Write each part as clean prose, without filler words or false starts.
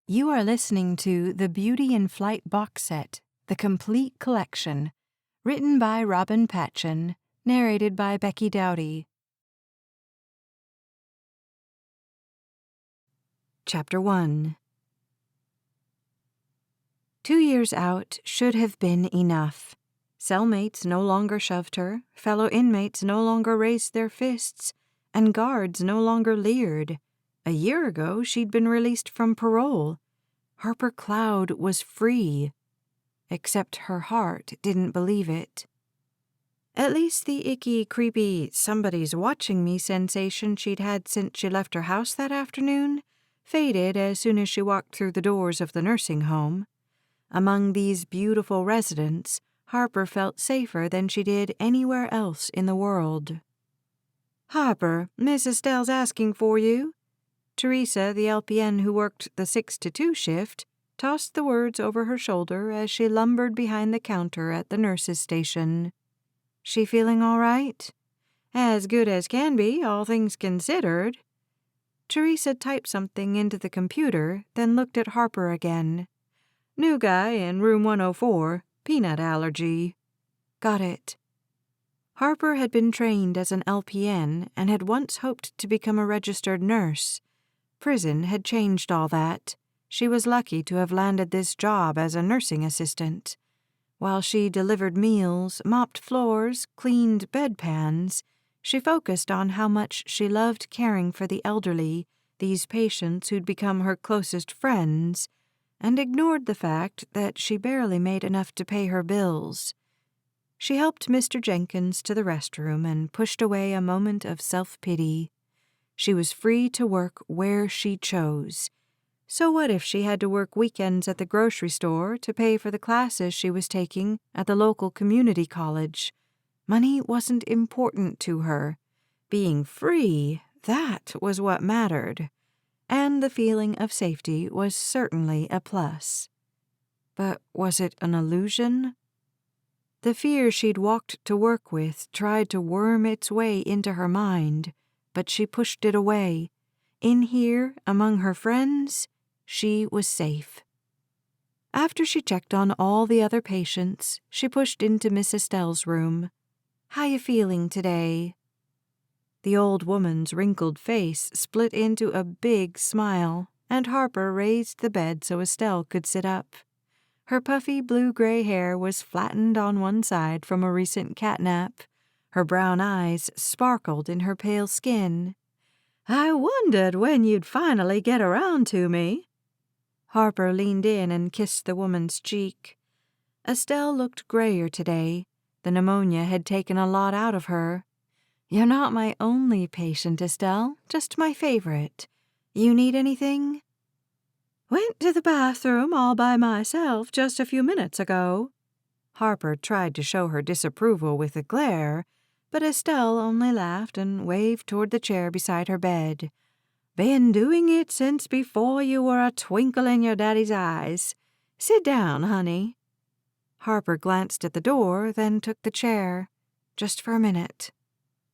You are listening to the Beauty in Flight box set, The Complete Collection, written by Robin Patchen, narrated by Becky Dowdy. Chapter 1. 2 years out should have been enough. Cellmates no longer shoved her, fellow inmates no longer raised their fists, and guards no longer leered. A year ago, she'd been released from parole. Harper Cloud was free. Except her heart didn't believe it. At least the icky, creepy, somebody's watching me sensation she'd had since she left her house that afternoon faded as soon as she walked through the doors of the nursing home. Among these beautiful residents, Harper felt safer than she did anywhere else in the world. "Harper, Miss Estelle's asking for you." Teresa, the LPN who worked the 6 to 2 shift, tossed the words over her shoulder as she lumbered behind the counter at the nurse's station. "She feeling all right?" "As good as can be, all things considered." Teresa typed something into the computer, then looked at Harper again. "New guy in room 104, peanut allergy." "Got it." Harper had been trained as an LPN and had once hoped to become a registered nurse. Prison had changed all that. She was lucky to have landed this job as a nursing assistant. While she delivered meals, mopped floors, cleaned bedpans, she focused on how much she loved caring for the elderly, these patients who'd become her closest friends, and ignored the fact that she barely made enough to pay her bills. She helped Mr. Jenkins to the restroom and pushed away a moment of self-pity. She was free to work where she chose. So what if she had to work weekends at the grocery store to pay for the classes she was taking at the local community college? Money wasn't important to her. Being free, that was what mattered. And the feeling of safety was certainly a plus. But was it an illusion? The fear she'd walked to work with tried to worm its way into her mind, but she pushed it away. In here, among her friends, she was safe. After she checked on all the other patients, she pushed into Miss Estelle's room. "How you feeling today?" The old woman's wrinkled face split into a big smile, and Harper raised the bed so Estelle could sit up. Her puffy blue-gray hair was flattened on one side from a recent catnap. Her brown eyes sparkled in her pale skin. "I wondered when you'd finally get around to me." Harper leaned in and kissed the woman's cheek. Estelle looked grayer today. The pneumonia had taken a lot out of her. "You're not my only patient, Estelle, just my favorite. You need anything?" "Went to the bathroom all by myself just a few minutes ago." Harper tried to show her disapproval with a glare, but Estelle only laughed and waved toward the chair beside her bed. "Been doing it since before you were a twinkle in your daddy's eyes. Sit down, honey." Harper glanced at the door, then took the chair. "Just for a minute."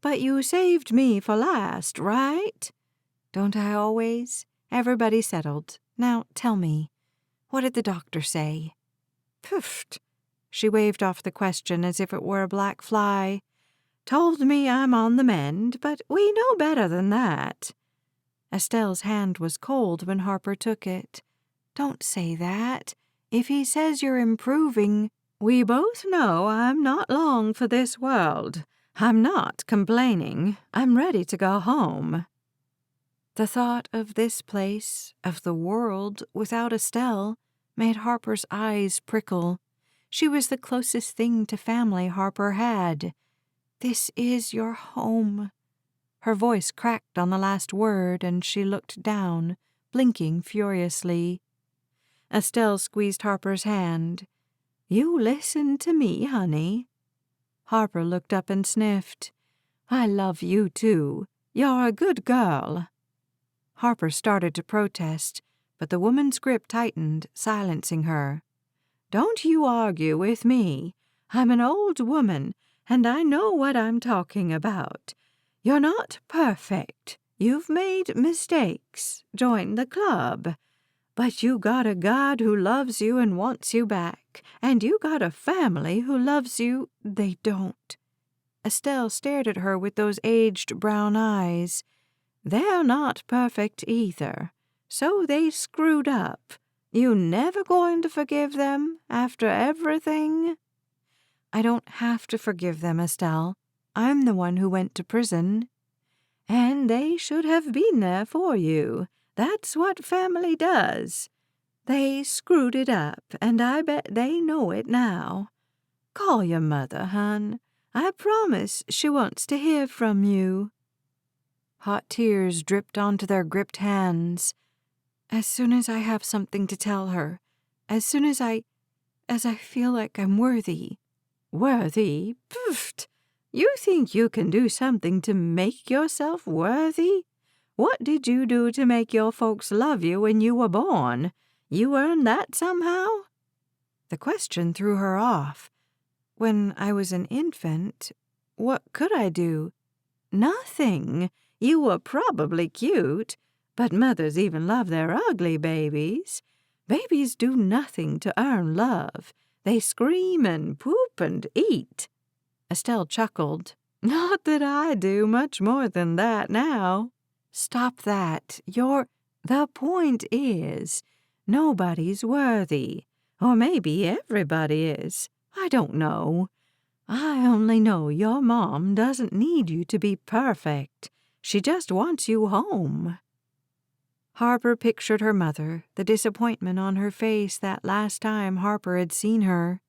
"But you saved me for last, right?" "Don't I always?" Everybody settled. "Now tell me, what did the doctor say?" "Pfft." She waved off the question as if it were a black fly. "Told me I'm on the mend, but we know better than that." Estelle's hand was cold when Harper took it. "Don't say that. If he says you're improving—" "We both know I'm not long for this world. I'm not complaining. I'm ready to go home." The thought of this place, of the world, without Estelle, made Harper's eyes prickle. She was the closest thing to family Harper had. "This is your home." Her voice cracked on the last word, and she looked down, blinking furiously. Estelle squeezed Harper's hand. "You listen to me, honey." Harper looked up and sniffed. "I love you, too. You're a good girl." Harper started to protest, but the woman's grip tightened, silencing her. "Don't you argue with me. I'm an old woman, and I know what I'm talking about. You're not perfect. You've made mistakes. Join the club. But you got a God who loves you and wants you back, and you got a family who loves you. They don't. Estelle stared at her with those aged brown eyes. They're not perfect either, so they screwed up. You never going to forgive them after everything? I don't have to forgive them, Estelle. I'm the one who went to prison. And they should have been there for you. That's what family does. They screwed it up, and I bet they know it now. Call your mother, hon. I promise she wants to hear from you. Hot tears dripped onto their gripped hands. As soon as I have something to tell her, as soon as I feel like I'm worthy. Worthy? Pfft! You think you can do something to make yourself worthy? What did you do to make your folks love you when you were born? You earned that somehow? The question threw her off. When I was an infant, what could I do? Nothing. You were probably cute, but mothers even love their ugly babies. Babies do nothing to earn love. They scream and poop and eat. Estelle chuckled. Not that I do much more than that now. Stop that. The point is, nobody's worthy. Or maybe everybody is. I don't know. I only know your mom doesn't need you to be perfect. She just wants you home. Harper pictured her mother, the disappointment on her face that last time Harper had seen her.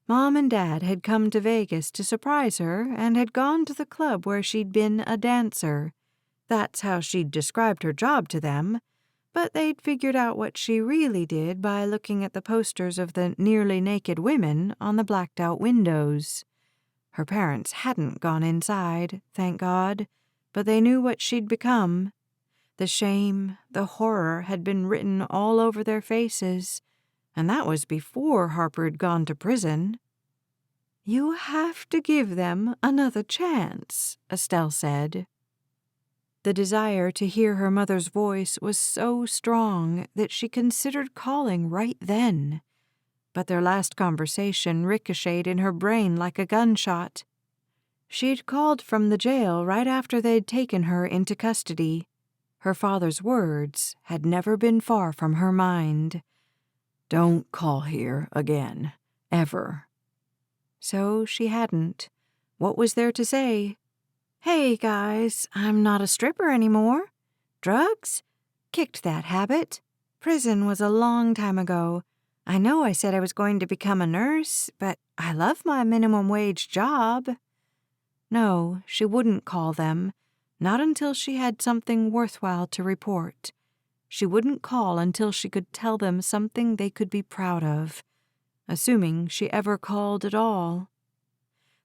Mom and Dad had come to Vegas to surprise her and had gone to the club where she'd been a dancer. That's how she'd described her job to them, but they'd figured out what she really did by looking at the posters of the nearly naked women on the blacked-out windows. Her parents hadn't gone inside, thank God, but they knew what she'd become. The shame, the horror had been written all over their faces, and that was before Harper had gone to prison. You have to give them another chance, Estelle said. The desire to hear her mother's voice was so strong that she considered calling right then. But their last conversation ricocheted in her brain like a gunshot. She'd called from the jail right after they'd taken her into custody. Her father's words had never been far from her mind. Don't call here again, ever. So she hadn't. What was there to say? Hey, guys, I'm not a stripper anymore. Drugs? Kicked that habit. Prison was a long time ago. I know I said I was going to become a nurse, but I love my minimum wage job. No, she wouldn't call them. Not until she had something worthwhile to report. She wouldn't call until she could tell them something they could be proud of, assuming she ever called at all.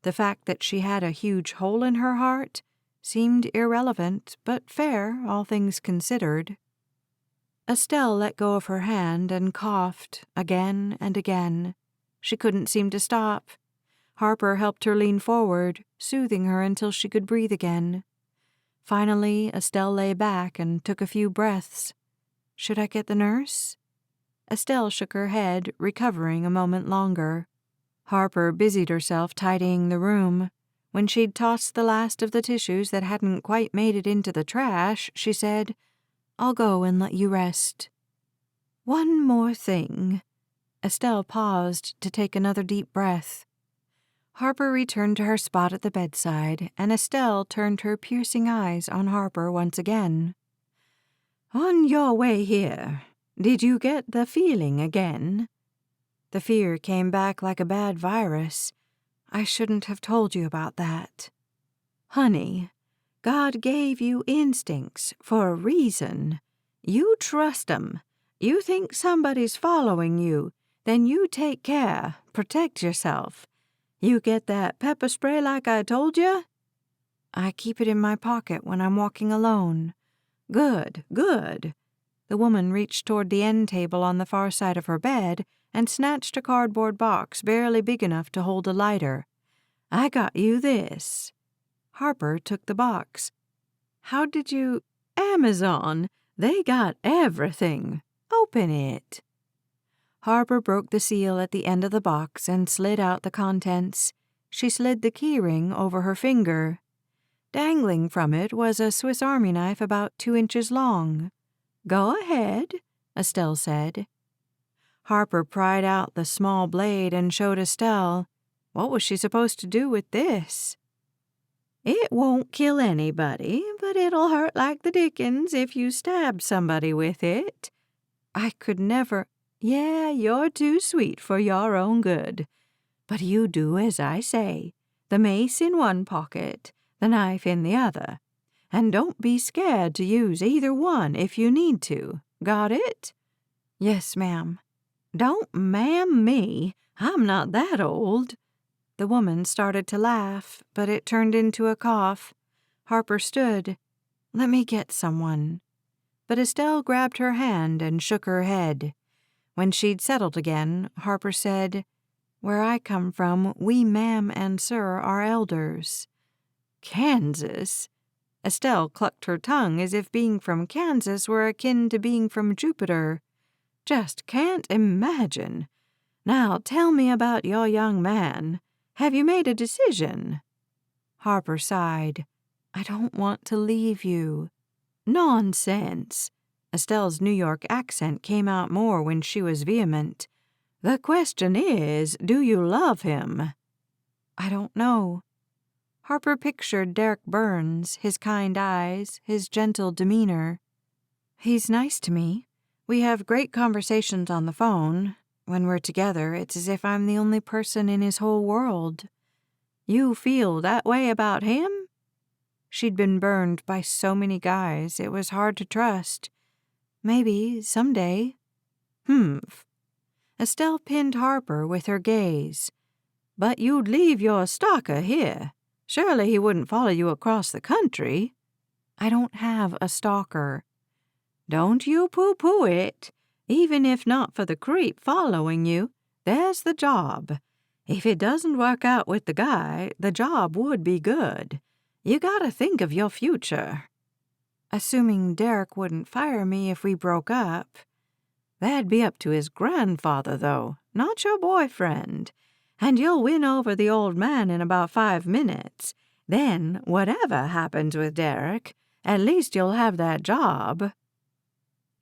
The fact that she had a huge hole in her heart seemed irrelevant, but fair, all things considered. Estelle let go of her hand and coughed again and again. She couldn't seem to stop. Harper helped her lean forward, soothing her until she could breathe again. Finally, Estelle lay back and took a few breaths. Should I get the nurse? Estelle shook her head, recovering a moment longer. Harper busied herself tidying the room. When she'd tossed the last of the tissues that hadn't quite made it into the trash, she said, I'll go and let you rest. One more thing. Estelle paused to take another deep breath. Harper returned to her spot at the bedside, and Estelle turned her piercing eyes on Harper once again. On your way here, did you get the feeling again? The fear came back like a bad virus. I shouldn't have told you about that. Honey, God gave you instincts for a reason. You trust 'em. You think somebody's following you, then you take care, protect yourself. You get that pepper spray like I told you? I keep it in my pocket when I'm walking alone. Good, good. The woman reached toward the end table on the far side of her bed and snatched a cardboard box barely big enough to hold a lighter. I got you this. Harper took the box. How did you... Amazon. They got everything. Open it." Harper broke the seal at the end of the box and slid out the contents. She slid the keyring over her finger. Dangling from it was a Swiss Army knife about 2 inches long. "Go ahead," Estelle said. Harper pried out the small blade and showed Estelle. What was she supposed to do with this? "It won't kill anybody, but it'll hurt like the dickens if you stab somebody with it." "I could never—" "Yeah, you're too sweet for your own good. But you do as I say. The mace in one pocket, the knife in the other. And don't be scared to use either one if you need to. Got it?" "Yes, ma'am." "Don't ma'am me. I'm not that old." The woman started to laugh, but it turned into a cough. Harper stood. "Let me get someone." But Estelle grabbed her hand and shook her head. When she'd settled again, Harper said, "Where I come from, we ma'am and sir are elders." "Kansas?" Estelle clucked her tongue as if being from Kansas were akin to being from Jupiter. "Just can't imagine. Now tell me about your young man. Have you made a decision?" Harper sighed. "I don't want to leave you." "Nonsense." Estelle's New York accent came out more when she was vehement. "The question is, do you love him?" "I don't know." Harper pictured Derrick Burns, his kind eyes, his gentle demeanor. "He's nice to me. We have great conversations on the phone. When we're together, it's as if I'm the only person in his whole world." "You feel that way about him?" She'd been burned by so many guys, it was hard to trust. "Maybe, someday." "Humph." Estelle pinned Harper with her gaze. "But you'd leave your stalker here. Surely he wouldn't follow you across the country." "I don't have a stalker." "Don't you pooh-pooh it. Even if not for the creep following you, there's the job. If it doesn't work out with the guy, the job would be good. You gotta think of your future." "Assuming Derrick wouldn't fire me if we broke up." "That'd be up to his grandfather, though, not your boyfriend. And you'll win over the old man in about 5 minutes. Then, whatever happens with Derrick, at least you'll have that job."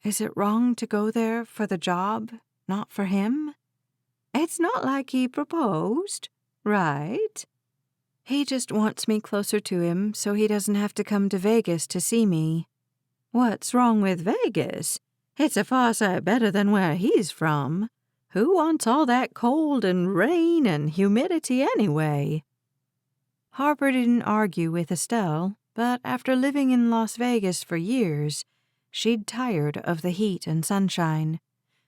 "Is it wrong to go there for the job, not for him?" "It's not like he proposed, right?" "He just wants me closer to him so he doesn't have to come to Vegas to see me." "What's wrong with Vegas? It's a far sight better than where he's from. Who wants all that cold and rain and humidity anyway?" Harper didn't argue with Estelle, but after living in Las Vegas for years, she'd tired of the heat and sunshine.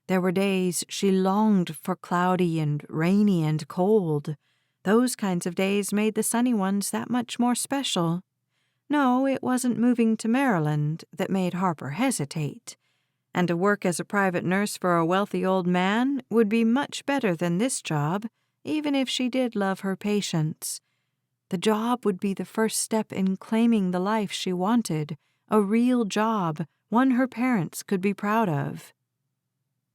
There were days she longed for cloudy and rainy and cold. Those kinds of days made the sunny ones that much more special. No, it wasn't moving to Maryland that made Harper hesitate. And to work as a private nurse for a wealthy old man would be much better than this job, even if she did love her patients. The job would be the first step in claiming the life she wanted, a real job, one her parents could be proud of.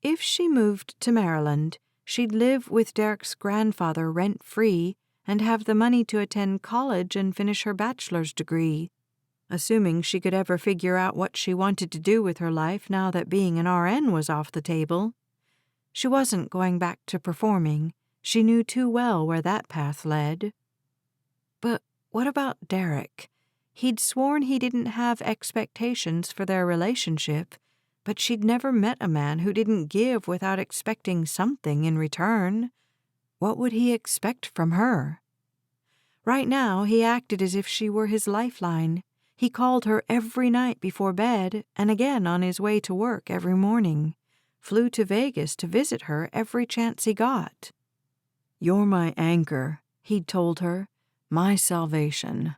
If she moved to Maryland, she'd live with Derrick's grandfather rent-free and have the money to attend college and finish her bachelor's degree. Assuming she could ever figure out what she wanted to do with her life now that being an RN was off the table. She wasn't going back to performing. She knew too well where that path led. But what about Derrick? He'd sworn he didn't have expectations for their relationship, but she'd never met a man who didn't give without expecting something in return. What would he expect from her? Right now, he acted as if she were his lifeline. He called her every night before bed and again on his way to work every morning. Flew to Vegas to visit her every chance he got. "You're my anchor," he'd told her, "my salvation."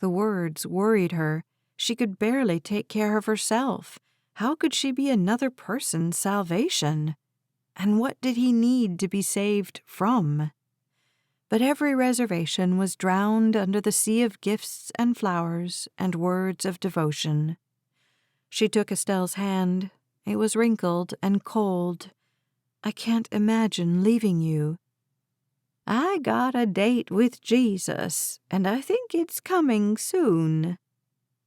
The words worried her. She could barely take care of herself. How could she be another person's salvation? And what did he need to be saved from? But every reservation was drowned under the sea of gifts and flowers and words of devotion. She took Estelle's hand. It was wrinkled and cold. I can't imagine leaving you. I got a date with Jesus, and I think it's coming soon.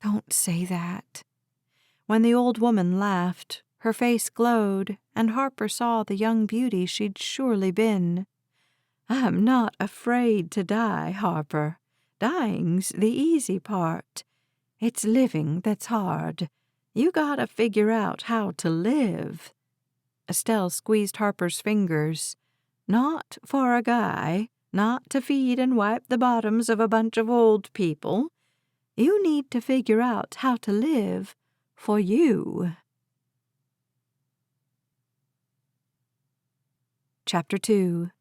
Don't say that. When the old woman laughed, her face glowed, and Harper saw the young beauty she'd surely been. I'm not afraid to die, Harper. Dying's the easy part. It's living that's hard. You gotta figure out how to live. Estelle squeezed Harper's fingers. Not for a guy, not to feed and wipe the bottoms of a bunch of old people. You need to figure out how to live for you. Chapter 2.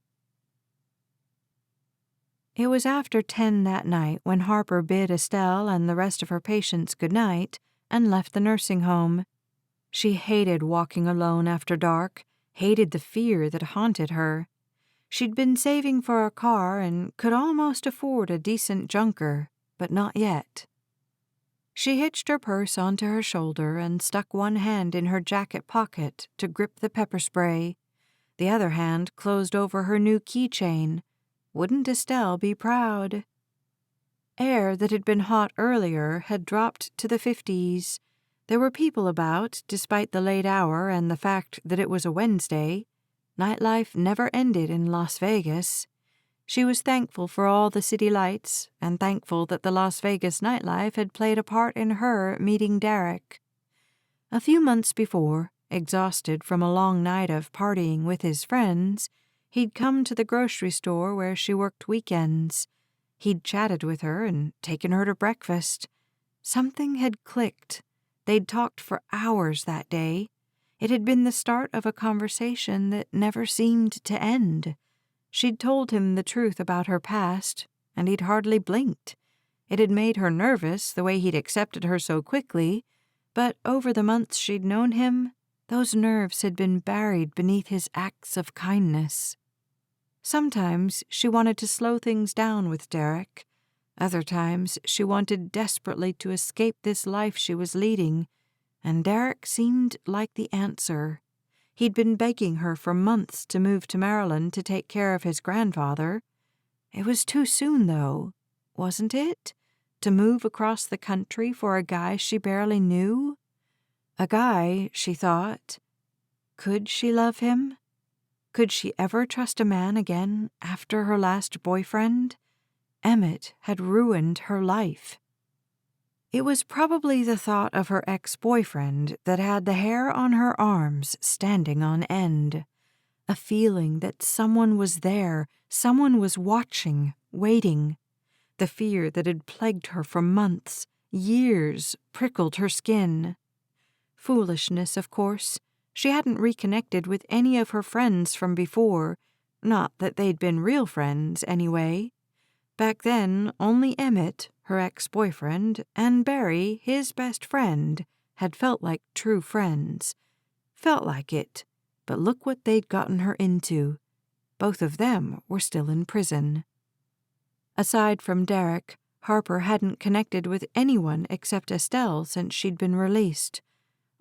It was after 10 that night when Harper bid Estelle and the rest of her patients good night and left the nursing home. She hated walking alone after dark, hated the fear that haunted her. She'd been saving for a car and could almost afford a decent junker, but not yet. She hitched her purse onto her shoulder and stuck one hand in her jacket pocket to grip the pepper spray. The other hand closed over her new keychain. Wouldn't Estelle be proud? Air that had been hot earlier had dropped to the 50s. There were people about, despite the late hour and the fact that it was a Wednesday. Nightlife never ended in Las Vegas. She was thankful for all the city lights and thankful that the Las Vegas nightlife had played a part in her meeting Derrick. A few months before, exhausted from a long night of partying with his friends, he'd come to the grocery store where she worked weekends. He'd chatted with her and taken her to breakfast. Something had clicked. They'd talked for hours that day. It had been the start of a conversation that never seemed to end. She'd told him the truth about her past, and he'd hardly blinked. It had made her nervous the way he'd accepted her so quickly, but over the months she'd known him, those nerves had been buried beneath his acts of kindness. Sometimes she wanted to slow things down with Derrick. Other times she wanted desperately to escape this life she was leading, and Derrick seemed like the answer. He'd been begging her for months to move to Maryland to take care of his grandfather. It was too soon, though, wasn't it? To move across the country for a guy she barely knew? A guy, she thought. Could she love him? Could she ever trust a man again after her last boyfriend? Emmett had ruined her life. It was probably the thought of her ex-boyfriend that had the hair on her arms standing on end. A feeling that someone was there, someone was watching, waiting. The fear that had plagued her for months, years, prickled her skin. Foolishness, of course. She hadn't reconnected with any of her friends from before. Not that they'd been real friends, anyway. Back then, only Emmett, her ex-boyfriend, and Barry, his best friend, had felt like true friends. Felt like it, but look what they'd gotten her into. Both of them were still in prison. Aside from Derrick, Harper hadn't connected with anyone except Estelle since she'd been released.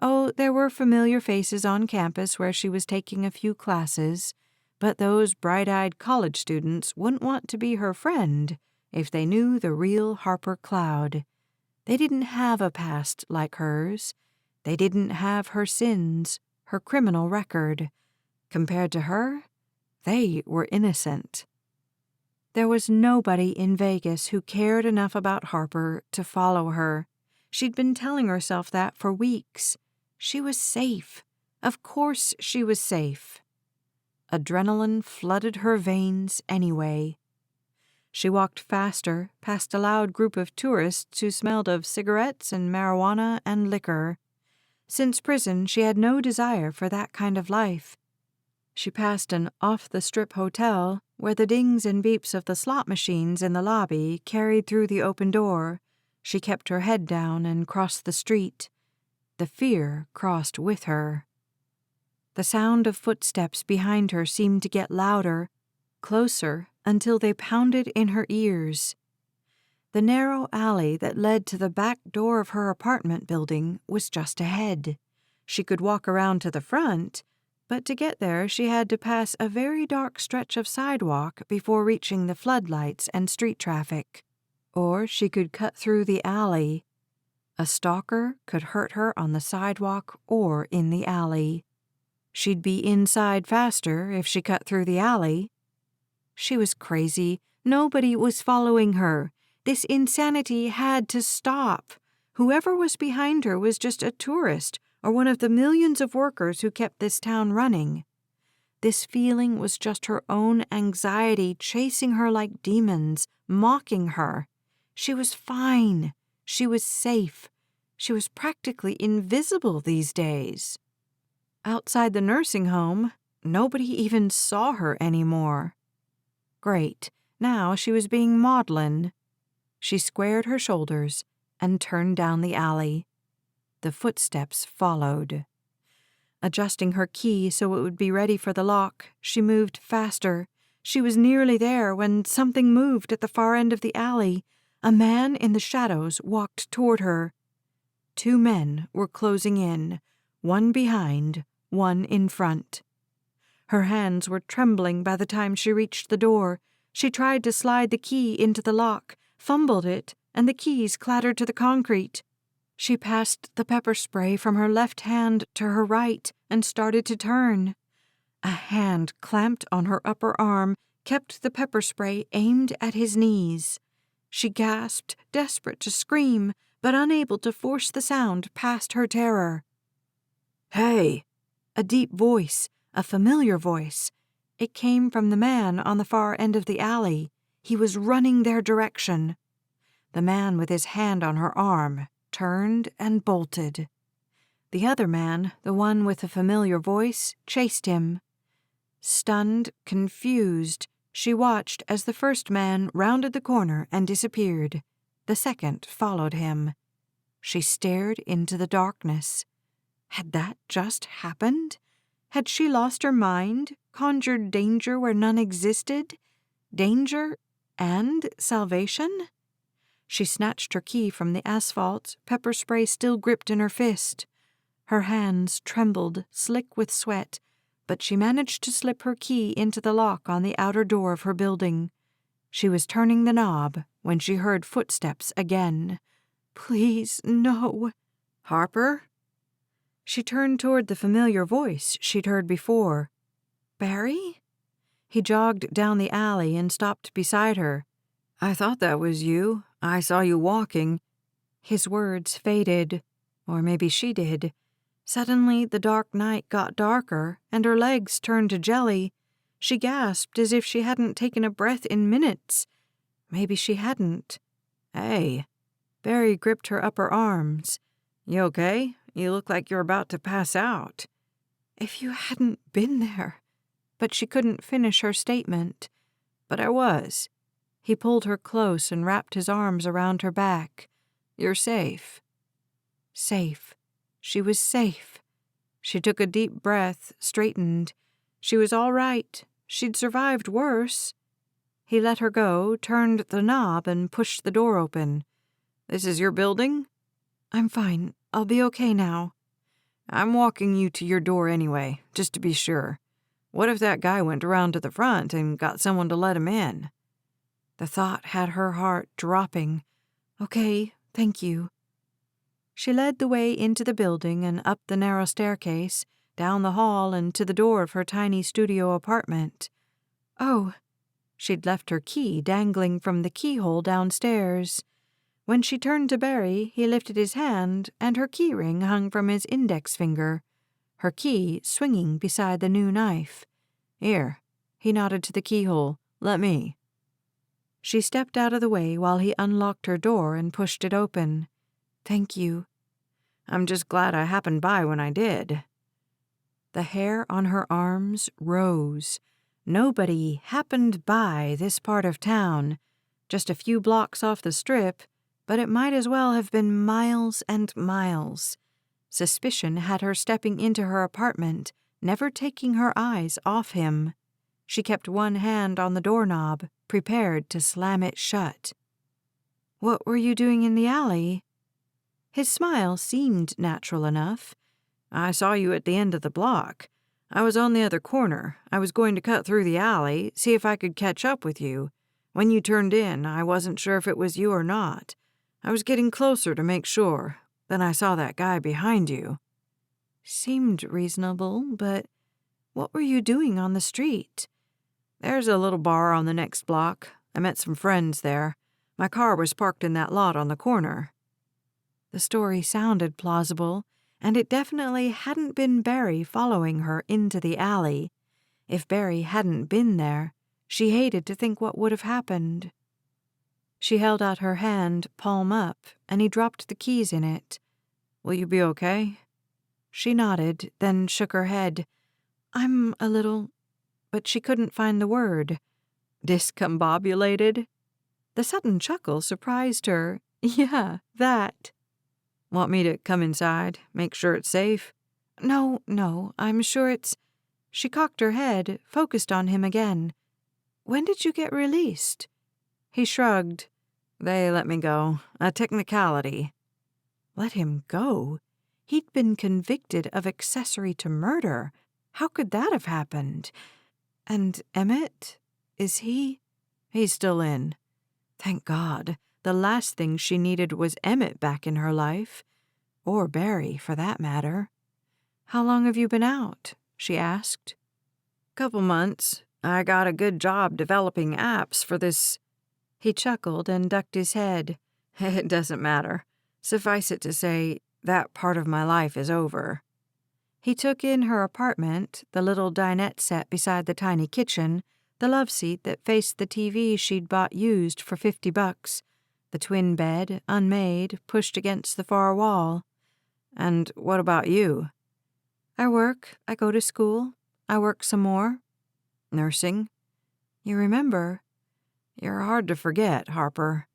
Oh, there were familiar faces on campus where she was taking a few classes, but those bright-eyed college students wouldn't want to be her friend if they knew the real Harper Cloud. They didn't have a past like hers. They didn't have her sins, her criminal record. Compared to her, they were innocent. There was nobody in Vegas who cared enough about Harper to follow her. She'd been telling herself that for weeks. She was safe. Of course she was safe. Adrenaline flooded her veins anyway. She walked faster past a loud group of tourists who smelled of cigarettes and marijuana and liquor. Since prison, she had no desire for that kind of life. She passed an off-the-strip hotel where the dings and beeps of the slot machines in the lobby carried through the open door. She kept her head down and crossed the street. The fear crossed with her. The sound of footsteps behind her seemed to get louder, closer, until they pounded in her ears. The narrow alley that led to the back door of her apartment building was just ahead. She could walk around to the front, but to get there she had to pass a very dark stretch of sidewalk before reaching the floodlights and street traffic. Or she could cut through the alley. A stalker could hurt her on the sidewalk or in the alley. She'd be inside faster if she cut through the alley. She was crazy. Nobody was following her. This insanity had to stop. Whoever was behind her was just a tourist or one of the millions of workers who kept this town running. This feeling was just her own anxiety chasing her like demons, mocking her. She was fine. She was safe. She was practically invisible these days. Outside the nursing home, nobody even saw her anymore. Great. Now she was being maudlin. She squared her shoulders and turned down the alley. The footsteps followed. Adjusting her key so it would be ready for the lock, she moved faster. She was nearly there when something moved at the far end of the alley. A man in the shadows walked toward her. 2 men were closing in, one behind, one in front. Her hands were trembling by the time she reached the door. She tried to slide the key into the lock, fumbled it, and the keys clattered to the concrete. She passed the pepper spray from her left hand to her right and started to turn. A hand clamped on her upper arm kept the pepper spray aimed at his knees. She gasped, desperate to scream, but unable to force the sound past her terror. "Hey!" A deep voice, a familiar voice. It came from the man on the far end of the alley. He was running their direction. The man with his hand on her arm turned and bolted. The other man, the one with the familiar voice, chased him. Stunned, confused, she watched as the first man rounded the corner and disappeared. The second followed him. She stared into the darkness. Had that just happened? Had she lost her mind, conjured danger where none existed? Danger and salvation? She snatched her key from the asphalt, pepper spray still gripped in her fist. Her hands trembled, slick with sweat, but she managed to slip her key into the lock on the outer door of her building. She was turning the knob when she heard footsteps again. "Please, no." "Harper?" She turned toward the familiar voice she'd heard before. "Barry?" He jogged down the alley and stopped beside her. "I thought that was you. I saw you walking." His words faded. Or maybe she did. Suddenly, the dark night got darker, and her legs turned to jelly. She gasped as if she hadn't taken a breath in minutes. Maybe she hadn't. "Hey." Barry gripped her upper arms. "You okay? You look like you're about to pass out." "If you hadn't been there." But she couldn't finish her statement. "But I was." He pulled her close and wrapped his arms around her back. "You're safe." Safe. She was safe. She took a deep breath, straightened. She was all right. She'd survived worse. He let her go, turned the knob, and pushed the door open. "This is your building?" "I'm fine. I'll be okay now." "I'm walking you to your door anyway, just to be sure. What if that guy went around to the front and got someone to let him in?" The thought had her heart dropping. "Okay, thank you." She led the way into the building and up the narrow staircase, down the hall and to the door of her tiny studio apartment. Oh, she'd left her key dangling from the keyhole downstairs. When she turned to Barry, he lifted his hand, and her key ring hung from his index finger, her key swinging beside the new knife. "Here." He nodded to the keyhole. "Let me." She stepped out of the way while he unlocked her door and pushed it open. "Thank you." "I'm just glad I happened by when I did." The hair on her arms rose. Nobody happened by this part of town, just a few blocks off the strip, but it might as well have been miles and miles. Suspicion had her stepping into her apartment, never taking her eyes off him. She kept one hand on the doorknob, prepared to slam it shut. "What were you doing in the alley?" His smile seemed natural enough. I saw you at the end of the block. I was on the other corner. I was going to cut through the alley, see if I could catch up with you. When you turned in, I wasn't sure if it was you or not. I was getting closer to make sure. Then I saw that guy behind you." Seemed reasonable, but what were you doing on the street? "There's a little bar on the next block. I met some friends there. My car was parked in that lot on the corner." The story sounded plausible, and it definitely hadn't been Barry following her into the alley. If Barry hadn't been there, she hated to think what would have happened. She held out her hand, palm up, and he dropped the keys in it. "Will you be okay?" She nodded, then shook her head. "I'm a little—" but she couldn't find the word. "Discombobulated?" The sudden chuckle surprised her. "Yeah, that." "Want me to come inside, make sure it's safe?" No, I'm sure it's—" She cocked her head, focused on him again. "When did you get released?" He shrugged. "They let me go. A technicality." Let him go? He'd been convicted of accessory to murder. How could that have happened? And Emmett? Is he? He's still in. Thank God. The last thing she needed was Emmett back in her life. Or Barry, for that matter. "How long have you been out?" she asked. "Couple months. I got a good job developing apps for this—" He chuckled and ducked his head. "It doesn't matter. Suffice it to say, that part of my life is over." He took in her apartment, the little dinette set beside the tiny kitchen, the love seat that faced the TV she'd bought used for $50, the twin bed, unmade, pushed against the far wall. "And what about you?" "I work, I go to school, I work some more." "Nursing?" "You remember?" "You're hard to forget, Harper."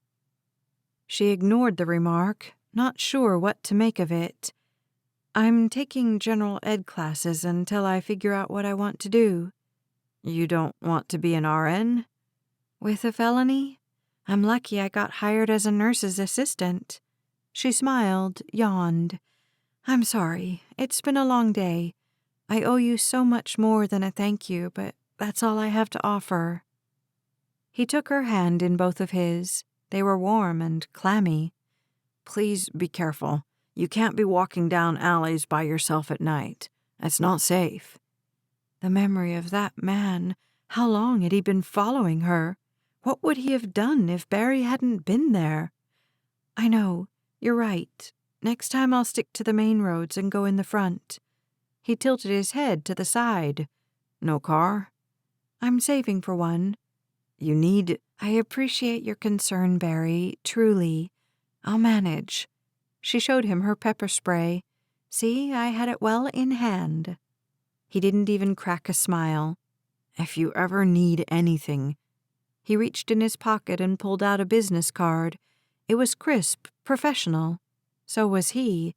She ignored the remark, not sure what to make of it. "I'm taking general ed classes until I figure out what I want to do." "You don't want to be an RN?" "With a felony? I'm lucky I got hired as a nurse's assistant." She smiled, yawned. "I'm sorry. It's been a long day. I owe you so much more than a thank you, but that's all I have to offer." He took her hand in both of his. They were warm and clammy. "Please be careful. You can't be walking down alleys by yourself at night. It's not safe." The memory of that man. How long had he been following her? What would he have done if Barry hadn't been there? "I know. You're right. Next time I'll stick to the main roads and go in the front." He tilted his head to the side. "No car?" "I'm saving for one." "You need—" "I appreciate your concern, Barry, truly. I'll manage." She showed him her pepper spray. "See, I had it well in hand." He didn't even crack a smile. "If you ever need anything—" He reached in his pocket and pulled out a business card. It was crisp, professional. So was he.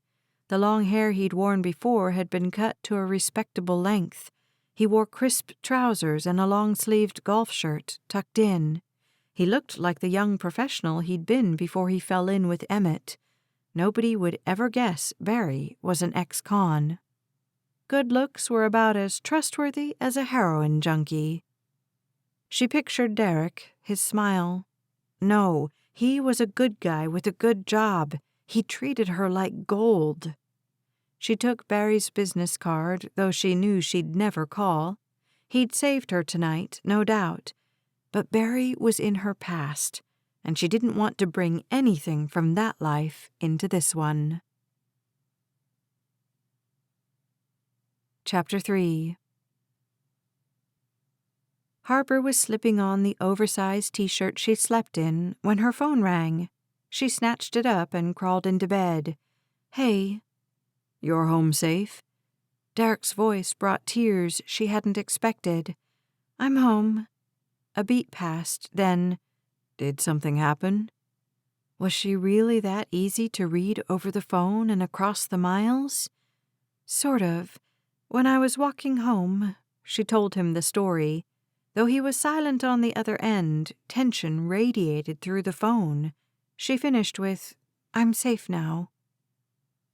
The long hair he'd worn before had been cut to a respectable length. He wore crisp trousers and a long-sleeved golf shirt, tucked in. He looked like the young professional he'd been before he fell in with Emmett. Nobody would ever guess Barry was an ex-con. Good looks were about as trustworthy as a heroin junkie. She pictured Derrick, his smile. No, he was a good guy with a good job. He treated her like gold. She took Barry's business card, though she knew she'd never call. He'd saved her tonight, no doubt. But Barry was in her past, and she didn't want to bring anything from that life into this one. Chapter 3. Harper was slipping on the oversized t-shirt she slept in when her phone rang. She snatched it up and crawled into bed. "Hey." "You're home safe?" Derrick's voice brought tears she hadn't expected. "I'm home." A beat passed, then, "Did something happen?" Was she really that easy to read over the phone and across the miles? Sort of. When I was walking home, she told him the story. Though he was silent on the other end, tension radiated through the phone. She finished with, "I'm safe now."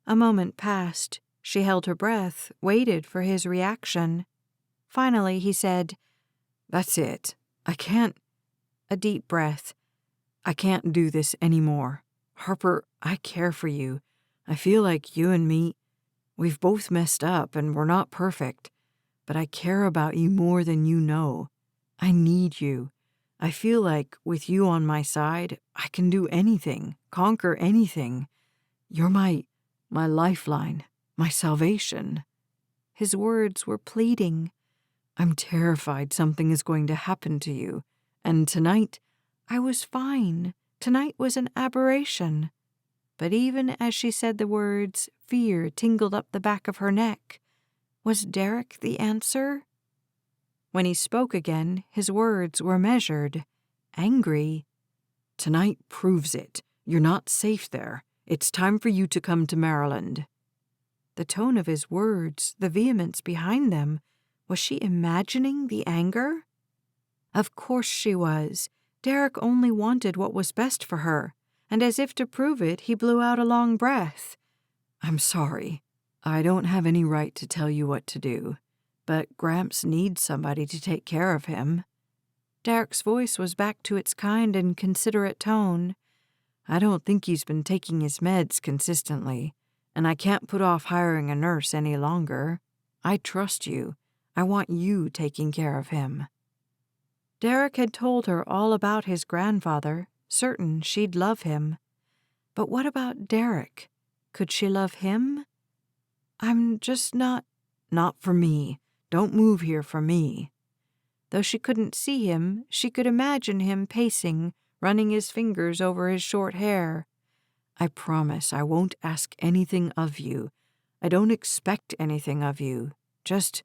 A moment passed. She held her breath, waited for his reaction. Finally, he said, "That's it. I can't—" A deep breath. "I can't do this anymore. Harper, I care for you. I feel like you and me, we've both messed up and we're not perfect. But I care about you more than you know. I need you. I feel like with you on my side, I can do anything, conquer anything. You're my lifeline, my salvation." His words were pleading. "I'm terrified something is going to happen to you. And tonight, I was fine. Tonight was an aberration." But even as she said the words, fear tingled up the back of her neck. Was Derrick the answer? When he spoke again, his words were measured, angry. "Tonight proves it. You're not safe there. It's time for you to come to Maryland." The tone of his words, the vehemence behind them, was she imagining the anger? Of course she was. Derrick only wanted what was best for her, and as if to prove it, he blew out a long breath. "I'm sorry. I don't have any right to tell you what to do, but Gramps needs somebody to take care of him." Derrick's voice was back to its kind and considerate tone. "I don't think he's been taking his meds consistently, and I can't put off hiring a nurse any longer. I trust you. I want you taking care of him." Derrick had told her all about his grandfather, certain she'd love him. But what about Derrick? Could she love him? "I'm just not—" "Not for me. Don't move here for me." Though she couldn't see him, she could imagine him pacing, running his fingers over his short hair. "I promise I won't ask anything of you. I don't expect anything of you. Just,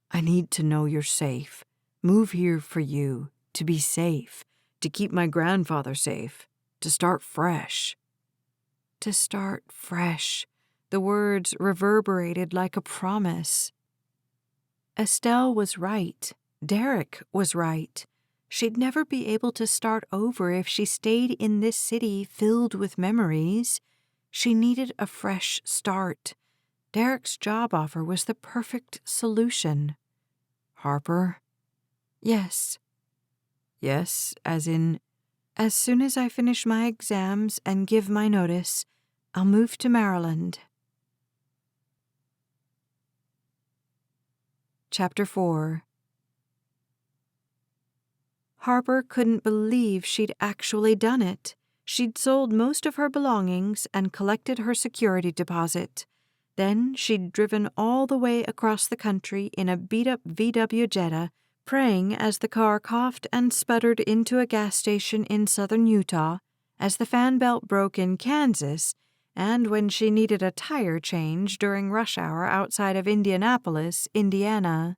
I need to know you're safe. Move here for you, to be safe, to keep my grandfather safe, to start fresh." To start fresh. The words reverberated like a promise. Estelle was right. Derrick was right. She'd never be able to start over if she stayed in this city filled with memories. She needed a fresh start. Derrick's job offer was the perfect solution. "Harper?" "Yes." "Yes, as in—" "As soon as I finish my exams and give my notice, I'll move to Maryland." Chapter 4. Harper couldn't believe she'd actually done it. She'd sold most of her belongings and collected her security deposit. Then she'd driven all the way across the country in a beat-up VW Jetta, praying as the car coughed and sputtered into a gas station in southern Utah, as the fan belt broke in Kansas, and when she needed a tire change during rush hour outside of Indianapolis, Indiana.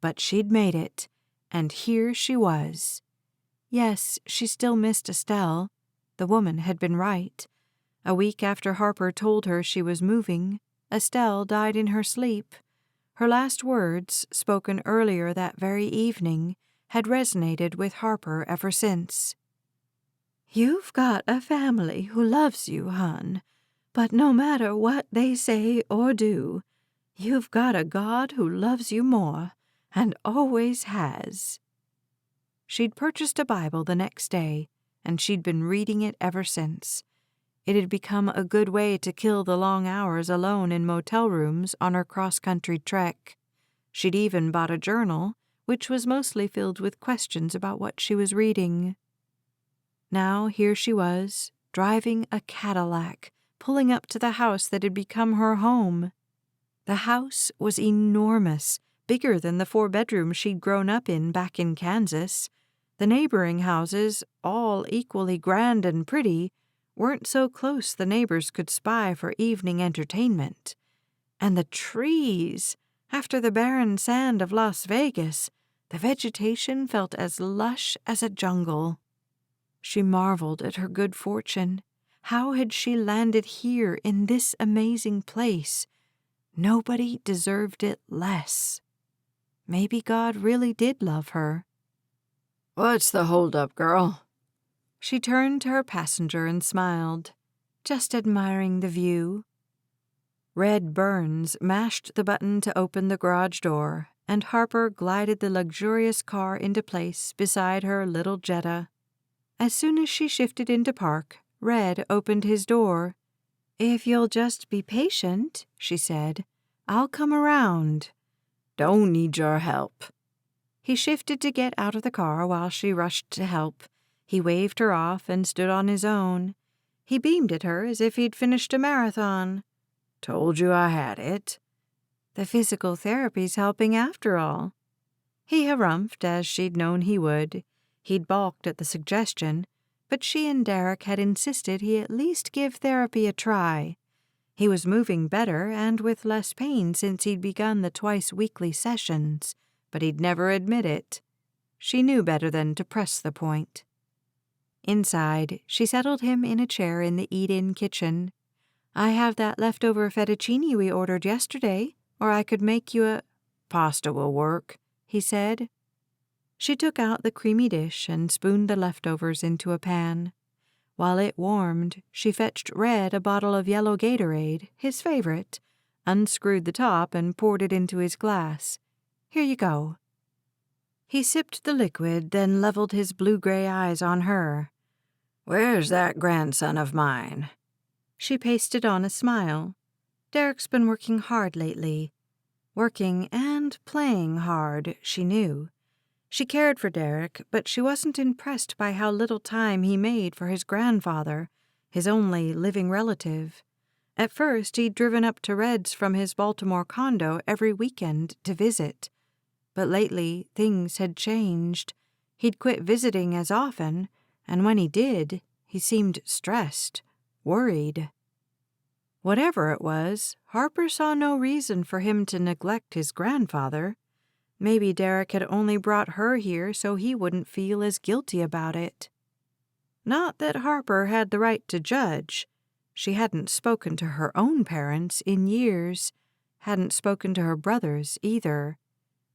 But she'd made it, and here she was. Yes, she still missed Estelle. The woman had been right. A week after Harper told her she was moving, Estelle died in her sleep. Her last words, spoken earlier that very evening, had resonated with Harper ever since. "You've got a family who loves you, hon, but no matter what they say or do, you've got a God who loves you more, and always has." She'd purchased a Bible the next day, and she'd been reading it ever since. It had become a good way to kill the long hours alone in motel rooms on her cross-country trek. She'd even bought a journal, which was mostly filled with questions about what she was reading. Now here she was, driving a Cadillac, pulling up to the house that had become her home. The house was enormous, bigger than the 4 bedrooms she'd grown up in back in Kansas. The neighboring houses, all equally grand and pretty, weren't so close the neighbors could spy for evening entertainment. And the trees! After the barren sand of Las Vegas, the vegetation felt as lush as a jungle. She marveled at her good fortune. How had she landed here in this amazing place? Nobody deserved it less. Maybe God really did love her. "What's the holdup, girl?" She turned to her passenger and smiled, just admiring the view. Red Burns mashed the button to open the garage door, and Harper glided the luxurious car into place beside her little Jetta. As soon as she shifted into park, Red opened his door. "If you'll just be patient," she said, "I'll come around." "Don't need your help." He shifted to get out of the car while she rushed to help. He waved her off and stood on his own. He beamed at her as if he'd finished a marathon. "Told you I had it." The physical therapy's helping after all. He harumphed as she'd known he would. He'd balked at the suggestion, but she and Derrick had insisted he at least give therapy a try. He was moving better and with less pain since he'd begun the twice-weekly sessions, but he'd never admit it. She knew better than to press the point. Inside, she settled him in a chair in the eat-in kitchen. "I have that leftover fettuccine we ordered yesterday, or I could make you a—" "Pasta will work," he said. She took out the creamy dish and spooned the leftovers into a pan. While it warmed, she fetched Red a bottle of yellow Gatorade, his favorite, unscrewed the top and poured it into his glass. "Here you go." He sipped the liquid, then leveled his blue-gray eyes on her. "Where's that grandson of mine?" She pasted on a smile. Derrick's been working hard lately. Working and playing hard, she knew. She cared for Derrick, but she wasn't impressed by how little time he made for his grandfather, his only living relative. At first, he'd driven up to Red's from his Baltimore condo every weekend to visit. But lately, things had changed. He'd quit visiting as often, and when he did, he seemed stressed, worried. Whatever it was, Harper saw no reason for him to neglect his grandfather. Maybe Derrick had only brought her here so he wouldn't feel as guilty about it. Not that Harper had the right to judge. She hadn't spoken to her own parents in years, hadn't spoken to her brothers either.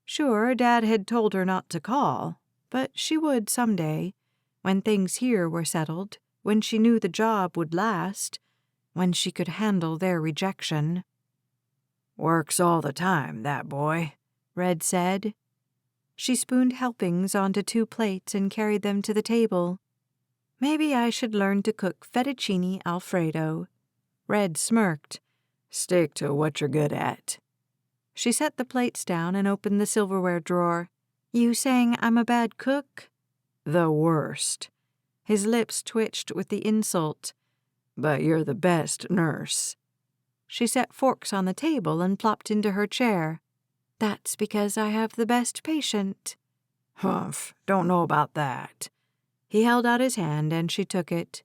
Sure, Dad had told her not to call, but she would someday, when things here were settled, when she knew the job would last, when she could handle their rejection. "Works all the time, that boy," Red said. She spooned helpings onto 2 plates and carried them to the table. "Maybe I should learn to cook fettuccine Alfredo." Red smirked. "Stick to what you're good at." She set the plates down and opened the silverware drawer. "You saying I'm a bad cook?" "The worst." His lips twitched with the insult. "But you're the best nurse." She set forks on the table and plopped into her chair. "That's because I have the best patient." "Humph, don't know about that." He held out his hand and she took it.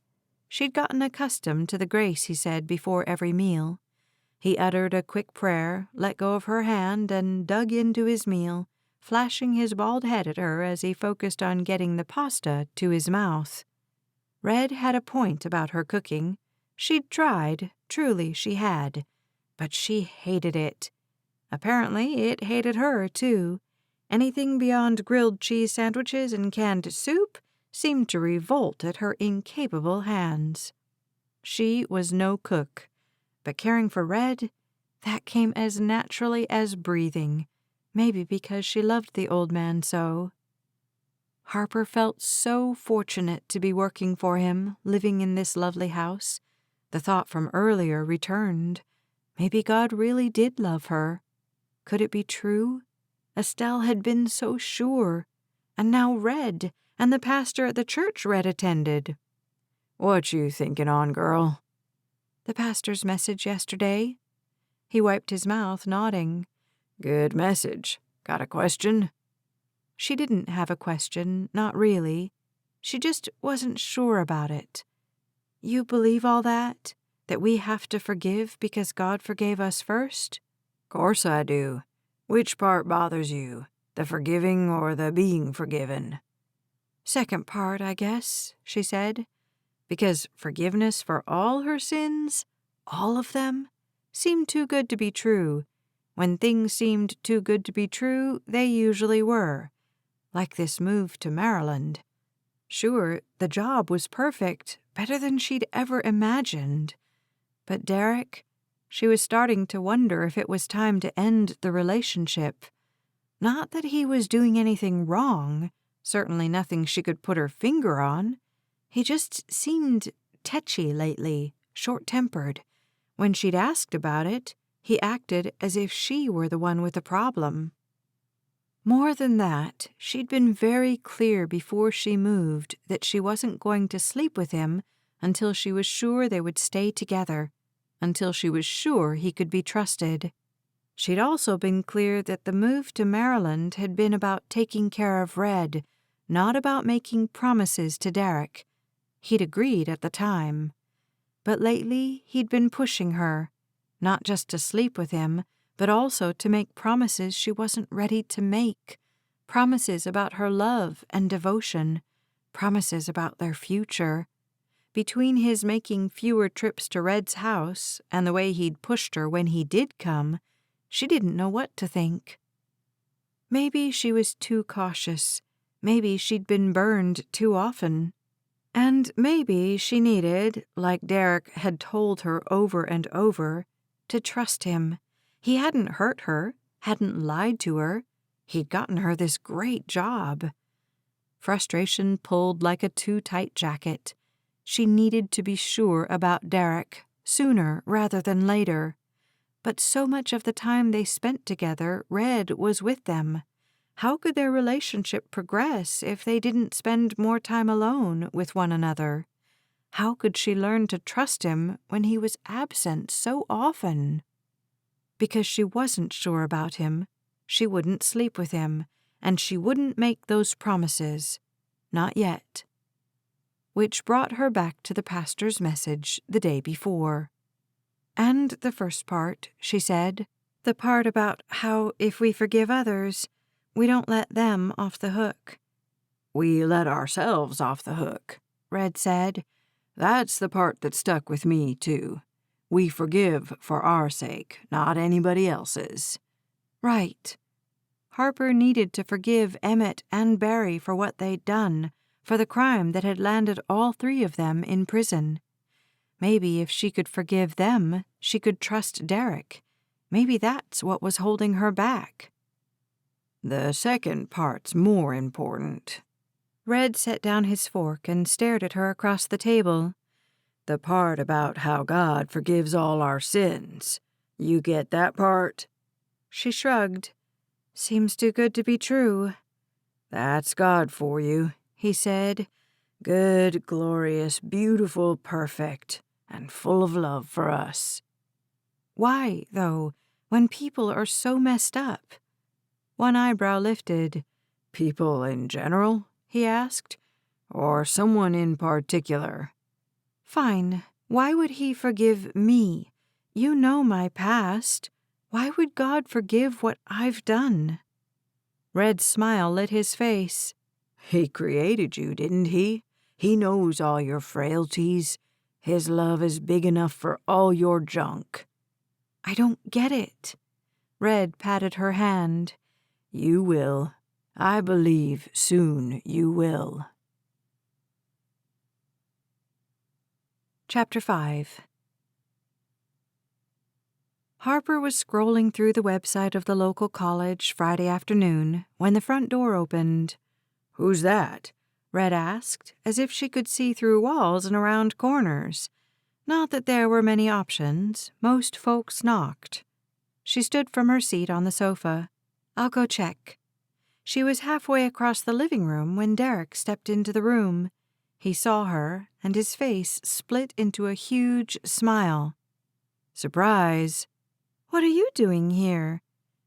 She'd gotten accustomed to the grace he said before every meal. He uttered a quick prayer, let go of her hand, and dug into his meal, flashing his bald head at her as he focused on getting the pasta to his mouth. Red had a point about her cooking. She'd tried, truly she had, but she hated it. Apparently, it hated her, too. Anything beyond grilled cheese sandwiches and canned soup seemed to revolt at her incapable hands. She was no cook, but caring for Red, that came as naturally as breathing, maybe because she loved the old man so. Harper felt so fortunate to be working for him, living in this lovely house. The thought from earlier returned. Maybe God really did love her. Could it be true? Estelle had been so sure. And now Red, and the pastor at the church Red attended. "What you thinking on, girl?" The pastor's message yesterday. He wiped his mouth, nodding. "Good message. Got a question?" She didn't have a question, not really. She just wasn't sure about it. "You believe all that? That we have to forgive because God forgave us first?" "Course I do. Which part bothers you, the forgiving or the being forgiven?" "Second part, I guess," she said. Because forgiveness for all her sins, all of them, seemed too good to be true. When things seemed too good to be true, they usually were. Like this move to Maryland. Sure, the job was perfect, better than she'd ever imagined. But Derrick, She was starting to wonder if it was time to end the relationship. Not that he was doing anything wrong, certainly nothing she could put her finger on. He just seemed tetchy lately, short-tempered. When she'd asked about it, he acted as if she were the one with the problem. More than that, she'd been very clear before she moved that she wasn't going to sleep with him until she was sure they would stay together, until she was sure he could be trusted. She'd also been clear that the move to Maryland had been about taking care of Red, not about making promises to Derrick. He'd agreed at the time. But lately he'd been pushing her, not just to sleep with him, but also to make promises she wasn't ready to make, promises about her love and devotion, promises about their future. Between his making fewer trips to Red's house and the way he'd pushed her when he did come, she didn't know what to think. Maybe she was too cautious. Maybe she'd been burned too often. And maybe she needed, like Derrick had told her over and over, to trust him. He hadn't hurt her, hadn't lied to her. He'd gotten her this great job. Frustration pulled like a too-tight jacket. She needed to be sure about Derrick, sooner rather than later. But so much of the time they spent together, Red was with them. How could their relationship progress if they didn't spend more time alone with one another? How could she learn to trust him when he was absent so often? Because she wasn't sure about him, she wouldn't sleep with him, and she wouldn't make those promises. Not yet. Which brought her back to the pastor's message the day before. And the first part, she said, the part about how if we forgive others, we don't let them off the hook. We let ourselves off the hook, Red said. That's the part that stuck with me, too. We forgive for our sake, not anybody else's. Right. Harper needed to forgive Emmett and Barry for what they'd done, for the crime that had landed all three of them in prison. Maybe if she could forgive them, she could trust Derrick. Maybe that's what was holding her back. The second part's more important. Red set down his fork and stared at her across the table. The part about how God forgives all our sins. You get that part? She shrugged. Seems too good to be true. That's God for you, he said. Good, glorious, beautiful, perfect, and full of love for us. Why, though, when people are so messed up? One eyebrow lifted. People in general? He asked. Or someone in particular? Fine. Why would he forgive me? You know my past. Why would God forgive what I've done? Red's smile lit his face. He created you, didn't he? He knows all your frailties. His love is big enough for all your junk. I don't get it. Red patted her hand. You will. I believe soon you will. Chapter 5. Harper was scrolling through the website of the local college Friday afternoon when the front door opened. Who's that? Red asked, as if she could see through walls and around corners. Not that there were many options. Most folks knocked. She stood from her seat on the sofa. I'll go check. She was halfway across the living room when Derrick stepped into the room. He saw her, and his face split into a huge smile. Surprise. What are you doing here?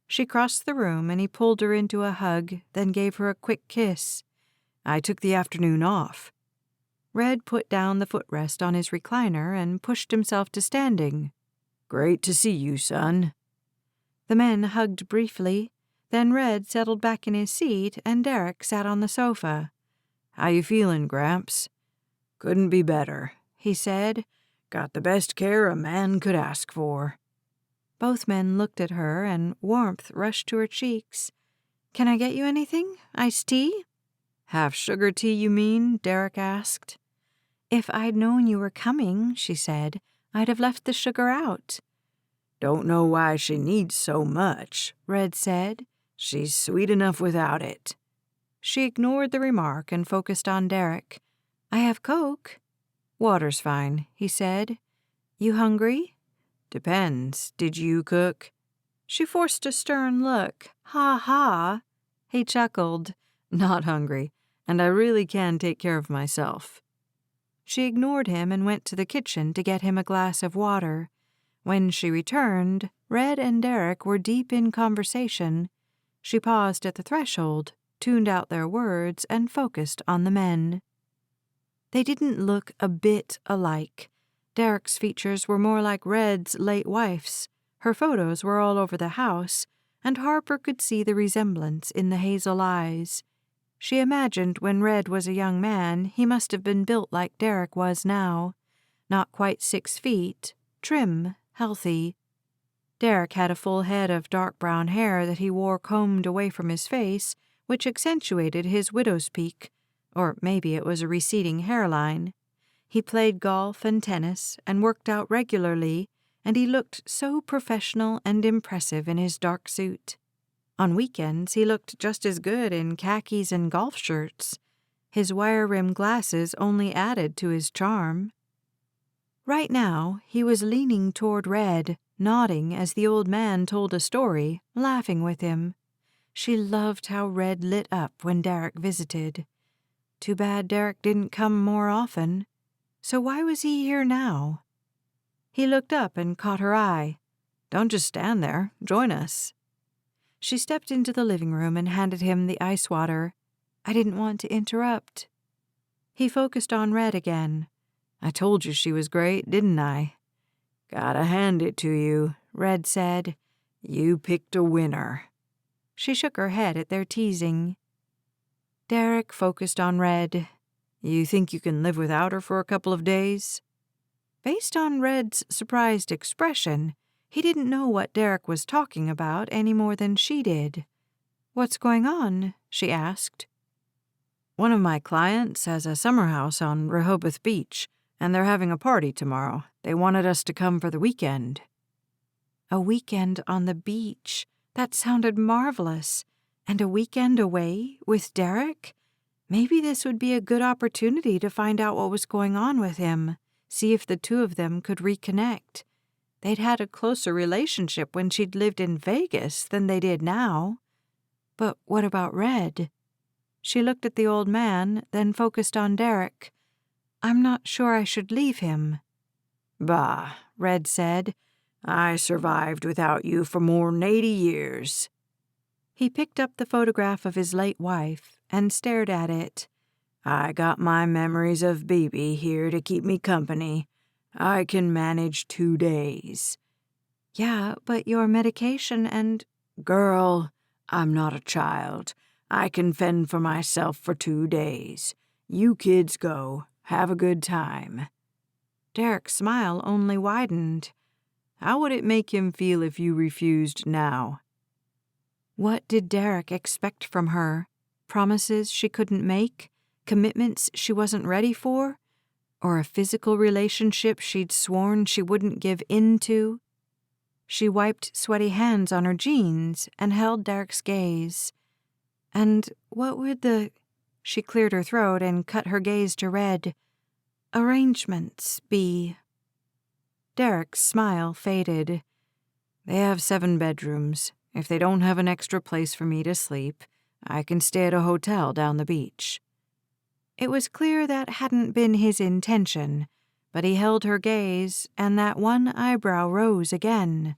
She crossed the room and he pulled her into a hug, then gave her a quick kiss. I took the afternoon off. Red put down the footrest on his recliner and pushed himself to standing. Great to see you, son. The men hugged briefly. Then Red settled back in his seat and Derrick sat on the sofa. How you feeling, Gramps? Couldn't be better, he said. Got the best care a man could ask for. Both men looked at her and warmth rushed to her cheeks. Can I get you anything? Iced tea? Half sugar tea, you mean? Derrick asked. If I'd known you were coming, she said, I'd have left the sugar out. Don't know why she needs so much, Red said. She's sweet enough without it. She ignored the remark and focused on Derrick. I have Coke. Water's fine, he said. You hungry? Depends. Did you cook? She forced a stern look. Ha ha. He chuckled. Not hungry, and I really can take care of myself. She ignored him and went to the kitchen to get him a glass of water. When she returned, Red and Derrick were deep in conversation. She paused at the threshold, tuned out their words, and focused on the men. They didn't look a bit alike. Derrick's features were more like Red's late wife's. Her photos were all over the house, and Harper could see the resemblance in the hazel eyes. She imagined when Red was a young man, he must have been built like Derrick was now. Not quite 6 feet, trim, healthy. Derrick had a full head of dark brown hair that he wore combed away from his face, which accentuated his widow's peak, or maybe it was a receding hairline. He played golf and tennis and worked out regularly, and he looked so professional and impressive in his dark suit. On weekends, he looked just as good in khakis and golf shirts. His wire-rimmed glasses only added to his charm. Right now, he was leaning toward Red, nodding as the old man told a story, laughing with him. She loved how Red lit up when Derrick visited. Too bad Derrick didn't come more often. So why was he here now? He looked up and caught her eye. Don't just stand there. Join us. She stepped into the living room and handed him the ice water. I didn't want to interrupt. He focused on Red again. I told you she was great, didn't I? Gotta hand it to you, Red said. You picked a winner. She shook her head at their teasing. Derrick focused on Red. You think you can live without her for a couple of days? Based on Red's surprised expression, he didn't know what Derrick was talking about any more than she did. What's going on? She asked. One of my clients has a summer house on Rehoboth Beach, and they're having a party tomorrow. They wanted us to come for the weekend. A weekend on the beach. That sounded marvelous. And a weekend away with Derrick? Maybe this would be a good opportunity to find out what was going on with him, see if the two of them could reconnect. They'd had a closer relationship when she'd lived in Vegas than they did now. But what about Red? She looked at the old man, then focused on Derrick. I'm not sure I should leave him. Bah, Red said. I survived without you for more'n 80 years. He picked up the photograph of his late wife and stared at it. I got my memories of Bibi here to keep me company. I can manage 2 days. Yeah, but your medication and... Girl, I'm not a child. I can fend for myself for 2 days. You kids go. Have a good time. Derrick's smile only widened. How would it make him feel if you refused now? What did Derrick expect from her? Promises she couldn't make? Commitments she wasn't ready for? Or a physical relationship she'd sworn she wouldn't give in to? She wiped sweaty hands on her jeans and held Derrick's gaze. And what would the... She cleared her throat and cut her gaze to Red. Arrangements be... Derrick's smile faded. They have 7 bedrooms. If they don't have an extra place for me to sleep, I can stay at a hotel down the beach. It was clear that hadn't been his intention, but he held her gaze, and that one eyebrow rose again.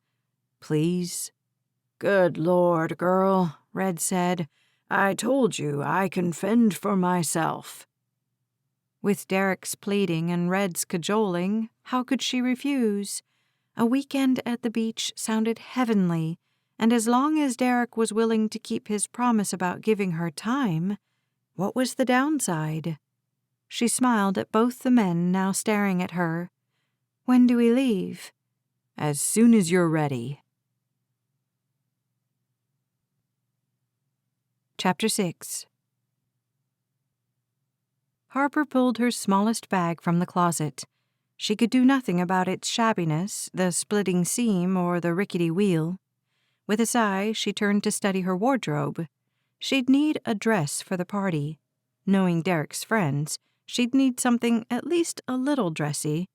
Please? Good Lord, girl, Red said. I told you I can fend for myself. With Derrick's pleading and Red's cajoling, how could she refuse? A weekend at the beach sounded heavenly, and as long as Derrick was willing to keep his promise about giving her time, what was the downside? She smiled at both the men now staring at her. When do we leave? As soon as you're ready. Chapter 6. Harper pulled her smallest bag from the closet. She could do nothing about its shabbiness, the splitting seam, or the rickety wheel. With a sigh, she turned to study her wardrobe. She'd need a dress for the party. Knowing Derrick's friends, she'd need something at least a little dressy.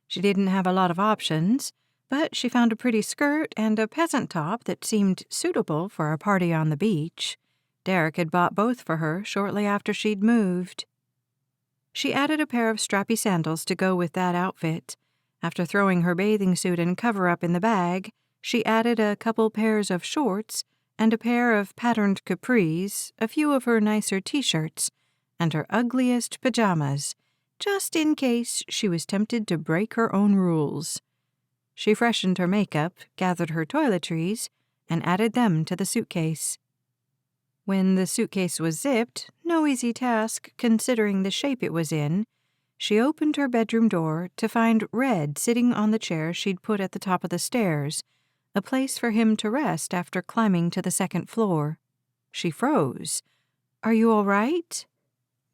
She didn't have a lot of options, but she found a pretty skirt and a peasant top that seemed suitable for a party on the beach. Derrick had bought both for her shortly after she'd moved. She added a pair of strappy sandals to go with that outfit. After throwing her bathing suit and cover-up in the bag, she added a couple pairs of shorts and a pair of patterned capris, a few of her nicer t-shirts, and her ugliest pajamas, just in case she was tempted to break her own rules. She freshened her makeup, gathered her toiletries, and added them to the suitcase. When the suitcase was zipped, no easy task considering the shape it was in, she opened her bedroom door to find Red sitting on the chair she'd put at the top of the stairs, a place for him to rest after climbing to the second floor. She froze. "Are you all right?"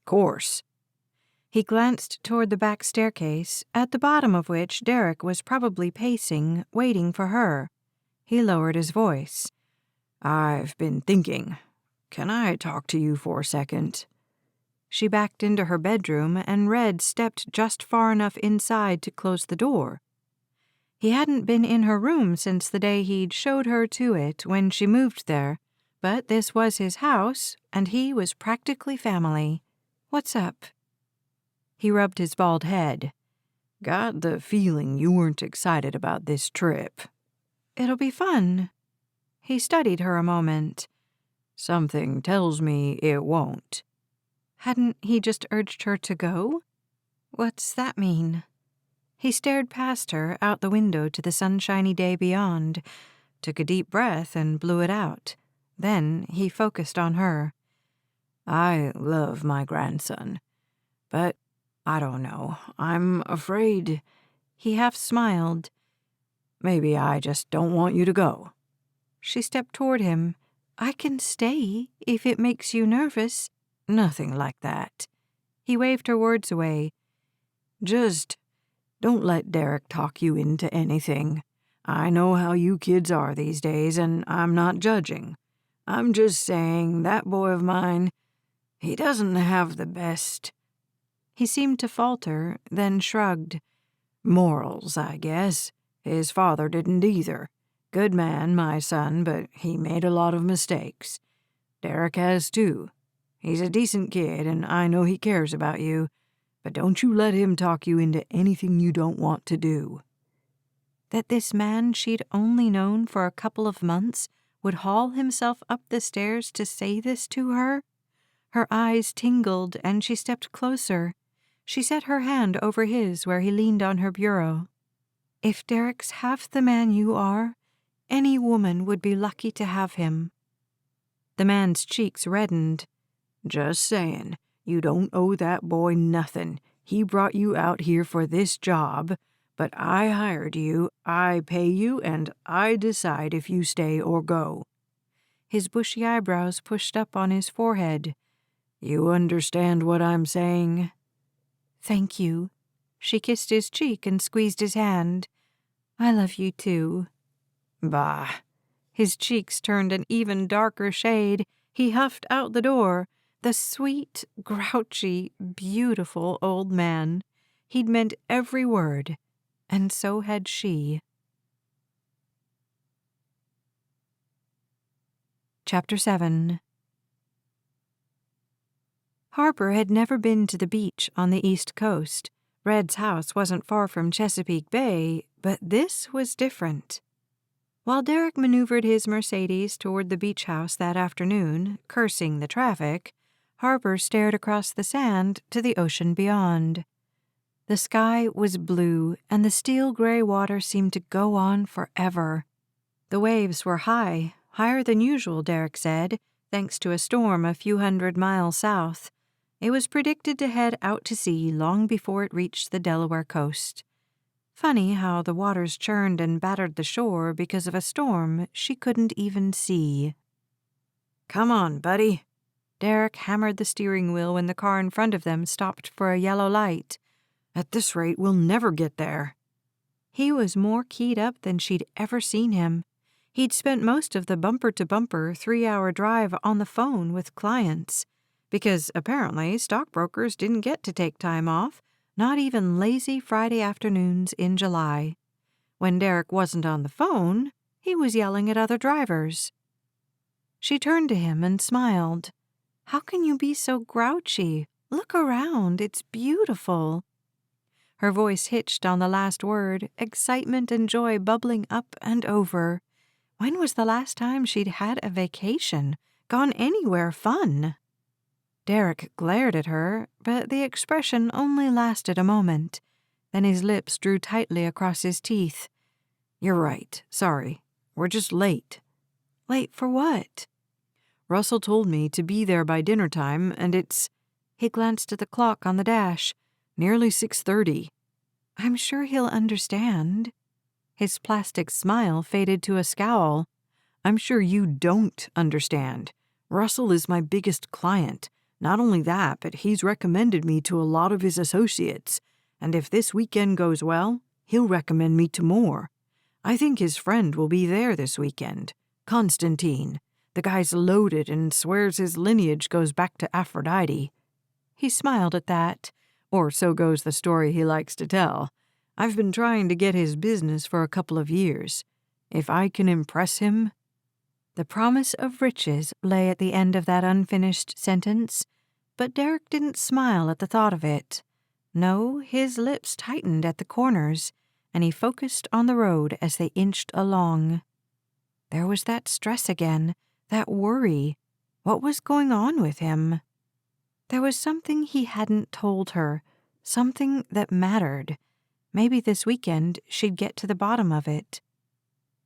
"Course." He glanced toward the back staircase, at the bottom of which Derrick was probably pacing, waiting for her. He lowered his voice. "I've been thinking. Can I talk to you for a second?" She backed into her bedroom, and Red stepped just far enough inside to close the door. He hadn't been in her room since the day he'd showed her to it when she moved there, but this was his house, and he was practically family. "What's up?" He rubbed his bald head. "Got the feeling you weren't excited about this trip." "It'll be fun." He studied her a moment. "Something tells me it won't." Hadn't he just urged her to go? What's that mean? He stared past her out the window to the sunshiny day beyond, took a deep breath and blew it out. Then he focused on her. "I love my grandson, but I don't know. I'm afraid." He half smiled. "Maybe I just don't want you to go." She stepped toward him. "I can stay if it makes you nervous." "Nothing like that." He waved her words away. "Just don't let Derrick talk you into anything. I know how you kids are these days, and I'm not judging. I'm just saying that boy of mine, he doesn't have the best—" He seemed to falter, then shrugged. "Morals, I guess. His father didn't either. Good man, my son, but he made a lot of mistakes. Derrick has too. He's a decent kid, and I know he cares about you, but don't you let him talk you into anything you don't want to do." That this man she'd only known for a couple of months would haul himself up the stairs to say this to her? Her eyes tingled, and she stepped closer. She set her hand over his where he leaned on her bureau. "If Derrick's half the man you are, any woman would be lucky to have him." The man's cheeks reddened. "Just saying, you don't owe that boy nothing. He brought you out here for this job, but I hired you, I pay you, and I decide if you stay or go." His bushy eyebrows pushed up on his forehead. "You understand what I'm saying?" "Thank you." She kissed his cheek and squeezed his hand. "I love you too." "Bah." His cheeks turned an even darker shade. He huffed out the door. The sweet, grouchy, beautiful old man. He'd meant every word, and so had she. Chapter 7. Harper had never been to the beach on the East Coast. Red's house wasn't far from Chesapeake Bay, but this was different. While Derrick maneuvered his Mercedes toward the beach house that afternoon, cursing the traffic, Harper stared across the sand to the ocean beyond. The sky was blue, and the steel-gray water seemed to go on forever. The waves were high, higher than usual, Derrick said, thanks to a storm a few hundred miles south. It was predicted to head out to sea long before it reached the Delaware coast. Funny how the waters churned and battered the shore because of a storm she couldn't even see. "Come on, buddy." Derrick hammered the steering wheel when the car in front of them stopped for a yellow light. At this rate, we'll never get there." He was more keyed up than she'd ever seen him. He'd spent most of the bumper-to-bumper 3-hour drive on the phone with clients, because apparently stockbrokers didn't get to take time off, not even lazy Friday afternoons in July. When Derrick wasn't on the phone, he was yelling at other drivers. She turned to him and smiled. "How can you be so grouchy? Look around, it's beautiful." Her voice hitched on the last word, excitement and joy bubbling up and over. When was the last time she'd had a vacation, gone anywhere fun? Derrick glared at her, but the expression only lasted a moment. Then his lips drew tightly across his teeth. "You're right. Sorry. We're just late." "Late for what?" "Russell told me to be there by dinner time, and it's—" He glanced at the clock on the dash. "Nearly 6:30. "I'm sure he'll understand." His plastic smile faded to a scowl. "I'm sure you don't understand. Russell is my biggest client. Not only that, but he's recommended me to a lot of his associates, and if this weekend goes well, he'll recommend me to more. I think his friend will be there this weekend, Constantine. The guy's loaded and swears his lineage goes back to Aphrodite." He smiled at that. "Or so goes the story he likes to tell. I've been trying to get his business for a couple of years. If I can impress him—" The promise of riches lay at the end of that unfinished sentence, but Derrick didn't smile at the thought of it. No, his lips tightened at the corners, and he focused on the road as they inched along. There was that stress again, that worry. What was going on with him? There was something he hadn't told her, something that mattered. Maybe this weekend she'd get to the bottom of it.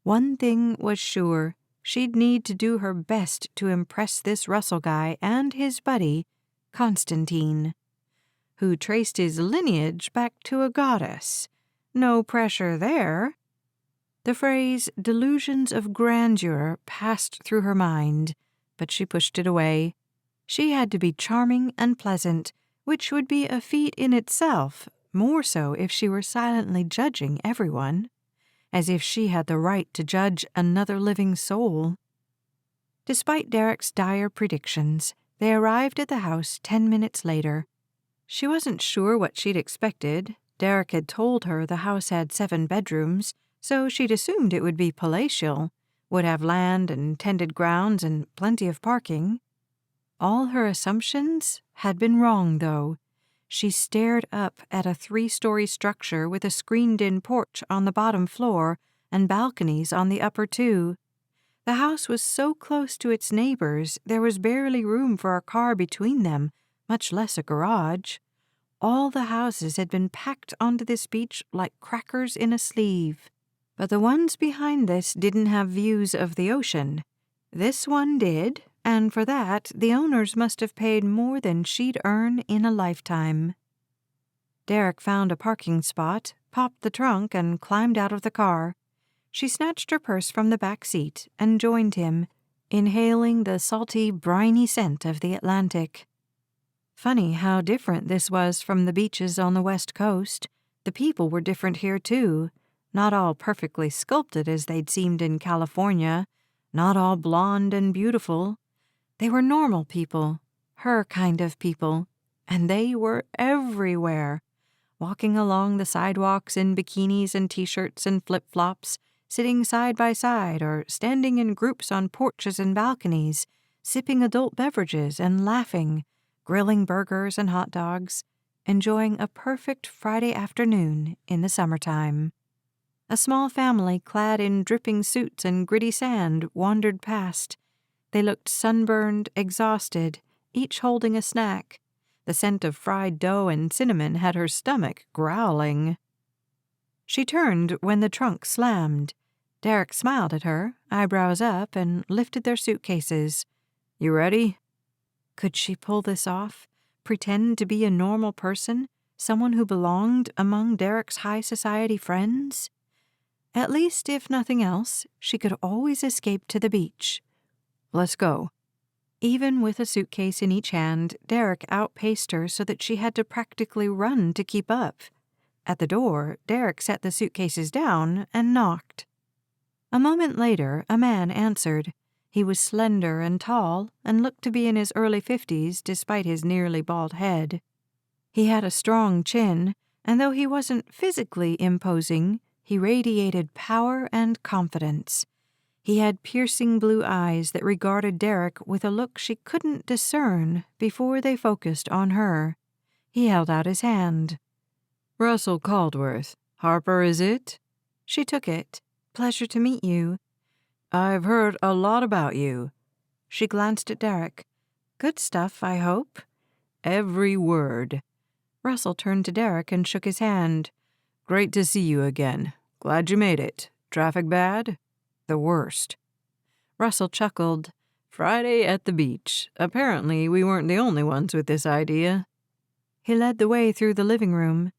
One thing was sure. She'd need to do her best to impress this Russell guy and his buddy, Constantine, who traced his lineage back to a goddess. No pressure there. The phrase delusions of grandeur passed through her mind, but she pushed it away. She had to be charming and pleasant, which would be a feat in itself, more so if she were silently judging everyone, as if she had the right to judge another living soul. Despite Derrick's dire predictions, they arrived at the house 10 minutes later. She wasn't sure what she'd expected. Derrick had told her the house had 7 bedrooms, so she'd assumed it would be palatial, would have land and tended grounds and plenty of parking. All her assumptions had been wrong, though. She stared up at a 3-story structure with a screened-in porch on the bottom floor and balconies on the upper 2. The house was so close to its neighbors there was barely room for a car between them, much less a garage. All the houses had been packed onto this beach like crackers in a sleeve. But the ones behind this didn't have views of the ocean. This one did, and for that the owners must have paid more than she'd earn in a lifetime. Derrick found a parking spot, popped the trunk, and climbed out of the car. She snatched her purse from the back seat and joined him, inhaling the salty, briny scent of the Atlantic. Funny how different this was from the beaches on the West Coast. The people were different here, too. Not all perfectly sculpted as they'd seemed in California, not all blonde and beautiful. They were normal people, her kind of people, and they were everywhere, walking along the sidewalks in bikinis and t-shirts and flip-flops, sitting side by side or standing in groups on porches and balconies, sipping adult beverages and laughing, grilling burgers and hot dogs, enjoying a perfect Friday afternoon in the summertime. A small family clad in dripping suits and gritty sand wandered past. They looked sunburned, exhausted, each holding a snack. The scent of fried dough and cinnamon had her stomach growling. She turned when the trunk slammed. Derrick smiled at her, eyebrows up, and lifted their suitcases. "You ready?" Could she pull this off? Pretend to be a normal person? Someone who belonged among Derrick's high society friends? At least, if nothing else, she could always escape to the beach. "Let's go." Even with a suitcase in each hand, Derrick outpaced her so that she had to practically run to keep up. At the door, Derrick set the suitcases down and knocked. A moment later, a man answered. He was slender and tall and looked to be in his early 50s despite his nearly bald head. He had a strong chin, and though he wasn't physically imposing, he radiated power and confidence. He had piercing blue eyes that regarded Derrick with a look she couldn't discern before they focused on her. He held out his hand. "Russell Caldworth. Harper, is it?" She took it. "Pleasure to meet you." "I've heard a lot about you." She glanced at Derrick. "Good stuff, I hope." "Every word." Russell turned to Derrick and shook his hand. "Great to see you again. Glad you made it. Traffic bad?" "The worst." Russell chuckled. "Friday at the beach. Apparently we weren't the only ones with this idea." He led the way through the living room.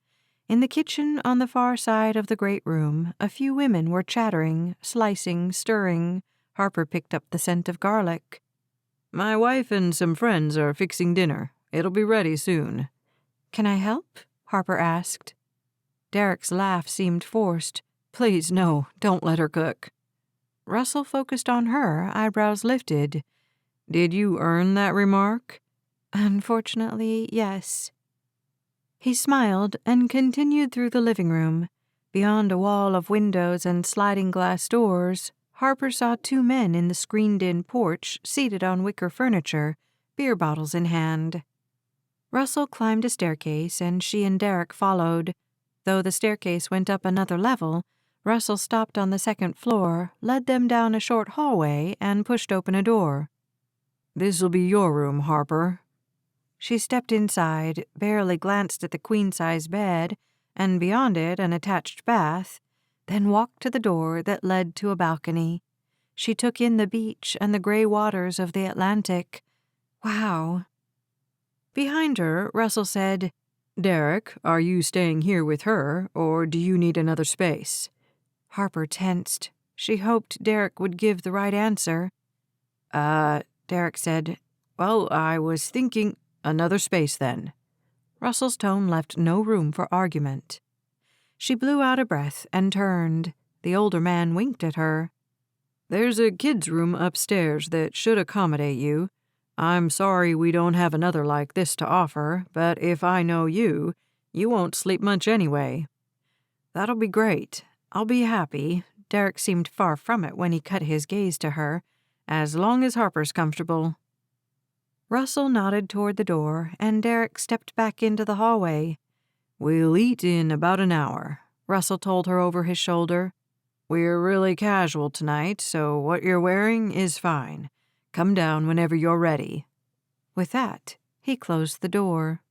In the kitchen on the far side of the great room, a few women were chattering, slicing, stirring. Harper picked up the scent of garlic. "My wife and some friends are fixing dinner. It'll be ready soon." "Can I help?" Harper asked. Derrick's laugh seemed forced. "Please, no, don't let her cook." Russell focused on her, eyebrows lifted. "Did you earn that remark?" "Unfortunately, yes." He smiled and continued through the living room. Beyond a wall of windows and sliding glass doors, Harper saw two men in the screened-in porch seated on wicker furniture, beer bottles in hand. Russell climbed a staircase and she and Derrick followed. Though the staircase went up another level, Russell stopped on the second floor, led them down a short hallway, and pushed open a door. "This'll be your room, Harper." She stepped inside, barely glanced at the queen-size bed, and beyond it an attached bath, then walked to the door that led to a balcony. She took in the beach and the gray waters of the Atlantic. Wow. Behind her, Russell said, "Derrick, are you staying here with her, or do you need another space?" Harper tensed. She hoped Derrick would give the right answer. Derrick said, "Well, I was thinking another space then." Russell's tone left no room for argument. She blew out a breath and turned. The older man winked at her. "There's a kid's room upstairs that should accommodate you. I'm sorry we don't have another like this to offer, but if I know you, you won't sleep much anyway." "That'll be great. I'll be happy." Derrick seemed far from it when he cut his gaze to her. "As long as Harper's comfortable." Russell nodded toward the door, and Derrick stepped back into the hallway. "We'll eat in about an hour," Russell told her over his shoulder. "We're really casual tonight, so what you're wearing is fine. Come down whenever you're ready." With that, he closed the door.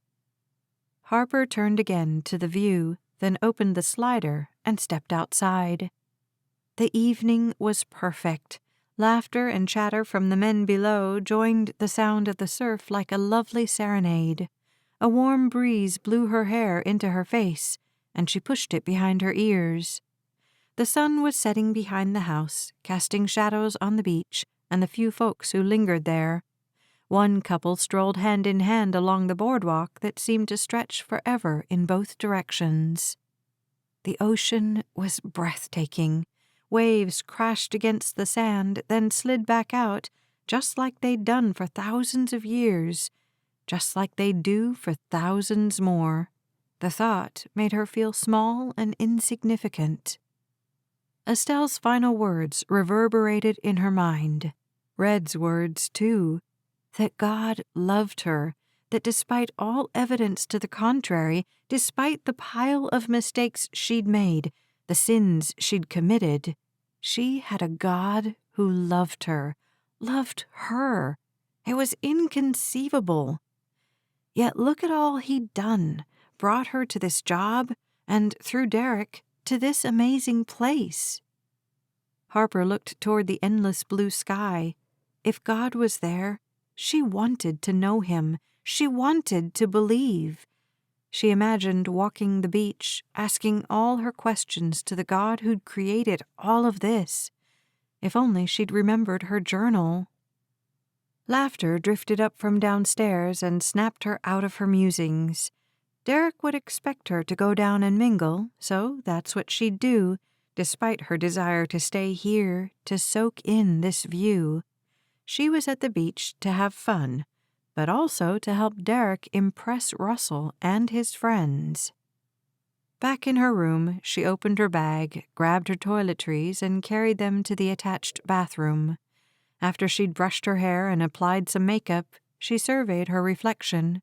Harper turned again to the view, then opened the slider and stepped outside. The evening was perfect. Laughter and chatter from the men below joined the sound of the surf like a lovely serenade. A warm breeze blew her hair into her face, and she pushed it behind her ears. The sun was setting behind the house, casting shadows on the beach and the few folks who lingered there. One couple strolled hand in hand along the boardwalk that seemed to stretch forever in both directions. The ocean was breathtaking. Waves crashed against the sand, then slid back out, just like they'd done for thousands of years, just like they'd do for thousands more. The thought made her feel small and insignificant. Estelle's final words reverberated in her mind. Red's words, too, that God loved her, that despite all evidence to the contrary, despite the pile of mistakes she'd made, the sins she'd committed, she had a God who loved her. It was inconceivable. Yet look at all he'd done, brought her to this job, and through Derrick, to this amazing place. Harper looked toward the endless blue sky. If God was there, she wanted to know him. She wanted to believe. She imagined walking the beach, asking all her questions to the God who'd created all of this. If only she'd remembered her journal. Laughter drifted up from downstairs and snapped her out of her musings. Derrick would expect her to go down and mingle, so that's what she'd do, despite her desire to stay here, to soak in this view. She was at the beach to have fun, but also to help Derrick impress Russell and his friends. Back in her room, she opened her bag, grabbed her toiletries, and carried them to the attached bathroom. After she'd brushed her hair and applied some makeup, she surveyed her reflection.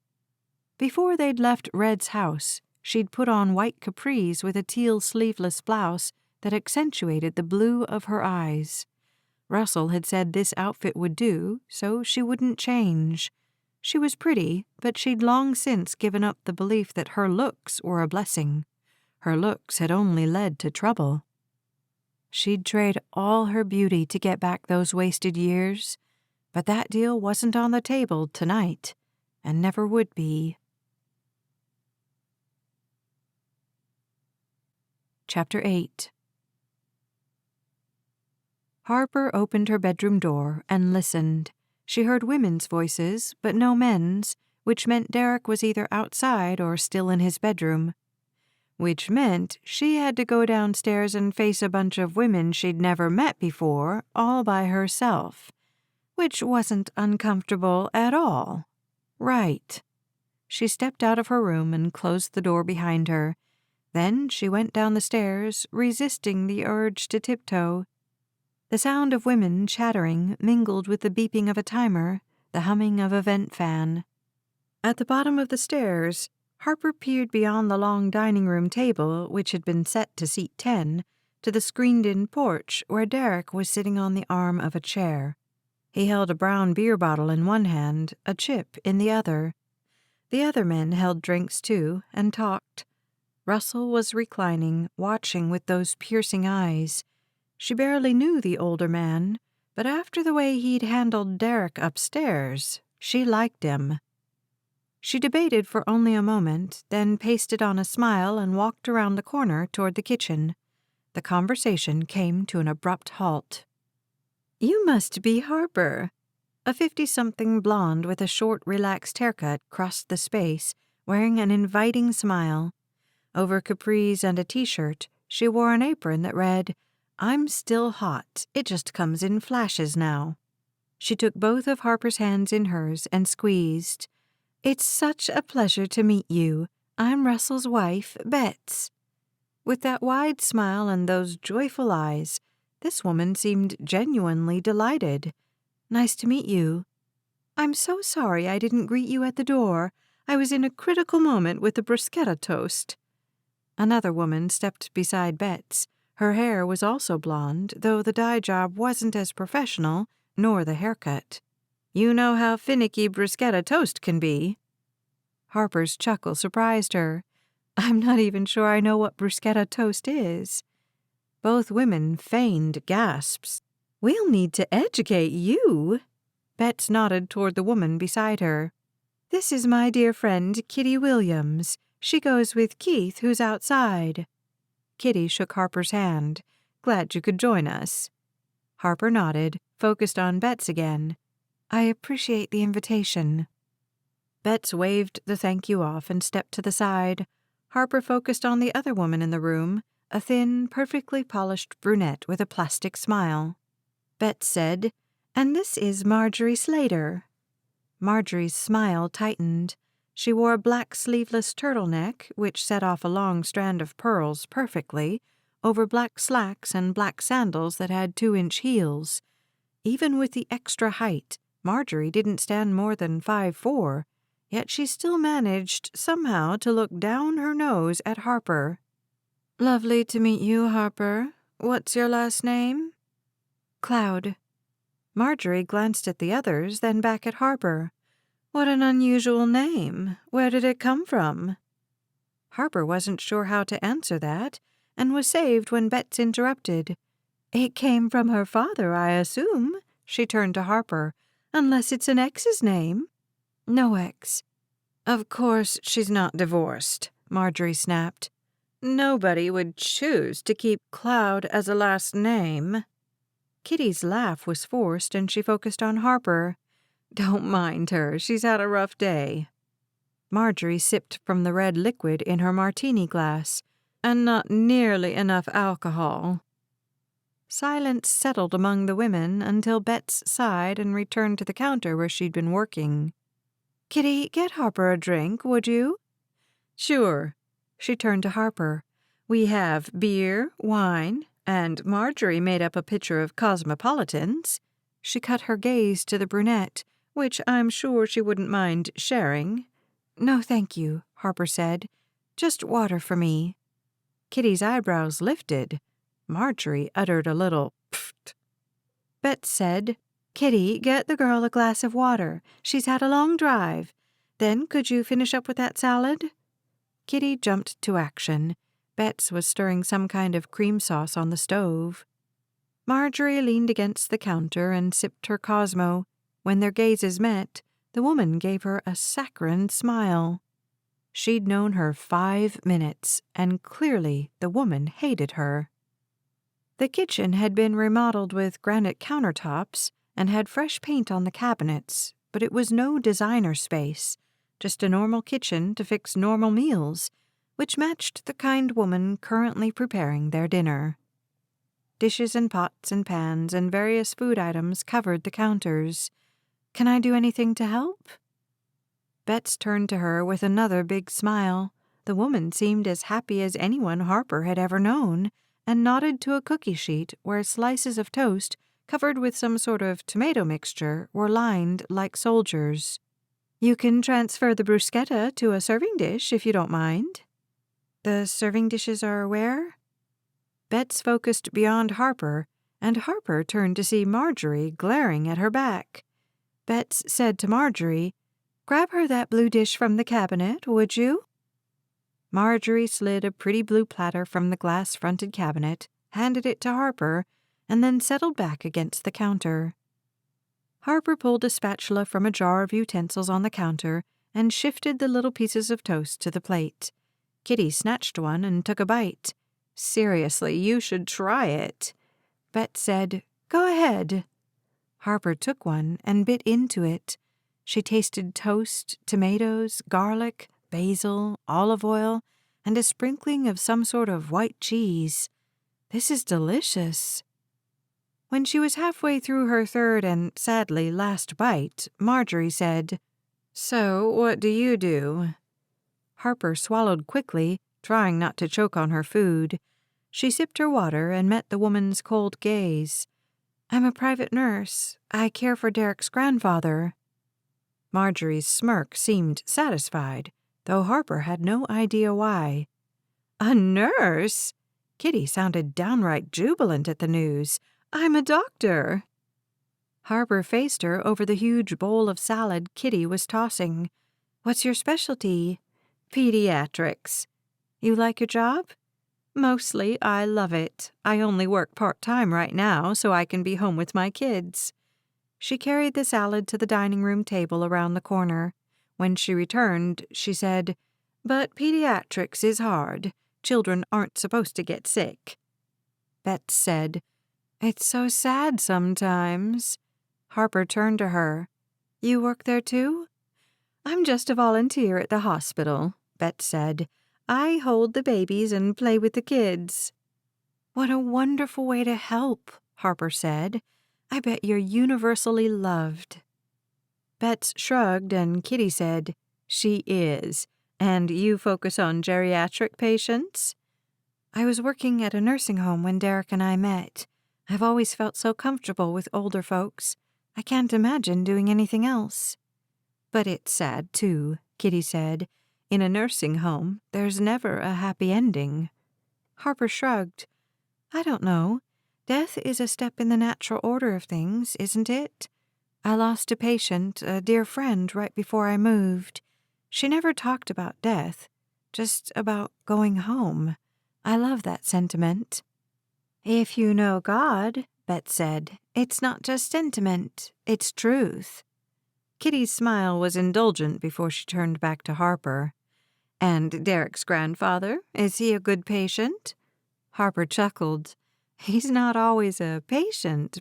Before they'd left Red's house, she'd put on white capris with a teal sleeveless blouse that accentuated the blue of her eyes. Russell had said this outfit would do, so she wouldn't change. She was pretty, but she'd long since given up the belief that her looks were a blessing. Her looks had only led to trouble. She'd trade all her beauty to get back those wasted years, but that deal wasn't on the table tonight, and never would be. Chapter 8. Harper opened her bedroom door and listened. She heard women's voices, but no men's, which meant Derrick was either outside or still in his bedroom. Which meant she had to go downstairs and face a bunch of women she'd never met before, all by herself. Which wasn't uncomfortable at all. Right. She stepped out of her room and closed the door behind her. Then she went down the stairs, resisting the urge to tiptoe. The sound of women chattering mingled with the beeping of a timer, the humming of a vent fan. At the bottom of the stairs, Harper peered beyond the long dining room table, which had been set to seat 10, to the screened-in porch where Derrick was sitting on the arm of a chair. He held a brown beer bottle in one hand, a chip in the other. The other men held drinks too, and talked. Russell was reclining, watching with those piercing eyes. She barely knew the older man, but after the way he'd handled Derrick upstairs, she liked him. She debated for only a moment, then pasted on a smile and walked around the corner toward the kitchen. The conversation came to an abrupt halt. "You must be Harper." A 50-something blonde with a short, relaxed haircut crossed the space, wearing an inviting smile. Over capris and a t-shirt, she wore an apron that read, "I'm still hot. It just comes in flashes now." She took both of Harper's hands in hers and squeezed. "It's such a pleasure to meet you. I'm Russell's wife, Bets." With that wide smile and those joyful eyes, this woman seemed genuinely delighted. "Nice to meet you." "I'm so sorry I didn't greet you at the door. I was in a critical moment with the bruschetta toast." Another woman stepped beside Bets. Her hair was also blonde, though the dye job wasn't as professional, nor the haircut. "You know how finicky bruschetta toast can be." Harper's chuckle surprised her. "I'm not even sure I know what bruschetta toast is." Both women feigned gasps. "We'll need to educate you." Bets nodded toward the woman beside her. "This is my dear friend, Kitty Williams. She goes with Keith, who's outside." Kitty shook Harper's hand. "Glad you could join us." Harper nodded, focused on Bets again. "I appreciate the invitation." Bets waved the thank you off and stepped to the side. Harper focused on the other woman in the room, a thin, perfectly polished brunette with a plastic smile. Bets said, "And this is Marjorie Slater." Marjorie's smile tightened. She wore a black sleeveless turtleneck, which set off a long strand of pearls perfectly, over black slacks and black sandals that had 2-inch heels. Even with the extra height, Marjorie didn't stand more than 5'4", yet she still managed, somehow, to look down her nose at Harper. "Lovely to meet you, Harper. What's your last name?" "Cloud." Marjorie glanced at the others, then back at Harper. "What an unusual name. Where did it come from?" Harper wasn't sure how to answer that, and was saved when Bets interrupted. "It came from her father, I assume." She turned to Harper. "Unless it's an ex's name." "No ex." "Of course she's not divorced," Marjorie snapped. "Nobody would choose to keep Cloud as a last name." Kitty's laugh was forced, and she focused on Harper. "Don't mind her. She's had a rough day." Marjorie sipped from the red liquid in her martini glass. "And not nearly enough alcohol." Silence settled among the women until Betts sighed and returned to the counter where she'd been working. "Kitty, get Harper a drink, would you?" "Sure." She turned to Harper. "We have beer, wine, and Marjorie made up a pitcher of Cosmopolitans." She cut her gaze to the brunette, "which I'm sure she wouldn't mind sharing." "No, thank you," Harper said. "Just water for me." Kitty's eyebrows lifted. Marjorie uttered a little pfft. Betts said, "Kitty, get the girl a glass of water. She's had a long drive. Then could you finish up with that salad?" Kitty jumped to action. Betts was stirring some kind of cream sauce on the stove. Marjorie leaned against the counter and sipped her Cosmo. When their gazes met, the woman gave her a saccharine smile. She'd known her 5 minutes, and clearly the woman hated her. The kitchen had been remodeled with granite countertops and had fresh paint on the cabinets, but it was no designer space, just a normal kitchen to fix normal meals, which matched the kind woman currently preparing their dinner. Dishes and pots and pans and various food items covered the counters. "Can I do anything to help?" Betts turned to her with another big smile. The woman seemed as happy as anyone Harper had ever known, and nodded to a cookie sheet where slices of toast covered with some sort of tomato mixture were lined like soldiers. "You can transfer the bruschetta to a serving dish if you don't mind." "The serving dishes are where?" Betts focused beyond Harper, and Harper turned to see Marjorie glaring at her back. Betts said to Marjorie, "Grab her that blue dish from the cabinet, would you?" Marjorie slid a pretty blue platter from the glass-fronted cabinet, handed it to Harper, and then settled back against the counter. Harper pulled a spatula from a jar of utensils on the counter and shifted the little pieces of toast to the plate. Kitty snatched one and took a bite. "Seriously, you should try it." Betts said, "Go ahead." Harper took one and bit into it. She tasted toast, tomatoes, garlic, basil, olive oil, and a sprinkling of some sort of white cheese. "This is delicious." When she was halfway through her third and, sadly, last bite, Marjorie said, "So, what do you do?" Harper swallowed quickly, trying not to choke on her food. She sipped her water and met the woman's cold gaze. "I'm a private nurse. I care for Derrick's grandfather." Marjorie's smirk seemed satisfied, though Harper had no idea why. "A nurse?" Kitty sounded downright jubilant at the news. "I'm a doctor." Harper faced her over the huge bowl of salad Kitty was tossing. "What's your specialty?" "Pediatrics." "You like your job?" "Mostly, I love it. I only work part-time right now, so I can be home with my kids." She carried the salad to the dining room table around the corner. When she returned, she said, "But pediatrics is hard. Children aren't supposed to get sick." Betts said, "It's so sad sometimes." Harper turned to her. "You work there too?" "I'm just a volunteer at the hospital," Betts said. "I hold the babies and play with the kids." "What a wonderful way to help," Harper said. "I bet you're universally loved." Betts shrugged and Kitty said, "She is. And you focus on geriatric patients?" "I was working at a nursing home when Derrick and I met. I've always felt so comfortable with older folks. I can't imagine doing anything else." "But it's sad, too," Kitty said. "In a nursing home, there's never a happy ending." Harper shrugged. "I don't know. Death is a step in the natural order of things, isn't it? I lost a patient, a dear friend, right before I moved. She never talked about death, just about going home. I love that sentiment." "If you know God," Betts said, "it's not just sentiment, it's truth." Kitty's smile was indulgent before she turned back to Harper. "And Derrick's grandfather, is he a good patient?" Harper chuckled. "He's not always a patient,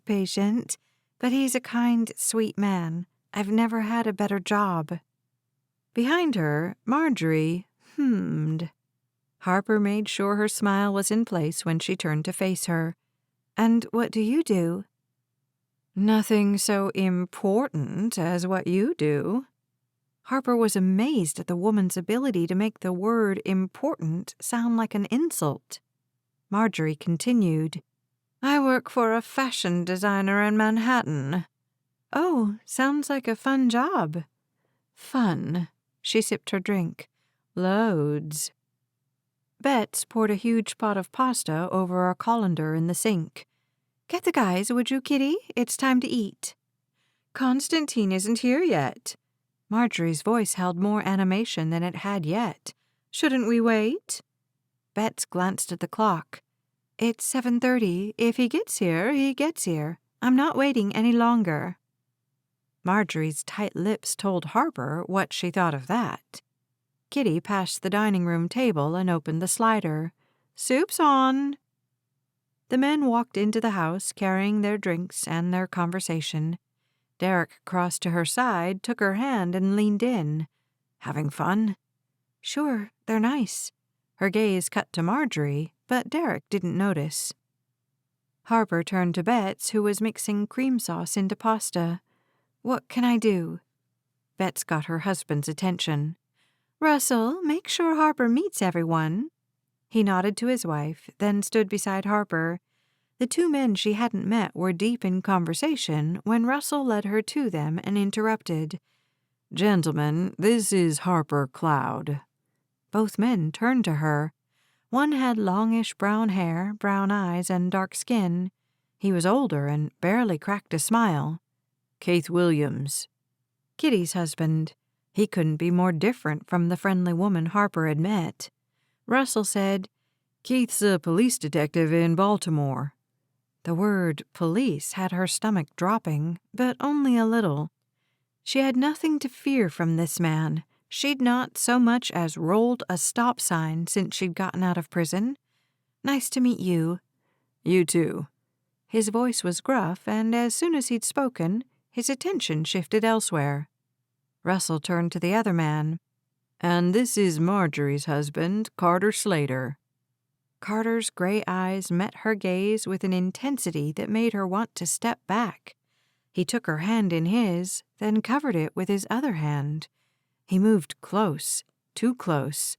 but he's a kind, sweet man. I've never had a better job." Behind her, Marjorie hummed. Harper made sure her smile was in place when she turned to face her. "And what do you do?" "Nothing so important as what you do." Harper was amazed at the woman's ability to make the word important sound like an insult. Marjorie continued, "I work for a fashion designer in Manhattan." "Oh, sounds like a fun job." "Fun." She sipped her drink. "Loads." Betts poured a huge pot of pasta over a colander in the sink. "Get the guys, would you, Kitty? It's time to eat." "Constantine isn't here yet." Marjorie's voice held more animation than it had yet. "Shouldn't we wait?" Betts glanced at the clock. "It's 7:30. If he gets here, he gets here. I'm not waiting any longer." Marjorie's tight lips told Harper what she thought of that. Kitty passed the dining room table and opened the slider. "Soup's on." The men walked into the house carrying their drinks and their conversation. Derrick crossed to her side, took her hand, and leaned in. "Having fun?" "Sure, they're nice." Her gaze cut to Marjorie, but Derrick didn't notice. Harper turned to Betts, who was mixing cream sauce into pasta. "What can I do?" Betts got her husband's attention. "Russell, make sure Harper meets everyone." He nodded to his wife, then stood beside Harper. The two men she hadn't met were deep in conversation when Russell led her to them and interrupted. "Gentlemen, this is Harper Cloud." Both men turned to her. One had longish brown hair, brown eyes, and dark skin. He was older and barely cracked a smile. "Keith Williams." Kitty's husband. He couldn't be more different from the friendly woman Harper had met. Russell said, "Keith's a police detective in Baltimore." The word police had her stomach dropping, but only a little. She had nothing to fear from this man. She'd not so much as rolled a stop sign since she'd gotten out of prison. "Nice to meet you." "You too." His voice was gruff, and as soon as he'd spoken, his attention shifted elsewhere. Russell turned to the other man. "And this is Marjorie's husband, Carter Slater." Carter's gray eyes met her gaze with an intensity that made her want to step back. He took her hand in his, then covered it with his other hand. He moved close, too close.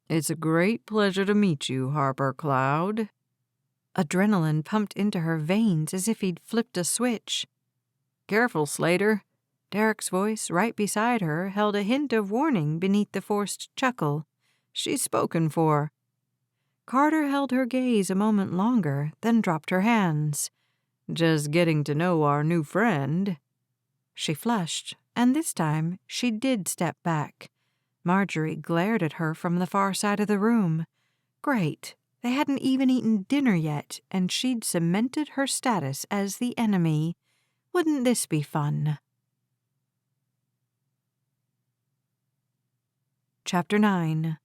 "It's a great pleasure to meet you, Harper Cloud." Adrenaline pumped into her veins as if he'd flipped a switch. "Careful, Slater." Derrick's voice, right beside her, held a hint of warning beneath the forced chuckle. "She's spoken for." Carter held her gaze a moment longer, then dropped her hands. "Just getting to know our new friend." She flushed, and this time she did step back. Marjorie glared at her from the far side of the room. Great. They hadn't even eaten dinner yet, and she'd cemented her status as the enemy. Wouldn't this be fun? Chapter 9.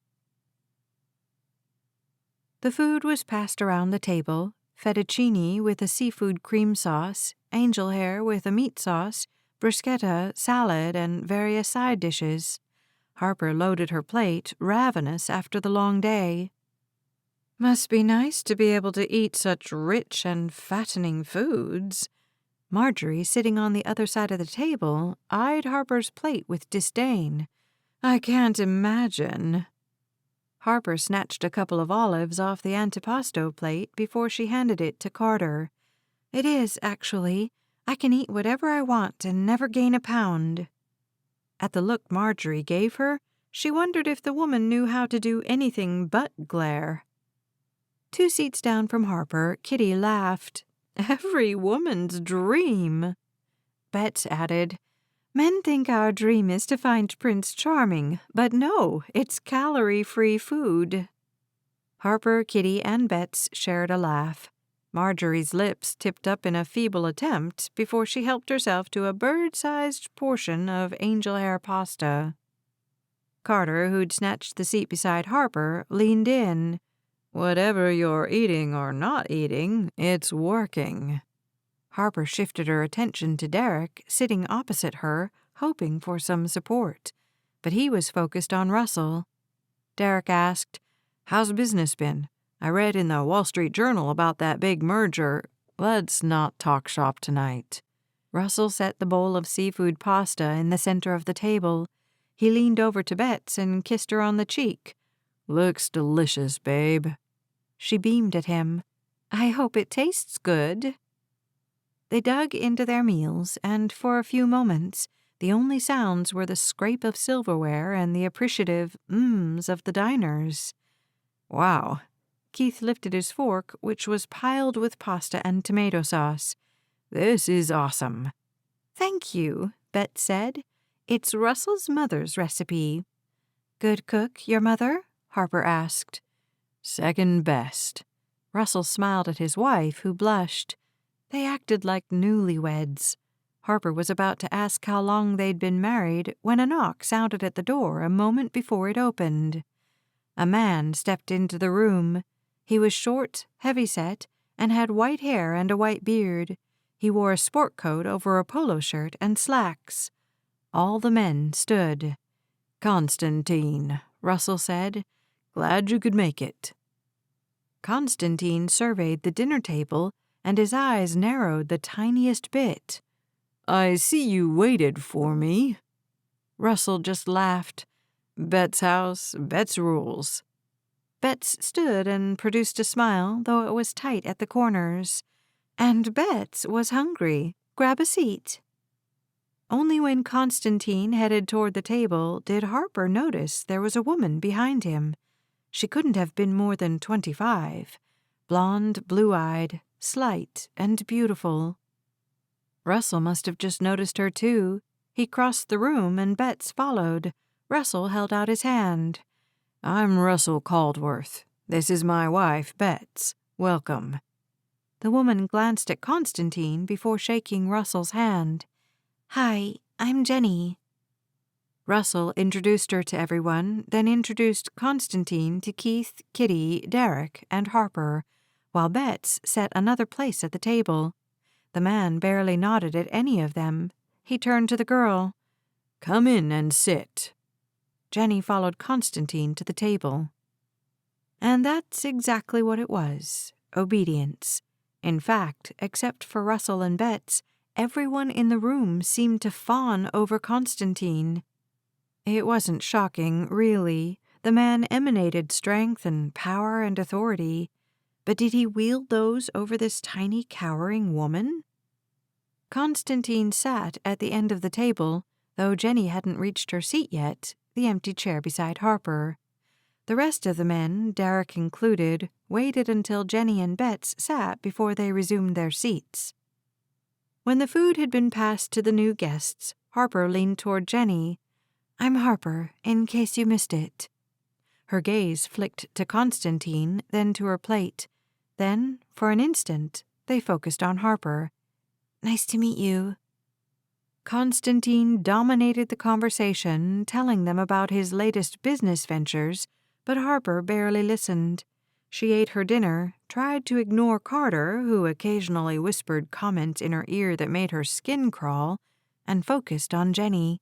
The food was passed around the table, fettuccine with a seafood cream sauce, angel hair with a meat sauce, bruschetta, salad, and various side dishes. Harper loaded her plate, ravenous after the long day. "Must be nice to be able to eat such rich and fattening foods." Marjorie, sitting on the other side of the table, eyed Harper's plate with disdain. "I can't imagine." Harper snatched a couple of olives off the antipasto plate before she handed it to Carter. "It is, actually. I can eat whatever I want and never gain a pound." At the look Marjorie gave her, she wondered if the woman knew how to do anything but glare. 2 seats down from Harper, Kitty laughed. "Every woman's dream." Betts added, "Men think our dream is to find Prince Charming, but no, it's calorie-free food." Harper, Kitty, and Betts shared a laugh. Marjorie's lips tipped up in a feeble attempt before she helped herself to a bird-sized portion of angel hair pasta. Carter, who'd snatched the seat beside Harper, leaned in. "Whatever you're eating or not eating, it's working." Harper shifted her attention to Derrick, sitting opposite her, hoping for some support. but he was focused on Russell. Derrick asked, "How's business been? I read in the Wall Street Journal about that big merger. Let's not talk shop tonight." Russell set the bowl of seafood pasta in the center of the table. He leaned over to Bets and kissed her on the cheek. "Looks delicious, babe." She beamed at him. "I hope it tastes good." They dug into their meals, and for a few moments, the only sounds were the scrape of silverware and the appreciative mms of the diners. "Wow." Keith lifted his fork, which was piled with pasta and tomato sauce. "This is awesome." "Thank you," Bet said. "It's Russell's mother's recipe." "Good cook, your mother?" Harper asked. "Second best." Russell smiled at his wife, who blushed. They acted like newlyweds. Harper was about to ask how long they'd been married when a knock sounded at the door a moment before it opened. A man stepped into the room. He was short, heavy-set, and had white hair and a white beard. He wore a sport coat over a polo shirt and slacks. All the men stood. "Constantine," Russell said. "Glad you could make it." Constantine surveyed the dinner table, and his eyes narrowed the tiniest bit. "I see you waited for me." Russell just laughed. "Bet's house, Bet's rules." Betts stood and produced a smile, though it was tight at the corners. "And Betts was hungry. Grab a seat." Only when Constantine headed toward the table did Harper notice there was a woman behind him. She couldn't have been more than 25. Blonde, blue-eyed, slight, and beautiful. Russell must have just noticed her, too. He crossed the room and Betts followed. Russell held out his hand. "I'm Russell Caldworth. This is my wife, Betts. Welcome." The woman glanced at Constantine before shaking Russell's hand. "Hi, I'm Jenny." Russell introduced her to everyone, then introduced Constantine to Keith, Kitty, Derrick, and Harper, while Betts set another place at the table. The man barely nodded at any of them. He turned to the girl. "Come in and sit." Jenny followed Constantine to the table. And that's exactly what it was, obedience. In fact, except for Russell and Betts, everyone in the room seemed to fawn over Constantine. It wasn't shocking, really. The man emanated strength and power and authority. But did he wield those over this tiny, cowering woman? Constantine sat at the end of the table, though Jenny hadn't reached her seat yet, the empty chair beside Harper. The rest of the men, Derrick included, waited until Jenny and Betts sat before they resumed their seats. When the food had been passed to the new guests, Harper leaned toward Jenny. "I'm Harper, in case you missed it." Her gaze flicked to Constantine, then to her plate. Then, for an instant, they focused on Harper. "Nice to meet you." Constantine dominated the conversation, telling them about his latest business ventures, but Harper barely listened. She ate her dinner, tried to ignore Carter, who occasionally whispered comments in her ear that made her skin crawl, and focused on Jenny.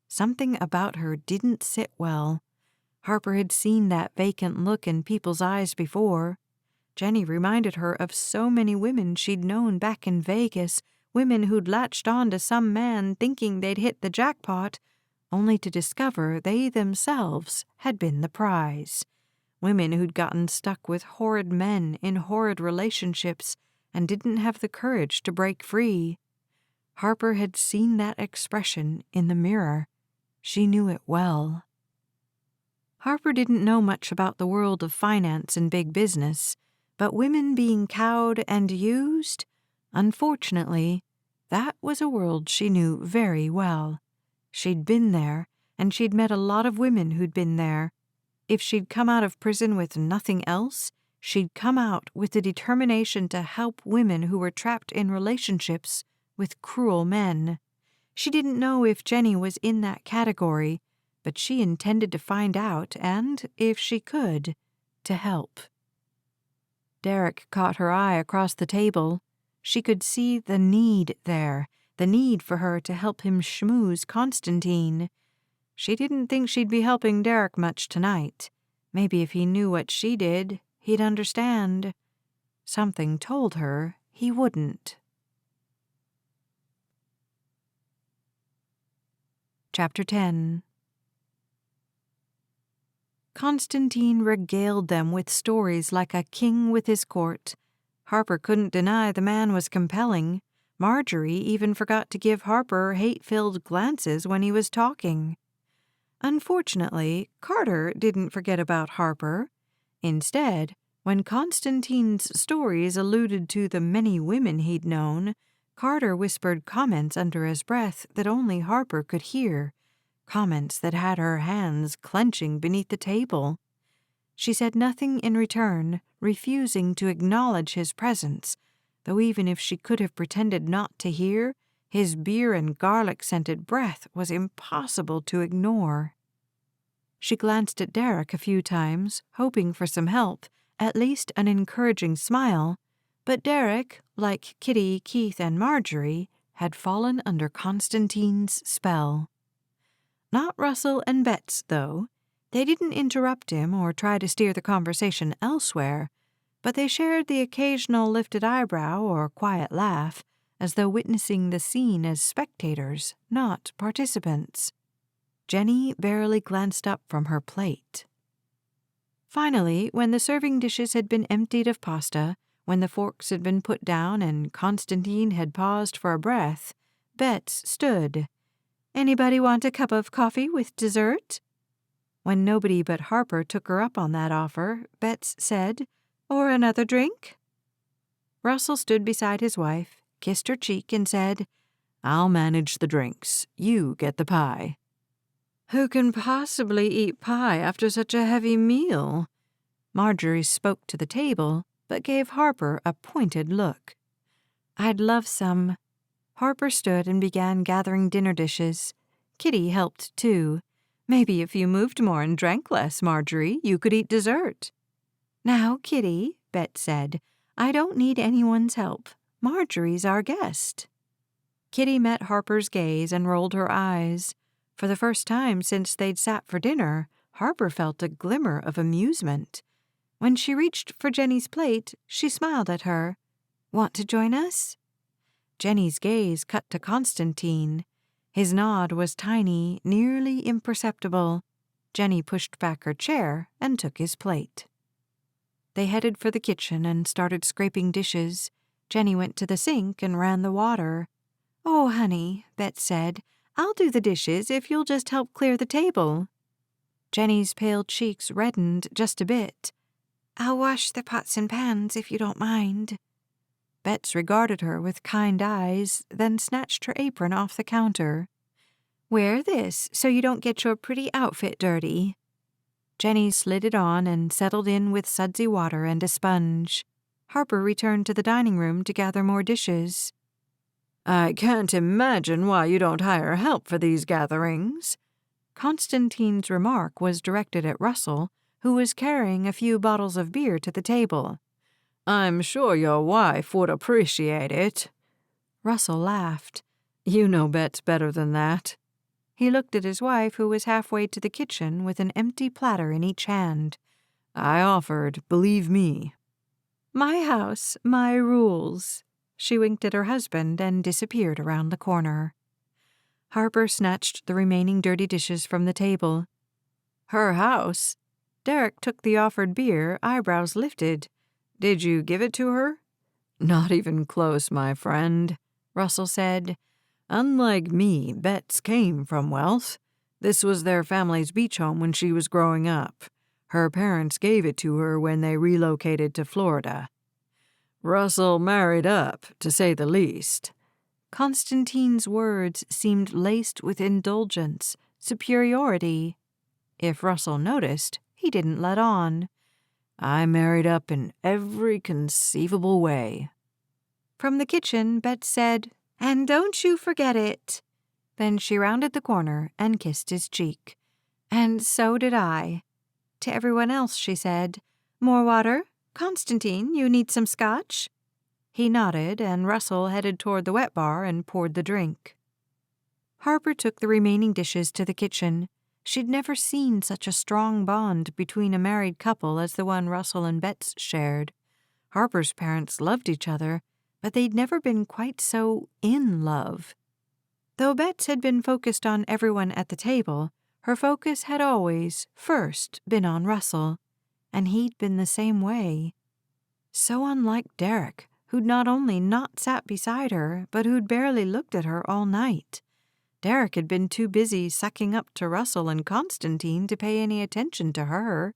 Something about her didn't sit well. Harper had seen that vacant look in people's eyes before. Jenny reminded her of so many women she'd known back in Vegas, women who'd latched on to some man thinking they'd hit the jackpot, only to discover they themselves had been the prize. Women who'd gotten stuck with horrid men in horrid relationships and didn't have the courage to break free. Harper had seen that expression in the mirror. She knew it well. Harper didn't know much about the world of finance and big business, but women being cowed and used, unfortunately, that was a world she knew very well. She'd been there, and she'd met a lot of women who'd been there. If she'd come out of prison with nothing else, she'd come out with the determination to help women who were trapped in relationships with cruel men. She didn't know if Jenny was in that category, but she intended to find out and, if she could, to help. Derrick caught her eye across the table. She could see the need there, the need for her to help him schmooze Constantine. She didn't think she'd be helping Derrick much tonight. Maybe if he knew what she did, he'd understand. Something told her he wouldn't. Chapter 10. Constantine regaled them with stories like a king with his court. Harper couldn't deny the man was compelling. Marjorie even forgot to give Harper hate-filled glances when he was talking. Unfortunately, Carter didn't forget about Harper. Instead, when Constantine's stories alluded to the many women he'd known, Carter whispered comments under his breath that only Harper could hear, comments that had her hands clenching beneath the table. She said nothing in return, refusing to acknowledge his presence, though even if she could have pretended not to hear, his beer and garlic-scented breath was impossible to ignore. She glanced at Derrick a few times, hoping for some help, at least an encouraging smile, but Derrick, like Kitty, Keith, and Marjorie, had fallen under Constantine's spell. Not Russell and Betts, though. They didn't interrupt him or try to steer the conversation elsewhere, but they shared the occasional lifted eyebrow or quiet laugh, as though witnessing the scene as spectators, not participants. Jenny barely glanced up from her plate. Finally, when the serving dishes had been emptied of pasta, when the forks had been put down and Constantine had paused for a breath, Betts stood. "Anybody want a cup of coffee with dessert?" When nobody but Harper took her up on that offer, Betts said, "Or another drink?" Russell stood beside his wife, kissed her cheek, and said, "I'll manage the drinks. You get the pie." "Who can possibly eat pie after such a heavy meal?" Marjorie spoke to the table, but gave Harper a pointed look. "I'd love some." Harper stood and began gathering dinner dishes. Kitty helped too. "Maybe if you moved more and drank less, Marjorie, you could eat dessert." "Now, Kitty," Bet said, "I don't need anyone's help. Marjorie's our guest." Kitty met Harper's gaze and rolled her eyes. For the first time since they'd sat for dinner, Harper felt a glimmer of amusement. When she reached for Jenny's plate, she smiled at her. "Want to join us?" Jenny's gaze cut to Constantine. His nod was tiny, nearly imperceptible. Jenny pushed back her chair and took his plate. They headed for the kitchen and started scraping dishes. Jenny went to the sink and ran the water. "Oh, honey," Bet said, "I'll do the dishes if you'll just help clear the table." Jenny's pale cheeks reddened just a bit. "I'll wash the pots and pans if you don't mind." Betts regarded her with kind eyes, then snatched her apron off the counter. "Wear this so you don't get your pretty outfit dirty." Jenny slid it on and settled in with sudsy water and a sponge. Harper returned to the dining room to gather more dishes. "I can't imagine why you don't hire help for these gatherings." Constantine's remark was directed at Russell, who was carrying a few bottles of beer to the table. "I'm sure your wife would appreciate it." Russell laughed. "You know Betts better than that." He looked at his wife, who was halfway to the kitchen with an empty platter in each hand. "I offered, believe me." "My house, my rules." She winked at her husband and disappeared around the corner. Harper snatched the remaining dirty dishes from the table. "Her house?" Derrick took the offered beer, eyebrows lifted. "Did you give it to her?" "Not even close, my friend," Russell said. "Unlike me, Betts came from wealth. This was their family's beach home when she was growing up. Her parents gave it to her when they relocated to Florida. Russell married up, to say the least." Constantine's words seemed laced with indulgence, superiority. If Russell noticed, he didn't let on. "I married up in every conceivable way." From the kitchen, Bet said, "And don't you forget it." Then she rounded the corner and kissed his cheek. "And so did I." To everyone else, she said, "More water? Constantine, you need some scotch?" He nodded, and Russell headed toward the wet bar and poured the drink. Harper took the remaining dishes to the kitchen. She'd never seen such a strong bond between a married couple as the one Russell and Betts shared. Harper's parents loved each other, but they'd never been quite so in love. Though Betts had been focused on everyone at the table, her focus had always, first, been on Russell, and he'd been the same way. So unlike Derrick, who'd not only not sat beside her, but who'd barely looked at her all night. Derrick had been too busy sucking up to Russell and Constantine to pay any attention to her.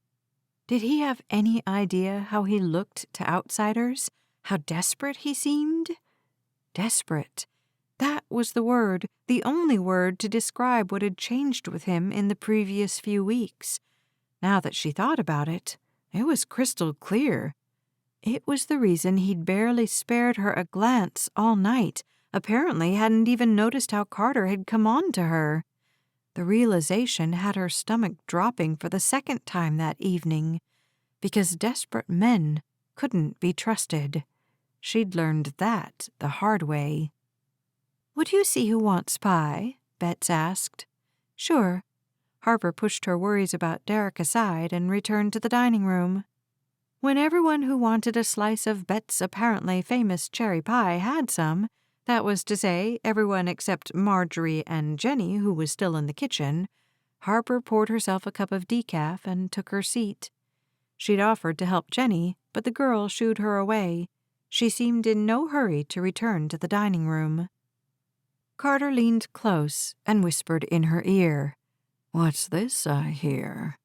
Did he have any idea how he looked to outsiders? How desperate he seemed? Desperate. That was the word, the only word to describe what had changed with him in the previous few weeks. Now that she thought about it, it was crystal clear. It was the reason he'd barely spared her a glance all night, apparently hadn't even noticed how Carter had come on to her. The realization had her stomach dropping for the second time that evening, because desperate men couldn't be trusted. She'd learned that the hard way. "Would you see who wants pie?" Betts asked. "Sure." Harper pushed her worries about Derrick aside and returned to the dining room. When everyone who wanted a slice of Betts' apparently famous cherry pie had some, that was to say, everyone except Marjorie and Jenny, who was still in the kitchen, Harper poured herself a cup of decaf and took her seat. She'd offered to help Jenny, but the girl shooed her away. She seemed in no hurry to return to the dining room. Carter leaned close and whispered in her ear. "What's this I hear?"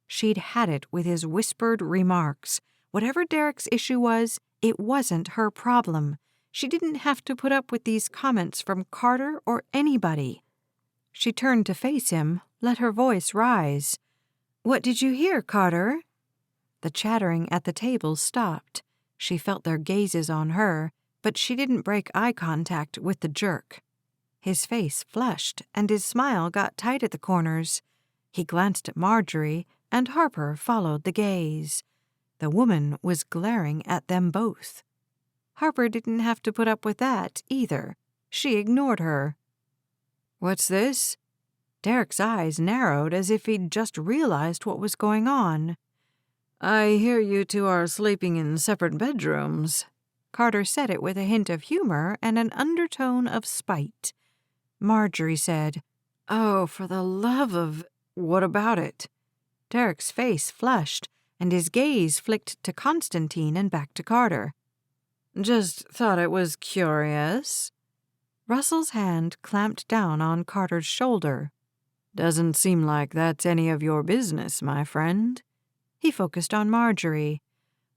She'd had it with his whispered remarks. Whatever Derrick's issue was, it wasn't her problem. She didn't have to put up with these comments from Carter or anybody. She turned to face him, let her voice rise. "What did you hear, Carter?" The chattering at the table stopped. She felt their gazes on her, but she didn't break eye contact with the jerk. His face flushed, and his smile got tight at the corners. He glanced at Marjorie, and Harper followed the gaze. The woman was glaring at them both. Harper didn't have to put up with that, either. She ignored her. "What's this?" Derrick's eyes narrowed as if he'd just realized what was going on. "I hear you two are sleeping in separate bedrooms." Carter said it with a hint of humor and an undertone of spite. Marjorie said, "Oh, for the love of... what about it?" Derrick's face flushed, and his gaze flicked to Constantine and back to Carter. "Just thought it was curious." Russell's hand clamped down on Carter's shoulder. "Doesn't seem like that's any of your business, my friend." He focused on Marjorie.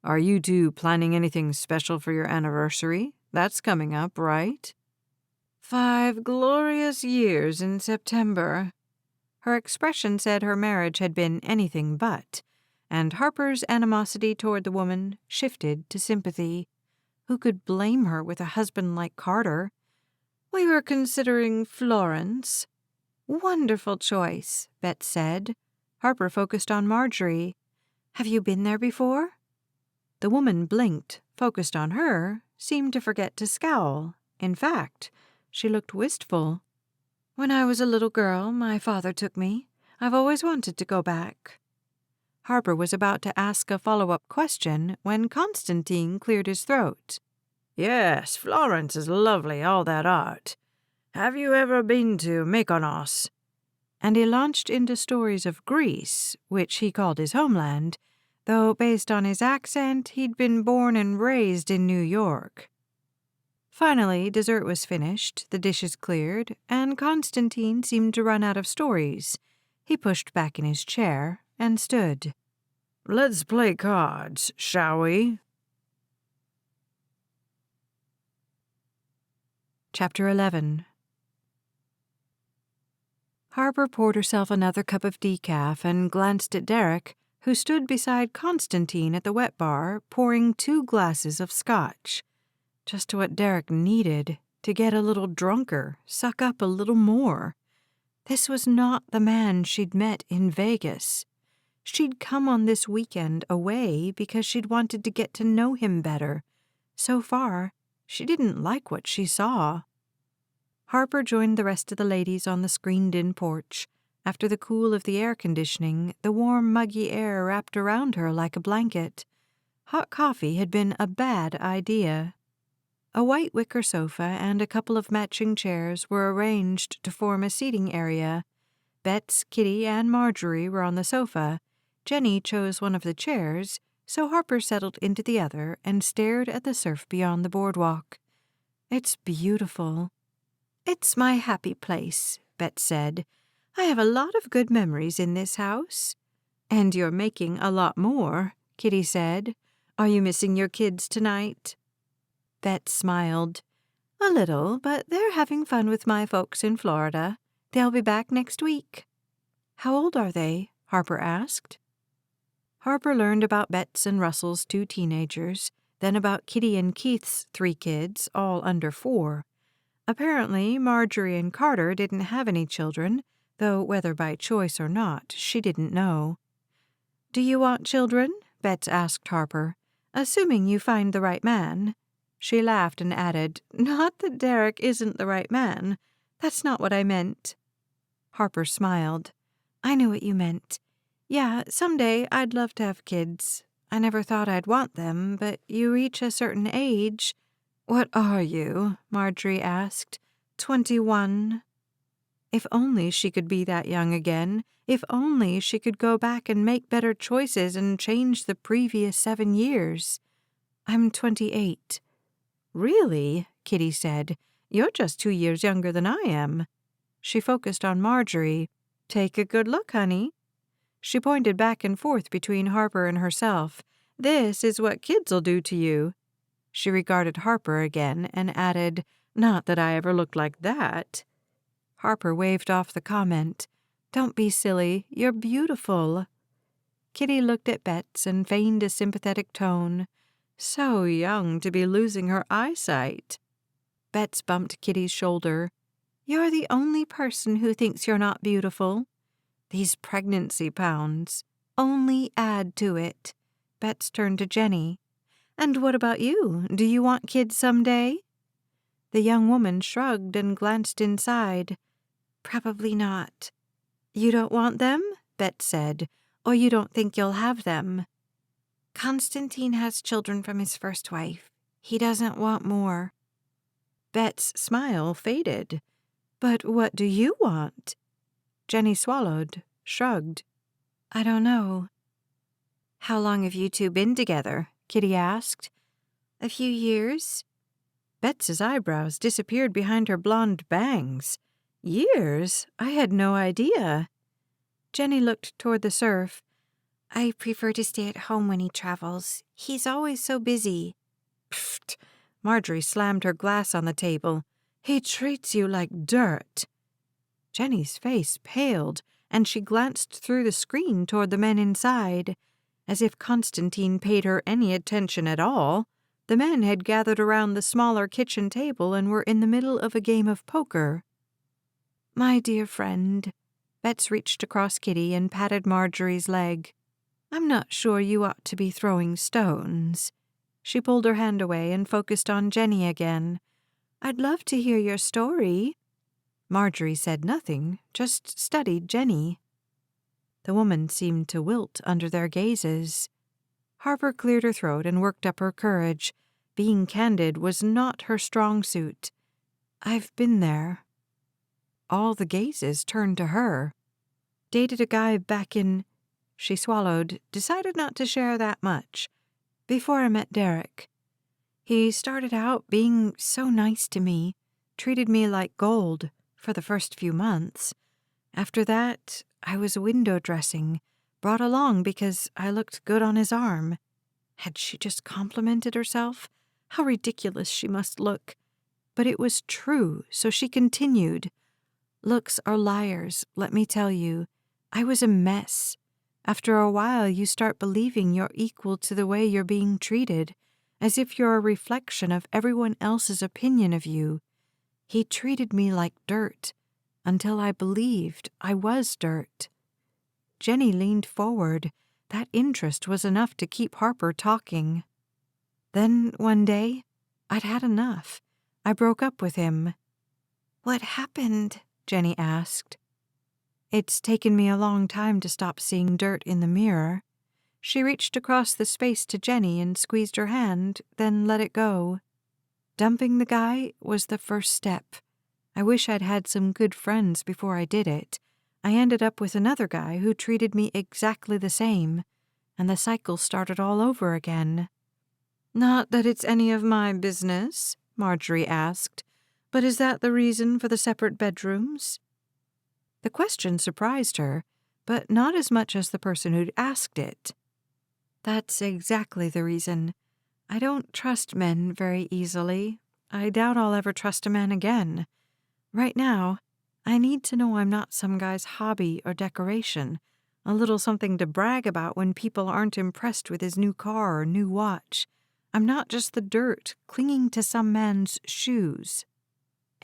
"Are you two planning anything special for your anniversary? That's coming up, right?" 5 glorious years in September. Her expression said her marriage had been anything but, and Harper's animosity toward the woman shifted to sympathy. Who could blame her with a husband like Carter? "We were considering Florence." "Wonderful choice," Bet said. Harper focused on Marjorie. "Have you been there before?" The woman blinked, focused on her, seemed to forget to scowl. In fact, she looked wistful. "When I was a little girl, my father took me. I've always wanted to go back." Harper was about to ask a follow-up question when Constantine cleared his throat. "Yes, Florence is lovely, all that art. Have you ever been to Mykonos?" And he launched into stories of Greece, which he called his homeland, though based on his accent, he'd been born and raised in New York. Finally, dessert was finished, the dishes cleared, and Constantine seemed to run out of stories. He pushed back in his chair and stood. "Let's play cards, shall we?" Chapter 11. Harper poured herself another cup of decaf and glanced at Derrick, who stood beside Constantine at the wet bar, pouring 2 glasses of scotch. Just what Derrick needed, to get a little drunker, suck up a little more. This was not the man she'd met in Vegas. She'd come on this weekend away because she'd wanted to get to know him better. So far, she didn't like what she saw. Harper joined the rest of the ladies on the screened-in porch. After the cool of the air conditioning, the warm, muggy air wrapped around her like a blanket. Hot coffee had been a bad idea. A white wicker sofa and a couple of matching chairs were arranged to form a seating area. Bets, Kitty, and Marjorie were on the sofa. Jenny chose one of the chairs, so Harper settled into the other and stared at the surf beyond the boardwalk. "It's beautiful." "It's my happy place," Bet said. "I have a lot of good memories in this house." "And you're making a lot more," Kitty said. "Are you missing your kids tonight?" Bet smiled. "A little, but they're having fun with my folks in Florida. They'll be back next week." "How old are they?" Harper asked. Harper learned about Bet's and Russell's 2 teenagers, then about Kitty and Keith's 3 kids, all under 4. Apparently, Marjorie and Carter didn't have any children, though whether by choice or not, she didn't know. "Do you want children?" Bet asked Harper, "assuming you find the right man." She laughed and added, "Not that Derrick isn't the right man. That's not what I meant." Harper smiled. "I knew what you meant. Yeah, someday I'd love to have kids. I never thought I'd want them, but you reach a certain age." "What are you?" Marjorie asked. 21. If only she could be that young again. If only she could go back and make better choices and change the previous 7 years. "I'm 28. "Really?" Kitty said. "You're just 2 years younger than I am." She focused on Marjorie. "Take a good look, honey." She pointed back and forth between Harper and herself. "This is what kids'll do to you." She regarded Harper again and added, "Not that I ever looked like that." Harper waved off the comment. "Don't be silly. You're beautiful." Kitty looked at Bets and feigned a sympathetic tone. "So young to be losing her eyesight." Bets bumped Kitty's shoulder. "You're the only person who thinks you're not beautiful. These pregnancy pounds only add to it." Bets turned to Jenny. "And what about you? Do you want kids someday?" The young woman shrugged and glanced inside. "Probably not." "You don't want them?" Bet said. "Or you don't think you'll have them?" "Constantine has children from his first wife. He doesn't want more." Bet's smile faded. "But what do you want?" Jenny swallowed, shrugged. "I don't know." "How long have you 2 been together?" Kitty asked. "A few years." Bet's eyebrows disappeared behind her blonde bangs. "Years? I had no idea." Jenny looked toward the surf. "I prefer to stay at home when he travels. He's always so busy." "Pfft!" Marjorie slammed her glass on the table. "He treats you like dirt." Jenny's face paled, and she glanced through the screen toward the men inside. As if Constantine paid her any attention at all, the men had gathered around the smaller kitchen table and were in the middle of a game of poker. "My dear friend," Bets reached across Kitty and patted Marjorie's leg. "I'm not sure you ought to be throwing stones." She pulled her hand away and focused on Jenny again. "I'd love to hear your story." Marjorie said nothing, just studied Jenny. The woman seemed to wilt under their gazes. Harper cleared her throat and worked up her courage. Being candid was not her strong suit. "I've been there." All the gazes turned to her. "Dated a guy back in—" She swallowed, decided not to share that much. "Before I met Derrick. He started out being so nice to me, treated me like gold for the first few months. After that, I was window dressing, brought along because I looked good on his arm." Had she just complimented herself? How ridiculous she must look. But it was true, so she continued. "Looks are liars, let me tell you. I was a mess. After a while, you start believing you're equal to the way you're being treated, as if you're a reflection of everyone else's opinion of you. He treated me like dirt, until I believed I was dirt." Jenny leaned forward. That interest was enough to keep Harper talking. "Then, one day, I'd had enough. I broke up with him." "What happened?" Jenny asked. It's taken me a long time to stop seeing dirt in the mirror. She reached across the space to Jenny and squeezed her hand, then let it go. Dumping the guy was the first step. I wish I'd had some good friends before I did it. I ended up with another guy who treated me exactly the same, and the cycle started all over again. Not that it's any of my business, Marjorie asked, but is that the reason for the separate bedrooms? The question surprised her, but not as much as the person who'd asked it. That's exactly the reason. I don't trust men very easily. I doubt I'll ever trust a man again. Right now, I need to know I'm not some guy's hobby or decoration, a little something to brag about when people aren't impressed with his new car or new watch. I'm not just the dirt clinging to some man's shoes.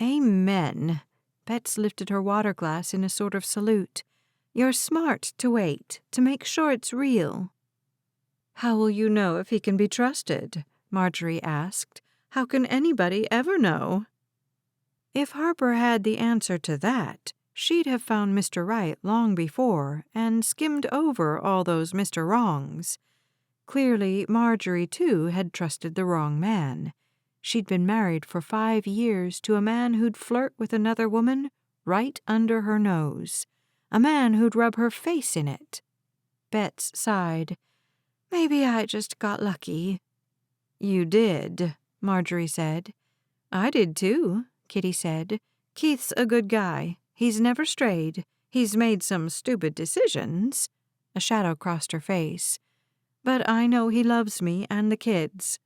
Amen. Bets lifted her water glass in a sort of salute. You're smart to wait, to make sure it's real. How will you know if he can be trusted? Marjorie asked. How can anybody ever know? If Harper had the answer to that, she'd have found Mr. Right long before and skimmed over all those Mr. Wrongs. Clearly, Marjorie, too, had trusted the wrong man. She'd been married for 5 years to a man who'd flirt with another woman right under her nose. A man who'd rub her face in it. Bets sighed. Maybe I just got lucky. You did, Marjorie said. I did too, Kitty said. Keith's a good guy. He's never strayed. He's made some stupid decisions. A shadow crossed her face. But I know he loves me and the kids.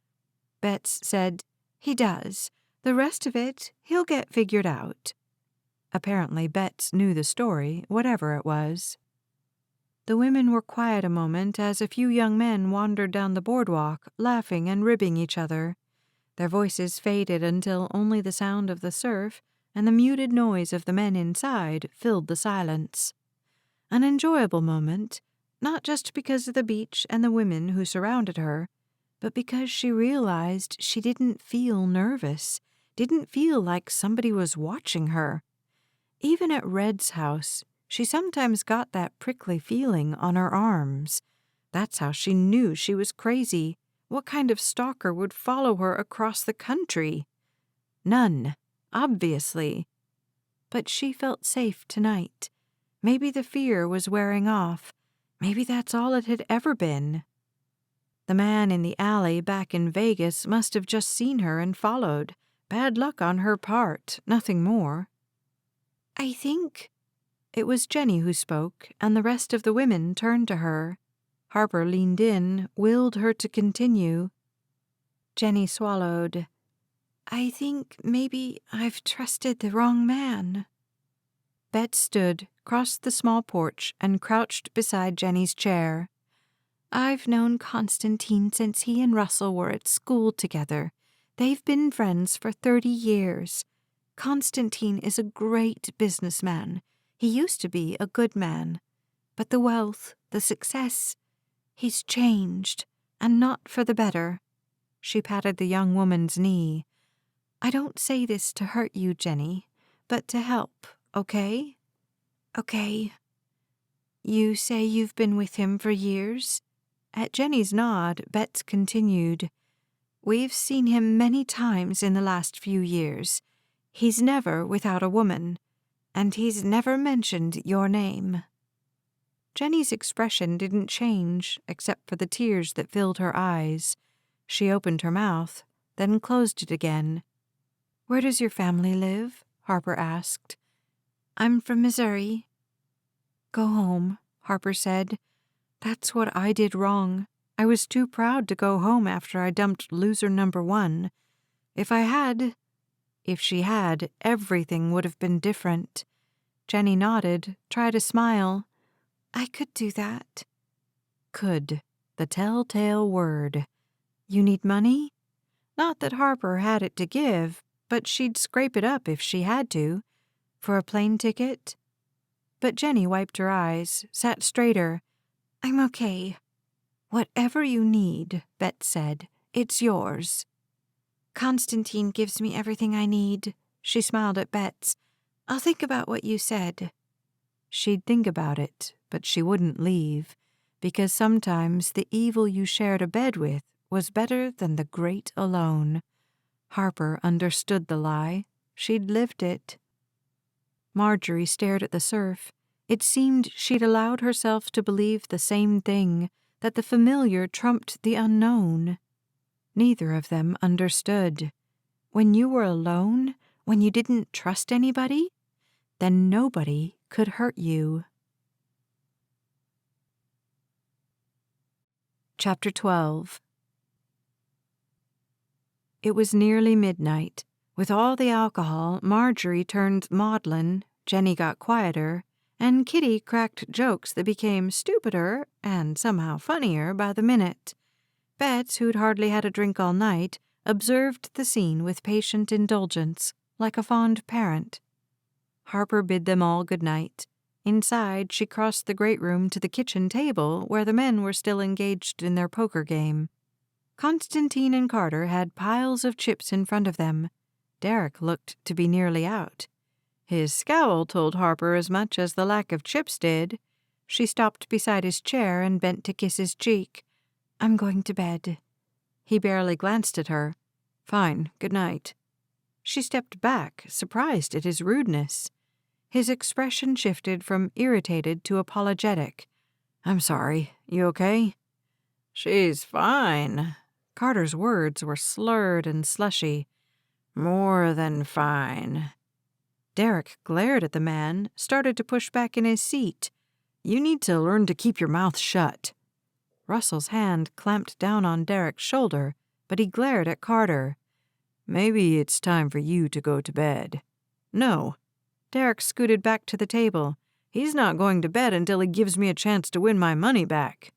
Bets said, He does. The rest of it, he'll get figured out. Apparently Bets knew the story, whatever it was. The women were quiet a moment as a few young men wandered down the boardwalk, laughing and ribbing each other. Their voices faded until only the sound of the surf and the muted noise of the men inside filled the silence. An enjoyable moment, not just because of the beach and the women who surrounded her, but because she realized she didn't feel nervous, didn't feel like somebody was watching her. Even at Red's house, she sometimes got that prickly feeling on her arms. That's how she knew she was crazy. What kind of stalker would follow her across the country? None, obviously. But she felt safe tonight. Maybe the fear was wearing off. Maybe that's all it had ever been. The man in the alley back in Vegas must have just seen her and followed. Bad luck on her part, nothing more. I think... It was Jenny who spoke, and the rest of the women turned to her. Harper leaned in, willed her to continue. Jenny swallowed. I think maybe I've trusted the wrong man. Bet stood, crossed the small porch, and crouched beside Jenny's chair. I've known Constantine since he and Russell were at school together. They've been friends for 30 years. Constantine is a great businessman. He used to be a good man. But the wealth, the success, he's changed, and not for the better. She patted the young woman's knee. I don't say this to hurt you, Jenny, but to help, okay? Okay. You say you've been with him for years? At Jenny's nod, Bets continued. We've seen him many times in the last few years. He's never without a woman, and he's never mentioned your name. Jenny's expression didn't change, except for the tears that filled her eyes. She opened her mouth, then closed it again. Where does your family live? Harper asked. I'm from Missouri. Go home, Harper said. That's what I did wrong. I was too proud to go home after I dumped loser number 1. If she had, everything would have been different. Jenny nodded, tried a smile. I could do that. Could. The telltale word. You need money? Not that Harper had it to give, but she'd scrape it up if she had to. For a plane ticket? But Jenny wiped her eyes, sat straighter. I'm okay. Whatever you need, Bet said. It's yours. Constantine gives me everything I need. She smiled at Bets. I'll think about what you said. She'd think about it, but she wouldn't leave, because sometimes the evil you shared a bed with was better than the great alone. Harper understood the lie. She'd lived it. Marjorie stared at the surf. It seemed she'd allowed herself to believe the same thing, that the familiar trumped the unknown. Neither of them understood. When you were alone, when you didn't trust anybody, then nobody could hurt you. Chapter 12. It was nearly midnight. With all the alcohol, Marjorie turned maudlin, Jenny got quieter, and Kitty cracked jokes that became stupider and somehow funnier by the minute. Bets, who'd hardly had a drink all night, observed the scene with patient indulgence, like a fond parent. Harper bid them all good night. Inside, she crossed the great room to the kitchen table where the men were still engaged in their poker game. Constantine and Carter had piles of chips in front of them. Derrick looked to be nearly out. His scowl told Harper as much as the lack of chips did. She stopped beside his chair and bent to kiss his cheek. "I'm going to bed." He barely glanced at her. "Fine, good night." She stepped back, surprised at his rudeness. His expression shifted from irritated to apologetic. "I'm sorry. You okay?" "She's fine." Carter's words were slurred and slushy. "More than fine." Derrick glared at the man, started to push back in his seat. "You need to learn to keep your mouth shut." Russell's hand clamped down on Derrick's shoulder, but he glared at Carter. "Maybe it's time for you to go to bed." "No." Derrick scooted back to the table. "He's not going to bed until he gives me a chance to win my money back."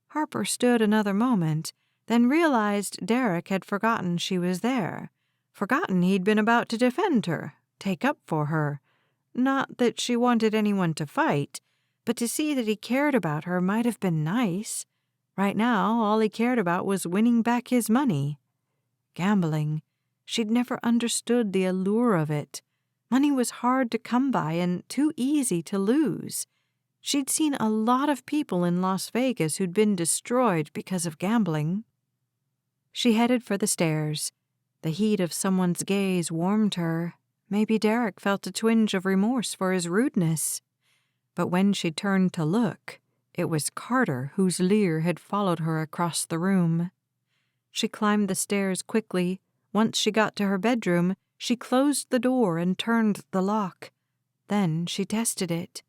Harper stood another moment, then realized Derrick had forgotten she was there, forgotten he'd been about to defend her, take up for her. Not that she wanted anyone to fight, but to see that he cared about her might have been nice. Right now, all he cared about was winning back his money. Gambling. She'd never understood the allure of it. Money was hard to come by and too easy to lose. She'd seen a lot of people in Las Vegas who'd been destroyed because of gambling. She headed for the stairs. The heat of someone's gaze warmed her. Maybe Derrick felt a twinge of remorse for his rudeness. But when she turned to look, it was Carter whose leer had followed her across the room. She climbed the stairs quickly. Once she got to her bedroom, she closed the door and turned the lock. Then she tested it.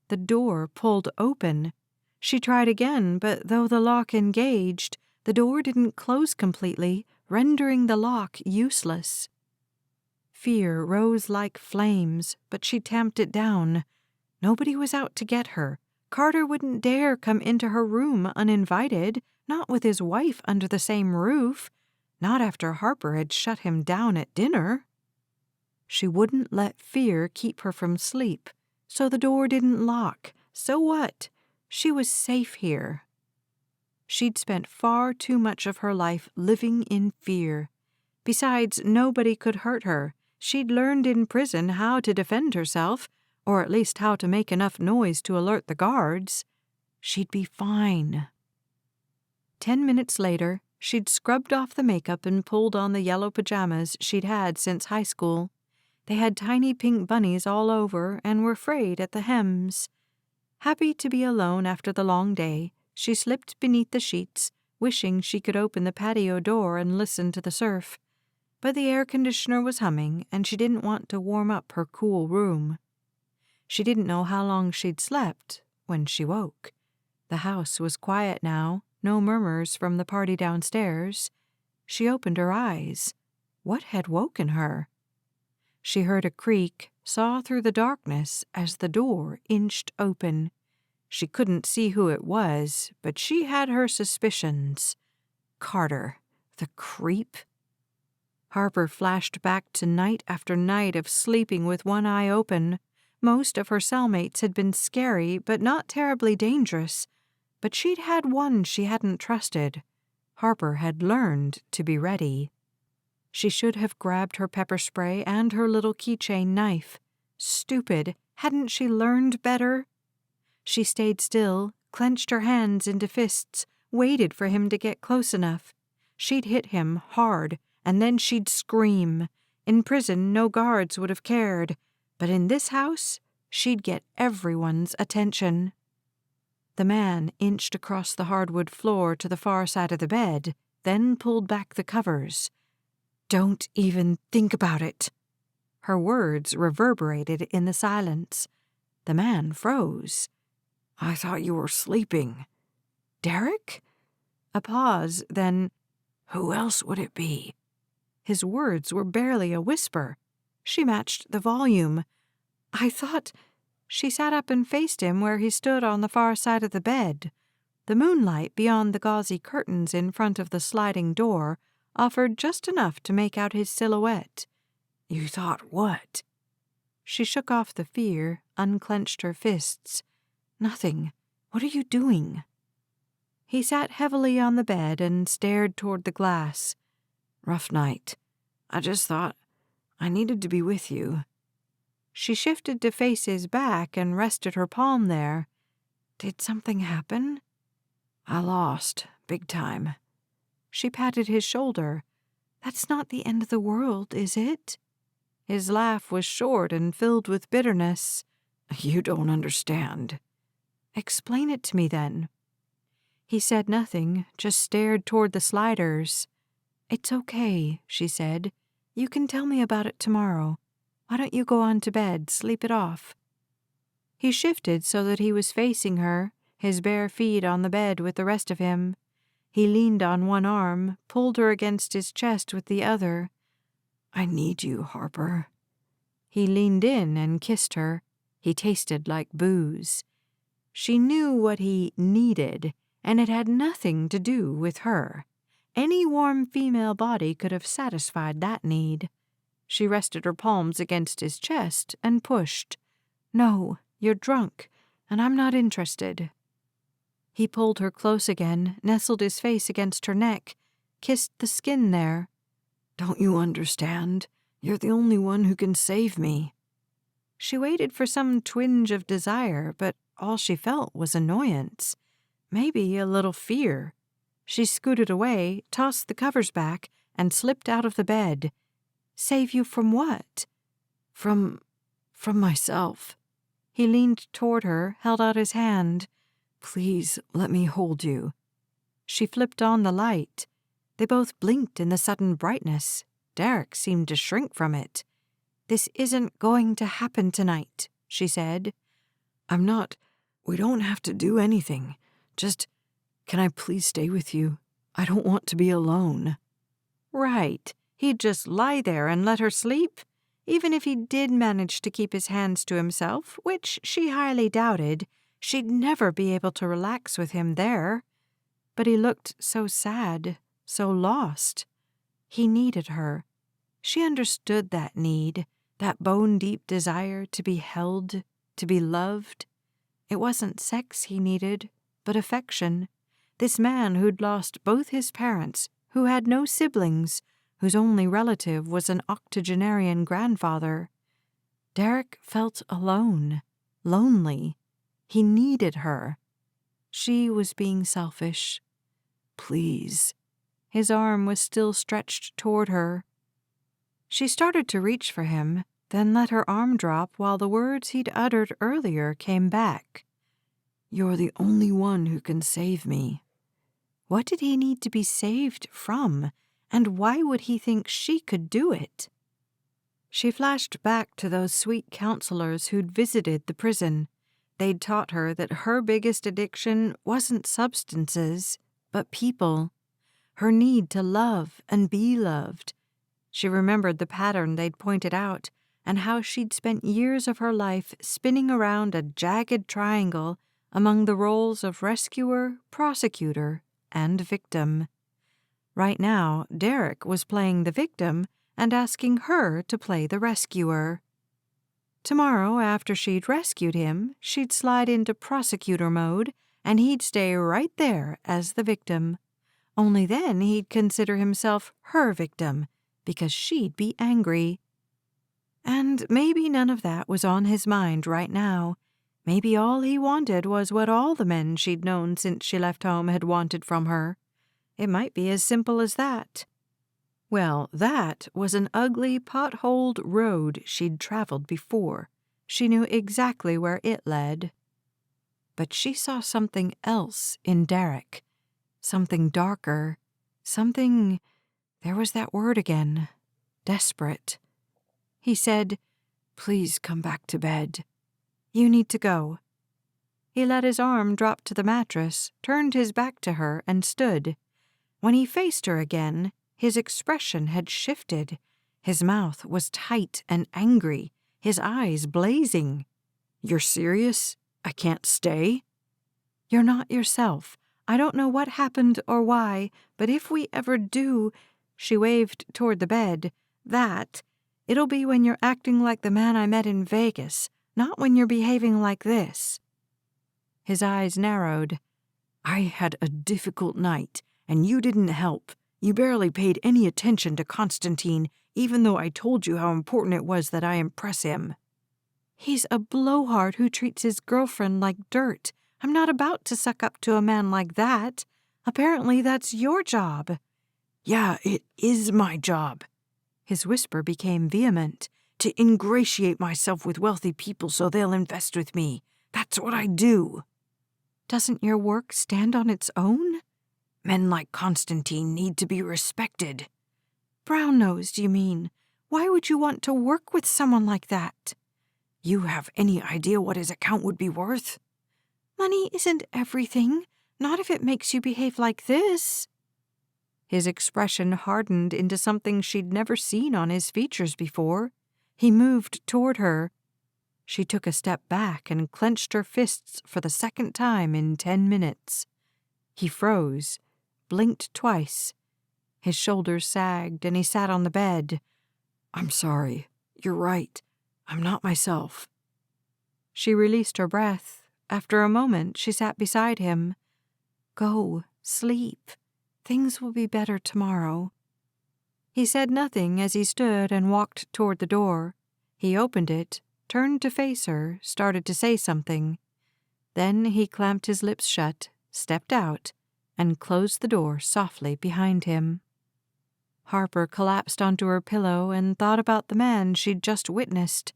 The door pulled open. She tried again, but though the lock engaged, the door didn't close completely, rendering the lock useless. Fear rose like flames, but she tamped it down. Nobody was out to get her. Carter wouldn't dare come into her room uninvited, not with his wife under the same roof, not after Harper had shut him down at dinner. She wouldn't let fear keep her from sleep, so the door didn't lock. So what? She was safe here. She'd spent far too much of her life living in fear. Besides, nobody could hurt her. She'd learned in prison how to defend herself, or at least how to make enough noise to alert the guards. She'd be fine. 10 minutes later, she'd scrubbed off the makeup and pulled on the yellow pajamas she'd had since high school. They had tiny pink bunnies all over and were frayed at the hems. Happy to be alone after the long day, she slipped beneath the sheets, wishing she could open the patio door and listen to the surf. But the air conditioner was humming, and she didn't want to warm up her cool room. She didn't know how long she'd slept when she woke. The house was quiet now, no murmurs from the party downstairs. She opened her eyes. What had woken her? She heard a creak, saw through the darkness as the door inched open. She couldn't see who it was, but she had her suspicions. Carter, the creep. Harper flashed back to night after night of sleeping with one eye open. Most of her cellmates had been scary, but not terribly dangerous. But she'd had one she hadn't trusted. Harper had learned to be ready. She should have grabbed her pepper spray and her little keychain knife. Stupid. Hadn't she learned better? She stayed still, clenched her hands into fists, waited for him to get close enough. She'd hit him hard, and then she'd scream. In prison, no guards would have cared, but in this house, she'd get everyone's attention. The man inched across the hardwood floor to the far side of the bed, then pulled back the covers. "Don't even think about it." Her words reverberated in the silence. The man froze. "I thought you were sleeping." "Derrick?" A pause, then, "Who else would it be?" His words were barely a whisper. She matched the volume. "I thought—" She sat up and faced him where he stood on the far side of the bed. The moonlight beyond the gauzy curtains in front of the sliding door offered just enough to make out his silhouette. "You thought what?" She shook off the fear, unclenched her fists. "Nothing. What are you doing?" He sat heavily on the bed and stared toward the glass. "Rough night. I just thought I needed to be with you." She shifted to face his back and rested her palm there. "Did something happen?" "I lost, big time." She patted his shoulder. "That's not the end of the world, is it?" His laugh was short and filled with bitterness. "You don't understand." "Explain it to me, then." He said nothing, just stared toward the sliders. "It's okay," she said. "You can tell me about it tomorrow. Why don't you go on to bed, sleep it off?" He shifted so that he was facing her, his bare feet on the bed with the rest of him. He leaned on one arm, pulled her against his chest with the other. "I need you, Harper." He leaned in and kissed her. He tasted like booze. She knew what he needed, and it had nothing to do with her. Any warm female body could have satisfied that need. She rested her palms against his chest and pushed. "No, you're drunk, and I'm not interested." He pulled her close again, nestled his face against her neck, kissed the skin there. "Don't you understand? You're the only one who can save me." She waited for some twinge of desire, but all she felt was annoyance. Maybe a little fear. She scooted away, tossed the covers back, and slipped out of the bed. "Save you from what?" From myself." He leaned toward her, held out his hand. "Please let me hold you." She flipped on the light. They both blinked in the sudden brightness. Derrick seemed to shrink from it. "This isn't going to happen tonight," she said. "I'm not. We don't have to do anything. Just, can I please stay with you? I don't want to be alone." Right. He'd just lie there and let her sleep? Even if he did manage to keep his hands to himself, which she highly doubted, she'd never be able to relax with him there. But he looked so sad, so lost. He needed her. She understood that need, that bone-deep desire to be held, to be loved. It wasn't sex he needed, but affection. This man who'd lost both his parents, who had no siblings, whose only relative was an octogenarian grandfather. Derrick felt alone, lonely. He needed her. She was being selfish. "Please." His arm was still stretched toward her. She started to reach for him, then let her arm drop while the words he'd uttered earlier came back. "You're the only one who can save me." What did he need to be saved from, and why would he think she could do it? She flashed back to those sweet counselors who'd visited the prison. They'd taught her that her biggest addiction wasn't substances, but people. Her need to love and be loved. She remembered the pattern they'd pointed out, and how she'd spent years of her life spinning around a jagged triangle among the roles of rescuer, prosecutor, and victim. Right now, Derrick was playing the victim and asking her to play the rescuer. Tomorrow, after she'd rescued him, she'd slide into prosecutor mode, and he'd stay right there as the victim. Only then he'd consider himself her victim, because she'd be angry. And maybe none of that was on his mind right now. Maybe all he wanted was what all the men she'd known since she left home had wanted from her. It might be as simple as that. Well, that was an ugly, potholed road she'd traveled before. She knew exactly where it led. But she saw something else in Derrick. Something darker. Something... There was that word again. Desperate. He said, "Please come back to bed. You need to go." He let his arm drop to the mattress, turned his back to her, and stood. When he faced her again, his expression had shifted. His mouth was tight and angry, his eyes blazing. "You're serious? I can't stay?" "You're not yourself. I don't know what happened or why, but if we ever do," she waved toward the bed, "it'll be when you're acting like the man I met in Vegas, not when you're behaving like this." His eyes narrowed. "I had a difficult night, and you didn't help. You barely paid any attention to Constantine, even though I told you how important it was that I impress him." "He's a blowhard who treats his girlfriend like dirt. I'm not about to suck up to a man like that. Apparently that's your job." "Yeah, it is my job." His whisper became vehement. "To ingratiate myself with wealthy people so they'll invest with me. That's what I do." "Doesn't your work stand on its own?" "Men like Constantine need to be respected." "Brown-nosed, you mean? Why would you want to work with someone like that?" "You have any idea what his account would be worth?" "Money isn't everything, not if it makes you behave like this." His expression hardened into something she'd never seen on his features before. He moved toward her. She took a step back and clenched her fists for the second time in 10 minutes. He froze, blinked twice. His shoulders sagged and he sat on the bed. "I'm sorry. You're right. I'm not myself." She released her breath. After a moment, she sat beside him. "Go, sleep. Things will be better tomorrow." He said nothing as he stood and walked toward the door. He opened it, turned to face her, started to say something. Then he clamped his lips shut, stepped out, and closed the door softly behind him. Harper collapsed onto her pillow and thought about the man she'd just witnessed.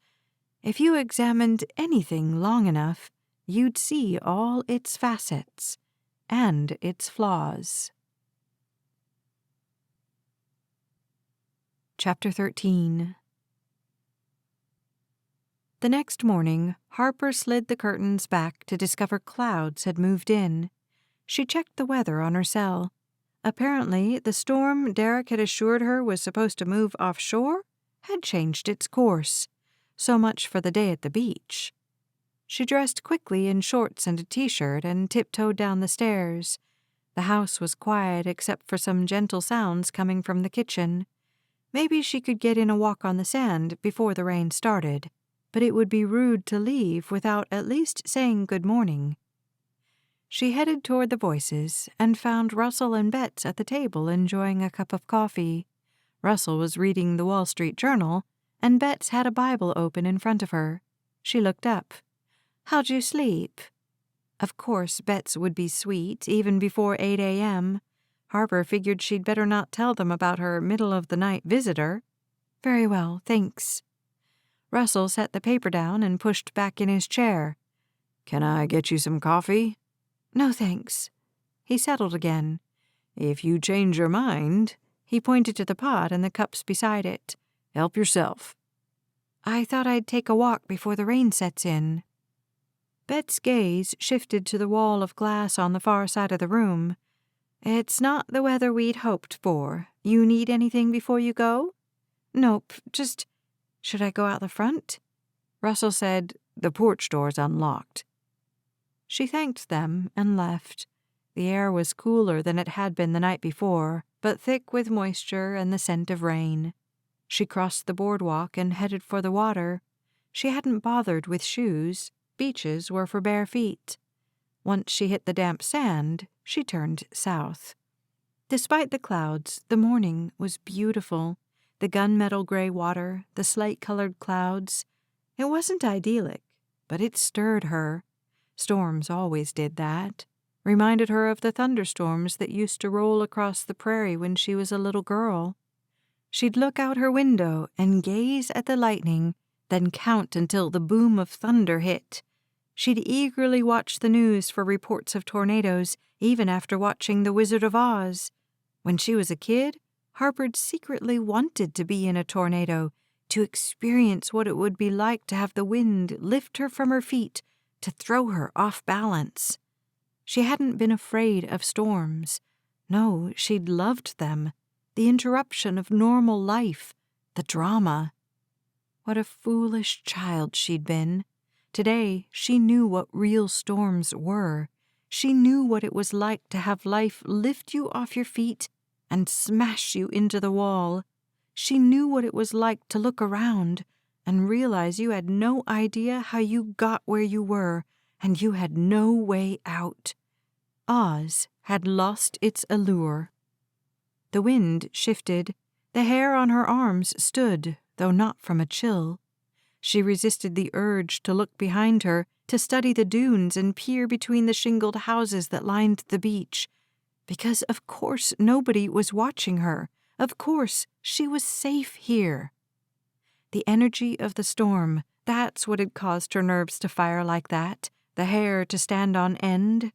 If you examined anything long enough, you'd see all its facets and its flaws. Chapter 13. The next morning, Harper slid the curtains back to discover clouds had moved in. She checked the weather on her cell. Apparently, the storm Derrick had assured her was supposed to move offshore had changed its course. So much for the day at the beach. She dressed quickly in shorts and a t-shirt and tiptoed down the stairs. The house was quiet except for some gentle sounds coming from the kitchen. Maybe she could get in a walk on the sand before the rain started, but it would be rude to leave without at least saying good morning. She headed toward the voices and found Russell and Betts at the table enjoying a cup of coffee. Russell was reading the Wall Street Journal, and Betts had a Bible open in front of her. She looked up. "How'd you sleep?" Of course, Betts would be sweet, even before 8 a.m. Harper figured she'd better not tell them about her middle-of-the-night visitor. "Very well, thanks." Russell set the paper down and pushed back in his chair. "Can I get you some coffee?" "No, thanks." He settled again. "If you change your mind," he pointed to the pot and the cups beside it. "Help yourself." "I thought I'd take a walk before the rain sets in." Bet's gaze shifted to the wall of glass on the far side of the room. "It's not the weather we'd hoped for. You need anything before you go?" "Nope, just... Should I go out the front?" Russell said, "The porch door's unlocked." She thanked them and left. The air was cooler than it had been the night before, but thick with moisture and the scent of rain. She crossed the boardwalk and headed for the water. She hadn't bothered with shoes. Beaches were for bare feet. Once she hit the damp sand, she turned south. Despite the clouds, the morning was beautiful. The gunmetal gray water, the slate-colored clouds. It wasn't idyllic, but it stirred her. Storms always did that. Reminded her of the thunderstorms that used to roll across the prairie when she was a little girl. She'd look out her window and gaze at the lightning, then count until the boom of thunder hit. She'd eagerly watch the news for reports of tornadoes, even after watching The Wizard of Oz. When she was a kid, Harper secretly wanted to be in a tornado, to experience what it would be like to have the wind lift her from her feet, to throw her off balance. She hadn't been afraid of storms. No, she'd loved them. The interruption of normal life, the drama. What a foolish child she'd been. Today, she knew what real storms were. She knew what it was like to have life lift you off your feet and smash you into the wall. She knew what it was like to look around and realize you had no idea how you got where you were, and you had no way out. Oz had lost its allure. The wind shifted. The hair on her arms stood, though not from a chill. She resisted the urge to look behind her, to study the dunes and peer between the shingled houses that lined the beach. Because of course nobody was watching her. Of course she was safe here. The energy of the storm, that's what had caused her nerves to fire like that, the hair to stand on end.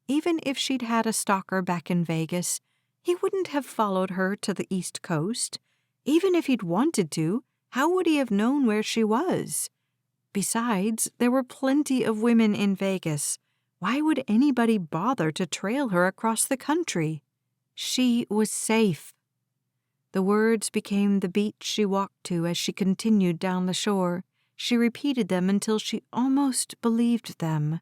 Even if she'd had a stalker back in Vegas, he wouldn't have followed her to the East Coast. Even if he'd wanted to, how would he have known where she was? Besides, there were plenty of women in Vegas. Why would anybody bother to trail her across the country? She was safe. The words became the beat she walked to as she continued down the shore. She repeated them until she almost believed them.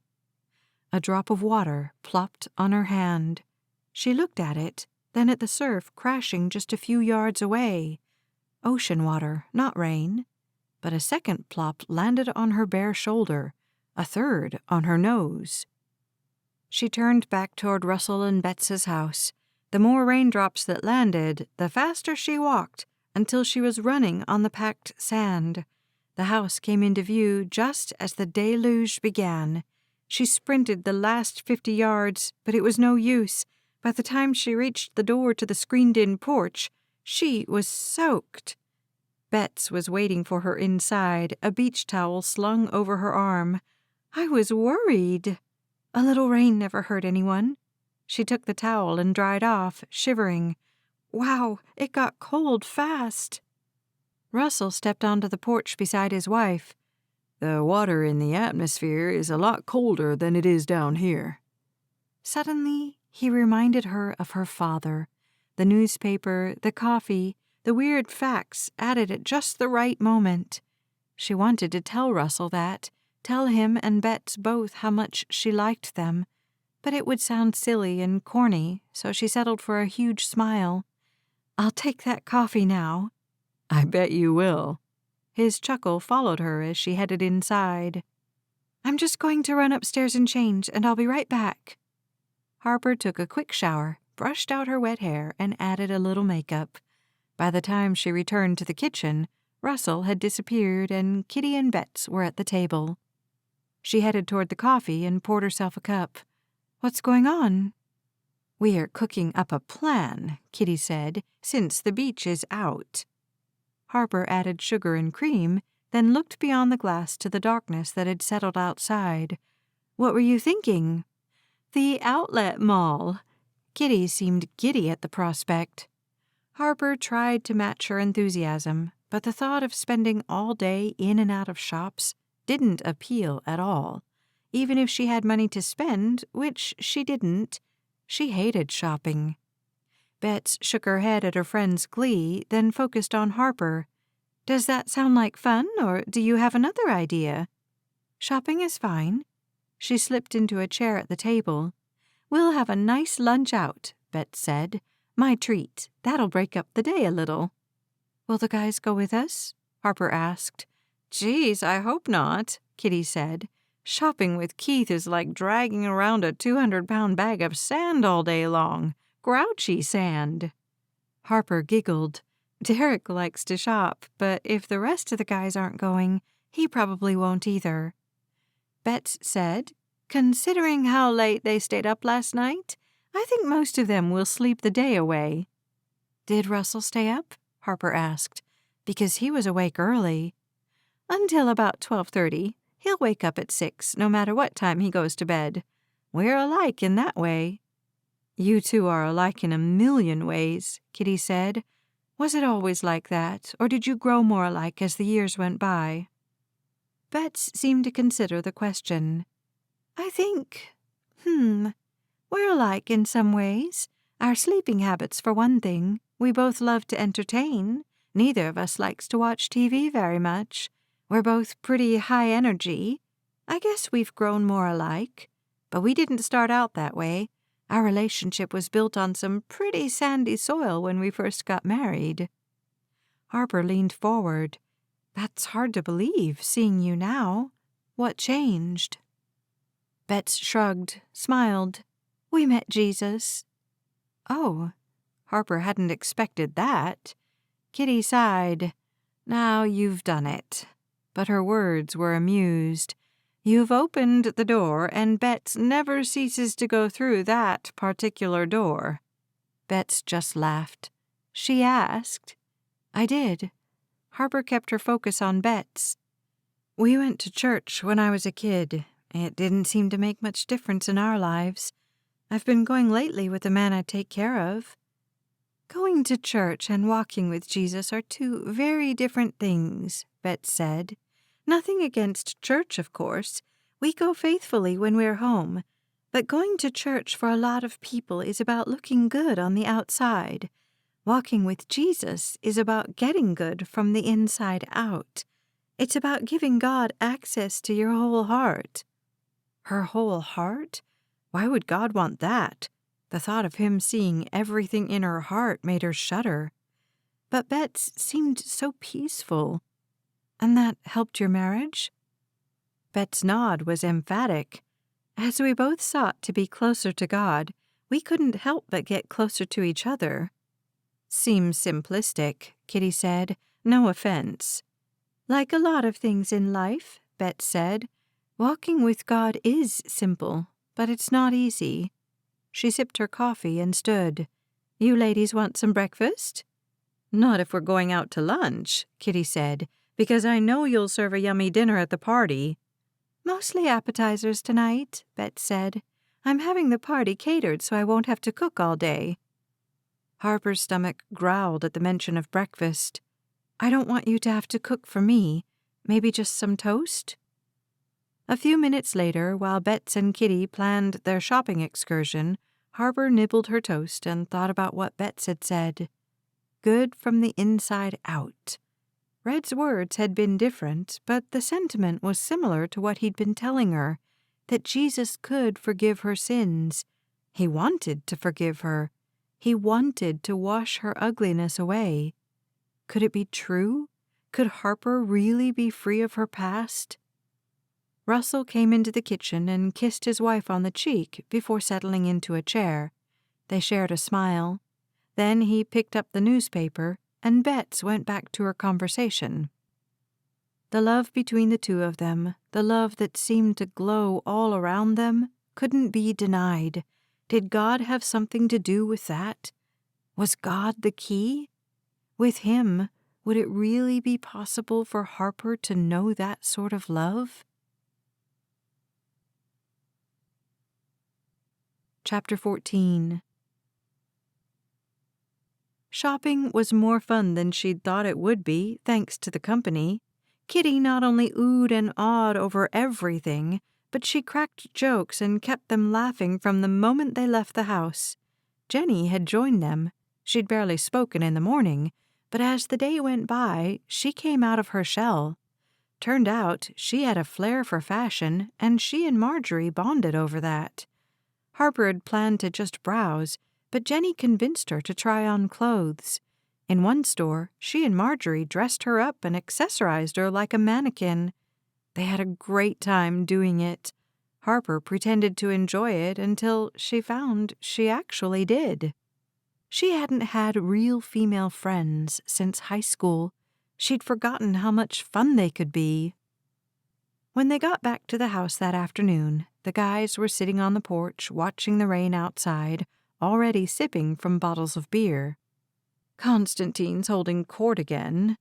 A drop of water plopped on her hand. She looked at it, then at the surf crashing just a few yards away. Ocean water, not rain. But a second plop landed on her bare shoulder, a third on her nose. She turned back toward Russell and Betts's house. The more raindrops that landed, the faster she walked, until she was running on the packed sand. The house came into view just as the deluge began. She sprinted the last 50 yards, but it was no use. By the time she reached the door to the screened-in porch, she was soaked. Betts was waiting for her inside, a beach towel slung over her arm. I was worried. A little rain never hurt anyone. She took the towel and dried off, shivering. Wow, it got cold fast. Russell stepped onto the porch beside his wife. The water in the atmosphere is a lot colder than it is down here. Suddenly, he reminded her of her father. The newspaper, the coffee, the weird facts added at just the right moment. She wanted to tell Russell that, tell him and Betts both how much she liked them. But it would sound silly and corny, so she settled for a huge smile. I'll take that coffee now. I bet you will. His chuckle followed her as she headed inside. I'm just going to run upstairs and change, and I'll be right back. Harper took a quick shower, brushed out her wet hair, and added a little makeup. By the time she returned to the kitchen, Russell had disappeared and Kitty and Betts were at the table. She headed toward the coffee and poured herself a cup. What's going on? We're cooking up a plan, Kitty said, since the beach is out. Harper added sugar and cream, then looked beyond the glass to the darkness that had settled outside. What were you thinking? The outlet mall. Kitty seemed giddy at the prospect. Harper tried to match her enthusiasm, but the thought of spending all day in and out of shops didn't appeal at all. Even if she had money to spend, which she didn't, she hated shopping. Betts shook her head at her friend's glee, then focused on Harper. Does that sound like fun, or do you have another idea? Shopping is fine. She slipped into a chair at the table. We'll have a nice lunch out, Betts said. My treat. That'll break up the day a little. Will the guys go with us? Harper asked. Geez, I hope not, Kitty said. Shopping with Keith is like dragging around a 200-pound bag of sand all day long. Grouchy sand. Harper giggled. Derrick likes to shop, but if the rest of the guys aren't going, he probably won't either. Bets said, considering how late they stayed up last night, I think most of them will sleep the day away. Did Russell stay up? Harper asked, because he was awake early. Until about 12:30. He'll wake up at 6, no matter what time he goes to bed. We're alike in that way. You two are alike in a million ways, Kitty said. Was it always like that, or did you grow more alike as the years went by? Bets seemed to consider the question. I think, we're alike in some ways. Our sleeping habits, for one thing. We both love to entertain. Neither of us likes to watch TV very much. We're both pretty high energy. I guess we've grown more alike. But we didn't start out that way. Our relationship was built on some pretty sandy soil when we first got married. Harper leaned forward. That's hard to believe, seeing you now. What changed? Bets shrugged, smiled. We met Jesus. Oh, Harper hadn't expected that. Kitty sighed. Now you've done it. But her words were amused. You've opened the door, and Bets never ceases to go through that particular door. Bets just laughed. She asked. I did. Harper kept her focus on Bets. We went to church when I was a kid. It didn't seem to make much difference in our lives. I've been going lately with the man I take care of. Going to church and walking with Jesus are two very different things, Bets said. Nothing against church, of course. We go faithfully when we're home. But going to church for a lot of people is about looking good on the outside. Walking with Jesus is about getting good from the inside out. It's about giving God access to your whole heart. Her whole heart? Why would God want that? The thought of him seeing everything in her heart made her shudder. But Bets seemed so peaceful. And that helped your marriage? Bet's nod was emphatic. As we both sought to be closer to God, we couldn't help but get closer to each other. Seems simplistic, Kitty said. No offense. Like a lot of things in life, Bet said, walking with God is simple, but it's not easy. She sipped her coffee and stood. You ladies want some breakfast? Not if we're going out to lunch, Kitty said, because I know you'll serve a yummy dinner at the party. Mostly appetizers tonight, Bet said. I'm having the party catered so I won't have to cook all day. Harper's stomach growled at the mention of breakfast. I don't want you to have to cook for me. Maybe just some toast? A few minutes later, while Bets and Kitty planned their shopping excursion, Harper nibbled her toast and thought about what Bets had said. Good from the inside out. Red's words had been different, but the sentiment was similar to what he'd been telling her, that Jesus could forgive her sins. He wanted to forgive her. He wanted to wash her ugliness away. Could it be true? Could Harper really be free of her past? Russell came into the kitchen and kissed his wife on the cheek before settling into a chair. They shared a smile. Then he picked up the newspaper, and Bets went back to her conversation. The love between the two of them, the love that seemed to glow all around them, couldn't be denied. Did God have something to do with that? Was God the key? With him, would it really be possible for Harper to know that sort of love? Chapter 14. Shopping was more fun than she'd thought it would be, thanks to the company. Kitty not only oohed and awed over everything, but she cracked jokes and kept them laughing from the moment they left the house. Jenny had joined them. She'd barely spoken in the morning, but as the day went by, she came out of her shell. Turned out she had a flair for fashion, and she and Marjorie bonded over that. Harper had planned to just browse, but Jenny convinced her to try on clothes. In one store, she and Marjorie dressed her up and accessorized her like a mannequin. They had a great time doing it. Harper pretended to enjoy it until she found she actually did. She hadn't had real female friends since high school. She'd forgotten how much fun they could be. When they got back to the house that afternoon, the guys were sitting on the porch watching the rain outside, already sipping from bottles of beer. Constantine's holding court again.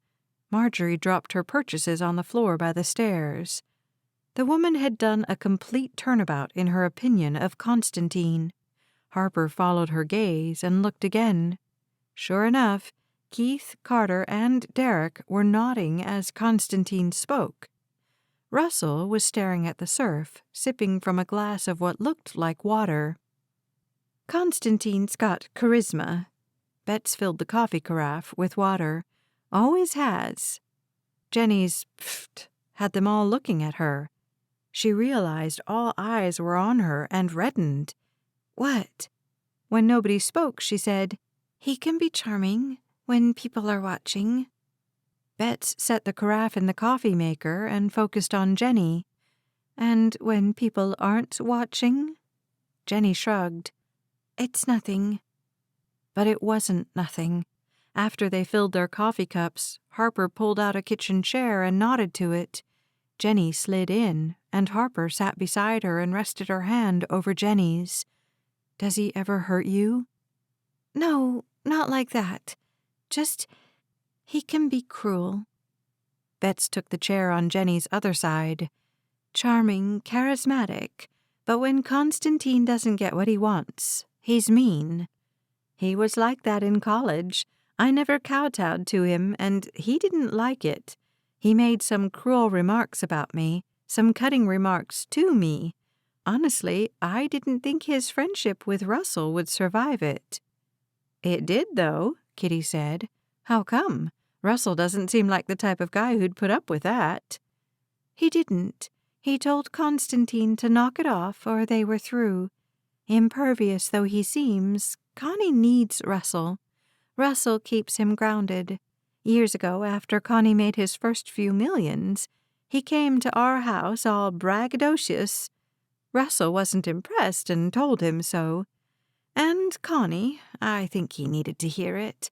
Marjorie dropped her purchases on the floor by the stairs. The woman had done a complete turnabout in her opinion of Constantine. Harper followed her gaze and looked again. Sure enough, Keith, Carter, and Derrick were nodding as Constantine spoke. Russell was staring at the surf, sipping from a glass of what looked like water. Constantine's got charisma. Betts filled the coffee carafe with water. Always has. Jenny's pfft had them all looking at her. She realized all eyes were on her and reddened. What? When nobody spoke, she said, "He can be charming when people are watching." Betts set the carafe in the coffee maker and focused on Jenny. "And when people aren't watching?" Jenny shrugged. "It's nothing." But it wasn't nothing. After they filled their coffee cups, Harper pulled out a kitchen chair and nodded to it. Jenny slid in, and Harper sat beside her and rested her hand over Jenny's. "Does he ever hurt you?" "No, not like that. Just, he can be cruel." Betts took the chair on Jenny's other side. "Charming, charismatic, but when Constantine doesn't get what he wants, he's mean. He was like that in college. I never kowtowed to him, and he didn't like it. He made some cruel remarks about me, some cutting remarks to me. Honestly, I didn't think his friendship with Russell would survive it." "It did, though," Kitty said. "How come? Russell doesn't seem like the type of guy who'd put up with that." "He didn't. He told Constantine to knock it off or they were through. Impervious though he seems, Connie needs Russell. Russell keeps him grounded. Years ago, after Connie made his first few millions, he came to our house all braggadocious. Russell wasn't impressed and told him so. And Connie, I think he needed to hear it.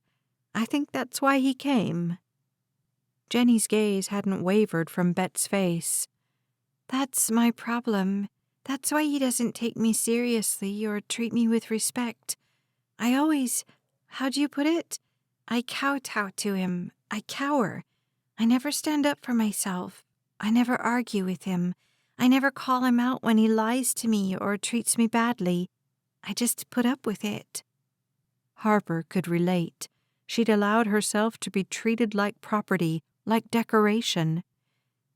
I think that's why he came." Jenny's gaze hadn't wavered from Bet's face. "That's my problem. That's why he doesn't take me seriously or treat me with respect. I always, how do you put it? I kowtow to him. I cower. I never stand up for myself. I never argue with him. I never call him out when he lies to me or treats me badly. I just put up with it." Harper could relate. She'd allowed herself to be treated like property, like decoration.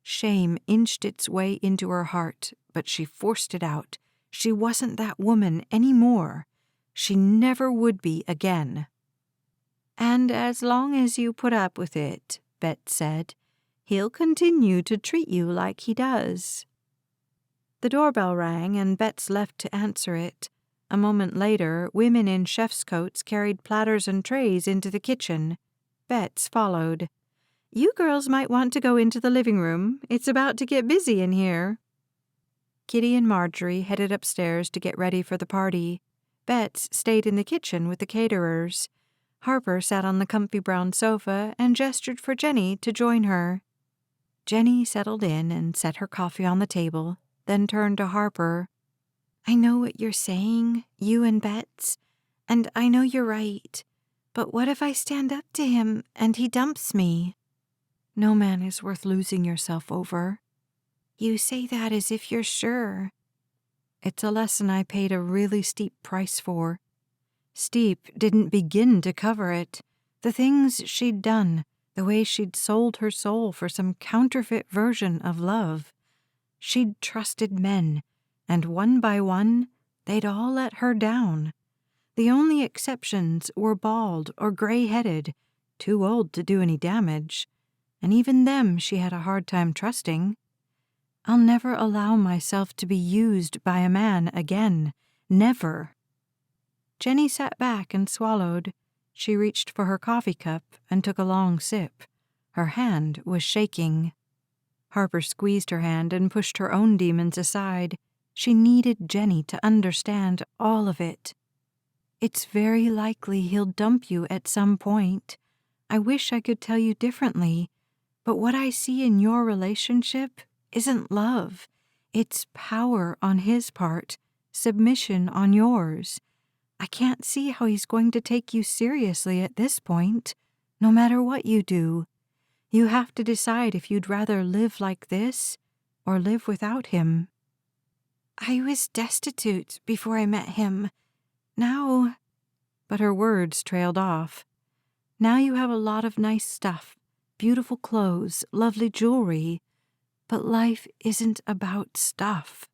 Shame inched its way into her heart, but she forced it out. She wasn't that woman anymore. She never would be again. "And as long as you put up with it," Bet said, "he'll continue to treat you like he does." The doorbell rang and Betts left to answer it. A moment later, women in chef's coats carried platters and trays into the kitchen. Betts followed. "You girls might want to go into the living room. It's about to get busy in here." Kitty and Marjorie headed upstairs to get ready for the party. Betts stayed in the kitchen with the caterers. Harper sat on the comfy brown sofa and gestured for Jenny to join her. Jenny settled in and set her coffee on the table, then turned to Harper. "I know what you're saying, you and Betts, and I know you're right. But what if I stand up to him and he dumps me?" "No man is worth losing yourself over." "You say that as if you're sure." "It's a lesson I paid a really steep price for. Steep didn't begin to cover it. The things she'd done, the way she'd sold her soul for some counterfeit version of love. She'd trusted men, and one by one, they'd all let her down. The only exceptions were bald or gray-headed, too old to do any damage, and even them she had a hard time trusting. I'll never allow myself to be used by a man again. Never." Jenny sat back and swallowed. She reached for her coffee cup and took a long sip. Her hand was shaking. Harper squeezed her hand and pushed her own demons aside. She needed Jenny to understand all of it. It's very likely he'll dump you at some point. I wish I could tell you differently, but what I see in your relationship isn't love. It's power on his part, submission on yours. I can't see how he's going to take you seriously at this point, no matter what you do. You have to decide if you'd rather live like this or live without him. I was destitute before I met him. Now, but her words trailed off. Now you have a lot of nice stuff, beautiful clothes, lovely jewelry, but life isn't about stuff.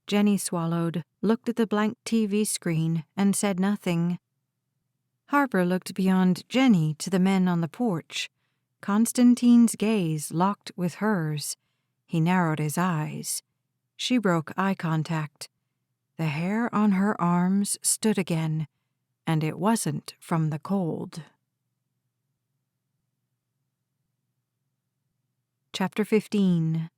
Jenny swallowed, looked at the blank TV screen, and said nothing. Harper looked beyond Jenny to the men on the porch. Constantine's gaze locked with hers. He narrowed his eyes. She broke eye contact. The hair on her arms stood again, and it wasn't from the cold. Chapter 15.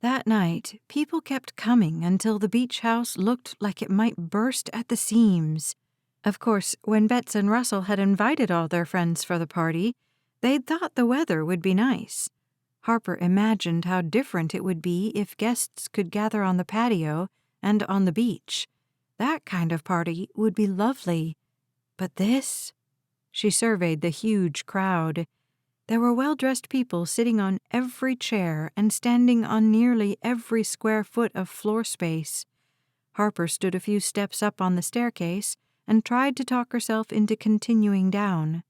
That night, people kept coming until the beach house looked like it might burst at the seams. Of course, when Betts and Russell had invited all their friends for the party, they'd thought the weather would be nice. Harper imagined how different it would be if guests could gather on the patio and on the beach. That kind of party would be lovely. But this? She surveyed the huge crowd. There were well-dressed people sitting on every chair and standing on nearly every square foot of floor space. Harper stood a few steps up on the staircase and tried to talk herself into continuing down.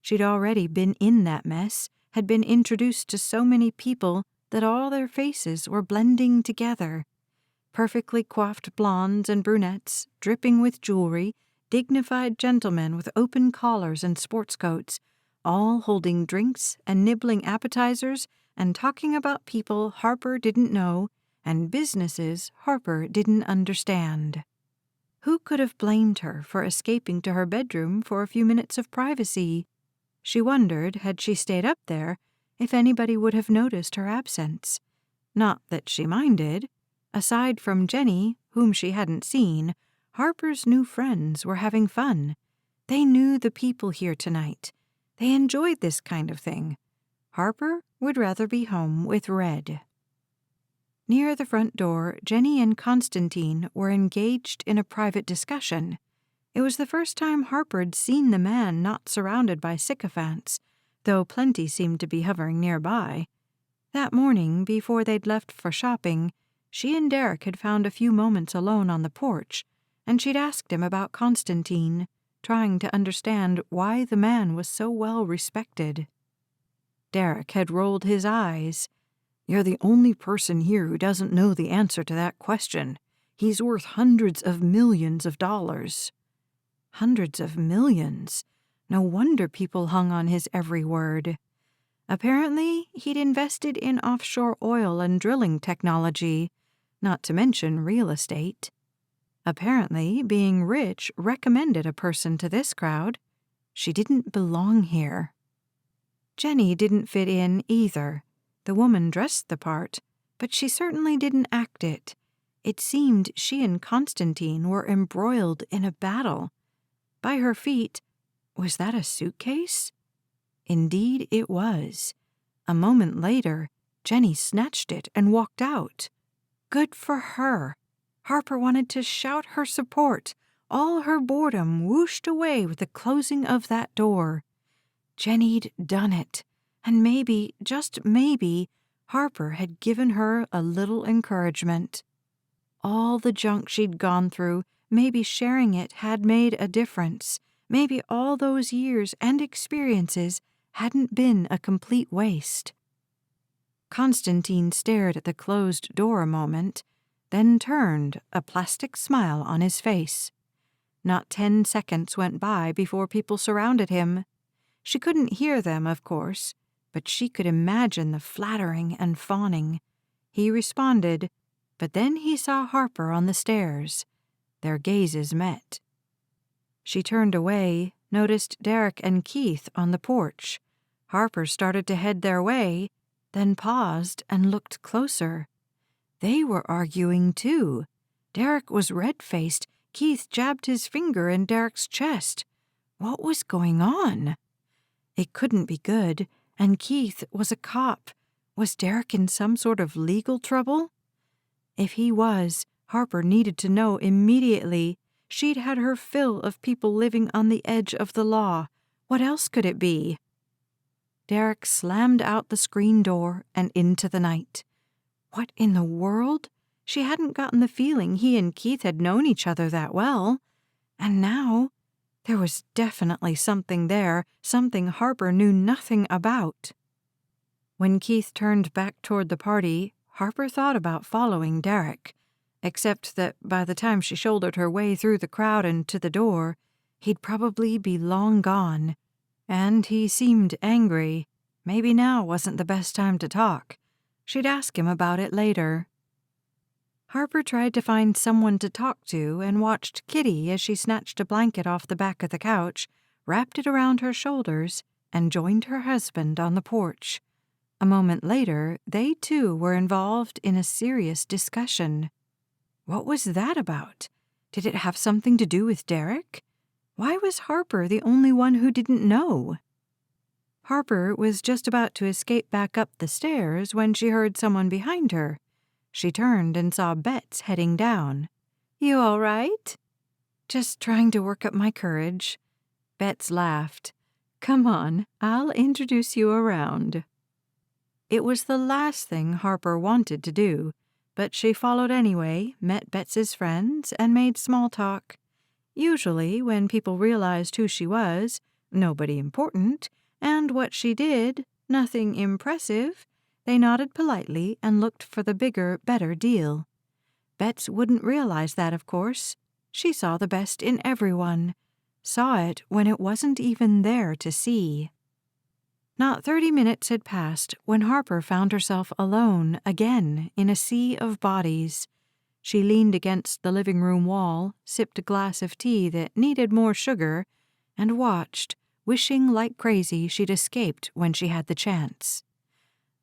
She'd already been in that mess, had been introduced to so many people that all their faces were blending together. Perfectly coiffed blondes and brunettes, dripping with jewelry, dignified gentlemen with open collars and sports coats, all holding drinks and nibbling appetizers and talking about people Harper didn't know and businesses Harper didn't understand. Who could have blamed her for escaping to her bedroom for a few minutes of privacy? She wondered, had she stayed up there, if anybody would have noticed her absence. Not that she minded. Aside from Jenny, whom she hadn't seen, Harper's new friends were having fun. They knew the people here tonight. They enjoyed this kind of thing. Harper would rather be home with Red. Near the front door, Jenny and Constantine were engaged in a private discussion. It was the first time Harper'd seen the man not surrounded by sycophants, though plenty seemed to be hovering nearby. That morning, before they'd left for shopping, she and Derrick had found a few moments alone on the porch, and she'd asked him about Constantine, trying to understand why the man was so well respected. Derrick had rolled his eyes. "You're the only person here who doesn't know the answer to that question. He's worth hundreds of millions of dollars." Hundreds of millions. No wonder people hung on his every word. Apparently, he'd invested in offshore oil and drilling technology, not to mention real estate. Apparently, being rich recommended a person to this crowd. She didn't belong here. Jenny didn't fit in either. The woman dressed the part, but she certainly didn't act it. It seemed she and Constantine were embroiled in a battle. By her feet, was that a suitcase? Indeed it was. A moment later, Jenny snatched it and walked out. Good for her. Harper wanted to shout her support. All her boredom whooshed away with the closing of that door. Jenny'd done it, and maybe, just maybe, Harper had given her a little encouragement. All the junk she'd gone through, maybe sharing it had made a difference. Maybe all those years and experiences hadn't been a complete waste. Constantine stared at the closed door a moment, then turned, a plastic smile on his face. Not 10 seconds went by before people surrounded him. She couldn't hear them, of course, but she could imagine the flattering and fawning. He responded, but then he saw Harper on the stairs. Their gazes met. She turned away, noticed Derrick and Keith on the porch. Harper started to head their way, then paused and looked closer. They were arguing too. Derrick was red-faced, Keith jabbed his finger in Derrick's chest. What was going on? It couldn't be good, and Keith was a cop. Was Derrick in some sort of legal trouble? If he was, Harper needed to know immediately. She'd had her fill of people living on the edge of the law. What else could it be? Derrick slammed out the screen door and into the night. What in the world? She hadn't gotten the feeling he and Keith had known each other that well. And now, there was definitely something there, something Harper knew nothing about. When Keith turned back toward the party, Harper thought about following Derrick, except that by the time she shouldered her way through the crowd and to the door, he'd probably be long gone. And he seemed angry. Maybe now wasn't the best time to talk. She'd ask him about it later. Harper tried to find someone to talk to and watched Kitty as she snatched a blanket off the back of the couch, wrapped it around her shoulders, and joined her husband on the porch. A moment later, they too were involved in a serious discussion. What was that about? Did it have something to do with Derrick? Why was Harper the only one who didn't know? Harper was just about to escape back up the stairs when she heard someone behind her. She turned and saw Betts heading down. "You all right?" "Just trying to work up my courage." Betts laughed. "Come on, I'll introduce you around." It was the last thing Harper wanted to do, but she followed anyway, met Betts's friends, and made small talk. Usually, when people realized who she was, nobody important, and what she did, nothing impressive, they nodded politely and looked for the bigger, better deal. Betts wouldn't realize that, of course. She saw the best in everyone. Saw it when it wasn't even there to see. Not 30 minutes had passed when Harper found herself alone again in a sea of bodies. She leaned against the living room wall, sipped a glass of tea that needed more sugar, and watched, wishing like crazy she'd escaped when she had the chance.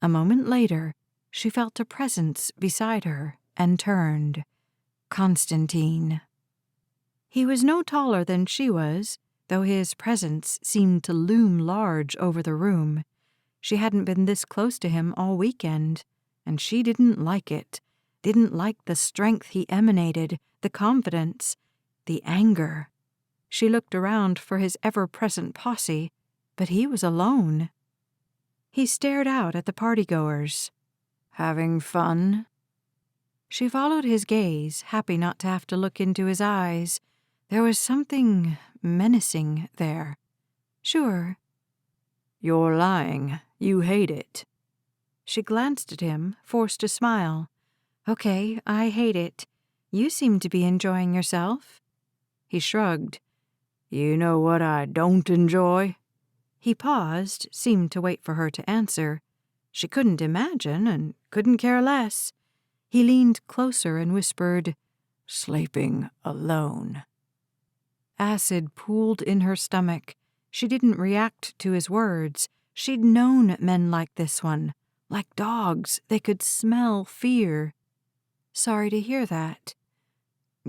A moment later, she felt a presence beside her and turned. Constantine. He was no taller than she was, though his presence seemed to loom large over the room. She hadn't been this close to him all weekend, and she didn't like it. Didn't like the strength he emanated, the confidence, the anger. She looked around for his ever-present posse, but he was alone. He stared out at the partygoers. "Having fun?" She followed his gaze, happy not to have to look into his eyes. There was something menacing there. "Sure." "You're lying. You hate it." She glanced at him, forced a smile. "Okay, I hate it. You seem to be enjoying yourself." He shrugged. "You know what I don't enjoy?" He paused, seemed to wait for her to answer. She couldn't imagine and couldn't care less. He leaned closer and whispered, "Sleeping alone." Acid pooled in her stomach. She didn't react to his words. She'd known men like this one. Like dogs, they could smell fear. "Sorry to hear that."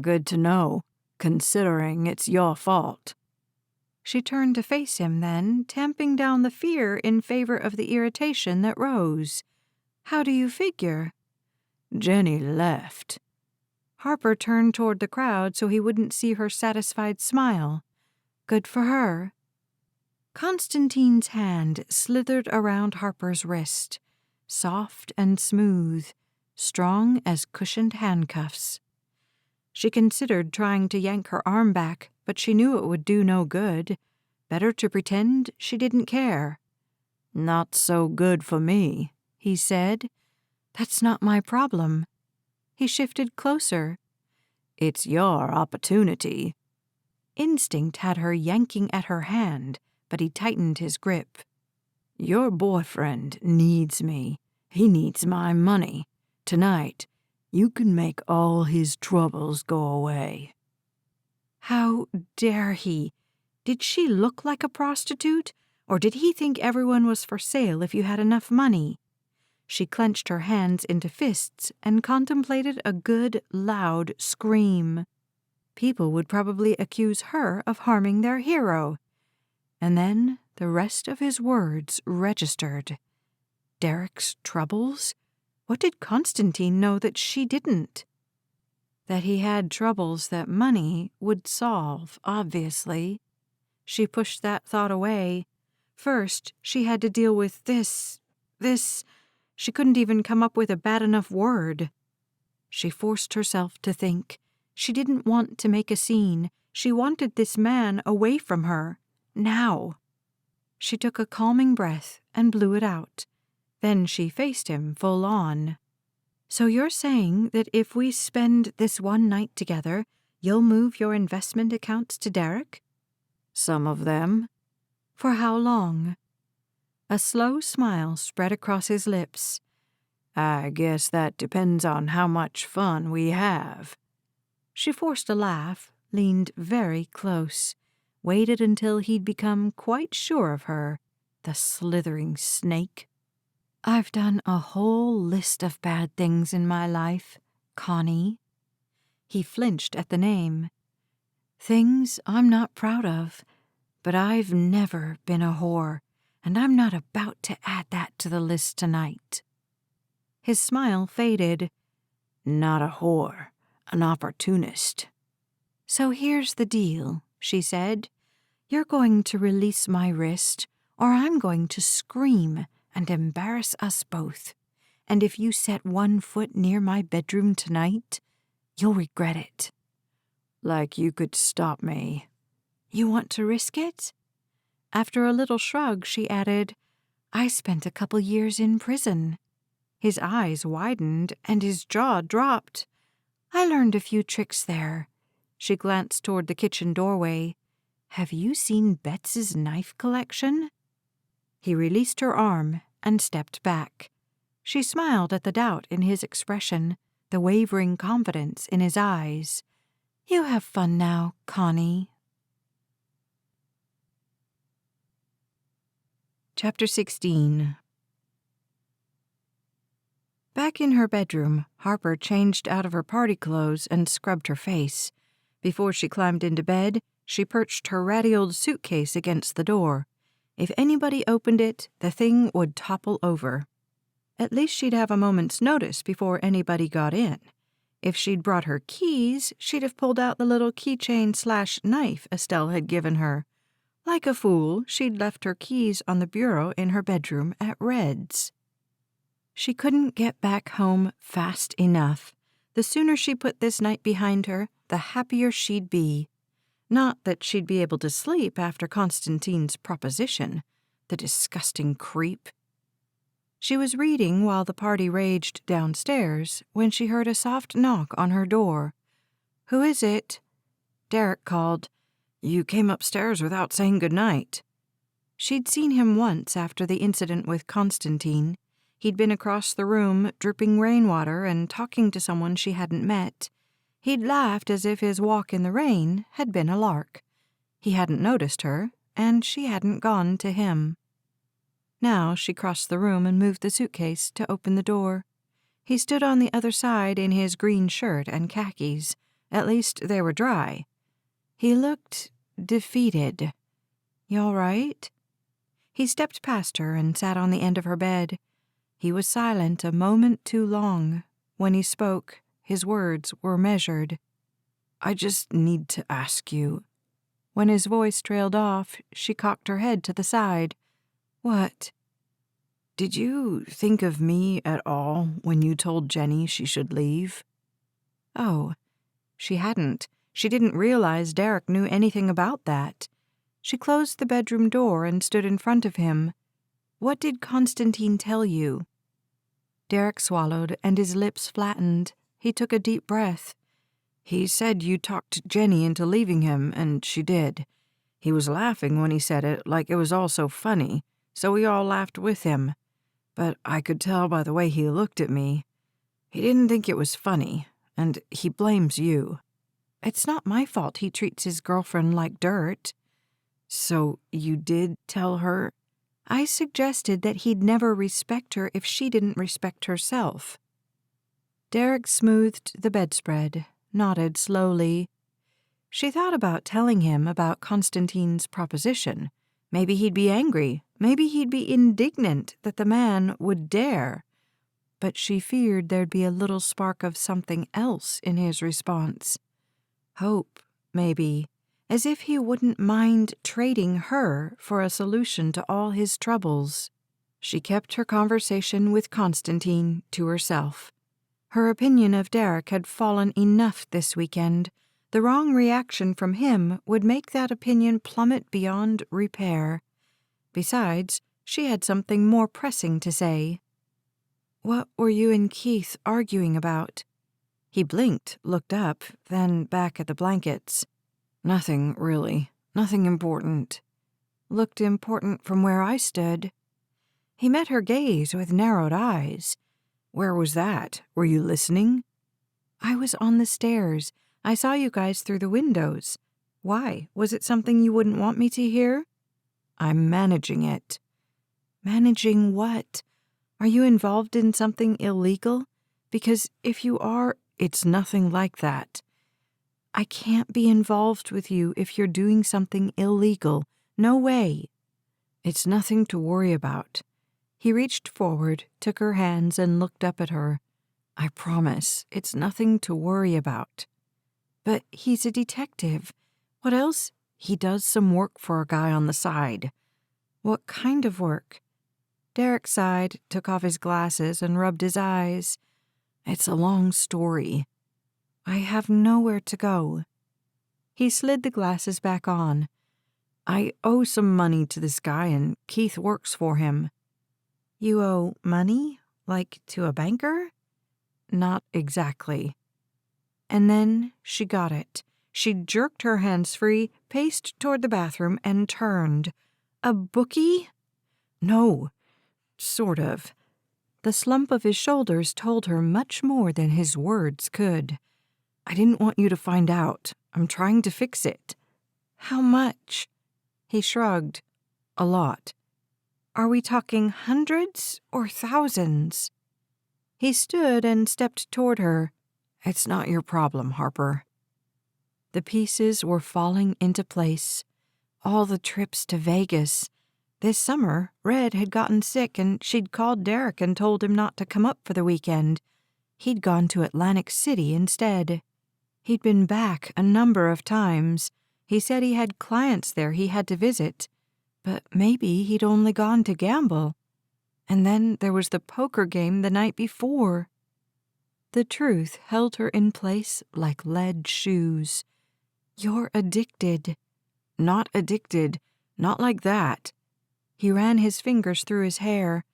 "Good to know, considering it's your fault." She turned to face him then, tamping down the fear in favor of the irritation that rose. "How do you figure?" "Jenny left." Harper turned toward the crowd so he wouldn't see her satisfied smile. Good for her. Constantine's hand slithered around Harper's wrist, soft and smooth, strong as cushioned handcuffs. She considered trying to yank her arm back, but she knew it would do no good. Better to pretend she didn't care. "Not so good for me," he said. "That's not my problem." He shifted closer. "It's your opportunity." Instinct had her yanking at her hand, but he tightened his grip. "Your boyfriend needs me. He needs my money. Tonight, you can make all his troubles go away." How dare he? Did she look like a prostitute, or did he think everyone was for sale if you had enough money? She clenched her hands into fists and contemplated a good, loud scream. People would probably accuse her of harming their hero. And then the rest of his words registered. Derrick's troubles? What did Constantine know that she didn't? That he had troubles that money would solve, obviously. She pushed that thought away. First, she had to deal with this. She couldn't even come up with a bad enough word. She forced herself to think. She didn't want to make a scene. She wanted this man away from her. Now. She took a calming breath and blew it out. Then she faced him full on. So you're saying that if we spend this one night together, you'll move your investment accounts to Derrick? Some of them. For how long? A slow smile spread across his lips. I guess that depends on how much fun we have. She forced a laugh, leaned very close, waited until he'd become quite sure of her, the slithering snake. I've done a whole list of bad things in my life, Connie. He flinched at the name. Things I'm not proud of, but I've never been a whore, and I'm not about to add that to the list tonight. His smile faded. Not a whore, an opportunist. So here's the deal, she said. You're going to release my wrist, or I'm going to scream and embarrass us both. And if you set one foot near my bedroom tonight, you'll regret it. Like you could stop me. You want to risk it? After a little shrug, she added, I spent a couple years in prison. His eyes widened and his jaw dropped. I learned a few tricks there. She glanced toward the kitchen doorway. Have you seen Betts's knife collection? He released her arm and stepped back. She smiled at the doubt in his expression, the wavering confidence in his eyes. You have fun now, Connie. Chapter 16. Back in her bedroom, Harper changed out of her party clothes and scrubbed her face. Before she climbed into bed, she perched her ratty old suitcase against the door. If anybody opened it, the thing would topple over. At least she'd have a moment's notice before anybody got in. If she'd brought her keys, she'd have pulled out the little keychain/knife Estelle had given her. Like a fool, she'd left her keys on the bureau in her bedroom at Red's. She couldn't get back home fast enough. The sooner she put this night behind her, the happier she'd be. Not that she'd be able to sleep after Constantine's proposition, the disgusting creep. She was reading while the party raged downstairs when she heard a soft knock on her door. Who is it? Derrick called. You came upstairs without saying good night. She'd seen him once after the incident with Constantine. He'd been across the room, dripping rainwater and talking to someone she hadn't met. He'd laughed as if his walk in the rain had been a lark. He hadn't noticed her, and she hadn't gone to him. Now she crossed the room and moved the suitcase to open the door. He stood on the other side in his green shirt and khakis. At least they were dry. He looked defeated. You all right? He stepped past her and sat on the end of her bed. He was silent a moment too long. When he spoke, his words were measured. I just need to ask you. When his voice trailed off, she cocked her head to the side. What? Did you think of me at all when you told Jenny she should leave? Oh, she hadn't. She didn't realize Derrick knew anything about that. She closed the bedroom door and stood in front of him. What did Constantine tell you? Derrick swallowed and his lips flattened. He took a deep breath. He said you talked Jenny into leaving him, and she did. He was laughing when he said it, like it was all so funny, so we all laughed with him. But I could tell by the way he looked at me. He didn't think it was funny, and he blames you. It's not my fault he treats his girlfriend like dirt. So you did tell her? I suggested that he'd never respect her if she didn't respect herself. Derrick smoothed the bedspread, nodded slowly. She thought about telling him about Constantine's proposition. Maybe he'd be angry. Maybe he'd be indignant that the man would dare. But she feared there'd be a little spark of something else in his response. Hope, maybe, as if he wouldn't mind trading her for a solution to all his troubles. She kept her conversation with Constantine to herself. Her opinion of Derrick had fallen enough this weekend. The wrong reaction from him would make that opinion plummet beyond repair. Besides, she had something more pressing to say. "What were you and Keith arguing about?" He blinked, looked up, then back at the blankets. "Nothing, really. Nothing important." Looked important from where I stood. He met her gaze with narrowed eyes. "Where was that? Were you listening?" "I was on the stairs. I saw you guys through the windows. Why? Was it something you wouldn't want me to hear?" "I'm managing it." "Managing what? Are you involved in something illegal? Because if you are, It's nothing like that." "I can't be involved with you if you're doing something illegal. No way." "It's nothing to worry about." He reached forward, took her hands, and looked up at her. "I promise, it's nothing to worry about." "But he's a detective. What else?" "He does some work for a guy on the side." "What kind of work?" Derrick sighed, took off his glasses, and rubbed his eyes. "It's a long story." "I have nowhere to go." He slid the glasses back on. "I owe some money to this guy, and Keith works for him." "You owe money? Like to a banker?" "Not exactly." And then she got it. She jerked her hands free, paced toward the bathroom, and turned. "A bookie?" "No, sort of." The slump of his shoulders told her much more than his words could. "I didn't want you to find out. I'm trying to fix it." "How much?" He shrugged. "A lot." "Are we talking hundreds or thousands?" He stood and stepped toward her. "It's not your problem, Harper." The pieces were falling into place. All the trips to Vegas. This summer, Red had gotten sick and she'd called Derrick and told him not to come up for the weekend. He'd gone to Atlantic City instead. He'd been back a number of times. He said he had clients there he had to visit. But maybe he'd only gone to gamble. And then there was the poker game the night before. The truth held her in place like lead shoes. "You're addicted." "Not addicted. Not like that." He ran his fingers through his hair.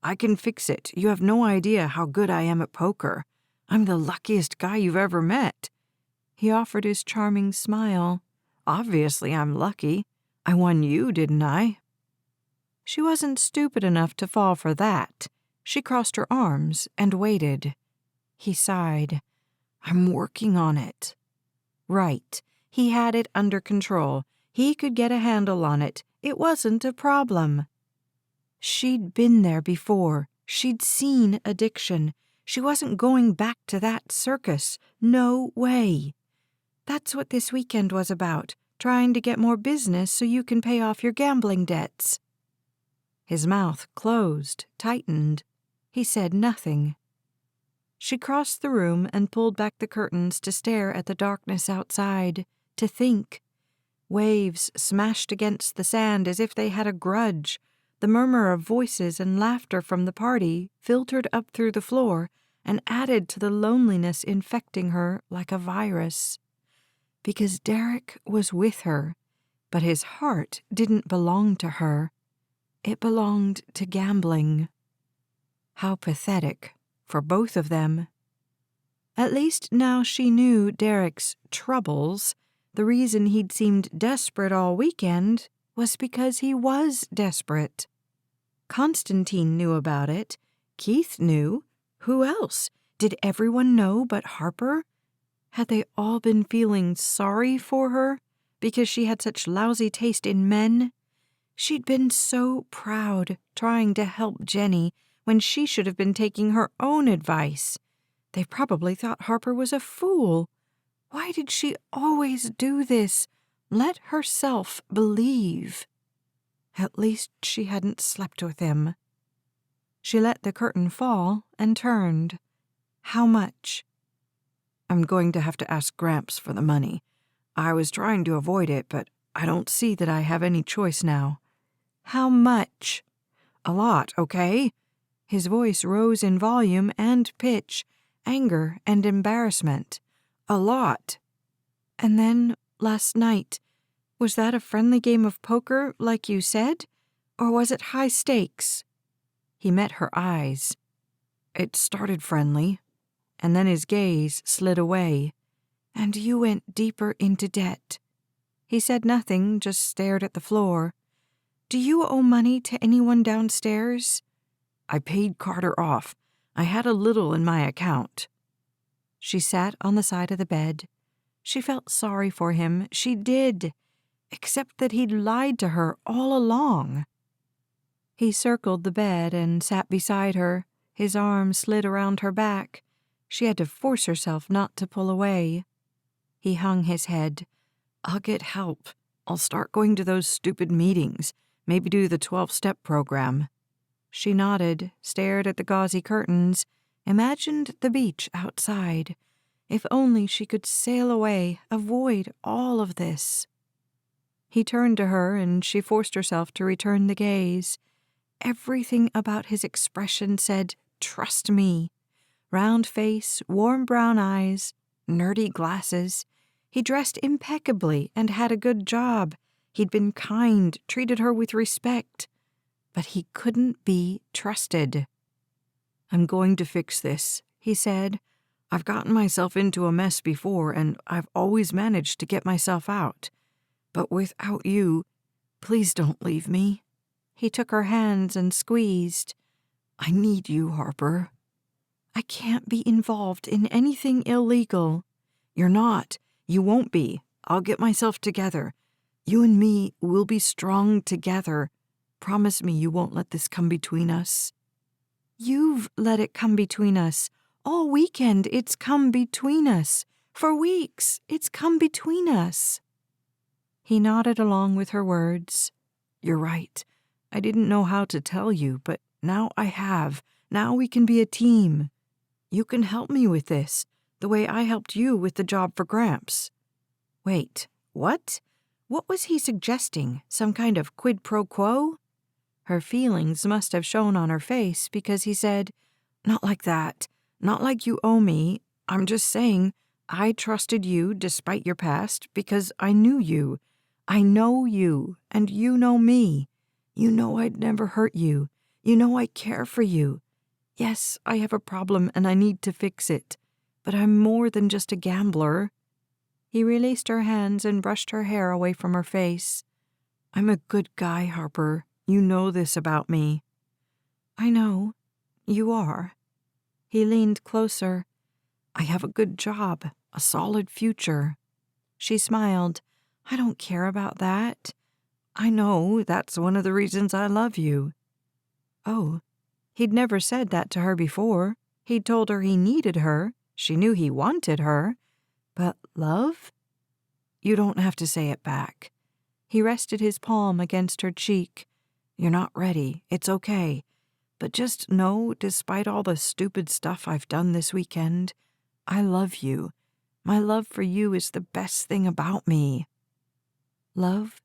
"I can fix it. You have no idea how good I am at poker. I'm the luckiest guy you've ever met." He offered his charming smile. "Obviously I'm lucky. I won you, didn't I?" She wasn't stupid enough to fall for that. She crossed her arms and waited. He sighed. "I'm working on it." Right. He had it under control. He could get a handle on it. It wasn't a problem. She'd been there before. She'd seen addiction. She wasn't going back to that circus. No way. That's what this weekend was about, trying to get more business so you can pay off your gambling debts. His mouth closed, tightened. He said nothing. She crossed the room and pulled back the curtains to stare at the darkness outside, to think. Waves smashed against the sand as if they had a grudge. The murmur of voices and laughter from the party filtered up through the floor and added to the loneliness infecting her like a virus. Because Derrick was with her, but his heart didn't belong to her. It belonged to gambling. How pathetic for both of them. At least now she knew Derrick's troubles. The reason he'd seemed desperate all weekend was because he was desperate. Constantine knew about it. Keith knew. Who else? Did everyone know but Harper? Had they all been feeling sorry for her because she had such lousy taste in men? She'd been so proud trying to help Jenny when she should have been taking her own advice. They probably thought Harper was a fool. Why did she always do this? Let herself believe. At least she hadn't slept with him. She let the curtain fall and turned. How much? I'm going to have to ask Gramps for the money. I was trying to avoid it, but I don't see that I have any choice now. How much? A lot, okay? His voice rose in volume and pitch, anger and embarrassment. A lot. And then, last night, was that a friendly game of poker, like you said? Or was it high stakes? He met her eyes. It started friendly, and then his gaze slid away. And you went deeper into debt. He said nothing, just stared at the floor. Do you owe money to anyone downstairs? I paid Carter off. I had a little in my account. She sat on the side of the bed. She felt sorry for him. She did. Except that he'd lied to her all along. He circled the bed and sat beside her. His arm slid around her back. She had to force herself not to pull away. He hung his head. I'll get help. I'll start going to those stupid meetings. Maybe do the 12-step program. She nodded, stared at the gauzy curtains, imagined the beach outside. If only she could sail away, avoid all of this. He turned to her, and she forced herself to return the gaze. Everything about his expression said, "Trust me." Round face, warm brown eyes, nerdy glasses. He dressed impeccably and had a good job. He'd been kind, treated her with respect. But he couldn't be trusted. I'm going to fix this, he said. I've gotten myself into a mess before, and I've always managed to get myself out. But without you, please don't leave me. He took her hands and squeezed. I need you, Harper. I can't be involved in anything illegal. You're not. You won't be. I'll get myself together. You and me will be strong together. Promise me you won't let this come between us. You've let it come between us. All weekend it's come between us. For weeks it's come between us. He nodded along with her words. You're right. I didn't know how to tell you, but now I have. Now we can be a team. You can help me with this, the way I helped you with the job for Gramps. Wait, what? What was he suggesting? Some kind of quid pro quo? Her feelings must have shown on her face because he said, Not like that. Not like you owe me. I'm just saying I trusted you despite your past because I knew you. I know you, and you know me. You know I'd never hurt you. You know I care for you. Yes, I have a problem and I need to fix it. But I'm more than just a gambler. He released her hands and brushed her hair away from her face. I'm a good guy, Harper. You know this about me. I know. You are. He leaned closer. I have a good job, a solid future. She smiled. I don't care about that. I know. That's one of the reasons I love you. Oh, he'd never said that to her before. He'd told her he needed her. She knew he wanted her. But love? You don't have to say it back. He rested his palm against her cheek. You're not ready. It's okay. But just know, despite all the stupid stuff I've done this weekend, I love you. My love for you is the best thing about me. Love?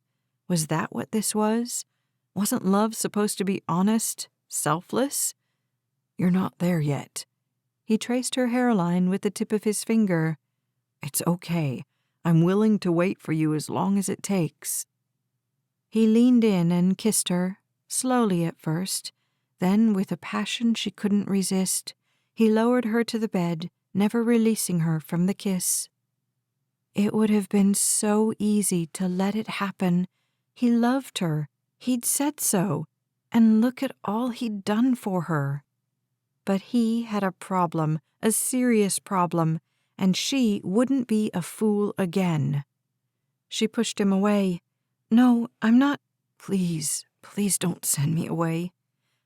Was that what this was? Wasn't love supposed to be honest, selfless? You're not there yet. He traced her hairline with the tip of his finger. It's okay. I'm willing to wait for you as long as it takes. He leaned in and kissed her, slowly at first. Then, with a passion she couldn't resist, he lowered her to the bed, never releasing her from the kiss. It would have been so easy to let it happen. He loved her. He'd said so. And look at all he'd done for her. But he had a problem, a serious problem, and she wouldn't be a fool again. She pushed him away. No, I'm not. Please, please don't send me away.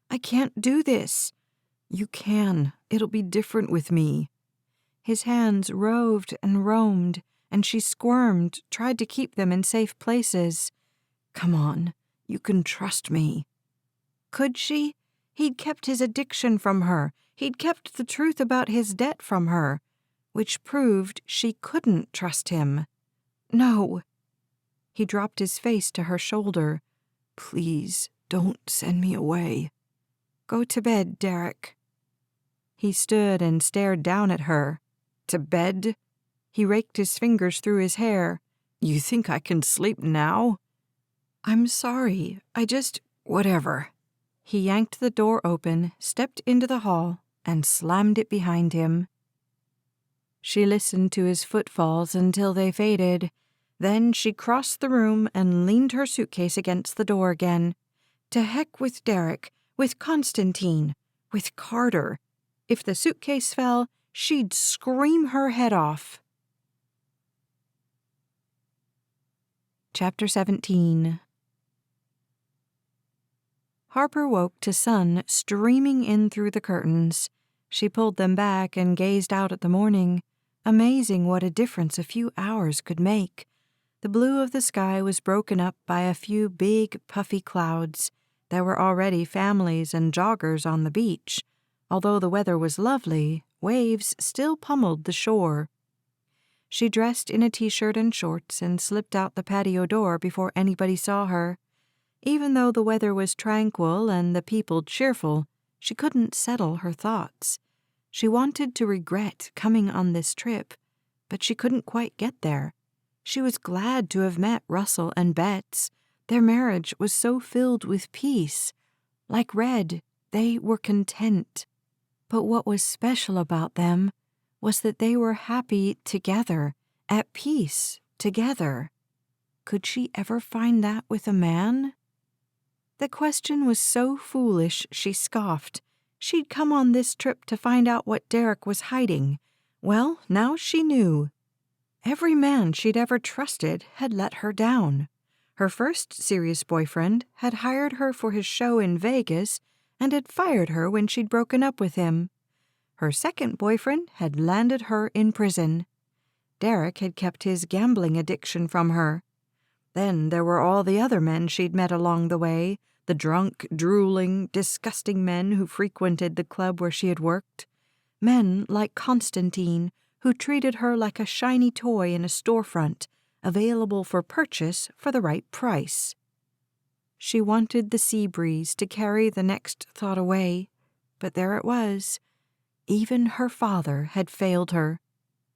I can't do this. You can. It'll be different with me. His hands roved and roamed. and she squirmed, tried to keep them in safe places. "Come on, you can trust me." Could she? He'd kept his addiction from her. He'd kept the truth about his debt from her, which proved she couldn't trust him. No. He dropped his face to her shoulder. "Please, don't send me away." "Go to bed, Derrick." He stood and stared down at her. To bed? He raked his fingers through his hair. "You think I can sleep now?" "I'm sorry. Whatever." He yanked the door open, stepped into the hall, and slammed it behind him. She listened to his footfalls until they faded. Then she crossed the room and leaned her suitcase against the door again. To heck with Derrick, with Constantine, with Carter. If the suitcase fell, she'd scream her head off. Chapter 17. Harper woke to sun streaming in through the curtains. She pulled them back and gazed out at the morning. Amazing what a difference a few hours could make. The blue of the sky was broken up by a few big, puffy clouds. There were already families and joggers on the beach. Although the weather was lovely, waves still pummeled the shore. She dressed in a t-shirt and shorts and slipped out the patio door before anybody saw her. Even though the weather was tranquil and the people cheerful, she couldn't settle her thoughts. She wanted to regret coming on this trip, but she couldn't quite get there. She was glad to have met Russell and Betts. Their marriage was so filled with peace. Like Red, they were content. But what was special about them was that they were happy together, at peace together. Could she ever find that with a man? The question was so foolish, she scoffed. She'd come on this trip to find out what Derrick was hiding. Well, now she knew. Every man she'd ever trusted had let her down. Her first serious boyfriend had hired her for his show in Vegas and had fired her when she'd broken up with him. Her second boyfriend had landed her in prison. Derrick had kept his gambling addiction from her. Then there were all the other men she'd met along the way, the drunk, drooling, disgusting men who frequented the club where she had worked. Men like Constantine, who treated her like a shiny toy in a storefront, available for purchase for the right price. She wanted the sea breeze to carry the next thought away, but there it was. Even her father had failed her.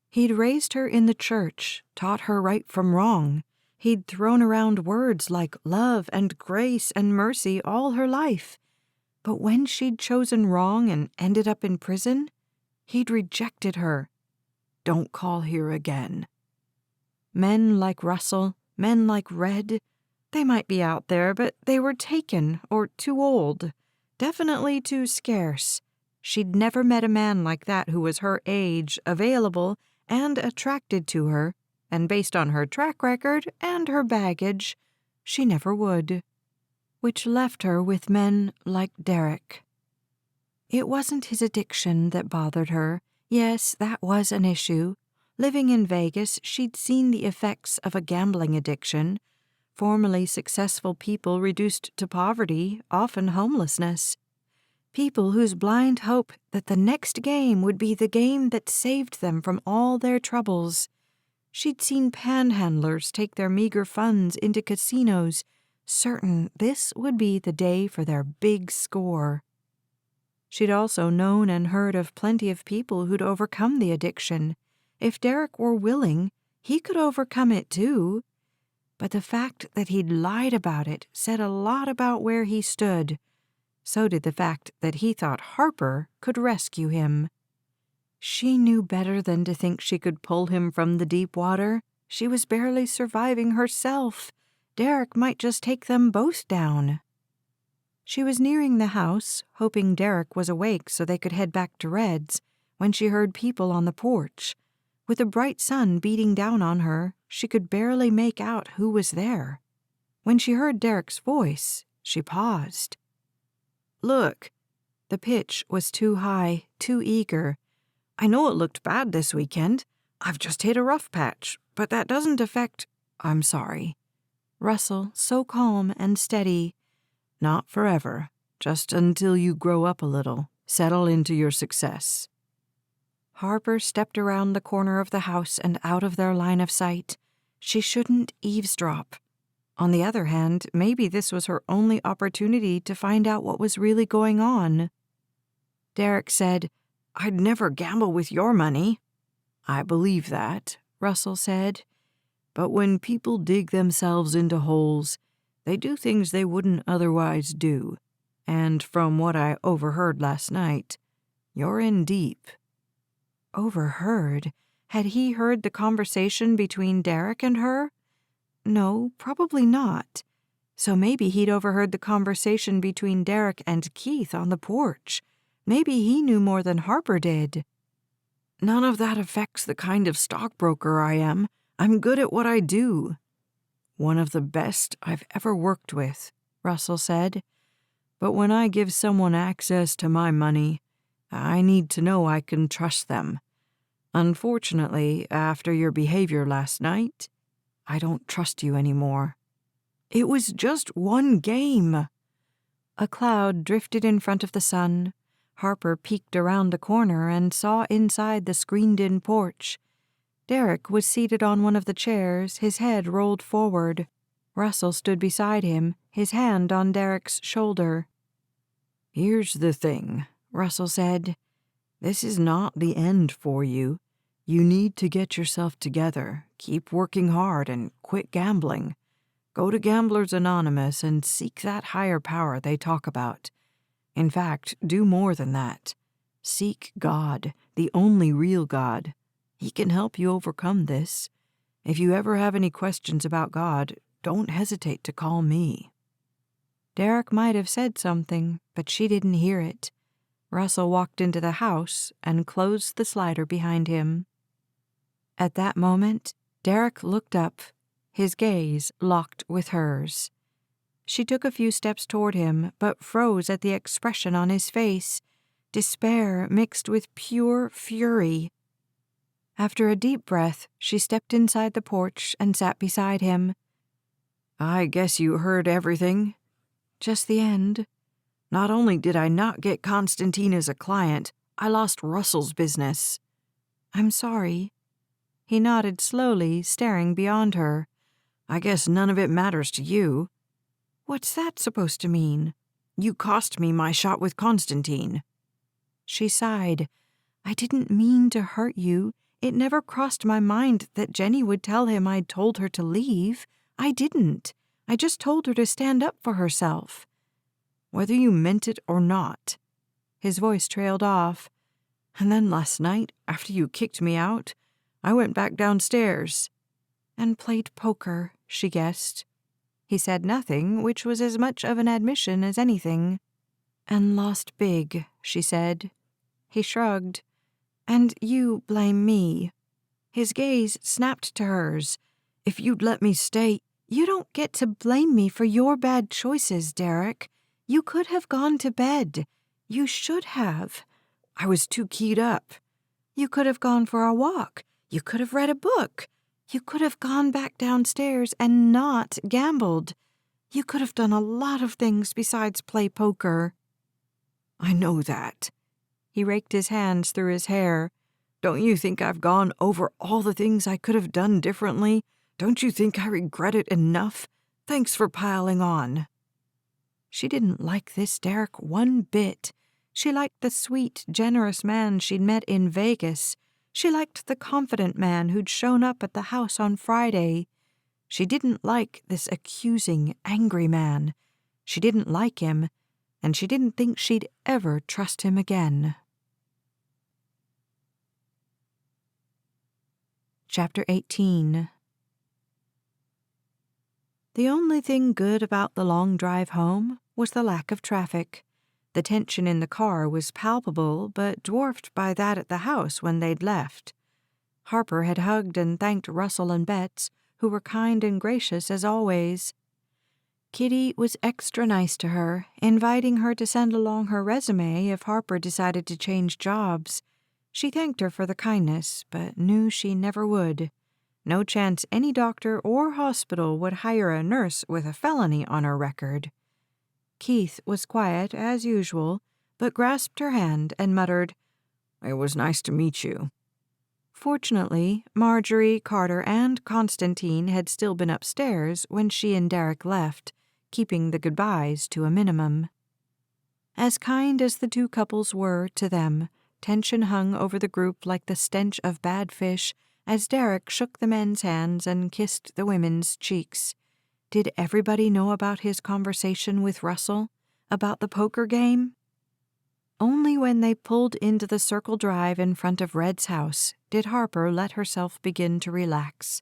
He'd raised her in the church, taught her right from wrong. He'd thrown around words like love and grace and mercy all her life. But when she'd chosen wrong and ended up in prison, he'd rejected her. "Don't call here again." Men like Russell, men like Red, they might be out there, but they were taken or too old, definitely too scarce. She'd never met a man like that who was her age, available, and attracted to her, and based on her track record and her baggage, she never would. Which left her with men like Derrick. It wasn't his addiction that bothered her. Yes, that was an issue. Living in Vegas, she'd seen the effects of a gambling addiction. Formerly successful people reduced to poverty, often homelessness. People whose blind hope that the next game would be the game that saved them from all their troubles. She'd seen panhandlers take their meager funds into casinos, certain this would be the day for their big score. She'd also known and heard of plenty of people who'd overcome the addiction. If Derrick were willing, he could overcome it too. But the fact that he'd lied about it said a lot about where he stood. So did the fact that he thought Harper could rescue him. She knew better than to think she could pull him from the deep water. She was barely surviving herself. Derrick might just take them both down. She was nearing the house, hoping Derrick was awake so they could head back to Red's, when she heard people on the porch. With the bright sun beating down on her, she could barely make out who was there. When she heard Derrick's voice, she paused. "Look." The pitch was too high, too eager. "I know it looked bad this weekend. I've just hit a rough patch, but that doesn't affect—" "I'm sorry." Russell, so calm and steady. "Not forever. Just until you grow up a little, settle into your success." Harper stepped around the corner of the house and out of their line of sight. She shouldn't eavesdrop. On the other hand, maybe this was her only opportunity to find out what was really going on. Derrick said, "I'd never gamble with your money." "I believe that," Russell said. "But when people dig themselves into holes, they do things they wouldn't otherwise do. And from what I overheard last night, you're in deep." Overheard? Had he heard the conversation between Derrick and her? No, probably not. So maybe he'd overheard the conversation between Derrick and Keith on the porch. Maybe he knew more than Harper did. "None of that affects the kind of stockbroker I am. I'm good at what I do." "One of the best I've ever worked with," Russell said. "But when I give someone access to my money, I need to know I can trust them. Unfortunately, after your behavior last night, I don't trust you anymore." "It was just one game." A cloud drifted in front of the sun. Harper peeked around the corner and saw inside the screened-in porch. Derrick was seated on one of the chairs, his head rolled forward. Russell stood beside him, his hand on Derrick's shoulder. "Here's the thing," Russell said. "This is not the end for you. You need to get yourself together, keep working hard, and quit gambling. Go to Gamblers Anonymous and seek that higher power they talk about. In fact, do more than that. Seek God, the only real God. He can help you overcome this. If you ever have any questions about God, don't hesitate to call me." Derrick might have said something, but she didn't hear it. Russell walked into the house and closed the slider behind him. At that moment, Derrick looked up, his gaze locked with hers. She took a few steps toward him, but froze at the expression on his face, despair mixed with pure fury. After a deep breath, she stepped inside the porch and sat beside him. "I guess you heard everything." "Just the end." "Not only did I not get Constantine as a client, I lost Russell's business." "I'm sorry." He nodded slowly, staring beyond her. "I guess none of it matters to you." "What's that supposed to mean?" "You cost me my shot with Constantine." She sighed. "I didn't mean to hurt you. It never crossed my mind that Jenny would tell him I'd told her to leave. I didn't. I just told her to stand up for herself." "Whether you meant it or not." His voice trailed off. "And then last night, after you kicked me out, I went back downstairs." "And played poker," she guessed. He said nothing, which was as much of an admission as anything. "And lost big," she said. He shrugged. "And you blame me." His gaze snapped to hers. "If you'd let me stay—" "You don't get to blame me for your bad choices, Derrick. You could have gone to bed. You should have." "I was too keyed up." "You could have gone for a walk. You could have read a book. You could have gone back downstairs and not gambled. You could have done a lot of things besides play poker." "I know that." He raked his hands through his hair. "Don't you think I've gone over all the things I could have done differently? Don't you think I regret it enough? Thanks for piling on." She didn't like this Derrick one bit. She liked the sweet, generous man she'd met in Vegas. She liked the confident man who'd shown up at the house on Friday. She didn't like this accusing, angry man. She didn't like him, and she didn't think she'd ever trust him again. Chapter 18. The only thing good about the long drive home was the lack of traffic. The tension in the car was palpable, but dwarfed by that at the house when they'd left. Harper had hugged and thanked Russell and Betts, who were kind and gracious as always. Kitty was extra nice to her, inviting her to send along her resume if Harper decided to change jobs. She thanked her for the kindness, but knew she never would. No chance any doctor or hospital would hire a nurse with a felony on her record. Keith was quiet as usual, but grasped her hand and muttered, "It was nice to meet you." Fortunately, Marjorie, Carter, and Constantine had still been upstairs when she and Derrick left, keeping the goodbyes to a minimum. As kind as the two couples were to them, tension hung over the group like the stench of bad fish as Derrick shook the men's hands and kissed the women's cheeks. Did everybody know about his conversation with Russell? About the poker game? Only when they pulled into the circle drive in front of Red's house did Harper let herself begin to relax.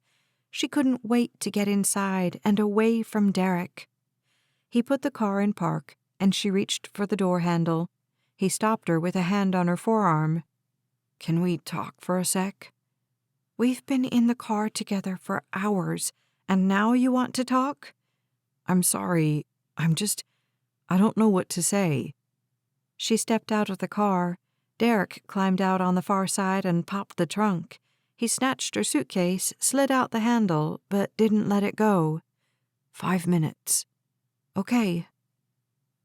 She couldn't wait to get inside and away from Derrick. He put the car in park, and she reached for the door handle. He stopped her with a hand on her forearm. "Can we talk for a sec?" "We've been in the car together for hours, and now you want to talk?" "I'm sorry. I don't know what to say." She stepped out of the car. Derrick climbed out on the far side and popped the trunk. He snatched her suitcase, slid out the handle, but didn't let it go. 5 minutes. "Okay."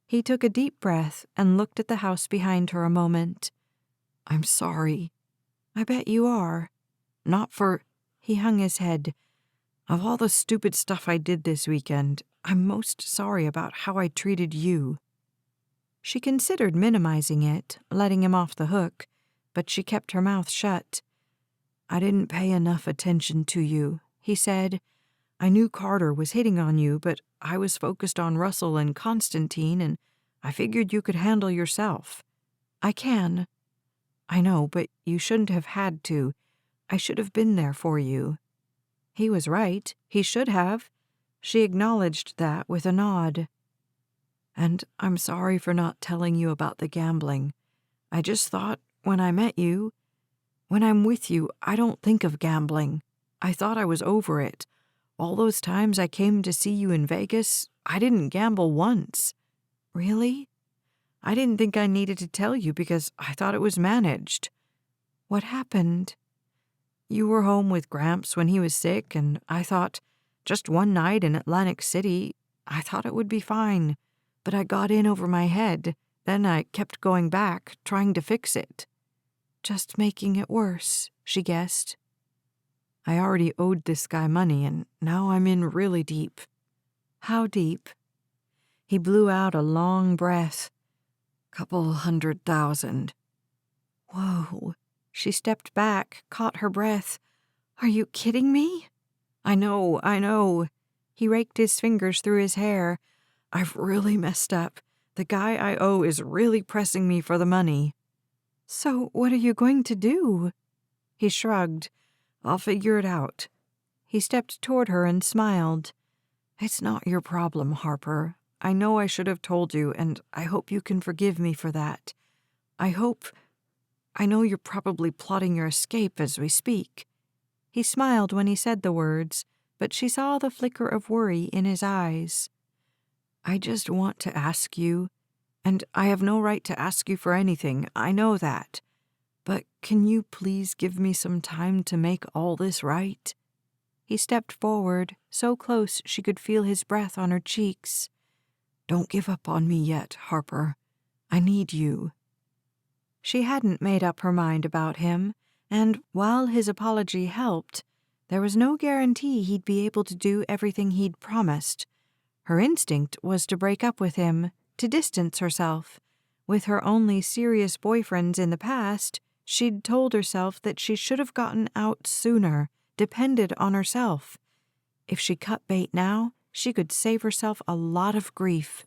He took a deep breath and looked at the house behind her a moment. "I'm sorry." "I bet you are." "Not for—" He hung his head. "Of all the stupid stuff I did this weekend, I'm most sorry about how I treated you." She considered minimizing it, letting him off the hook, but she kept her mouth shut. "I didn't pay enough attention to you," he said. "I knew Carter was hitting on you, but I was focused on Russell and Constantine, and I figured you could handle yourself." "I can." "I know, but you shouldn't have had to. I should have been there for you." He was right. He should have. She acknowledged that with a nod. "And I'm sorry for not telling you about the gambling. I just thought, when I met you, when I'm with you, I don't think of gambling. I thought I was over it. All those times I came to see you in Vegas, I didn't gamble once." "Really?" "I didn't think I needed to tell you because I thought it was managed." "What happened?" "You were home with Gramps when he was sick, and I thought, just one night in Atlantic City, I thought it would be fine. But I got in over my head. Then I kept going back, trying to fix it." "Just making it worse," she guessed. "I already owed this guy money, and now I'm in really deep." "How deep?" He blew out a long breath. "Couple $100,000. Whoa. She stepped back, caught her breath. "Are you kidding me?" I know. He raked his fingers through his hair. "I've really messed up. The guy I owe is really pressing me for the money." "So what are you going to do?" He shrugged. "I'll figure it out." He stepped toward her and smiled. "It's not your problem, Harper. I know I should have told you, and I hope you can forgive me for that. I know you're probably plotting your escape as we speak." He smiled when he said the words, but she saw the flicker of worry in his eyes. "I just want to ask you, and I have no right to ask you for anything, I know that. But can you please give me some time to make all this right?" He stepped forward, so close she could feel his breath on her cheeks. "Don't give up on me yet, Harper. I need you." She hadn't made up her mind about him, and while his apology helped, there was no guarantee he'd be able to do everything he'd promised. Her instinct was to break up with him, to distance herself. With her only serious boyfriends in the past, she'd told herself that she should have gotten out sooner, depended on herself. If she cut bait now, she could save herself a lot of grief.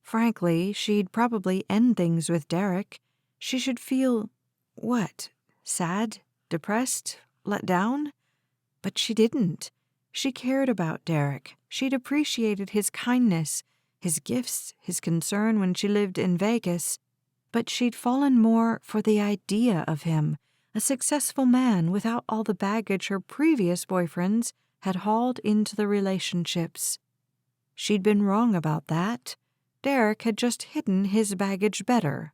Frankly, she'd probably end things with Derrick. She should feel, what, sad, depressed, let down? But she didn't. She cared about Derrick. She'd appreciated his kindness, his gifts, his concern when she lived in Vegas. But she'd fallen more for the idea of him, a successful man without all the baggage her previous boyfriends had hauled into the relationships. She'd been wrong about that. Derrick had just hidden his baggage better.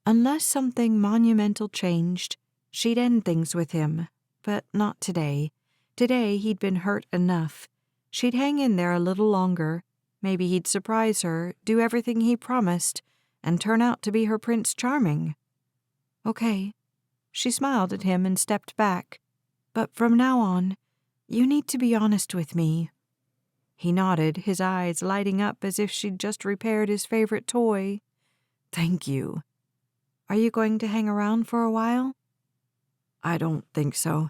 Unless something monumental changed, she'd end things with him. But not today. Today he'd been hurt enough. She'd hang in there a little longer. Maybe he'd surprise her, do everything he promised, and turn out to be her Prince Charming. Okay. She smiled at him and stepped back. But from now on, you need to be honest with me. He nodded, his eyes lighting up as if she'd just repaired his favorite toy. Thank you. Are you going to hang around for a while? I don't think so.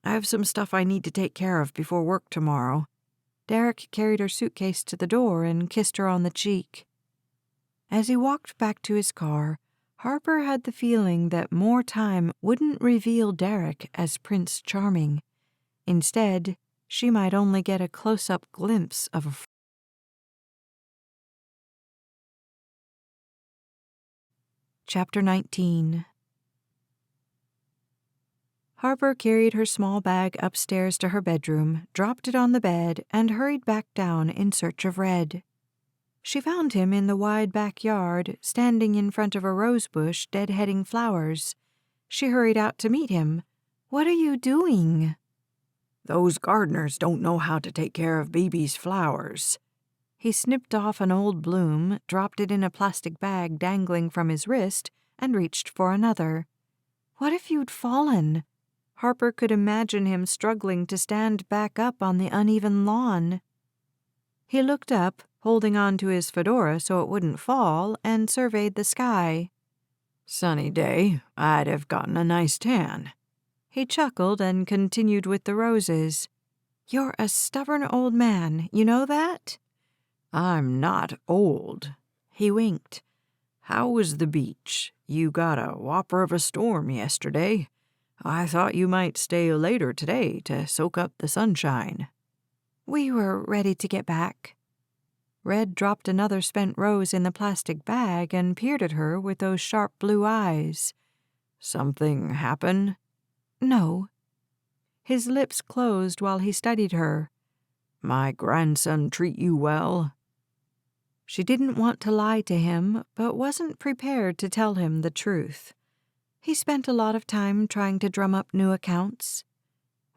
I have some stuff I need to take care of before work tomorrow. Derrick carried her suitcase to the door and kissed her on the cheek. As he walked back to his car, Harper had the feeling that more time wouldn't reveal Derrick as Prince Charming. Instead, she might only get a close-up glimpse of a Chapter 19. Harper carried her small bag upstairs to her bedroom, dropped it on the bed, and hurried back down in search of Red. She found him in the wide backyard, standing in front of a rose bush deadheading flowers. She hurried out to meet him. What are you doing? Those gardeners don't know how to take care of baby's flowers. He snipped off an old bloom, dropped it in a plastic bag dangling from his wrist, and reached for another. What if you'd fallen? Harper could imagine him struggling to stand back up on the uneven lawn. He looked up, holding on to his fedora so it wouldn't fall, and surveyed the sky. Sunny day, I'd have gotten a nice tan. He chuckled and continued with the roses. You're a stubborn old man, you know that? I'm not old. He winked. How was the beach? You got a whopper of a storm yesterday. I thought you might stay later today to soak up the sunshine. We were ready to get back. Red dropped another spent rose in the plastic bag and peered at her with those sharp blue eyes. Something happen? No. His lips closed while he studied her. My grandson treat you well? She didn't want to lie to him, but wasn't prepared to tell him the truth. He spent a lot of time trying to drum up new accounts.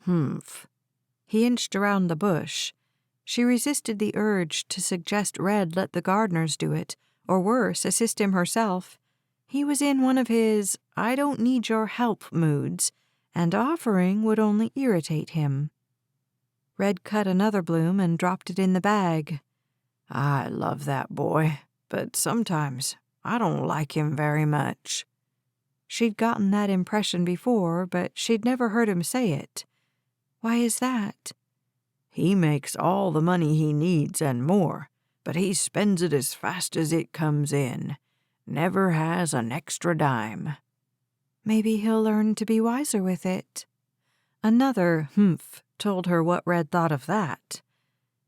Humph. He inched around the bush. She resisted the urge to suggest Red let the gardeners do it, or worse, assist him herself. He was in one of his I don't need your help moods, and offering would only irritate him. Red cut another bloom and dropped it in the bag. I love that boy, but sometimes I don't like him very much. She'd gotten that impression before, but she'd never heard him say it. Why is that? He makes all the money he needs and more, but he spends it as fast as it comes in. Never has an extra dime. Maybe he'll learn to be wiser with it. Another humph told her what Red thought of that.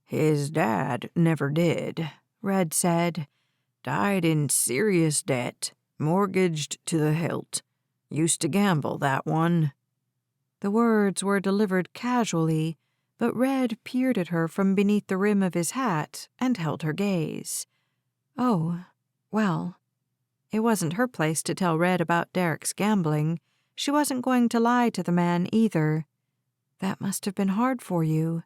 His dad never did, Red said. Died in serious debt, mortgaged to the hilt. Used to gamble, that one. The words were delivered casually, but Red peered at her from beneath the rim of his hat and held her gaze. Oh, well. It wasn't her place to tell Red about Derrick's gambling. She wasn't going to lie to the man either. That must have been hard for you.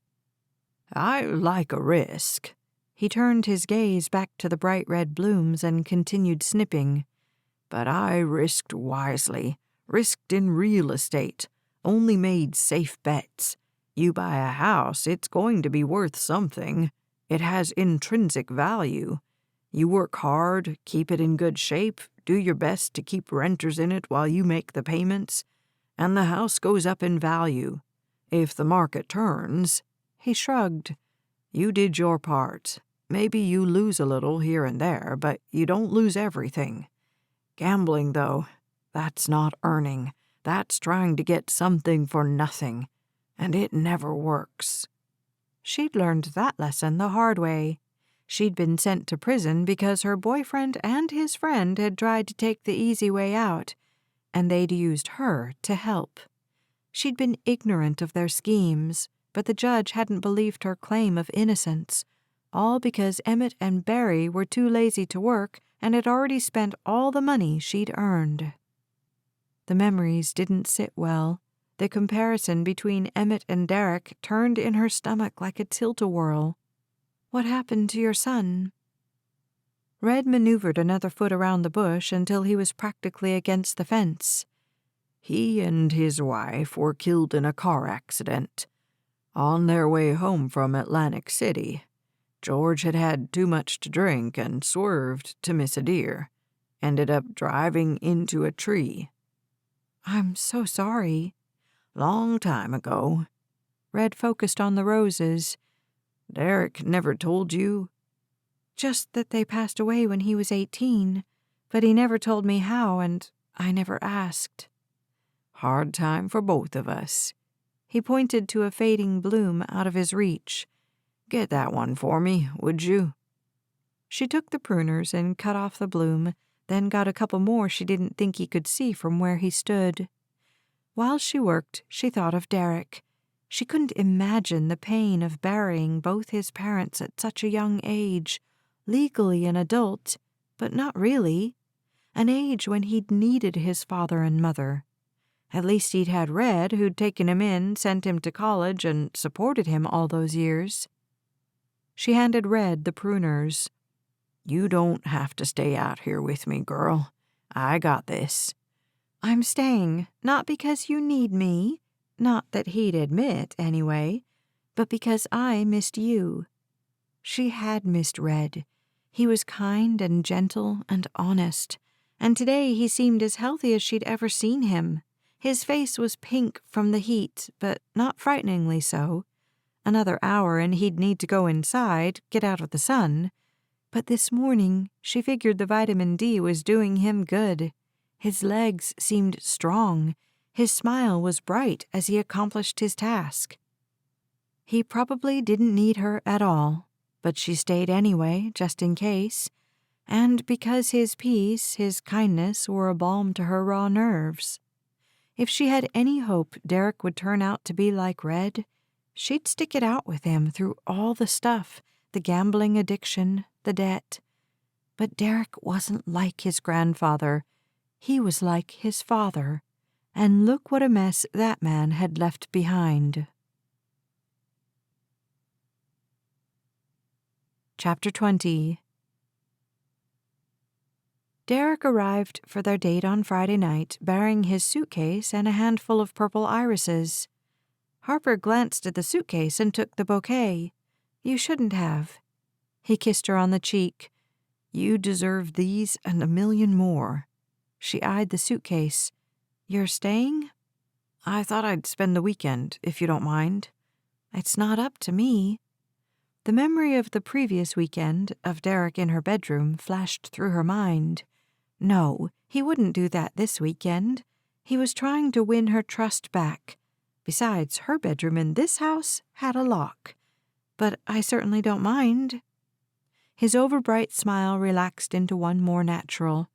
I like a risk. He turned his gaze back to the bright red blooms and continued snipping. But I risked wisely, risked in real estate, only made safe bets. You buy a house, it's going to be worth something. It has intrinsic value. You work hard, keep it in good shape, do your best to keep renters in it while you make the payments, and the house goes up in value. If the market turns, he shrugged. You did your part. Maybe you lose a little here and there, but you don't lose everything. Gambling, though, that's not earning. That's trying to get something for nothing, and it never works. She'd learned that lesson the hard way. She'd been sent to prison because her boyfriend and his friend had tried to take the easy way out, and they'd used her to help. She'd been ignorant of their schemes, but the judge hadn't believed her claim of innocence, all because Emmett and Barry were too lazy to work and had already spent all the money she'd earned. The memories didn't sit well. The comparison between Emmett and Derrick turned in her stomach like a tilt-a-whirl. "What happened to your son?" Red maneuvered another foot around the bush until he was practically against the fence. "He and his wife were killed in a car accident. On their way home from Atlantic City, George had had too much to drink and swerved to miss a deer. Ended up driving into a tree." "I'm so sorry." "Long time ago." Red focused on the roses. "Derrick never told you?" "Just that they passed away when he was 18, but he never told me how, and I never asked." "Hard time for both of us." He pointed to a fading bloom out of his reach. "Get that one for me, would you?" She took the pruners and cut off the bloom, then got a couple more she didn't think he could see from where he stood. While she worked, she thought of Derrick. She couldn't imagine the pain of burying both his parents at such a young age, legally an adult, but not really, an age when he'd needed his father and mother. At least he'd had Red, who'd taken him in, sent him to college, and supported him all those years. She handed Red the pruners. "You don't have to stay out here with me, girl. I got this." "I'm staying, not because you need me, not that he'd admit, anyway, but because I missed you." She had missed Red. He was kind and gentle and honest, and today he seemed as healthy as she'd ever seen him. His face was pink from the heat, but not frighteningly so. Another hour and he'd need to go inside, get out of the sun. But this morning, she figured the vitamin D was doing him good. His legs seemed strong. His smile was bright as he accomplished his task. He probably didn't need her at all, but she stayed anyway, just in case. And because his peace, his kindness, were a balm to her raw nerves. If she had any hope Derrick would turn out to be like Red, she'd stick it out with him through all the stuff, the gambling addiction, the debt. But Derrick wasn't like his grandfather. He was like his father. And look what a mess that man had left behind. Chapter 20. Derrick arrived for their date on Friday night, bearing his suitcase and a handful of purple irises. Harper glanced at the suitcase and took the bouquet. "You shouldn't have." He kissed her on the cheek. "You deserve these and a million more." She eyed the suitcase. "You're staying?" "I thought I'd spend the weekend, if you don't mind." "It's not up to me." The memory of the previous weekend, of Derrick in her bedroom, flashed through her mind. No, he wouldn't do that this weekend. He was trying to win her trust back. Besides, her bedroom in this house had a lock. "But I certainly don't mind." His overbright smile relaxed into one more natural.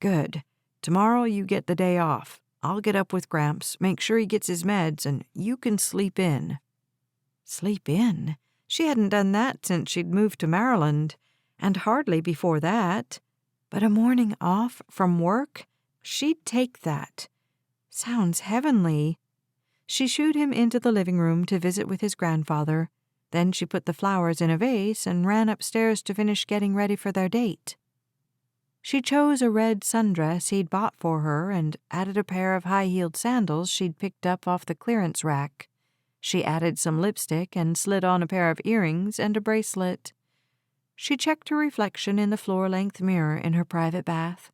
"Good. Tomorrow you get the day off. I'll get up with Gramps, make sure he gets his meds, and you can sleep in." Sleep in? She hadn't done that since she'd moved to Maryland, and hardly before that. But a morning off from work? She'd take that. Sounds heavenly. She shooed him into the living room to visit with his grandfather. Then she put the flowers in a vase and ran upstairs to finish getting ready for their date. She chose a red sundress he'd bought for her and added a pair of high-heeled sandals she'd picked up off the clearance rack. She added some lipstick and slid on a pair of earrings and a bracelet. She checked her reflection in the floor-length mirror in her private bath.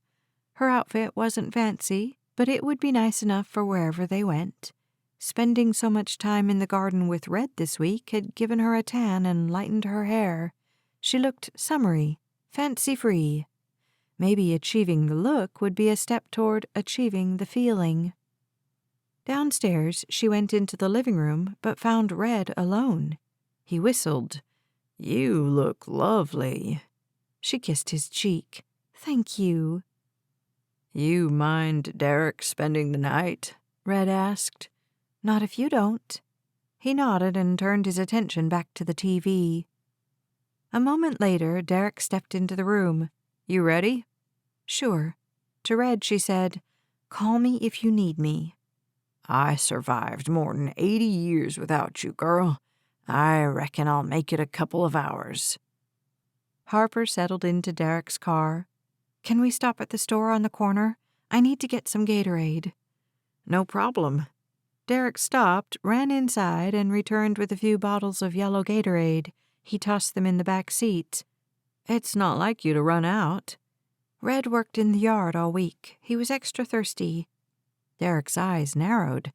Her outfit wasn't fancy, but it would be nice enough for wherever they went. Spending so much time in the garden with Red this week had given her a tan and lightened her hair. She looked summery, fancy-free. Maybe achieving the look would be a step toward achieving the feeling. Downstairs, she went into the living room, but found Red alone. He whistled. "You look lovely." She kissed his cheek. "Thank you." "You mind Derrick spending the night?" Red asked. "Not if you don't." He nodded and turned his attention back to the TV. A moment later, Derrick stepped into the room. "You ready?" Sure. To Red, she said, "Call me if you need me." I survived more than 80 years without you, girl. I reckon I'll make it a couple of hours. Harper settled into Derrick's car. "Can we stop at the store on the corner? I need to get some Gatorade." No problem. Derrick stopped, ran inside, and returned with a few bottles of yellow Gatorade. He tossed them in the back seat. It's not like you to run out. Red worked in the yard all week. He was extra thirsty. Derrick's eyes narrowed.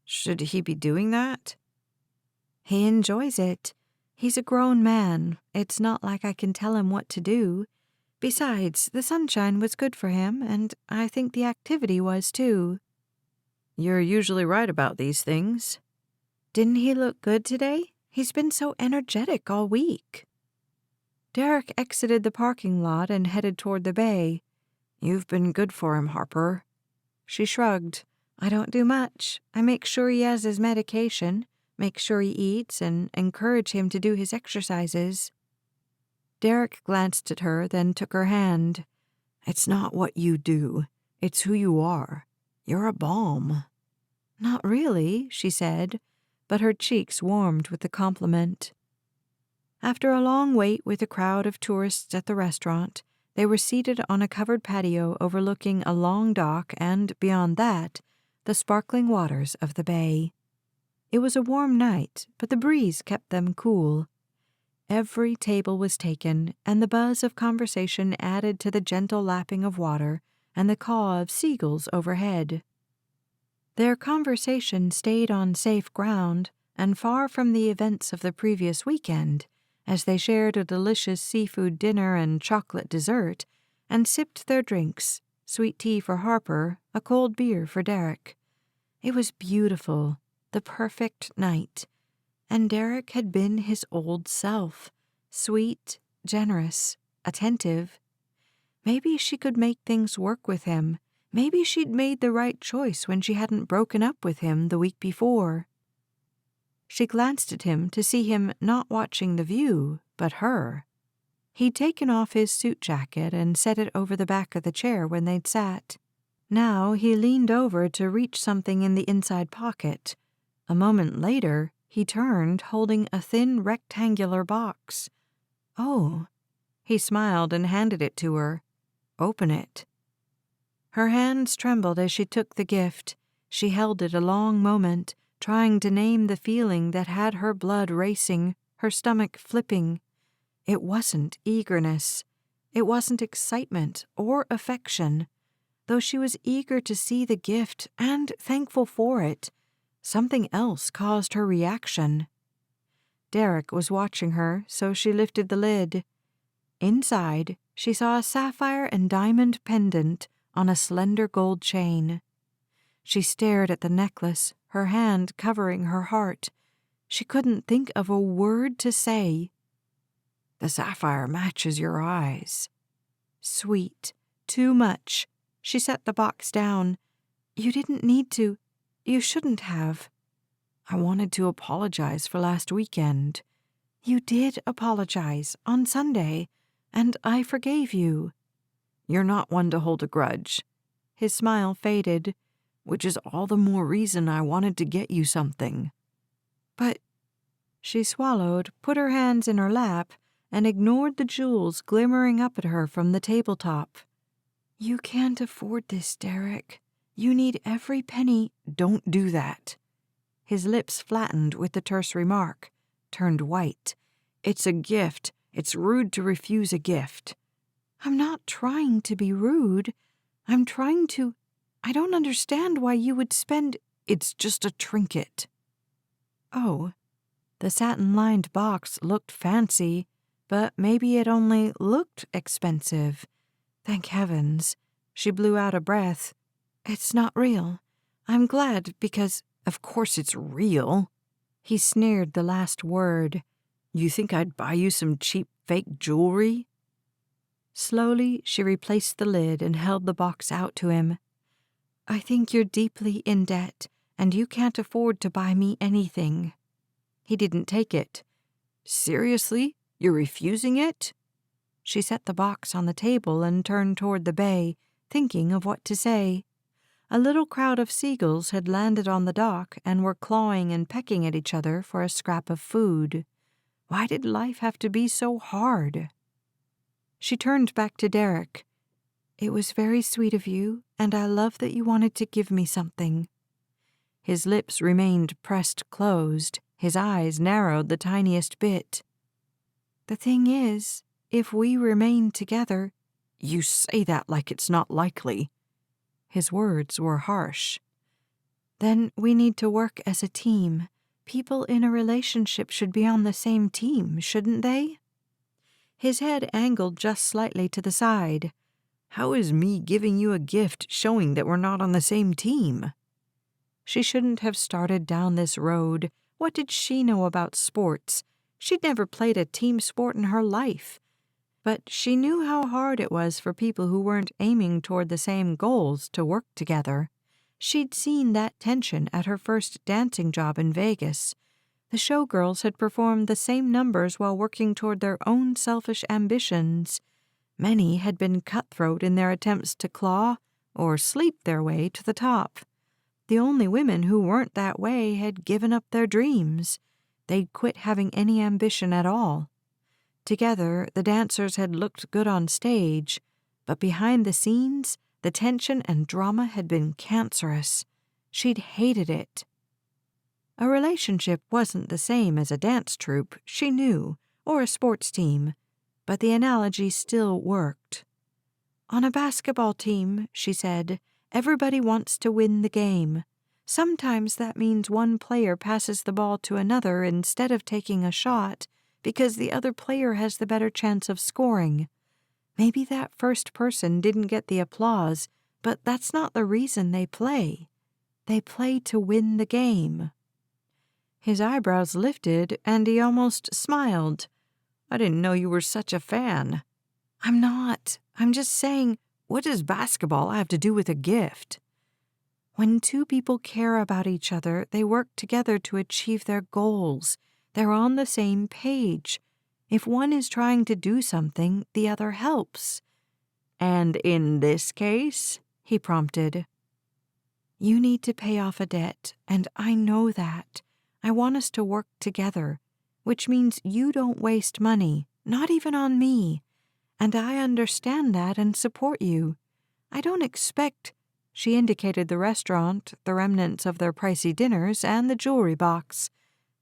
Should he be doing that? He enjoys it. He's a grown man. It's not like I can tell him what to do. Besides, the sunshine was good for him, and I think the activity was too. You're usually right about these things. Didn't he look good today? He's been so energetic all week. Derrick exited the parking lot and headed toward the bay. You've been good for him, Harper. She shrugged. I don't do much. I make sure he has his medication, make sure he eats, and encourage him to do his exercises. Derrick glanced at her, then took her hand. It's not what you do. It's who you are. You're a balm. Not really, she said, but her cheeks warmed with the compliment. After a long wait with a crowd of tourists at the restaurant, they were seated on a covered patio overlooking a long dock and, beyond that, the sparkling waters of the bay. It was a warm night, but the breeze kept them cool. Every table was taken, and the buzz of conversation added to the gentle lapping of water and the caw of seagulls overhead. Their conversation stayed on safe ground and far from the events of the previous weekend, as they shared a delicious seafood dinner and chocolate dessert, and sipped their drinks, sweet tea for Harper, a cold beer for Derrick. It was beautiful, the perfect night, and Derrick had been his old self, sweet, generous, attentive. Maybe she could make things work with him. Maybe she'd made the right choice when she hadn't broken up with him the week before. She glanced at him to see him not watching the view, but her. He'd taken off his suit jacket and set it over the back of the chair when they'd sat. Now he leaned over to reach something in the inside pocket. A moment later, he turned, holding a thin rectangular box. "Oh." He smiled and handed it to her. "Open it." Her hands trembled as she took the gift. She held it a long moment, trying to name the feeling that had her blood racing, her stomach flipping. It wasn't eagerness. It wasn't excitement or affection. Though she was eager to see the gift and thankful for it, something else caused her reaction. Derrick was watching her, so she lifted the lid. Inside, she saw a sapphire and diamond pendant on a slender gold chain. She stared at the necklace, her hand covering her heart. She couldn't think of a word to say. The sapphire matches your eyes. Sweet. Too much. She set the box down. You didn't need to. You shouldn't have. I wanted to apologize for last weekend. You did apologize on Sunday, and I forgave you. You're not one to hold a grudge. His smile faded. Which is all the more reason I wanted to get you something. But she swallowed, put her hands in her lap, and ignored the jewels glimmering up at her from the tabletop. You can't afford this, Derrick. You need every penny. Don't do that. His lips flattened with the terse remark, turned white. It's a gift. It's rude to refuse a gift. I'm not trying to be rude. I'm trying to... I don't understand why you would spend... It's just a trinket. Oh. The satin-lined box looked fancy, but maybe it only looked expensive. Thank heavens. She blew out a breath. It's not real. I'm glad because... Of course it's real. He sneered the last word. You think I'd buy you some cheap fake jewelry? Slowly, she replaced the lid and held the box out to him. I think you're deeply in debt, and you can't afford to buy me anything. He didn't take it. Seriously? You're refusing it? She set the box on the table and turned toward the bay, thinking of what to say. A little crowd of seagulls had landed on the dock and were clawing and pecking at each other for a scrap of food. Why did life have to be so hard? She turned back to Derrick. "It was very sweet of you, and I love that you wanted to give me something." His lips remained pressed closed. His eyes narrowed the tiniest bit. "The thing is, if we remain together—" "You say that like it's not likely." His words were harsh. "Then we need to work as a team. People in a relationship should be on the same team, shouldn't they?" His head angled just slightly to the side. "How is me giving you a gift showing that we're not on the same team?" She shouldn't have started down this road. What did she know about sports? She'd never played a team sport in her life. But she knew how hard it was for people who weren't aiming toward the same goals to work together. She'd seen that tension at her first dancing job in Vegas. The showgirls had performed the same numbers while working toward their own selfish ambitions. Many had been cutthroat in their attempts to claw or sleep their way to the top. The only women who weren't that way had given up their dreams. They'd quit having any ambition at all. Together, the dancers had looked good on stage, but behind the scenes, the tension and drama had been cancerous. She'd hated it. A relationship wasn't the same as a dance troupe, she knew, or a sports team, but the analogy still worked. "On a basketball team," she said, "everybody wants to win the game. Sometimes that means one player passes the ball to another instead of taking a shot because the other player has the better chance of scoring. Maybe that first person didn't get the applause, but that's not the reason they play. They play to win the game." His eyebrows lifted, and he almost smiled. "I didn't know you were such a fan." "I'm not. I'm just saying, what does basketball have to do with a gift?" When two people care about each other, they work together to achieve their goals. They're on the same page. If one is trying to do something, the other helps." "And in this case?" he prompted. "You need to pay off a debt, and I know that. I want us to work together, which means you don't waste money, not even on me. And I understand that and support you. I don't expect—" She indicated the restaurant, the remnants of their pricey dinners, and the jewelry box.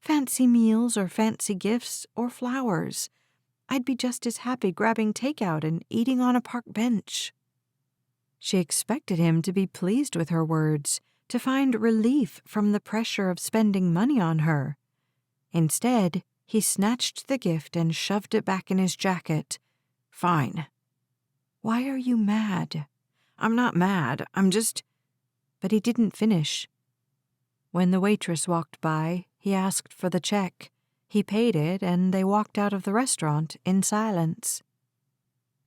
"Fancy meals or fancy gifts or flowers. I'd be just as happy grabbing takeout and eating on a park bench." She expected him to be pleased with her words, to find relief from the pressure of spending money on her. Instead, he snatched the gift and shoved it back in his jacket. "Fine." "Why are you mad?" "I'm not mad. I'm just—" But he didn't finish. When the waitress walked by, he asked for the check. He paid it, and they walked out of the restaurant in silence.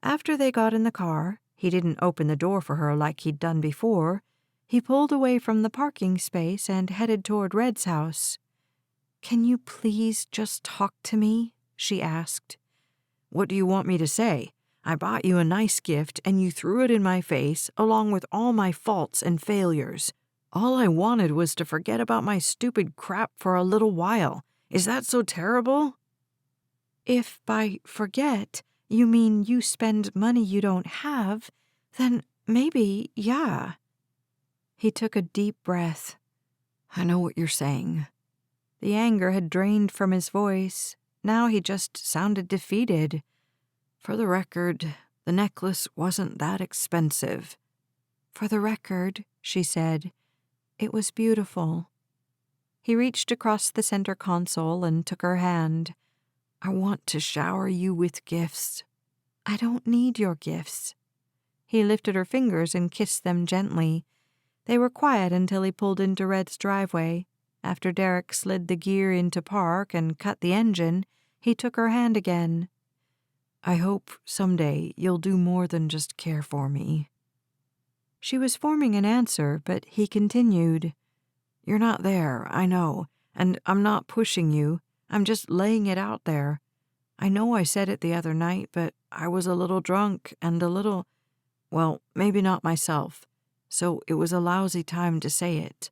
After they got in the car, he didn't open the door for her like he'd done before. He pulled away from the parking space and headed toward Red's house. "Can you please just talk to me?" she asked. "What do you want me to say? I bought you a nice gift and you threw it in my face along with all my faults and failures. All I wanted was to forget about my stupid crap for a little while. Is that so terrible?" "If by forget you mean you spend money you don't have, then maybe, yeah." He took a deep breath. "I know what you're saying." The anger had drained from his voice. Now he just sounded defeated. "For the record, the necklace wasn't that expensive." "For the record," she said, "it was beautiful." He reached across the center console and took her hand. "I want to shower you with gifts." "I don't need your gifts." He lifted her fingers and kissed them gently. They were quiet until he pulled into Red's driveway. After Derrick slid the gear into park and cut the engine, he took her hand again. "I hope someday you'll do more than just care for me." She was forming an answer, but he continued. "You're not there, I know, and I'm not pushing you. I'm just laying it out there. I know I said it the other night, but I was a little drunk and well, maybe not myself, so it was a lousy time to say it."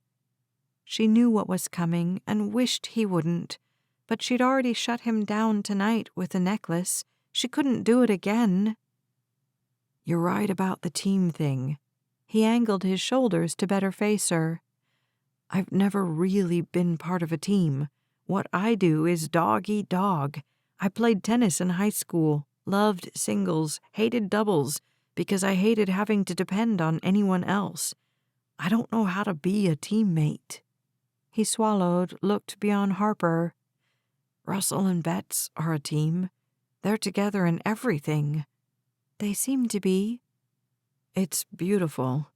She knew what was coming and wished he wouldn't, but she'd already shut him down tonight with the necklace. She couldn't do it again. "You're right about the team thing." He angled his shoulders to better face her. "I've never really been part of a team. What I do is dog eat dog. I played tennis in high school, loved singles, hated doubles, because I hated having to depend on anyone else. I don't know how to be a teammate." He swallowed, looked beyond Harper. "Russell and Betts are a team. They're together in everything." "They seem to be." "It's beautiful.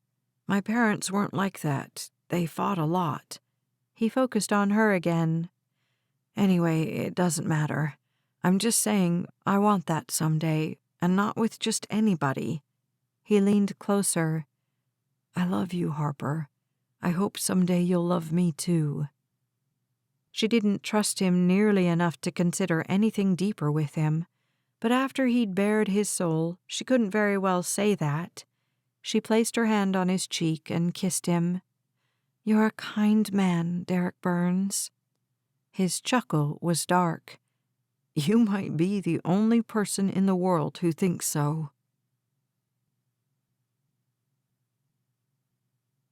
My parents weren't like that. They fought a lot." He focused on her again. "Anyway, it doesn't matter. I'm just saying I want that someday, and not with just anybody." He leaned closer. "I love you, Harper. I hope someday you'll love me too." She didn't trust him nearly enough to consider anything deeper with him, but after he'd bared his soul, she couldn't very well say that. She placed her hand on his cheek and kissed him. "You're a kind man, Derrick Burns." His chuckle was dark. "You might be the only person in the world who thinks so."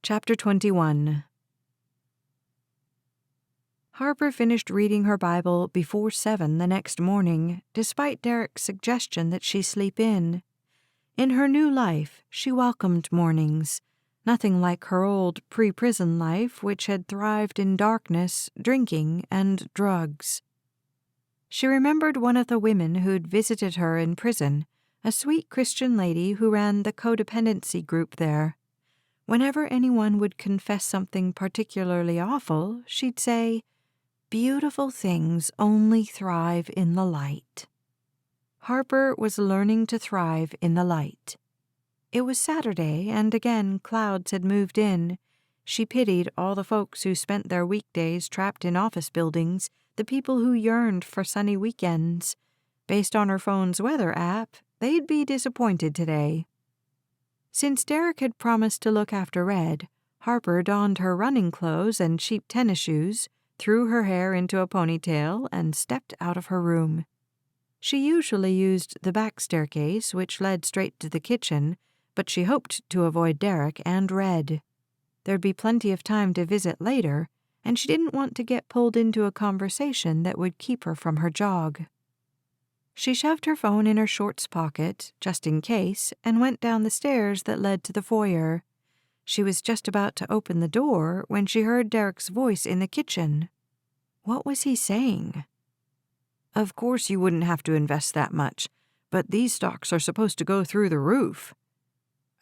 Chapter 21. Harper finished reading her Bible before 7 the next morning, despite Derrick's suggestion that she sleep in. In her new life, she welcomed mornings, nothing like her old pre-prison life, which had thrived in darkness, drinking, and drugs. She remembered one of the women who'd visited her in prison, a sweet Christian lady who ran the codependency group there. Whenever anyone would confess something particularly awful, she'd say, "Beautiful things only thrive in the light." Harper was learning to thrive in the light. It was Saturday, and again clouds had moved in. She pitied all the folks who spent their weekdays trapped in office buildings, the people who yearned for sunny weekends. Based on her phone's weather app, they'd be disappointed today. Since Derrick had promised to look after Red, Harper donned her running clothes and cheap tennis shoes, threw her hair into a ponytail, and stepped out of her room. She usually used the back staircase, which led straight to the kitchen, but she hoped to avoid Derrick and Red. There'd be plenty of time to visit later, and she didn't want to get pulled into a conversation that would keep her from her jog. She shoved her phone in her shorts pocket, just in case, and went down the stairs that led to the foyer. She was just about to open the door when she heard Derrick's voice in the kitchen. What was he saying? "Of course you wouldn't have to invest that much, but these stocks are supposed to go through the roof."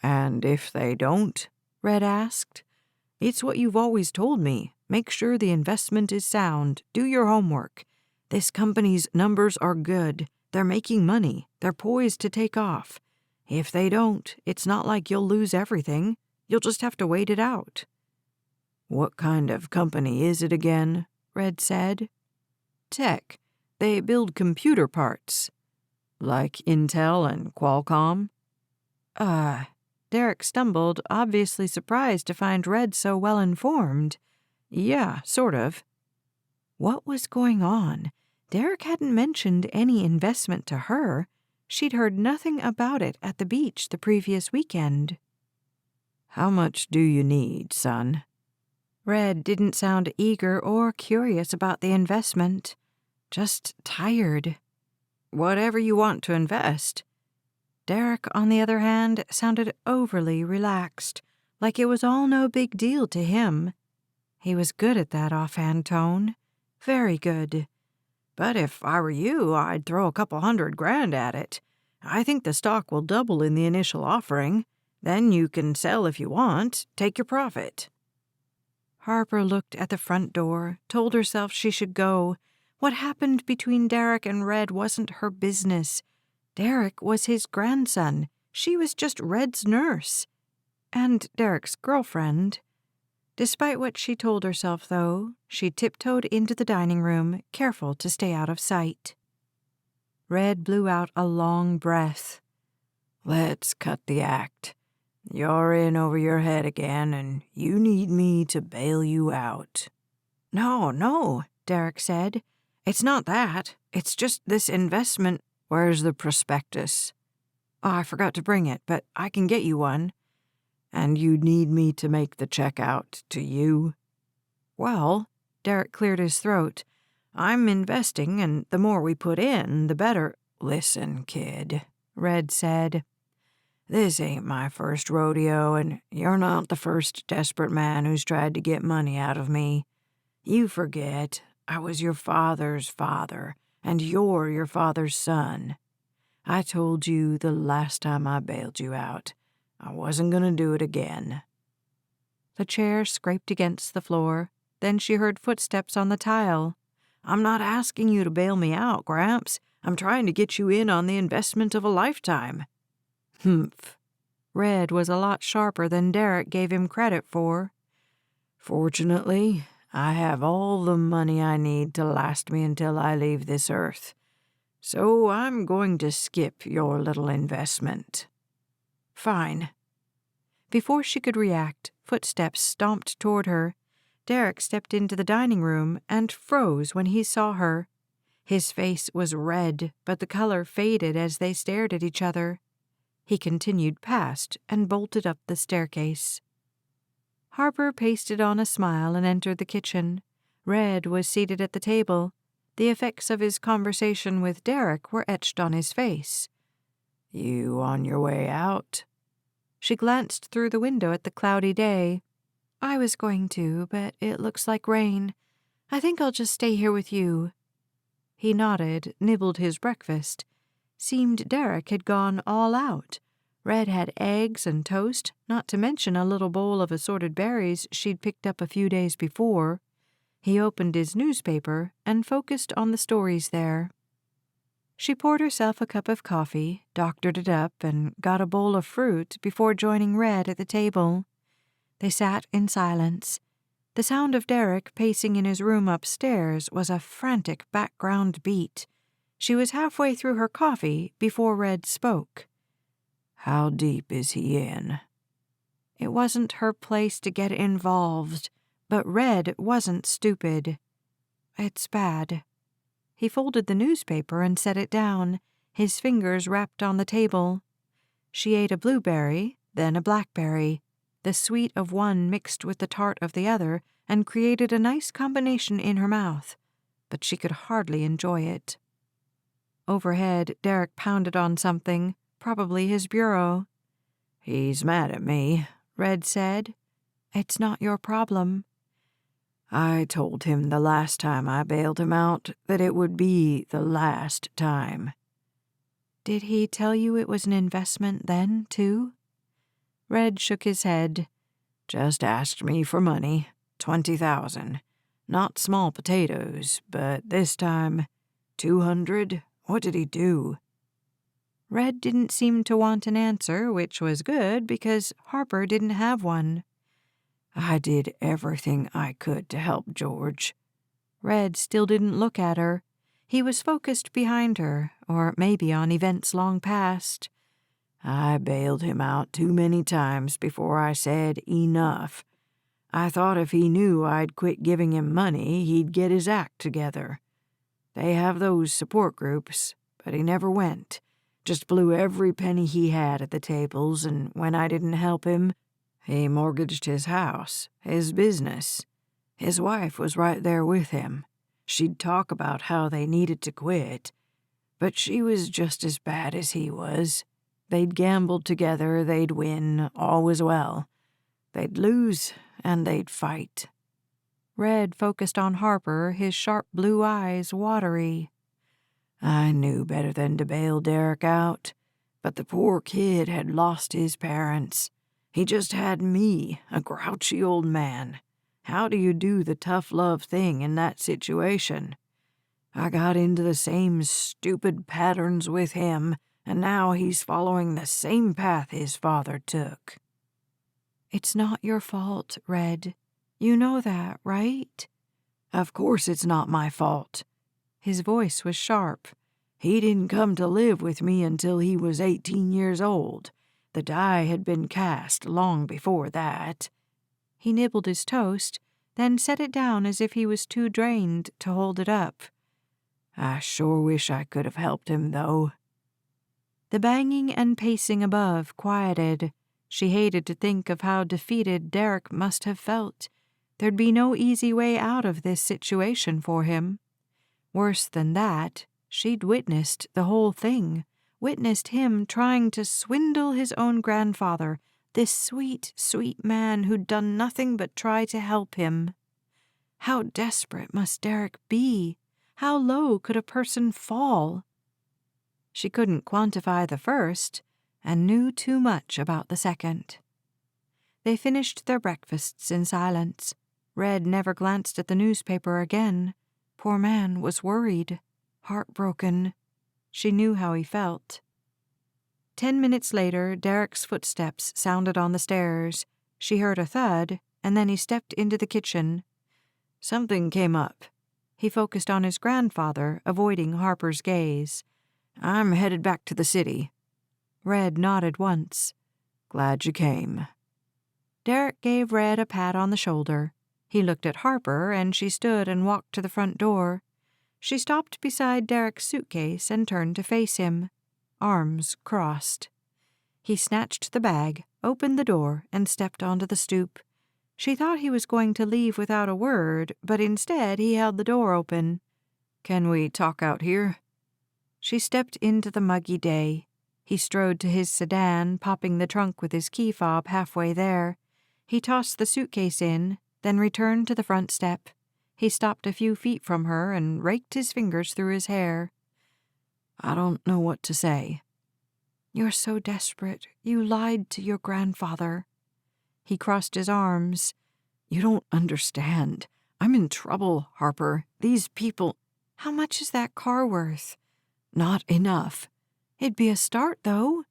"And if they don't?" Red asked. "It's what you've always told me. Make sure the investment is sound. Do your homework. This company's numbers are good. They're making money. They're poised to take off. If they don't, it's not like you'll lose everything. You'll just have to wait it out." "What kind of company is it again?" Red said. "Tech. They build computer parts." "Like Intel and Qualcomm?" Derrick stumbled, obviously surprised to find Red so well informed. "Yeah, sort of." What was going on? Derrick hadn't mentioned any investment to her. She'd heard nothing about it at the beach the previous weekend. "How much do you need, son?" Red didn't sound eager or curious about the investment. Just tired. "Whatever you want to invest." Derrick, on the other hand, sounded overly relaxed, like it was all no big deal to him. He was good at that offhand tone. Very good. "But if I were you, I'd throw a couple $100,000 at it. I think the stock will double in the initial offering. Then you can sell if you want. Take your profit." Harper looked at the front door, told herself she should go. What happened between Derrick and Red wasn't her business. Derrick was his grandson. She was just Red's nurse. And Derrick's girlfriend. Despite what she told herself, though, she tiptoed into the dining room, careful to stay out of sight. Red blew out a long breath. Let's cut the act. You're in over your head again, and you need me to bail you out. No, Derrick said. It's not that. It's just this investment. Where's the prospectus? Oh, I forgot to bring it, but I can get you one. And you'd need me to make the check out to you? Well, Derrick cleared his throat. I'm investing, and the more we put in, the better. Listen, kid, Red said. This ain't my first rodeo, and you're not the first desperate man who's tried to get money out of me. You forget I was your father's father, and you're your father's son. I told you the last time I bailed you out, I wasn't gonna do it again. The chair scraped against the floor. Then she heard footsteps on the tile. I'm not asking you to bail me out, Gramps. I'm trying to get you in on the investment of a lifetime. Humph. Red was a lot sharper than Derrick gave him credit for. Fortunately, I have all the money I need to last me until I leave this earth. So I'm going to skip your little investment. Fine. Before she could react, footsteps stomped toward her. Derrick stepped into the dining room and froze when he saw her. His face was red, but the color faded as they stared at each other. He continued past and bolted up the staircase. Harper pasted on a smile and entered the kitchen. Red was seated at the table. The effects of his conversation with Derrick were etched on his face. You on your way out? She glanced through the window at the cloudy day. I was going to, but it looks like rain. I think I'll just stay here with you. He nodded, nibbled his breakfast. Seemed Derrick had gone all out. Red had eggs and toast, not to mention a little bowl of assorted berries she'd picked up a few days before. He opened his newspaper and focused on the stories there. She poured herself a cup of coffee, doctored it up, and got a bowl of fruit before joining Red at the table. They sat in silence. The sound of Derrick pacing in his room upstairs was a frantic background beat. She was halfway through her coffee before Red spoke. How deep is he in? It wasn't her place to get involved, but Red wasn't stupid. It's bad. He folded the newspaper and set it down, his fingers wrapped on the table. She ate a blueberry, then a blackberry. The sweet of one mixed with the tart of the other and created a nice combination in her mouth, but she could hardly enjoy it. Overhead, Derrick pounded on something, probably his bureau. He's mad at me, Red said. It's not your problem. I told him the last time I bailed him out that it would be the last time. Did he tell you it was an investment then, too? Red shook his head. Just asked me for money, 20,000. Not small potatoes, but this time, 200? What did he do? Red didn't seem to want an answer, which was good because Harper didn't have one. I did everything I could to help George. Red still didn't look at her. He was focused behind her, or maybe on events long past. I bailed him out too many times before I said enough. I thought if he knew I'd quit giving him money, he'd get his act together. They have those support groups, but he never went. Just blew every penny he had at the tables, and when I didn't help him, he mortgaged his house, his business. His wife was right there with him. She'd talk about how they needed to quit, but she was just as bad as he was. They'd gambled together, they'd win, all was well. They'd lose, and they'd fight. Red focused on Harper, his sharp blue eyes watery. I knew better than to bail Derrick out, but the poor kid had lost his parents. He just had me, a grouchy old man. How do you do the tough love thing in that situation? I got into the same stupid patterns with him, and now he's following the same path his father took. It's not your fault, Red. You know that, right? Of course it's not my fault. His voice was sharp. He didn't come to live with me until he was 18 years old. The die had been cast long before that." He nibbled his toast, then set it down as if he was too drained to hold it up. "I sure wish I could have helped him, though." The banging and pacing above quieted. She hated to think of how defeated Derrick must have felt. There'd be no easy way out of this situation for him. Worse than that, she'd witnessed the whole thing, witnessed him trying to swindle his own grandfather, this sweet, sweet man who'd done nothing but try to help him. How desperate must Derrick be? How low could a person fall? She couldn't quantify the first, and knew too much about the second. They finished their breakfasts in silence. Red never glanced at the newspaper again. Poor man was worried, heartbroken. She knew how he felt. 10 minutes later, Derrick's footsteps sounded on the stairs. She heard a thud, and then he stepped into the kitchen. "Something came up." He focused on his grandfather, avoiding Harper's gaze. "I'm headed back to the city." Red nodded once. "Glad you came." Derrick gave Red a pat on the shoulder. He looked at Harper, and she stood and walked to the front door. She stopped beside Derrick's suitcase and turned to face him, arms crossed. He snatched the bag, opened the door, and stepped onto the stoop. She thought he was going to leave without a word, but instead he held the door open. "Can we talk out here?" She stepped into the muggy day. He strode to his sedan, popping the trunk with his key fob halfway there. He tossed the suitcase in, then returned to the front step. He stopped a few feet from her and raked his fingers through his hair. "I don't know what to say." "You're so desperate. You lied to your grandfather." He crossed his arms. "You don't understand. I'm in trouble, Harper. These people—" "How much is that car worth?" "Not enough." "It'd be a start, though."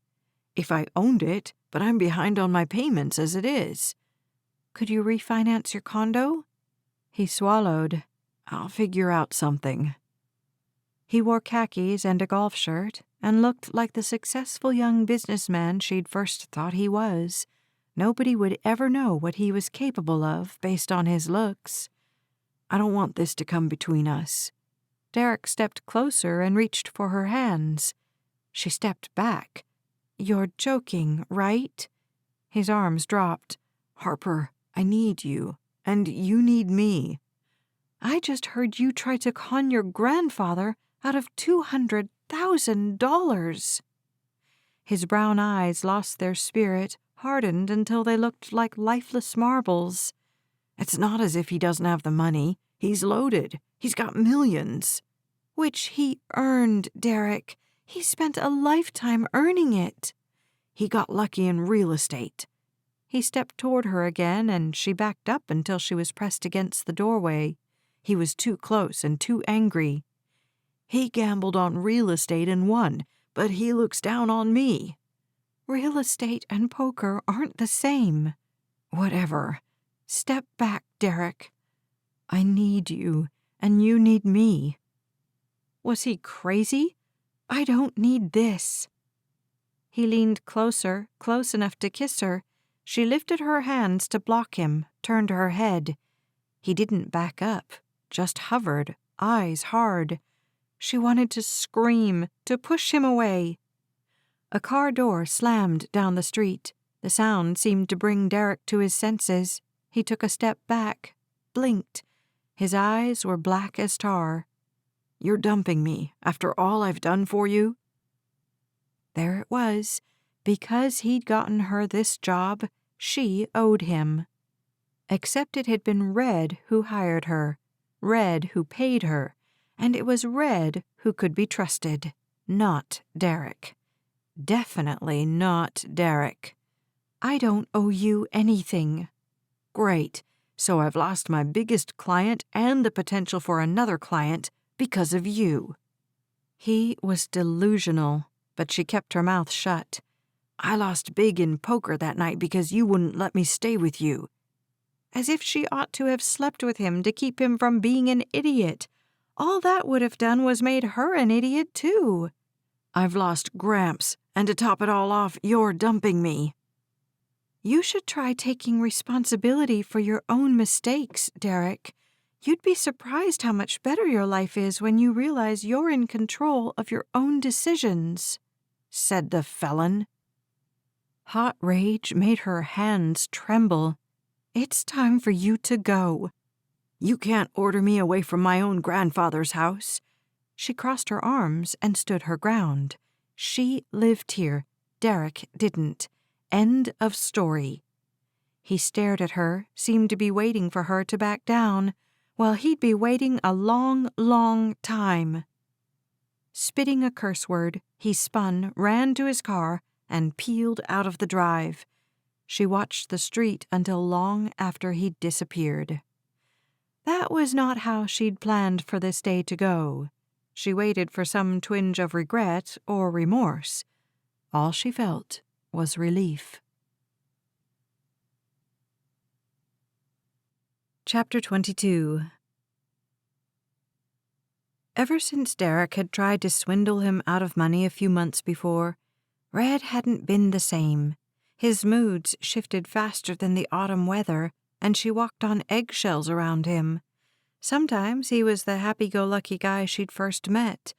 "If I owned it, but I'm behind on my payments as it is." "Could you refinance your condo?" He swallowed. "I'll figure out something." He wore khakis and a golf shirt and looked like the successful young businessman she'd first thought he was. Nobody would ever know what he was capable of based on his looks. "I don't want this to come between us." Derrick stepped closer and reached for her hands. She stepped back. "You're joking, right?" His arms dropped. "Harper, I need you, and you need me." "I just heard you try to con your grandfather out of $200,000. His brown eyes lost their spirit, hardened until they looked like lifeless marbles. "It's not as if he doesn't have the money. He's loaded. He's got millions." "Which he earned, Derrick. He spent a lifetime earning it." "He got lucky in real estate." He stepped toward her again, and she backed up until she was pressed against the doorway. He was too close and too angry. "He gambled on real estate and won, but he looks down on me." "Real estate and poker aren't the same." "Whatever." "Step back, Derrick." "I need you, and you need me." Was he crazy? "I don't need this." He leaned closer, close enough to kiss her. She lifted her hands to block him, turned her head. He didn't back up, just hovered, eyes hard. She wanted to scream, to push him away. A car door slammed down the street. The sound seemed to bring Derrick to his senses. He took a step back, blinked. His eyes were black as tar. "You're dumping me after all I've done for you?" There it was. Because he'd gotten her this job, she owed him. Except it had been Red who hired her, Red who paid her, and it was Red who could be trusted, not Derrick. Definitely not Derrick. "I don't owe you anything." "Great. So I've lost my biggest client and the potential for another client because of you." He was delusional, but she kept her mouth shut. "I lost big in poker that night because you wouldn't let me stay with you." As if she ought to have slept with him to keep him from being an idiot. All that would have done was made her an idiot, too. I've lost Gramps, and to top it all off, you're dumping me. You should try taking responsibility for your own mistakes, Derrick. You'd be surprised how much better your life is when you realize you're in control of your own decisions," said the felon. Hot rage made her hands tremble. "It's time for you to go." "You can't order me away from my own grandfather's house." She crossed her arms and stood her ground. She lived here. Derrick didn't. End of story. He stared at her, seemed to be waiting for her to back down. Well, he'd be waiting a long, long time. Spitting a curse word, he spun, ran to his car, and peeled out of the drive. She watched the street until long after he'd disappeared. That was not how she'd planned for this day to go. She waited for some twinge of regret or remorse. All she felt was relief. Chapter 22. Ever since Derrick had tried to swindle him out of money a few months before, Red hadn't been the same. His moods shifted faster than the autumn weather, and she walked on eggshells around him. Sometimes he was the happy-go-lucky guy she'd first met.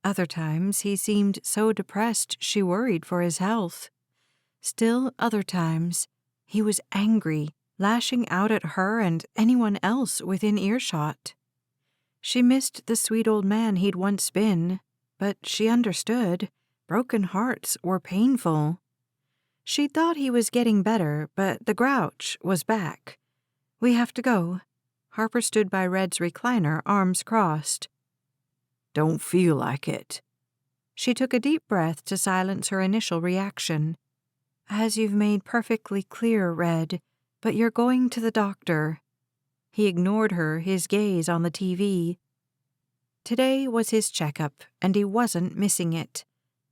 Other times he seemed so depressed she worried for his health. Still other times, he was angry, lashing out at her and anyone else within earshot. She missed the sweet old man he'd once been, but she understood. Broken hearts were painful. She thought he was getting better, but the grouch was back. "We have to go." Harper stood by Red's recliner, arms crossed. "Don't feel like it." She took a deep breath to silence her initial reaction. "As you've made perfectly clear, Red, but you're going to the doctor." He ignored her, his gaze on the TV. Today was his checkup, and he wasn't missing it.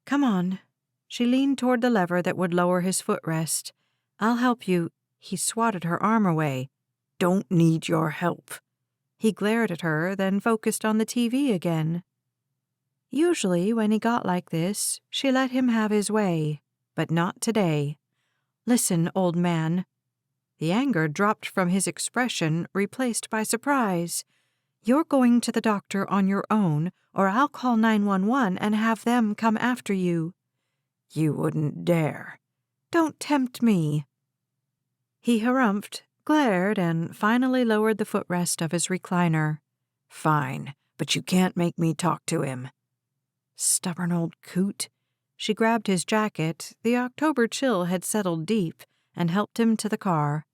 "Come on." She leaned toward the lever that would lower his footrest. "I'll help you." He swatted her arm away. "Don't need your help." He glared at her, then focused on the TV again. Usually, when he got like this, she let him have his way, but not today. "Listen, old man." The anger dropped from his expression, replaced by surprise. "You're going to the doctor on your own, or I'll call 911 and have them come after you." "You wouldn't dare." "Don't tempt me." He harumphed, glared, and finally lowered the footrest of his recliner. "Fine, but you can't make me talk to him." Stubborn old coot. She grabbed his jacket. The October chill had settled deep, and helped him to the car.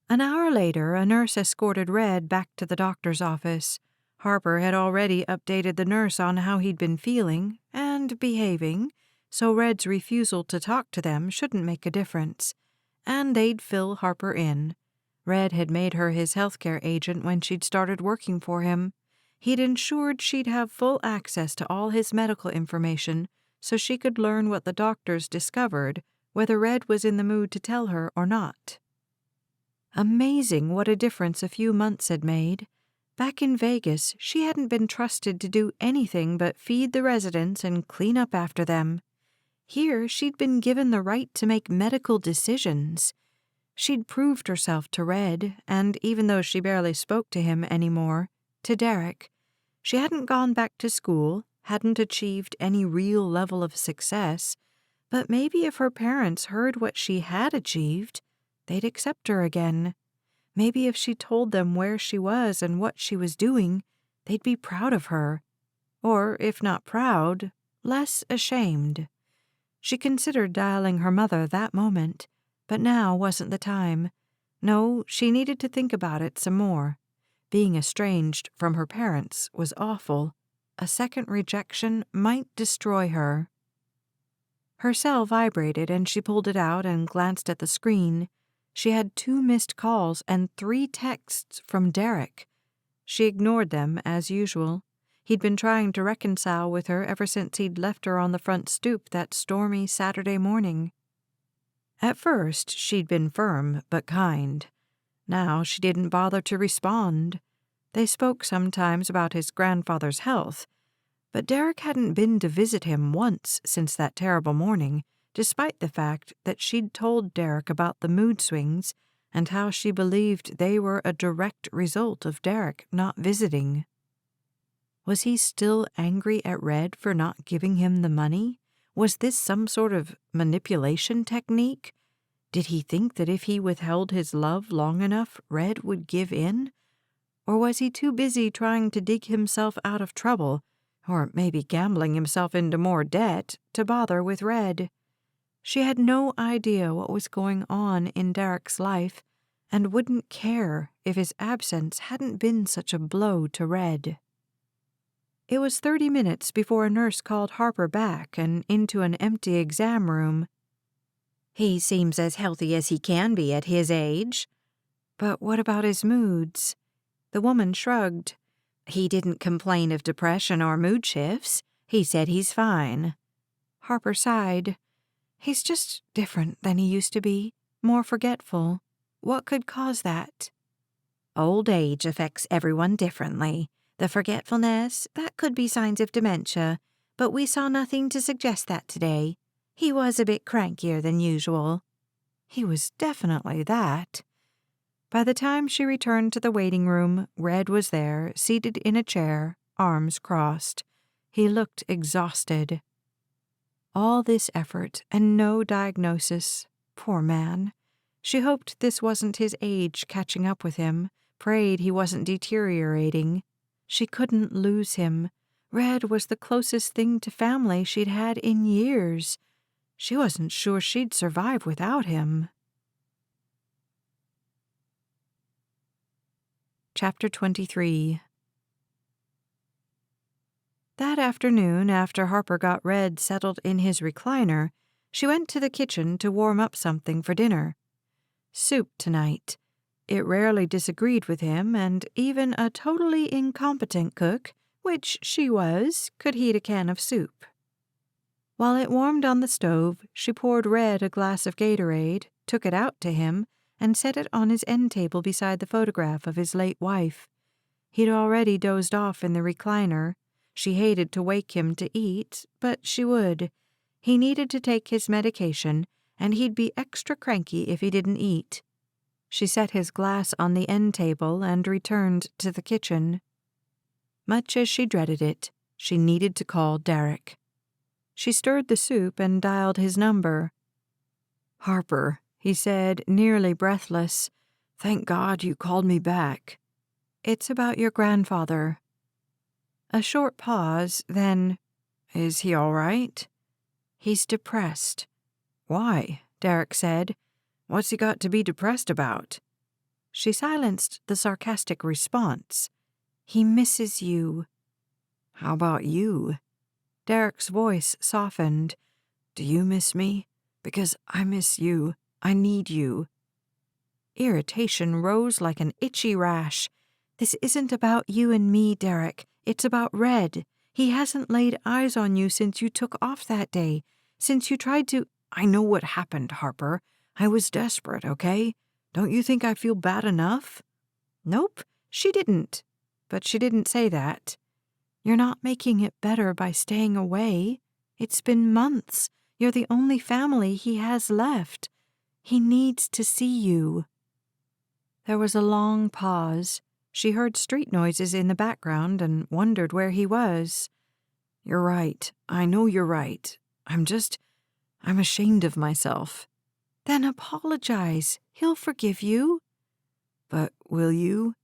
An hour later, a nurse escorted Red back to the doctor's office. Harper had already updated the nurse on how he'd been feeling and behaving, so Red's refusal to talk to them shouldn't make a difference. And they'd fill Harper in. Red had made her his healthcare agent when she'd started working for him. He'd ensured she'd have full access to all his medical information so she could learn what the doctors discovered, whether Red was in the mood to tell her or not. Amazing what a difference a few months had made. Back in Vegas, she hadn't been trusted to do anything but feed the residents and clean up after them. Here, she'd been given the right to make medical decisions. She'd proved herself to Red, and even though she barely spoke to him anymore, to Derrick. She hadn't gone back to school, hadn't achieved any real level of success, but maybe if her parents heard what she had achieved, they'd accept her again. Maybe if she told them where she was and what she was doing, they'd be proud of her. Or, if not proud, less ashamed. She considered dialing her mother that moment, but now wasn't the time. No, she needed to think about it some more. Being estranged from her parents was awful. A second rejection might destroy her. Her cell vibrated and she pulled it out and glanced at the screen. She had 2 missed calls and 3 texts from Derrick. She ignored them, as usual. He'd been trying to reconcile with her ever since he'd left her on the front stoop that stormy Saturday morning. At first, she'd been firm but kind. Now she didn't bother to respond. They spoke sometimes about his grandfather's health, but Derrick hadn't been to visit him once since that terrible morning, despite the fact that she'd told Derrick about the mood swings and how she believed they were a direct result of Derrick not visiting. Was he still angry at Red for not giving him the money? Was this some sort of manipulation technique? Did he think that if he withheld his love long enough, Red would give in? Or was he too busy trying to dig himself out of trouble, or maybe gambling himself into more debt, to bother with Red? She had no idea what was going on in Derrick's life, and wouldn't care if his absence hadn't been such a blow to Red. It was 30 minutes before a nurse called Harper back and into an empty exam room. "He seems as healthy as he can be at his age." "But what about his moods?" The woman shrugged. "He didn't complain of depression or mood shifts. He said he's fine." Harper sighed. "He's just different than he used to be, more forgetful. What could cause that?" "Old age affects everyone differently. The forgetfulness, that could be signs of dementia, but we saw nothing to suggest that today. He was a bit crankier than usual." He was definitely that. By the time she returned to the waiting room, Red was there, seated in a chair, arms crossed. He looked exhausted. All this effort and no diagnosis. Poor man. She hoped this wasn't his age catching up with him, prayed he wasn't deteriorating. She couldn't lose him. Red was the closest thing to family she'd had in years. She wasn't sure she'd survive without him. Chapter 23. That afternoon, after Harper got Red settled in his recliner, she went to the kitchen to warm up something for dinner. Soup tonight. It rarely disagreed with him, and even a totally incompetent cook, which she was, could heat a can of soup. While it warmed on the stove, she poured Red a glass of Gatorade, took it out to him, and set it on his end table beside the photograph of his late wife. He'd already dozed off in the recliner. She hated to wake him to eat, but she would. He needed to take his medication, and he'd be extra cranky if he didn't eat. She set his glass on the end table and returned to the kitchen. Much as she dreaded it, she needed to call Derrick. She stirred the soup and dialed his number. "Harper," he said, nearly breathless. "Thank God you called me back." "It's about your grandfather." A short pause, then, "Is he all right?" "He's depressed." "Why?" Derrick said. "What's he got to be depressed about?" She silenced the sarcastic response. "He misses you." "How about you?" Derrick's voice softened. "Do you miss me? Because I miss you. I need you." Irritation rose like an itchy rash. "This isn't about you and me, Derrick. It's about Red. He hasn't laid eyes on you since you took off that day, since you tried to—" "I know what happened, Harper. I was desperate, okay? Don't you think I feel bad enough?" "Nope, she didn't." But she didn't say that. "You're not making it better by staying away. It's been months. You're the only family he has left. He needs to see you." There was a long pause. She heard street noises in the background and wondered where he was. "You're right. I know you're right. I'm ashamed of myself." "Then apologize. He'll forgive you." "But will you?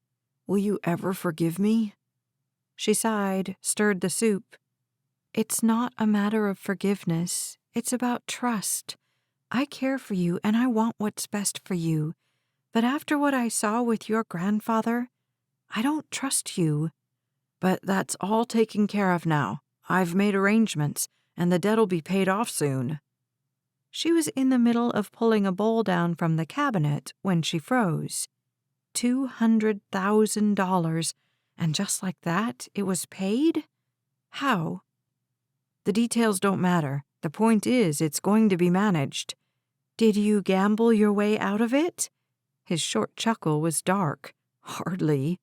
Will you ever forgive me?" She sighed, stirred the soup. "It's not a matter of forgiveness. It's about trust. I care for you and I want what's best for you. But after what I saw with your grandfather, I don't trust you." "But that's all taken care of now. I've made arrangements, and the debt'll be paid off soon." She was in the middle of pulling a bowl down from the cabinet when she froze. $200,000, and just like that, it was paid? How? "The details don't matter. The point is, it's going to be managed." "Did you gamble your way out of it?" His short chuckle was dark. "Hardly."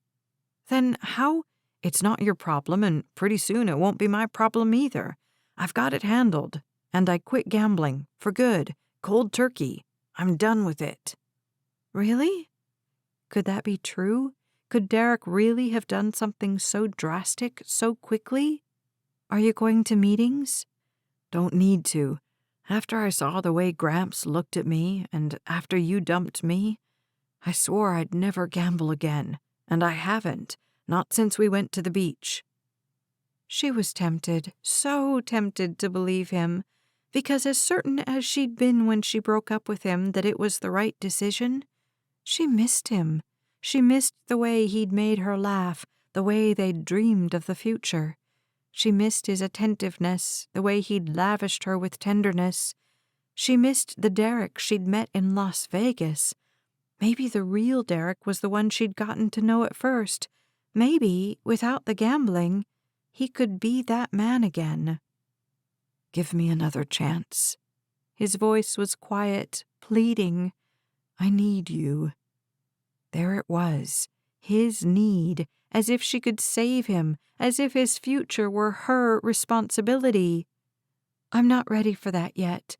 Then how? It's not your problem, and pretty soon it won't be my problem either. I've got it handled, and I quit gambling, for good, cold turkey. I'm done with it. Really? Could that be true? Could Derrick really have done something so drastic so quickly? Are you going to meetings? Don't need to. After I saw the way Gramps looked at me, and after you dumped me, I swore I'd never gamble again, and I haven't, not since we went to the beach. She was tempted, so tempted to believe him, because as certain as she'd been when she broke up with him that it was the right decision, she missed him. She missed the way he'd made her laugh, the way they'd dreamed of the future. She missed his attentiveness, the way he'd lavished her with tenderness. She missed the Derrick she'd met in Las Vegas. Maybe the real Derrick was the one she'd gotten to know at first. Maybe, without the gambling, he could be that man again. Give me another chance. His voice was quiet, pleading. I need you. There it was, his need, as if she could save him, as if his future were her responsibility. I'm not ready for that yet.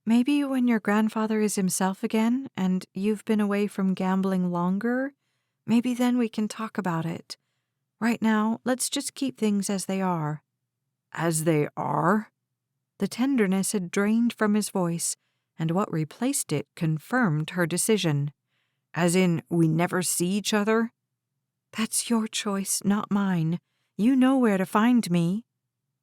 Maybe when your grandfather is himself again, and you've been away from gambling longer, maybe then we can talk about it. Right now, let's just keep things as they are. As they are? The tenderness had drained from his voice, and what replaced it confirmed her decision. As in, we never see each other? That's your choice, not mine. You know where to find me.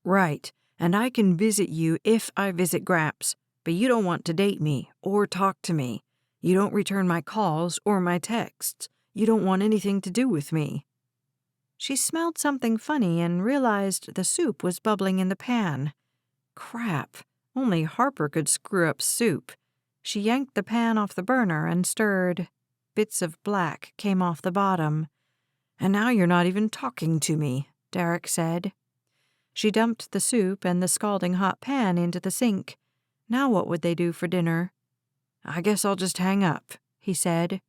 Right, and I can visit you if I visit Gramps, but you don't want to date me or talk to me. You don't return my calls or my texts. You don't want anything to do with me. She smelled something funny and realized the soup was bubbling in the pan. Crap, only Harper could screw up soup. She yanked the pan off the burner and stirred. Bits of black came off the bottom. And now you're not even talking to me, Derrick said. She dumped the soup and the scalding hot pan into the sink. Now what would they do for dinner? I guess I'll just hang up, he said.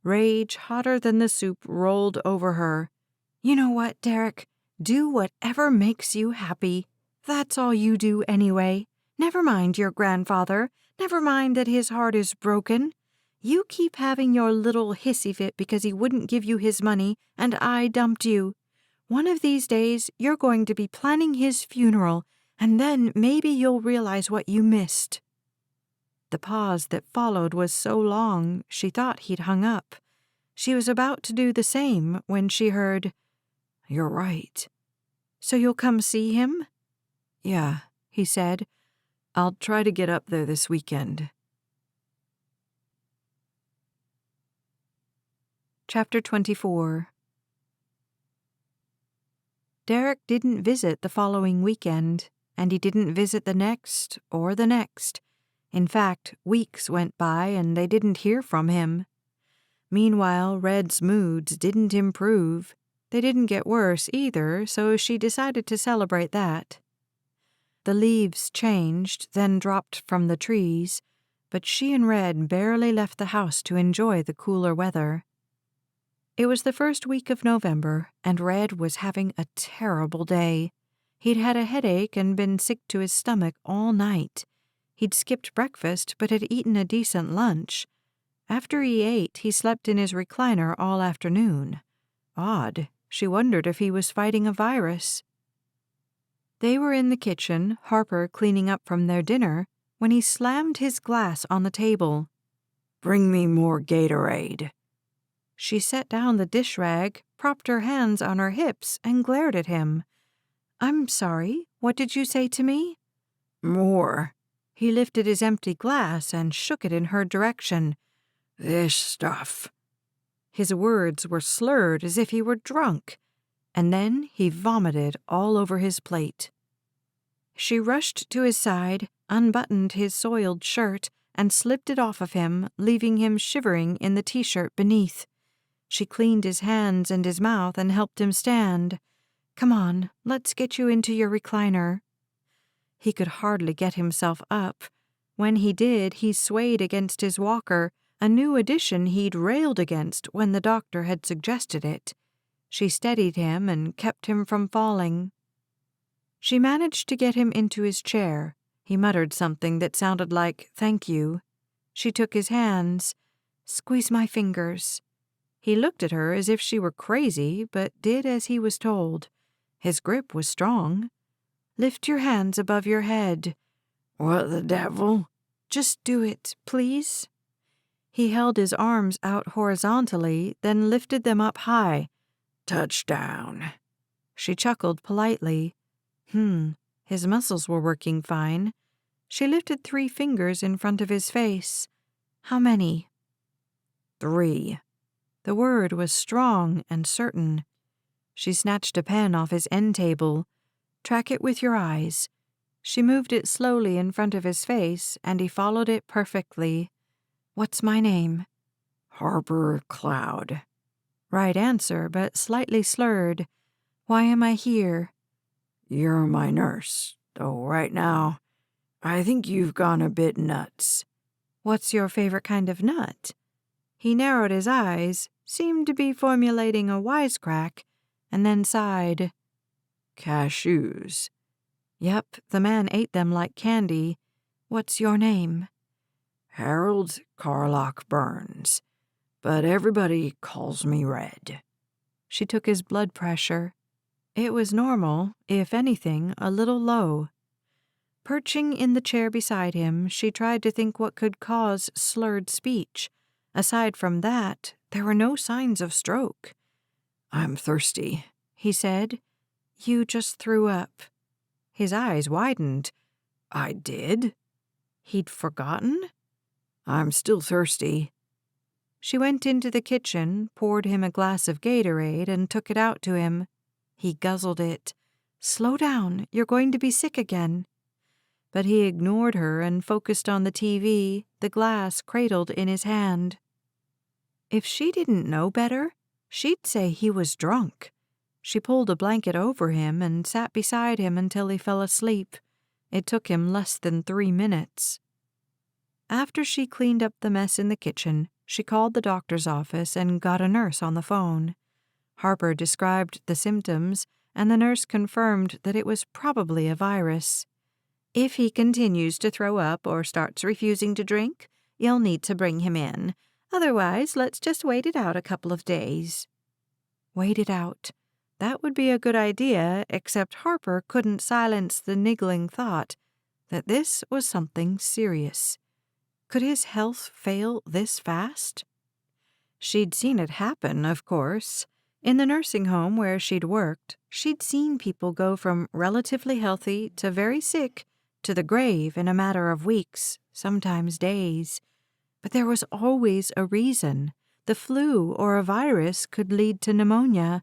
Rage hotter than the soup rolled over her. You know what, Derrick? Do whatever makes you happy. That's all you do anyway. Never mind your grandfather. Never mind that his heart is broken. You keep having your little hissy fit because he wouldn't give you his money and I dumped you. One of these days, you're going to be planning his funeral, and then maybe you'll realize what you missed. The pause that followed was so long, she thought he'd hung up. She was about to do the same when she heard, You're right. So you'll come see him? Yeah, he said. I'll try to get up there this weekend. Chapter 24. Derrick didn't visit the following weekend, and he didn't visit the next or the next. In fact, weeks went by and they didn't hear from him. Meanwhile, Red's moods didn't improve. They didn't get worse either, so she decided to celebrate that. The leaves changed, then dropped from the trees, but she and Red barely left the house to enjoy the cooler weather. It was the first week of November, and Red was having a terrible day. He'd had a headache and been sick to his stomach all night. He'd skipped breakfast but had eaten a decent lunch. After he ate, he slept in his recliner all afternoon. Odd. She wondered if he was fighting a virus. They were in the kitchen, Harper cleaning up from their dinner, when he slammed his glass on the table. Bring me more Gatorade. She set down the dish rag, propped her hands on her hips, and glared at him. I'm sorry, what did you say to me? More. He lifted his empty glass and shook it in her direction. This stuff. His words were slurred as if he were drunk, and then he vomited all over his plate. She rushed to his side, unbuttoned his soiled shirt, and slipped it off of him, leaving him shivering in the t-shirt beneath. She cleaned his hands and his mouth and helped him stand. Come on, let's get you into your recliner. He could hardly get himself up. When he did, he swayed against his walker, a new addition he'd railed against when the doctor had suggested it. She steadied him and kept him from falling. She managed to get him into his chair. He muttered something that sounded like, "Thank you." She took his hands. "Squeeze my fingers." He looked at her as if she were crazy, but did as he was told. His grip was strong. "Lift your hands above your head." What the devil? "Just do it, please." He held his arms out horizontally, then lifted them up high. Touchdown. She chuckled politely. His muscles were working fine. She lifted 3 fingers in front of his face. "How many?" 3. The word was strong and certain. She snatched a pen off his end table. "Track it with your eyes." She moved it slowly in front of his face, and he followed it perfectly. "What's my name?" Harper Cloud. Right answer, but slightly slurred. "Why am I here?" You're my nurse, though right now, I think you've gone a bit nuts. "What's your favorite kind of nut?" He narrowed his eyes, seemed to be formulating a wisecrack, and then sighed. Cashews. "Yep, the man ate them like candy. What's your name?" Harold Carlock Burns, but everybody calls me Red. She took his blood pressure. It was normal, if anything, a little low. Perching in the chair beside him, she tried to think what could cause slurred speech. Aside from that, there were no signs of stroke. I'm thirsty, he said. "You just threw up." His eyes widened. I did? He'd forgotten? I'm still thirsty. She went into the kitchen, poured him a glass of Gatorade, and took it out to him. He guzzled it. "Slow down, you're going to be sick again." But he ignored her and focused on the TV, the glass cradled in his hand. If she didn't know better, she'd say he was drunk. She pulled a blanket over him and sat beside him until he fell asleep. It took him less than 3 minutes. After she cleaned up the mess in the kitchen, she called the doctor's office and got a nurse on the phone. Harper described the symptoms, and the nurse confirmed that it was probably a virus. "If he continues to throw up or starts refusing to drink, you'll need to bring him in. Otherwise, let's just wait it out a couple of days." Wait it out. That would be a good idea, except Harper couldn't silence the niggling thought that this was something serious. Could his health fail this fast? She'd seen it happen, of course. In the nursing home where she'd worked, she'd seen people go from relatively healthy to very sick to the grave in a matter of weeks, sometimes days. But there was always a reason. The flu or a virus could lead to pneumonia.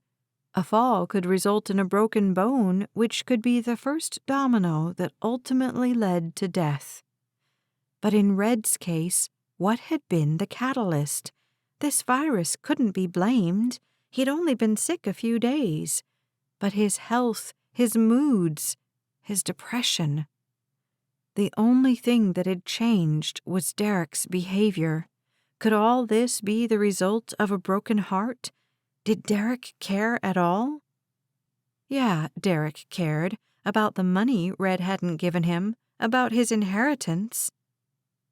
A fall could result in a broken bone, which could be the first domino that ultimately led to death. But in Red's case, what had been the catalyst? This virus couldn't be blamed. He'd only been sick a few days. But his health, his moods, his depression. The only thing that had changed was Derrick's behavior. Could all this be the result of a broken heart? Did Derrick care at all? Yeah, Derrick cared. About the money Red hadn't given him, about his inheritance.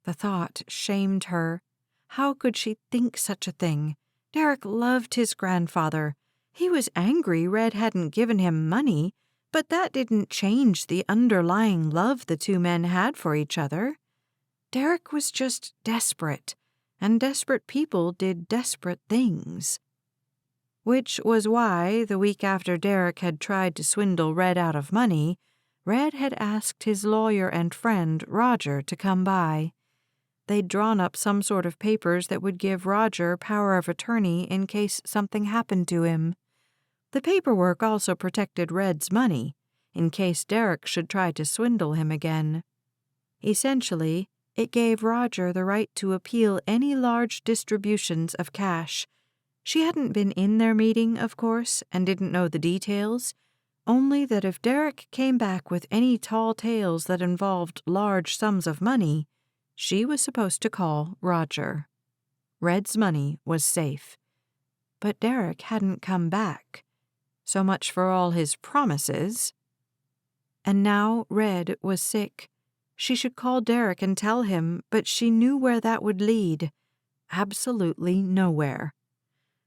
The thought shamed her. How could she think such a thing? Derrick loved his grandfather. He was angry Red hadn't given him money, but that didn't change the underlying love the 2 men had for each other. Derrick was just desperate, and desperate people did desperate things. Which was why, the week after Derrick had tried to swindle Red out of money, Red had asked his lawyer and friend, Roger, to come by. They'd drawn up some sort of papers that would give Roger power of attorney in case something happened to him. The paperwork also protected Red's money, in case Derrick should try to swindle him again. Essentially, it gave Roger the right to appeal any large distributions of cash. She hadn't been in their meeting, of course, and didn't know the details, only that if Derrick came back with any tall tales that involved large sums of money, she was supposed to call Roger. Red's money was safe. But Derrick hadn't come back. So much for all his promises. And now Red was sick. She should call Derrick and tell him, but she knew where that would lead. Absolutely nowhere.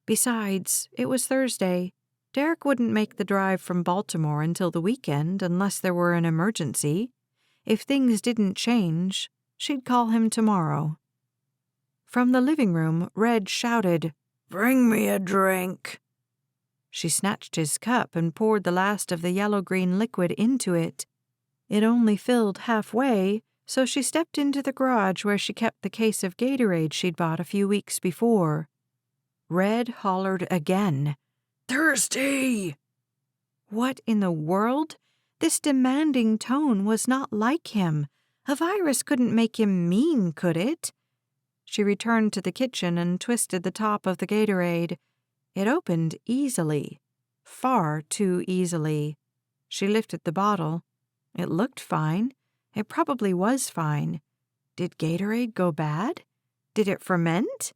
Besides, it was Thursday. Derrick wouldn't make the drive from Baltimore until the weekend unless there were an emergency. If things didn't change, she'd call him tomorrow. From the living room, Red shouted, "Bring me a drink." She snatched his cup and poured the last of the yellow-green liquid into it. It only filled halfway, so she stepped into the garage where she kept the case of Gatorade she'd bought a few weeks before. Red hollered again, "Thirsty!" What in the world? This demanding tone was not like him. A virus couldn't make him mean, could it? She returned to the kitchen and twisted the top of the Gatorade. It opened easily. Far too easily. She lifted the bottle. It looked fine. It probably was fine. Did Gatorade go bad? Did it ferment?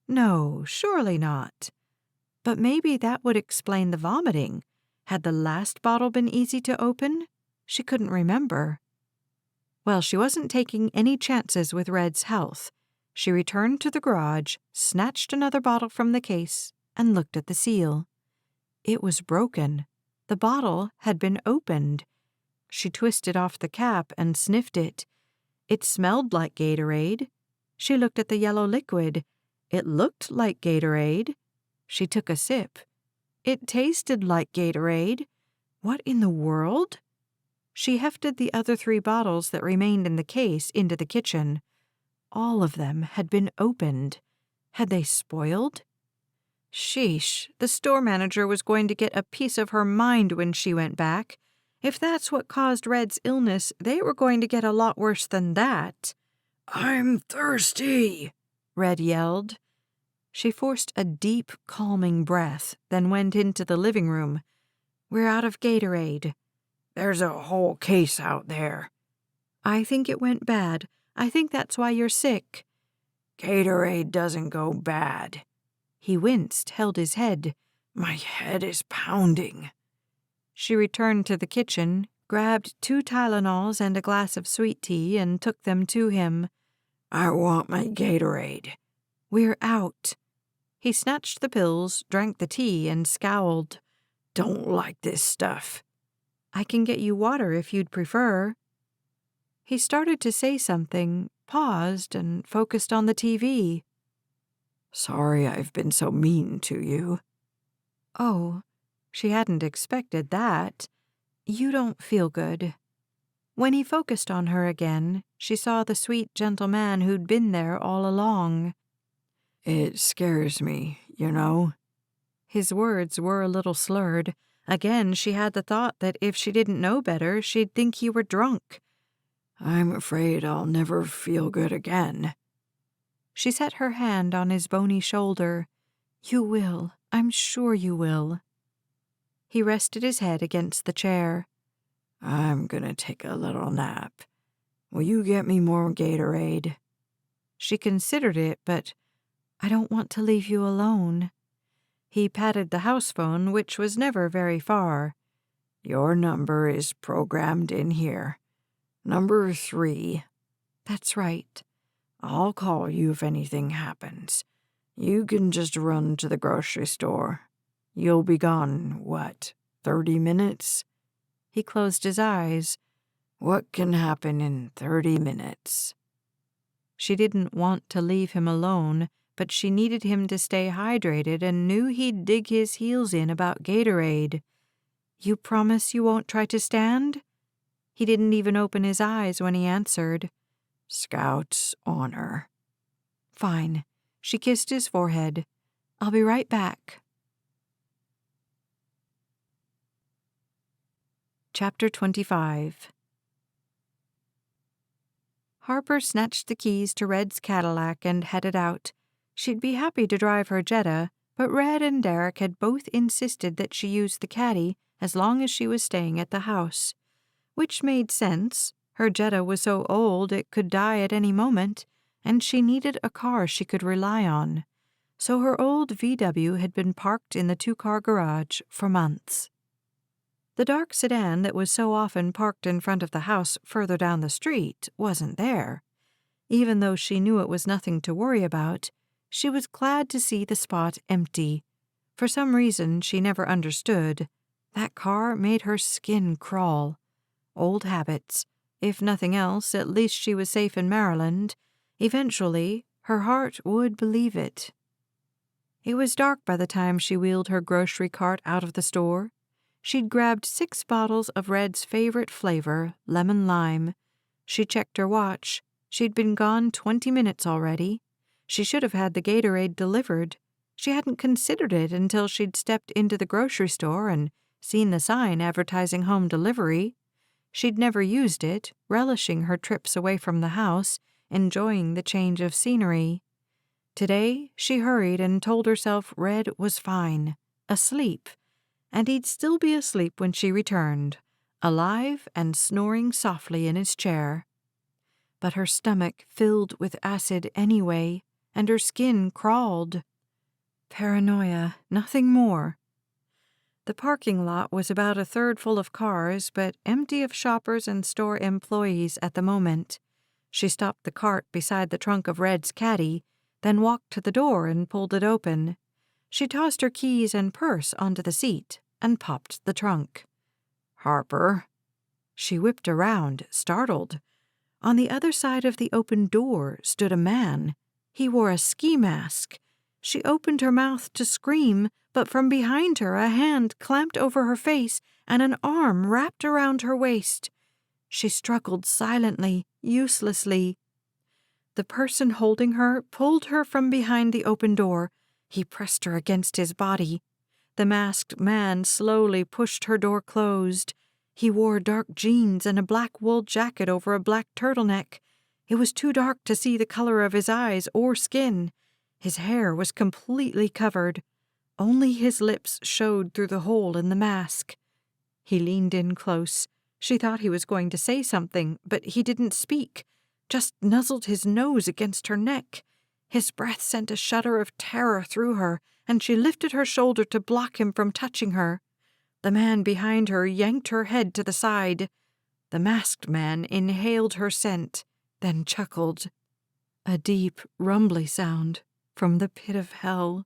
No, surely not. But maybe that would explain the vomiting. Had the last bottle been easy to open? She couldn't remember. Well, she wasn't taking any chances with Red's health. She returned to the garage, snatched another bottle from the case, and looked at the seal. It was broken. The bottle had been opened. She twisted off the cap and sniffed it. It smelled like Gatorade. She looked at the yellow liquid. It looked like Gatorade. She took a sip. It tasted like Gatorade. What in the world? She hefted the other 3 bottles that remained in the case into the kitchen. All of them had been opened. Had they spoiled? Sheesh, the store manager was going to get a piece of her mind when she went back. If that's what caused Red's illness, they were going to get a lot worse than that. "I'm thirsty," Red yelled. She forced a deep, calming breath, then went into the living room. "We're out of Gatorade." "There's a whole case out there." "I think it went bad. I think that's why you're sick." "Gatorade doesn't go bad." He winced, held his head. "My head is pounding." She returned to the kitchen, grabbed 2 Tylenols and a glass of sweet tea, and took them to him. "I want my Gatorade." "We're out." He snatched the pills, drank the tea, and scowled. "Don't like this stuff." "I can get you water if you'd prefer." He started to say something, paused, and focused on the TV. "Sorry I've been so mean to you." Oh, she hadn't expected that. "You don't feel good." When he focused on her again, she saw the sweet, gentle man who'd been there all along. "It scares me, you know." His words were a little slurred. Again, she had the thought that if she didn't know better, she'd think he were drunk. "I'm afraid I'll never feel good again." She set her hand on his bony shoulder. "You will. I'm sure you will." He rested his head against the chair. "I'm gonna take a little nap. Will you get me more Gatorade?" She considered it, but "I don't want to leave you alone." He patted the house phone, which was never very far. "Your number is programmed in here. Number 3. "That's right." "I'll call you if anything happens. You can just run to the grocery store. You'll be gone, 30 minutes?" He closed his eyes. "What can happen in 30 minutes?" She didn't want to leave him alone, but she needed him to stay hydrated and knew he'd dig his heels in about Gatorade. "You promise you won't try to stand?" He didn't even open his eyes when he answered. "Scout's honor." "Fine." She kissed his forehead. "I'll be right back." Chapter 25. Harper snatched the keys to Red's Cadillac and headed out. She'd be happy to drive her Jetta, but Red and Derrick had both insisted that she use the Caddy as long as she was staying at the house. Which made sense. Her Jetta was so old it could die at any moment, and she needed a car she could rely on. so her old VW had been parked in the two-car garage for months. The dark sedan that was so often parked in front of the house further down the street wasn't there. Even though she knew it was nothing to worry about, she was glad to see the spot empty. For some reason she never understood, that car made her skin crawl. Old habits. If nothing else, at least she was safe in Maryland. Eventually, her heart would believe it. It was dark by the time she wheeled her grocery cart out of the store. She'd grabbed 6 bottles of Red's favorite flavor, lemon lime. She checked her watch. She'd been gone 20 minutes already. She should have had the Gatorade delivered. She hadn't considered it until she'd stepped into the grocery store and seen the sign advertising home delivery. She'd never used it, relishing her trips away from the house, enjoying the change of scenery. Today, she hurried and told herself Red was fine, asleep, and he'd still be asleep when she returned, alive and snoring softly in his chair. But her stomach filled with acid anyway, and her skin crawled. Paranoia, nothing more. The parking lot was about a third full of cars, but empty of shoppers and store employees at the moment. She stopped the cart beside the trunk of Red's caddy, then walked to the door and pulled it open. She tossed her keys and purse onto the seat and popped the trunk. "Harper." She whipped around, startled. On the other side of the open door stood a man. He wore a ski mask. She opened her mouth to scream, but from behind her a hand clamped over her face and an arm wrapped around her waist. She struggled silently, uselessly. The person holding her pulled her from behind the open door. He pressed her against his body. The masked man slowly pushed her door closed. He wore dark jeans and a black wool jacket over a black turtleneck. It was too dark to see the color of his eyes or skin. His hair was completely covered. Only his lips showed through the hole in the mask. He leaned in close. She thought he was going to say something, but he didn't speak, just nuzzled his nose against her neck. His breath sent a shudder of terror through her, and she lifted her shoulder to block him from touching her. The man behind her yanked her head to the side. The masked man inhaled her scent, then chuckled. A deep, rumbly sound from the pit of hell.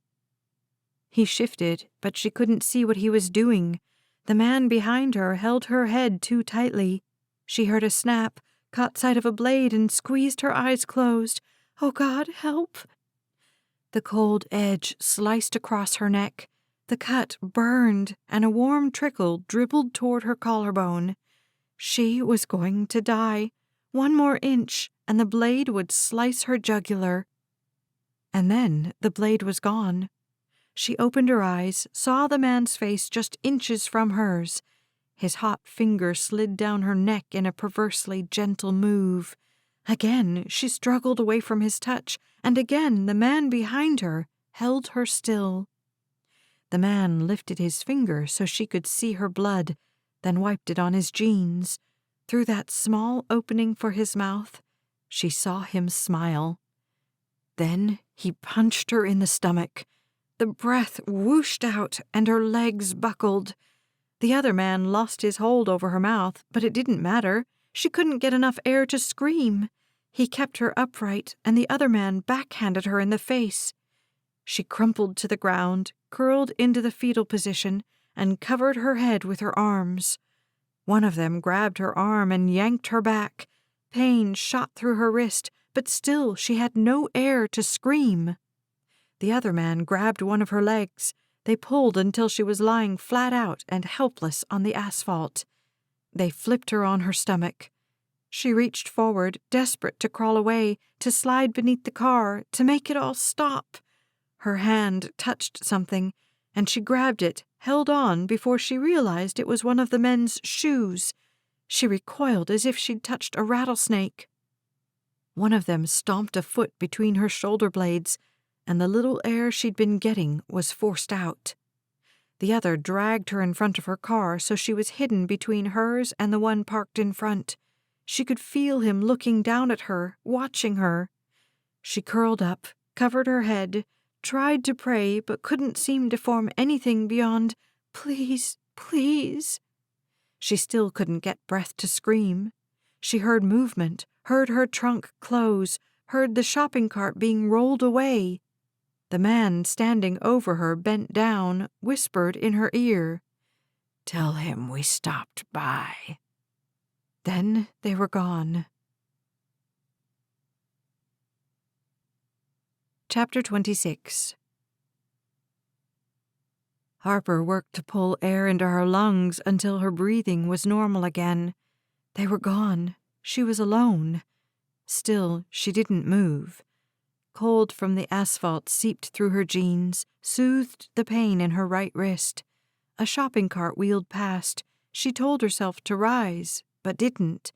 He shifted, but she couldn't see what he was doing. The man behind her held her head too tightly. She heard a snap, caught sight of a blade, and squeezed her eyes closed. "Oh, God, help!" The cold edge sliced across her neck. The cut burned, and a warm trickle dribbled toward her collarbone. She was going to die. One more inch, and the blade would slice her jugular. And then the blade was gone. She opened her eyes, saw the man's face just inches from hers. His hot finger slid down her neck in a perversely gentle move. Again, she struggled away from his touch, and again the man behind her held her still. The man lifted his finger so she could see her blood, then wiped it on his jeans. Through that small opening for his mouth, she saw him smile. Then he punched her in the stomach. The breath whooshed out, and her legs buckled. The other man lost his hold over her mouth, but it didn't matter. She couldn't get enough air to scream. He kept her upright, and the other man backhanded her in the face. She crumpled to the ground, curled into the fetal position, and covered her head with her arms. One of them grabbed her arm and yanked her back. Pain shot through her wrist, but still she had no air to scream. The other man grabbed one of her legs. They pulled until she was lying flat out and helpless on the asphalt. They flipped her on her stomach. She reached forward, desperate to crawl away, to slide beneath the car, to make it all stop. Her hand touched something, and she grabbed it, held on before she realized it was one of the men's shoes. She recoiled as if she'd touched a rattlesnake. One of them stomped a foot between her shoulder blades, and the little air she'd been getting was forced out. The other dragged her in front of her car so she was hidden between hers and the one parked in front. She could feel him looking down at her, watching her. She curled up, covered her head, tried to pray but couldn't seem to form anything beyond, "Please, please." She still couldn't get breath to scream. She heard movement, heard her trunk close, heard the shopping cart being rolled away. The man standing over her bent down, whispered in her ear, "Tell him we stopped by." Then they were gone. Chapter 26. Harper worked to pull air into her lungs until her breathing was normal again. They were gone. She was alone. Still, she didn't move. Cold from the asphalt seeped through her jeans, soothed the pain in her right wrist. A shopping cart wheeled past. She told herself to rise, but didn't,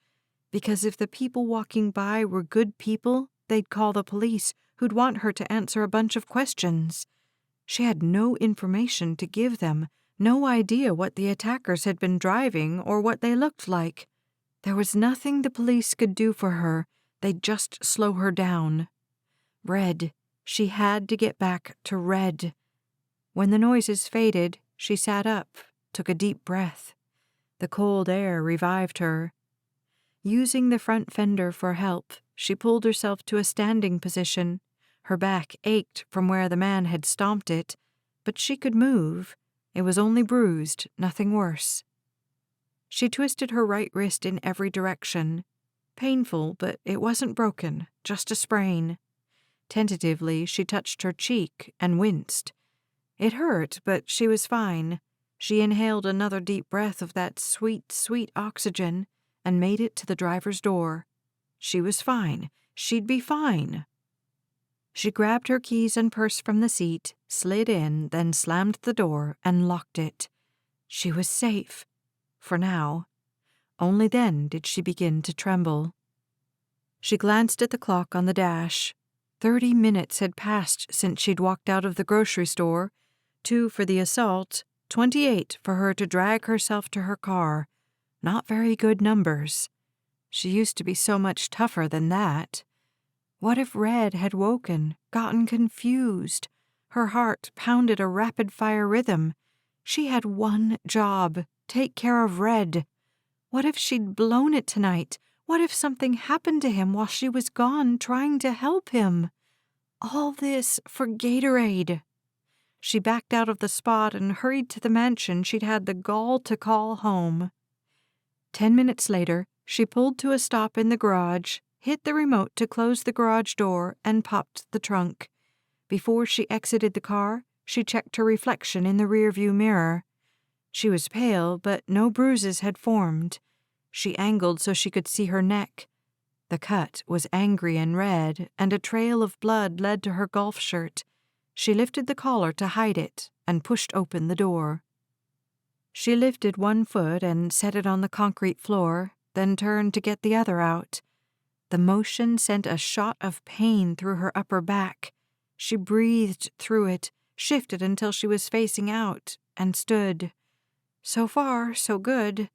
because if the people walking by were good people, they'd call the police, who'd want her to answer a bunch of questions. She had no information to give them, no idea what the attackers had been driving or what they looked like. There was nothing the police could do for her. They'd just slow her down. Red. She had to get back to Red. When the noises faded, she sat up, took a deep breath. The cold air revived her. Using the front fender for help, she pulled herself to a standing position. Her back ached from where the man had stomped it, but she could move. It was only bruised, nothing worse. She twisted her right wrist in every direction. Painful, but it wasn't broken, just a sprain. Tentatively, she touched her cheek and winced. It hurt, but she was fine. She inhaled another deep breath of that sweet, sweet oxygen and made it to the driver's door. She was fine. She'd be fine. She grabbed her keys and purse from the seat, slid in, then slammed the door and locked it. She was safe. For now. Only then did she begin to tremble. She glanced at the clock on the dash. 30 minutes had passed since she'd walked out of the grocery store. 2 for the assault, 28 for her to drag herself to her car. Not very good numbers. She used to be so much tougher than that. What if Red had woken, gotten confused? Her heart pounded a rapid-fire rhythm. She had one job, take care of Red. What if she'd blown it tonight? What if something happened to him while she was gone trying to help him? All this for Gatorade. She backed out of the spot and hurried to the mansion she'd had the gall to call home. 10 minutes later, she pulled to a stop in the garage, hit the remote to close the garage door, and popped the trunk. Before she exited the car, she checked her reflection in the rearview mirror. She was pale, but no bruises had formed. She angled so she could see her neck. The cut was angry and red, and a trail of blood led to her golf shirt. She lifted the collar to hide it and pushed open the door. She lifted one foot and set it on the concrete floor, then turned to get the other out. The motion sent a shot of pain through her upper back. She breathed through it, shifted until she was facing out, and stood. So far, so good.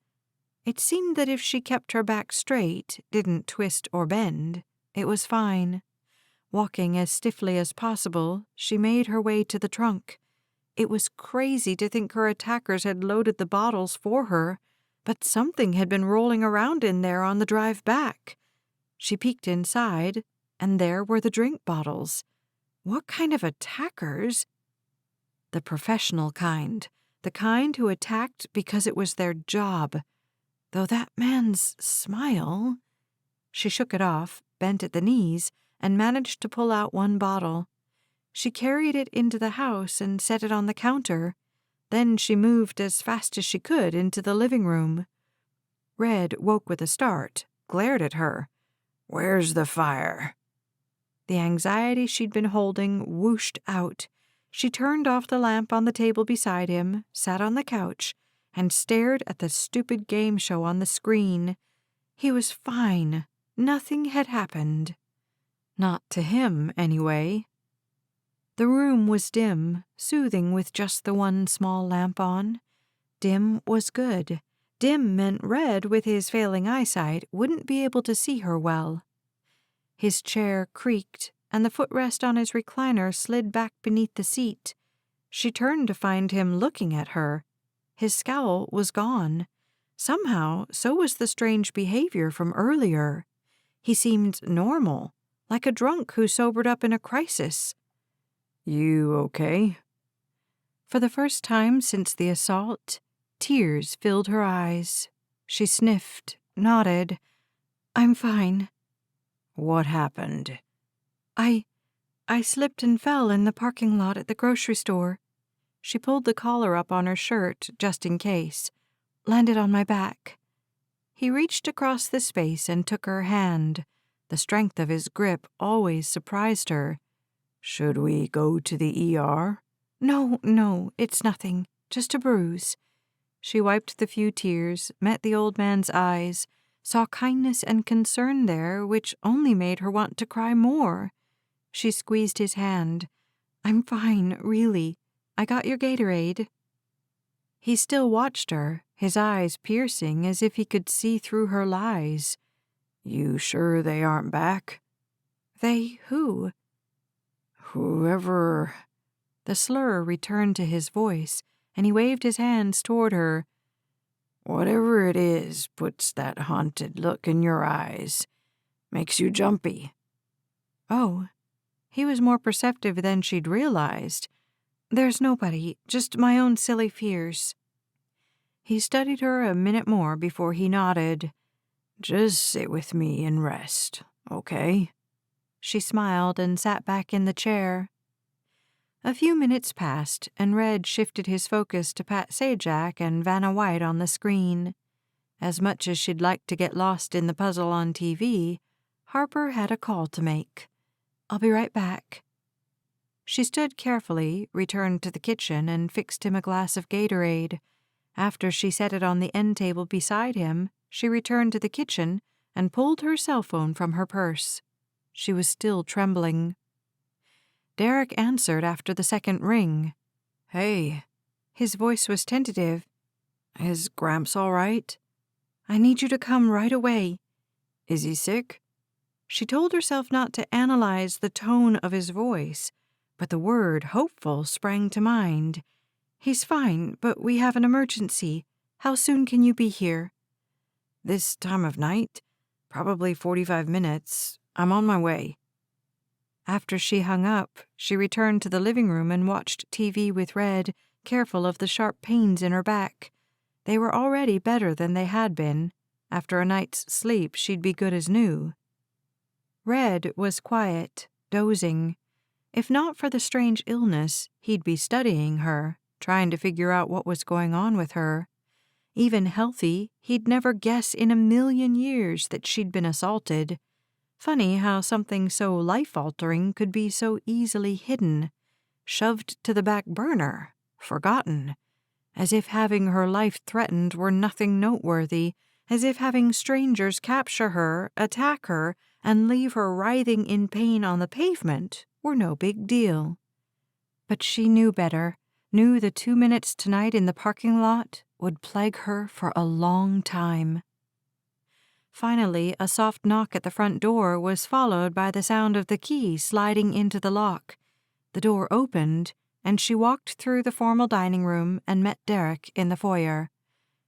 It seemed that if she kept her back straight, didn't twist or bend, it was fine. Walking as stiffly as possible, she made her way to the trunk. It was crazy to think her attackers had loaded the bottles for her, but something had been rolling around in there on the drive back. She peeked inside, and there were the drink bottles. What kind of attackers? The professional kind. The kind who attacked because it was their job. Though that man's smile... She shook it off, bent at the knees, and managed to pull out one bottle. She carried it into the house and set it on the counter. Then she moved as fast as she could into the living room. Red woke with a start, glared at her. "Where's the fire?" The anxiety she'd been holding whooshed out. She turned off the lamp on the table beside him, sat on the couch, and stared at the stupid game show on the screen. He was fine. Nothing had happened. Not to him, anyway. The room was dim, soothing with just the one small lamp on. Dim was good. Dim meant Red, with his failing eyesight, wouldn't be able to see her well. His chair creaked, and the footrest on his recliner slid back beneath the seat. She turned to find him looking at her. His scowl was gone. Somehow, so was the strange behavior from earlier. He seemed normal, like a drunk who sobered up in a crisis. You okay? For the first time since the assault, tears filled her eyes. She sniffed, nodded. I'm fine. What happened? I slipped and fell in the parking lot at the grocery store. She pulled the collar up on her shirt just in case. Landed on my back. He reached across the space and took her hand. The strength of his grip always surprised her. Should we go to the ER? No, it's nothing. Just a bruise. She wiped the few tears, met the old man's eyes, saw kindness and concern there which only made her want to cry more. She squeezed his hand. I'm fine, really. I got your Gatorade. He still watched her, his eyes piercing as if he could see through her lies. You sure they aren't back? They who? Whoever. The slur returned to his voice, and he waved his hands toward her. Whatever it is puts that haunted look in your eyes. Makes you jumpy. Oh, he was more perceptive than she'd realized. There's nobody, just my own silly fears. He studied her a minute more before he nodded. Just sit with me and rest, okay? She smiled and sat back in the chair. A few minutes passed, and Red shifted his focus to Pat Sajak and Vanna White on the screen. As much as she'd like to get lost in the puzzle on TV, Harper had a call to make. I'll be right back. She stood carefully, returned to the kitchen, and fixed him a glass of Gatorade. After she set it on the end table beside him, she returned to the kitchen and pulled her cell phone from her purse. She was still trembling. Derrick answered after the second ring. Hey. His voice was tentative. Is Gramps all right? I need you to come right away. Is he sick? She told herself not to analyze the tone of his voice, but the word hopeful sprang to mind. He's fine, but we have an emergency. How soon can you be here? This time of night? Probably 45 minutes. I'm on my way. After she hung up, she returned to the living room and watched TV with Red, careful of the sharp pains in her back. They were already better than they had been. After a night's sleep, she'd be good as new. Red was quiet, dozing. If not for the strange illness, he'd be studying her, trying to figure out what was going on with her. Even healthy, he'd never guess in a million years that she'd been assaulted. Funny how something so life-altering could be so easily hidden, shoved to the back burner, forgotten, as if having her life threatened were nothing noteworthy, as if having strangers capture her, attack her, and leave her writhing in pain on the pavement were no big deal. But she knew better, knew the 2 minutes tonight in the parking lot would plague her for a long time. Finally, a soft knock at the front door was followed by the sound of the key sliding into the lock. The door opened, and she walked through the formal dining room and met Derrick in the foyer.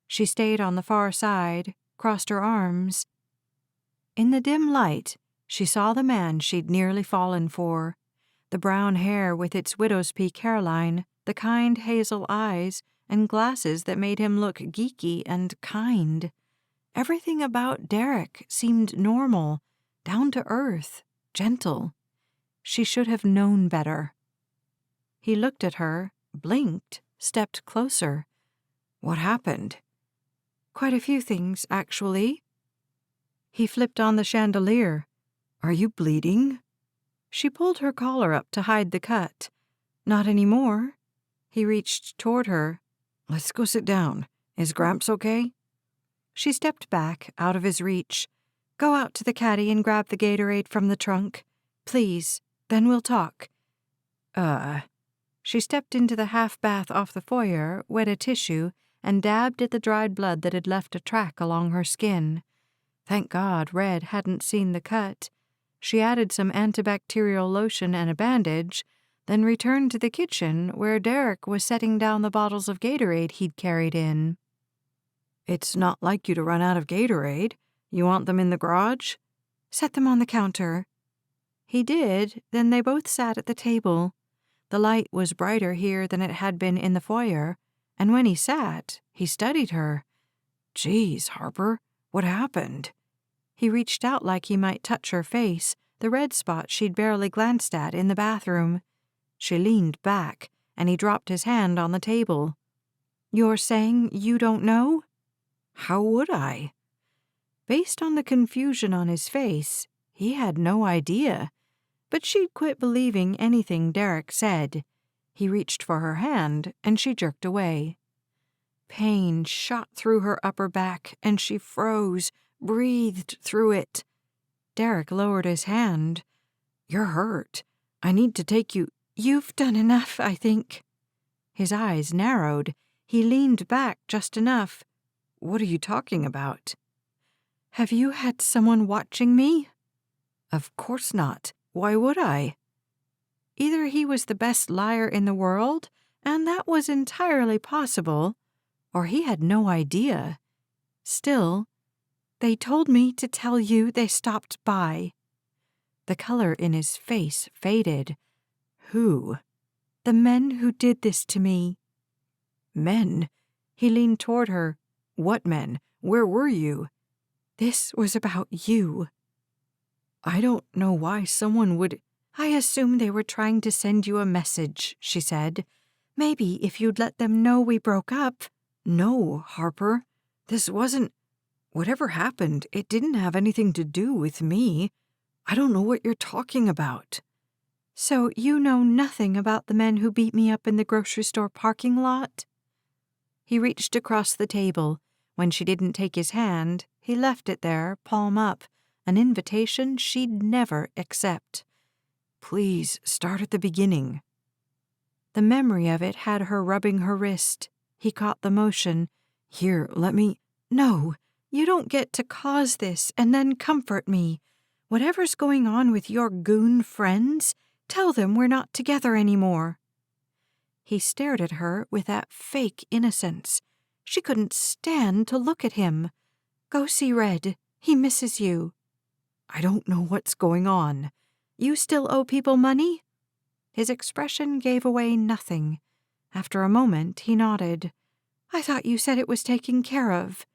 She stayed on the far side, crossed her arms. In the dim light, she saw the man she'd nearly fallen for. The brown hair with its widow's peak hairline, the kind hazel eyes, and glasses that made him look geeky and kind. Everything about Derrick seemed normal, down to earth, gentle. She should have known better. He looked at her, blinked, stepped closer. What happened? Quite a few things, actually. He flipped on the chandelier. Are you bleeding? She pulled her collar up to hide the cut. Not anymore. He reached toward her. Let's go sit down. Is Gramps okay? She stepped back, out of his reach. Go out to the caddy and grab the Gatorade from the trunk. Please, then we'll talk. She stepped into the half-bath off the foyer, wet a tissue, and dabbed at the dried blood that had left a track along her skin. Thank God Red hadn't seen the cut. She added some antibacterial lotion and a bandage, then returned to the kitchen where Derrick was setting down the bottles of Gatorade he'd carried in. It's not like you to run out of Gatorade. You want them in the garage? Set them on the counter. He did, then they both sat at the table. The light was brighter here than it had been in the foyer, and when he sat, he studied her. Geez, Harper, what happened? He reached out like he might touch her face, the red spot she'd barely glanced at in the bathroom. She leaned back, and he dropped his hand on the table. You're saying you don't know? How would I? Based on the confusion on his face, he had no idea. But she'd quit believing anything Derrick said. He reached for her hand, and she jerked away. Pain shot through her upper back, and she froze, breathed through it. Derrick lowered his hand. You're hurt. I need to take you. You've done enough, I think. His eyes narrowed. He leaned back just enough. What are you talking about? Have you had someone watching me? Of course not. Why would I? Either he was the best liar in the world, and that was entirely possible, or he had no idea. Still, they told me to tell you they stopped by. The color in his face faded. Who? The men who did this to me. Men? He leaned toward her. What men? Where were you? This was about you. I don't know why someone would. I assume they were trying to send you a message, she said. Maybe if you'd let them know we broke up. No, Harper. This wasn't. Whatever happened, it didn't have anything to do with me. I don't know what you're talking about. So you know nothing about the men who beat me up in the grocery store parking lot? He reached across the table. When she didn't take his hand, he left it there, palm up, an invitation she'd never accept. Please, start at the beginning. The memory of it had her rubbing her wrist. He caught the motion. Here, let me. No, you don't get to cause this and then comfort me. Whatever's going on with your goon friends, tell them we're not together anymore. He stared at her with that fake innocence. She couldn't stand to look at him. Go see Red. He misses you. I don't know what's going on. You still owe people money? His expression gave away nothing. After a moment, he nodded. I thought you said it was taken care of.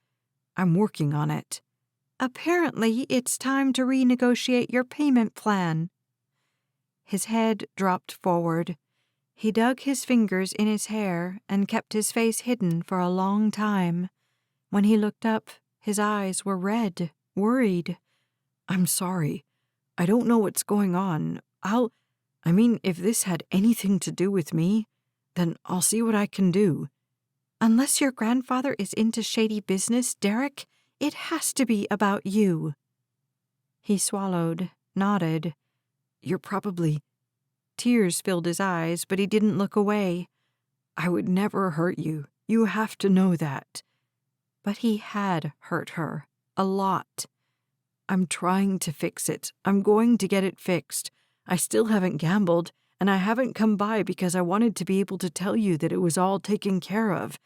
I'm working on it. Apparently, it's time to renegotiate your payment plan. His head dropped forward. He dug his fingers in his hair and kept his face hidden for a long time. When he looked up, his eyes were red, worried. I'm sorry. I don't know what's going on. If this had anything to do with me, then I'll see what I can do. Unless your grandfather is into shady business, Derrick, it has to be about you. He swallowed, nodded. You're probably. Tears filled his eyes, but he didn't look away. I would never hurt you. You have to know that. But he had hurt her. A lot. I'm trying to fix it. I'm going to get it fixed. I still haven't gambled, and I haven't come by because I wanted to be able to tell you that it was all taken care of.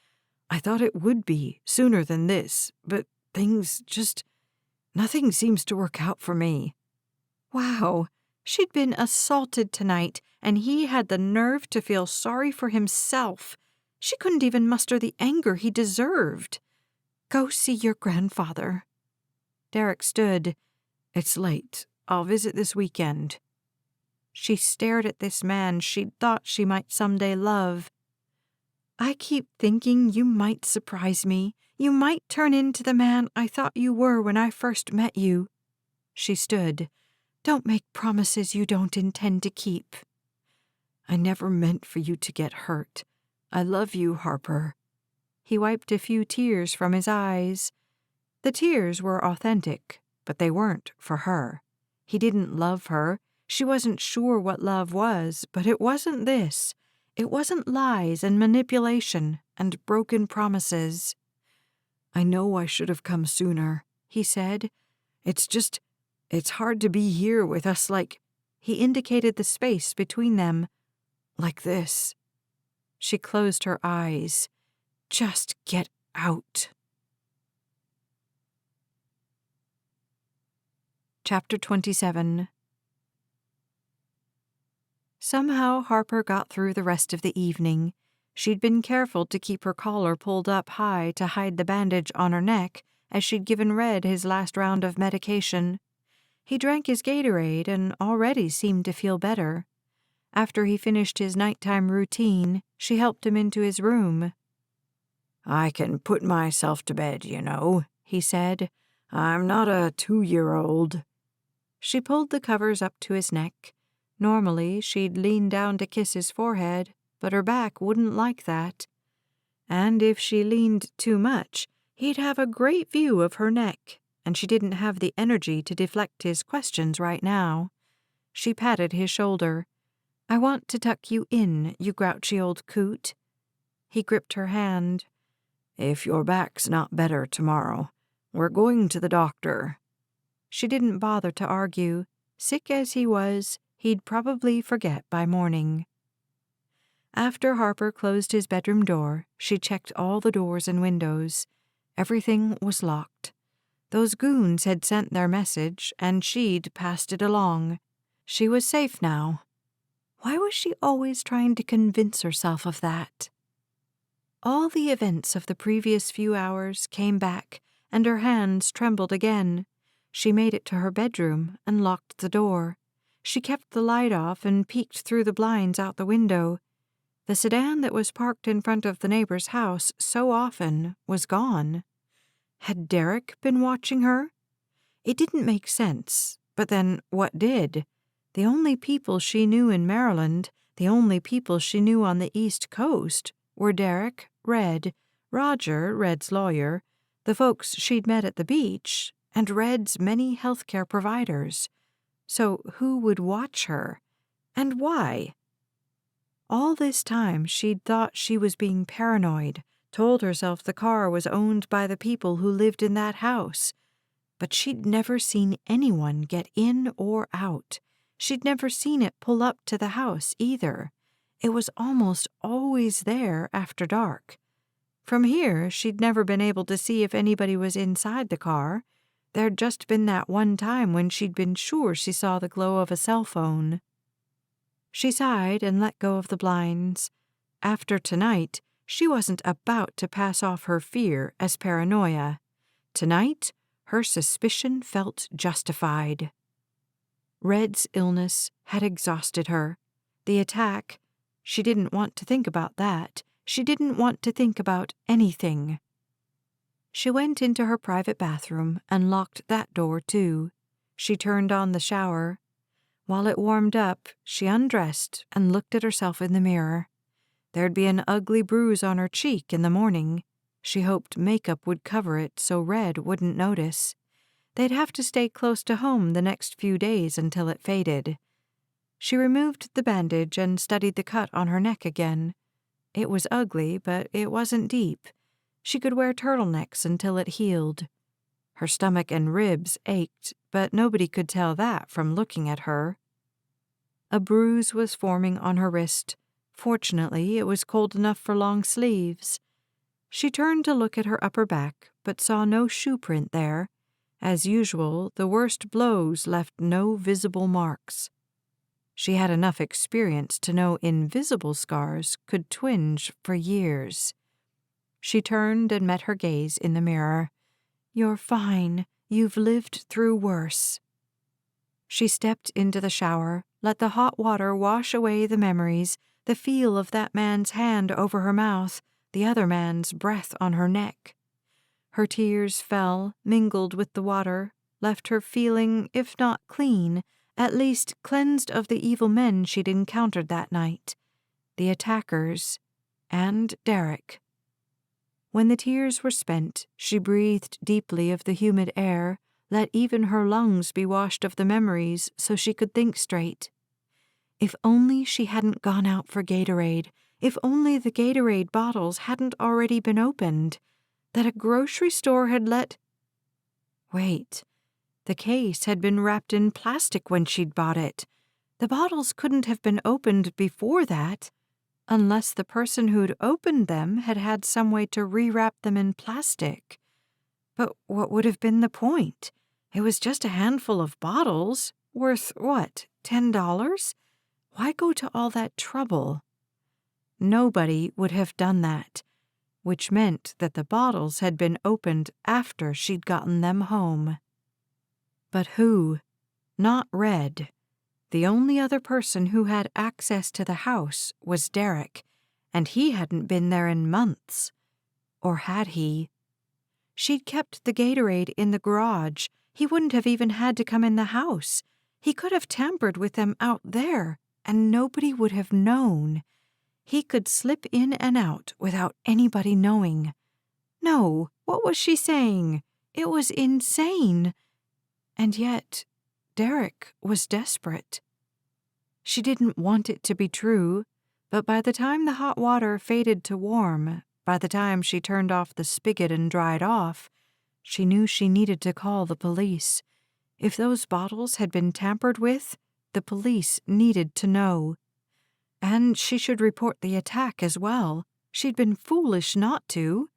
I thought it would be, sooner than this, but nothing seems to work out for me. Wow. She'd been assaulted tonight, and he had the nerve to feel sorry for himself. She couldn't even muster the anger he deserved. Go see your grandfather. Derrick stood. It's late. I'll visit this weekend. She stared at this man she'd thought she might someday love. I keep thinking you might surprise me. You might turn into the man I thought you were when I first met you. She stood. Don't make promises you don't intend to keep. I never meant for you to get hurt. I love you, Harper. He wiped a few tears from his eyes. The tears were authentic, but they weren't for her. He didn't love her. She wasn't sure what love was, but it wasn't this. It wasn't lies and manipulation and broken promises. I know I should have come sooner, he said. It's hard to be here with us like—" he indicated the space between them. "Like this." She closed her eyes. "Just get out." Chapter 27. Somehow Harper got through the rest of the evening. She'd been careful to keep her collar pulled up high to hide the bandage on her neck, as she'd given Red his last round of medication. He drank his Gatorade and already seemed to feel better. After he finished his nighttime routine, she helped him into his room. "I can put myself to bed, you know," he said. "I'm not a 2-year-old. She pulled the covers up to his neck. Normally, she'd lean down to kiss his forehead, but her back wouldn't like that. And if she leaned too much, he'd have a great view of her neck, and she didn't have the energy to deflect his questions right now. She patted his shoulder. "I want to tuck you in, you grouchy old coot." He gripped her hand. "If your back's not better tomorrow, we're going to the doctor." She didn't bother to argue. Sick as he was, he'd probably forget by morning. After Harper closed his bedroom door, she checked all the doors and windows. Everything was locked. Those goons had sent their message, and she'd passed it along. She was safe now. Why was she always trying to convince herself of that? All the events of the previous few hours came back, and her hands trembled again. She made it to her bedroom and locked the door. She kept the light off and peeked through the blinds out the window. The sedan that was parked in front of the neighbor's house so often was gone. Had Derrick been watching her? It didn't make sense, but then what did? The only people she knew in Maryland, the only people she knew on the East Coast, were Derrick, Red, Roger, Red's lawyer, the folks she'd met at the beach, and Red's many healthcare providers. So who would watch her? And why? All this time she'd thought she was being paranoid, told herself the car was owned by the people who lived in that house. But she'd never seen anyone get in or out. She'd never seen it pull up to the house either. It was almost always there after dark. From here, she'd never been able to see if anybody was inside the car. There'd just been that one time when she'd been sure she saw the glow of a cell phone. She sighed and let go of the blinds. After tonight, she wasn't about to pass off her fear as paranoia. Tonight, her suspicion felt justified. Red's illness had exhausted her. The attack, she didn't want to think about that. She didn't want to think about anything. She went into her private bathroom and locked that door too. She turned on the shower. While it warmed up, she undressed and looked at herself in the mirror. There'd be an ugly bruise on her cheek in the morning. She hoped makeup would cover it so Red wouldn't notice. They'd have to stay close to home the next few days until it faded. She removed the bandage and studied the cut on her neck again. It was ugly, but it wasn't deep. She could wear turtlenecks until it healed. Her stomach and ribs ached, but nobody could tell that from looking at her. A bruise was forming on her wrist. Fortunately, it was cold enough for long sleeves. She turned to look at her upper back, but saw no shoe print there. As usual, the worst blows left no visible marks. She had enough experience to know invisible scars could twinge for years. She turned and met her gaze in the mirror. "You're fine. You've lived through worse." She stepped into the shower, let the hot water wash away the memories, the feel of that man's hand over her mouth, the other man's breath on her neck. Her tears fell, mingled with the water, left her feeling, if not clean, at least cleansed of the evil men she'd encountered that night, the attackers, and Derrick. When the tears were spent, she breathed deeply of the humid air, let even her lungs be washed of the memories so she could think straight. If only she hadn't gone out for Gatorade, if only the Gatorade bottles hadn't already been opened, that a grocery store had let— Wait, The case had been wrapped in plastic when she'd bought it. The bottles couldn't have been opened before that, unless the person who'd opened them had had some way to rewrap them in plastic. But what would have been the point? It was just a handful of bottles, worth what, $10? Why go to all that trouble? Nobody would have done that, which meant that the bottles had been opened after she'd gotten them home. But who? Not Red. The only other person who had access to the house was Derrick, and he hadn't been there in months. Or had he? She'd kept the Gatorade in the garage. He wouldn't have even had to come in the house. He could have tampered with them out there, and nobody would have known. He could slip in and out without anybody knowing. No, what was she saying? It was insane. And yet, Derrick was desperate. She didn't want it to be true, but by the time the hot water faded to warm, by the time she turned off the spigot and dried off, she knew she needed to call the police. If those bottles had been tampered with, the police needed to know. And she should report the attack as well. She'd been foolish not to.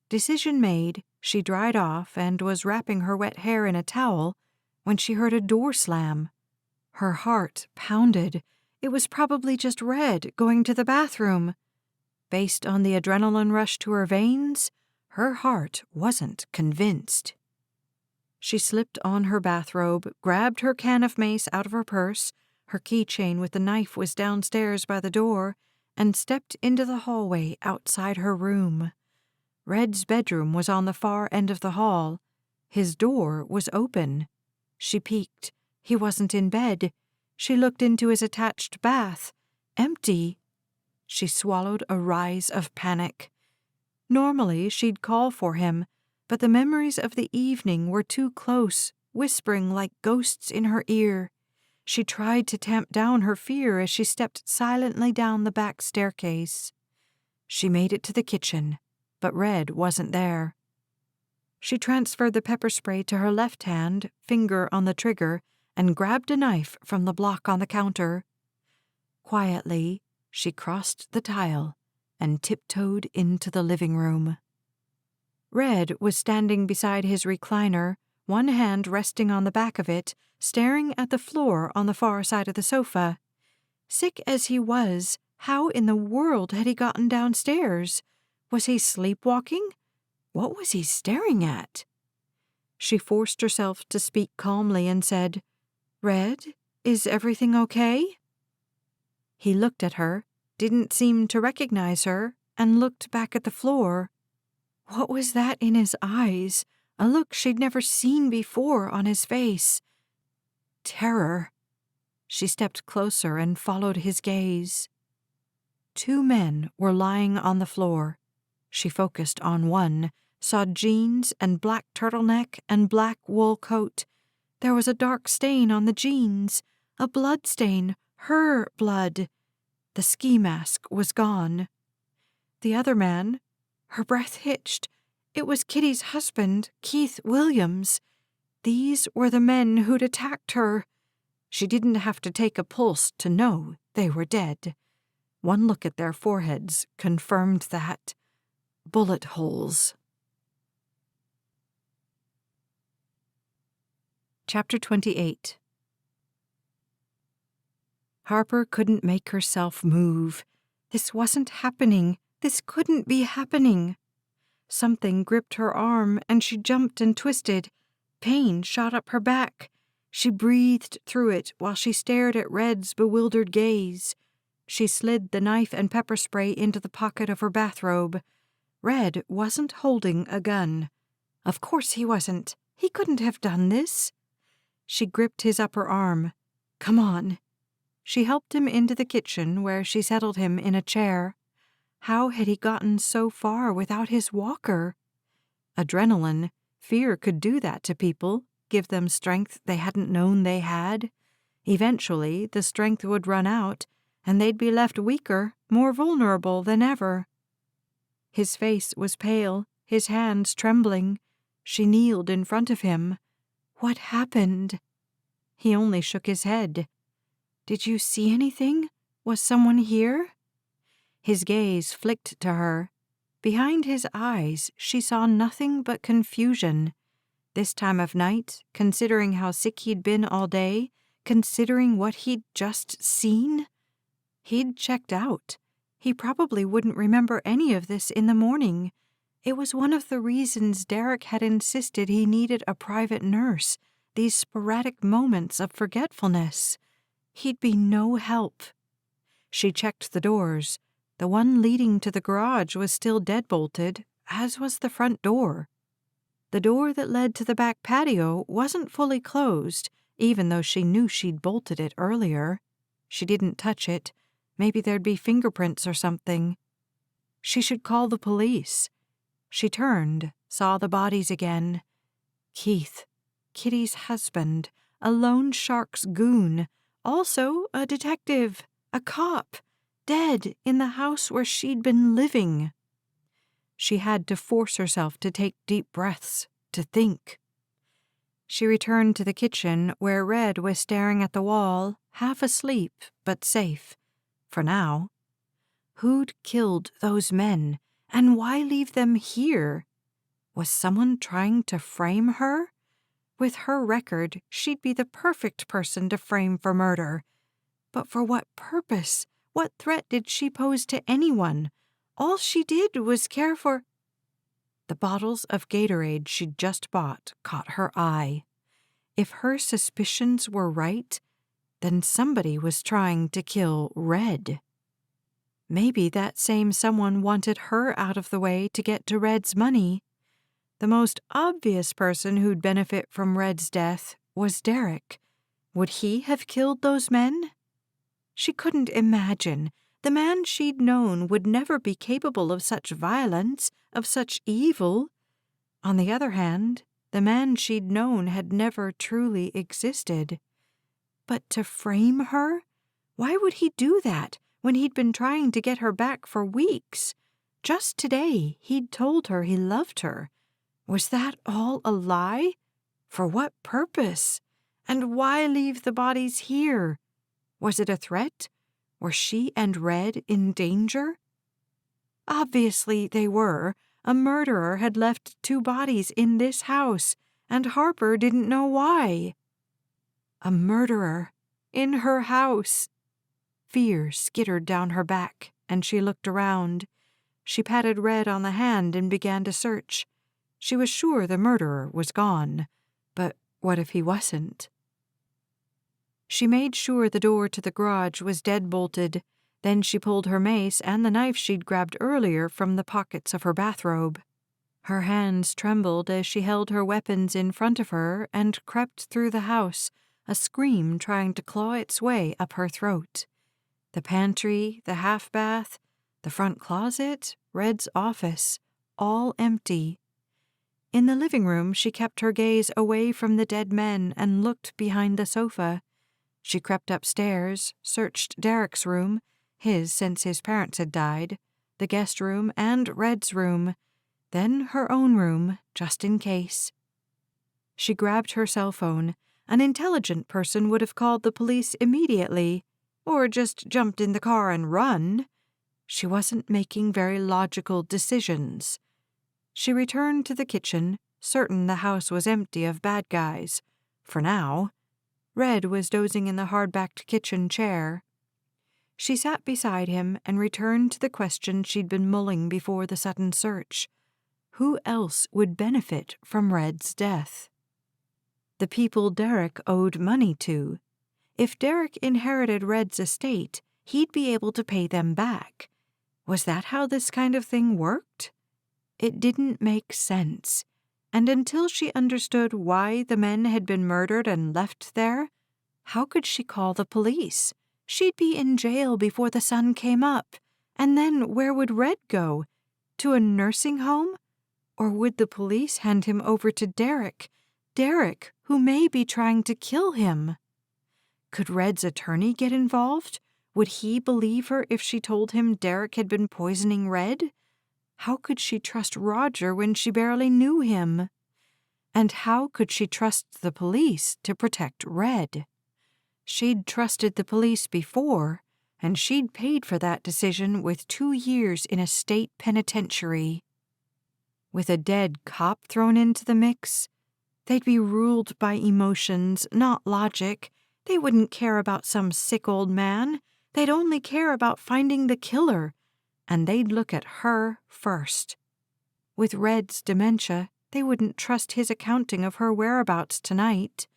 Decision made, she dried off and was wrapping her wet hair in a towel when she heard a door slam. Her heart pounded. It was probably just Red going to the bathroom. Based on the adrenaline rush to her veins, her heart wasn't convinced. She slipped on her bathrobe, grabbed her can of mace out of her purse, her keychain with the knife was downstairs by the door, and stepped into the hallway outside her room. Red's bedroom was on the far end of the hall. His door was open. She peeked. He wasn't in bed. She looked into his attached bath. Empty. She swallowed a rise of panic. Normally, she'd call for him, but the memories of the evening were too close, whispering like ghosts in her ear. She tried to tamp down her fear as she stepped silently down the back staircase. She made it to the kitchen, but Red wasn't there. She transferred the pepper spray to her left hand, finger on the trigger, and grabbed a knife from the block on the counter. Quietly, she crossed the tile and tiptoed into the living room. Red was standing beside his recliner, one hand resting on the back of it, staring at the floor on the far side of the sofa. Sick as he was, how in the world had he gotten downstairs? Was he sleepwalking? What was he staring at? She forced herself to speak calmly and said, "Red, is everything okay?" He looked at her, didn't seem to recognize her, and looked back at the floor. What was that in his eyes? A look she'd never seen before on his face. Terror. She stepped closer and followed his gaze. Two men were lying on the floor. She focused on one, saw jeans and black turtleneck and black wool coat. There was a dark stain on the jeans, a blood stain, her blood. The ski mask was gone. The other man, her breath hitched. It was Kitty's husband, Keith Williams. These were the men who'd attacked her. She didn't have to take a pulse to know they were dead. One look at their foreheads confirmed that. Bullet holes. Chapter 28. Harper couldn't make herself move. This wasn't happening. This couldn't be happening. Something gripped her arm, and she jumped and twisted. Pain shot up her back. She breathed through it while she stared at Red's bewildered gaze. She slid the knife and pepper spray into the pocket of her bathrobe. Red wasn't holding a gun. Of course he wasn't. He couldn't have done this. She gripped his upper arm. "Come on." She helped him into the kitchen, where she settled him in a chair. How had he gotten so far without his walker? Adrenaline, fear could do that to people, give them strength they hadn't known they had. Eventually, the strength would run out, and they'd be left weaker, more vulnerable than ever. His face was pale, his hands trembling. She kneeled in front of him. What happened?" He only shook his head. "Did you see anything? Was someone here?" His gaze flicked to her. Behind his eyes, she saw nothing but confusion. This time of night, considering how sick he'd been all day, considering what he'd just seen? He'd checked out. He probably wouldn't remember any of this in the morning. It was one of the reasons Derrick had insisted he needed a private nurse, these sporadic moments of forgetfulness. He'd be no help. She checked the doors. The one leading to the garage was still deadbolted, as was the front door. The door that led to the back patio wasn't fully closed, even though she knew she'd bolted it earlier. She didn't touch it. Maybe there'd be fingerprints or something. She should call the police. She turned, saw the bodies again. Keith, Kitty's husband, a loan shark's goon, also a detective, a cop, dead in the house where she'd been living. She had to force herself to take deep breaths, to think. She returned to the kitchen where Red was staring at the wall, half asleep but safe. For now. Who'd killed those men, and why leave them here? Was someone trying to frame her? With her record, she'd be the perfect person to frame for murder. But for what purpose? What threat did she pose to anyone? All she did was care for... The bottles of Gatorade she'd just bought caught her eye. If her suspicions were right, then somebody was trying to kill Red. Maybe that same someone wanted her out of the way to get to Red's money. The most obvious person who'd benefit from Red's death was Derrick. Would he have killed those men? She couldn't imagine. The man she'd known would never be capable of such violence, of such evil. On the other hand, the man she'd known had never truly existed. But to frame her? Why would he do that when he'd been trying to get her back for weeks? Just today, he'd told her he loved her. Was that all a lie? For what purpose? And why leave the bodies here? Was it a threat? Were she and Red in danger? Obviously they were. A murderer had left 2 bodies in this house, and Harper didn't know why. A murderer in her house. Fear skittered down her back, and she looked around. She patted Red on the hand and began to search. She was sure the murderer was gone, but what if he wasn't? She made sure the door to the garage was deadbolted. Then she pulled her mace and the knife she'd grabbed earlier from the pockets of her bathrobe. Her hands trembled as she held her weapons in front of her and crept through the house, a scream trying to claw its way up her throat. The pantry, the half-bath, the front closet, Red's office, all empty. In the living room, she kept her gaze away from the dead men and looked behind the sofa. She crept upstairs, searched Derrick's room, his since his parents had died, the guest room and Red's room, then her own room, just in case. She grabbed her cell phone. An intelligent person would have called the police immediately, or just jumped in the car and run. She wasn't making very logical decisions. She returned to the kitchen, certain the house was empty of bad guys. For now. Red was dozing in the hard-backed kitchen chair. She sat beside him and returned to the question she'd been mulling before the sudden search. Who else would benefit from Red's death? The people Derrick owed money to. If Derrick inherited Red's estate, he'd be able to pay them back. Was that how this kind of thing worked? It didn't make sense. And until she understood why the men had been murdered and left there, how could she call the police? She'd be in jail before the sun came up. And then where would Red go? To a nursing home? Or would the police hand him over to Derrick? Derrick, who may be trying to kill him. Could Red's attorney get involved? Would he believe her if she told him Derrick had been poisoning Red? How could she trust Roger when she barely knew him? And how could she trust the police to protect Red? She'd trusted the police before, and she'd paid for that decision with 2 years in a state penitentiary. With a dead cop thrown into the mix, they'd be ruled by emotions, not logic. They wouldn't care about some sick old man. They'd only care about finding the killer, and they'd look at her first. With Red's dementia, they wouldn't trust his accounting of her whereabouts tonight.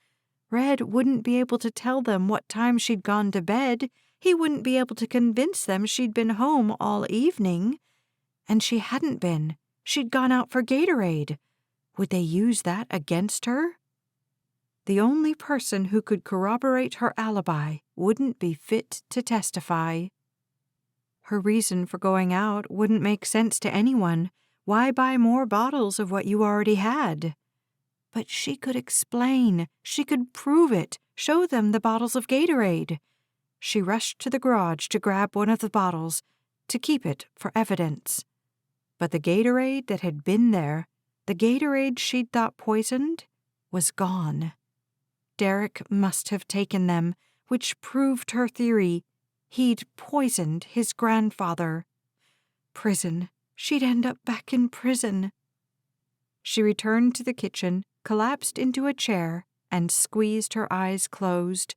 Red wouldn't be able to tell them what time she'd gone to bed. He wouldn't be able to convince them she'd been home all evening. And she hadn't been. She'd gone out for Gatorade. Would they use that against her? The only person who could corroborate her alibi wouldn't be fit to testify. Her reason for going out wouldn't make sense to anyone. Why buy more bottles of what you already had? But she could explain. She could prove it. Show them the bottles of Gatorade. She rushed to the garage to grab one of the bottles, to keep it for evidence. But the Gatorade that had been there, the Gatorade she'd thought poisoned, was gone. Derrick must have taken them, which proved her theory. He'd poisoned his grandfather. Prison. She'd end up back in prison. She returned to the kitchen, collapsed into a chair, and squeezed her eyes closed.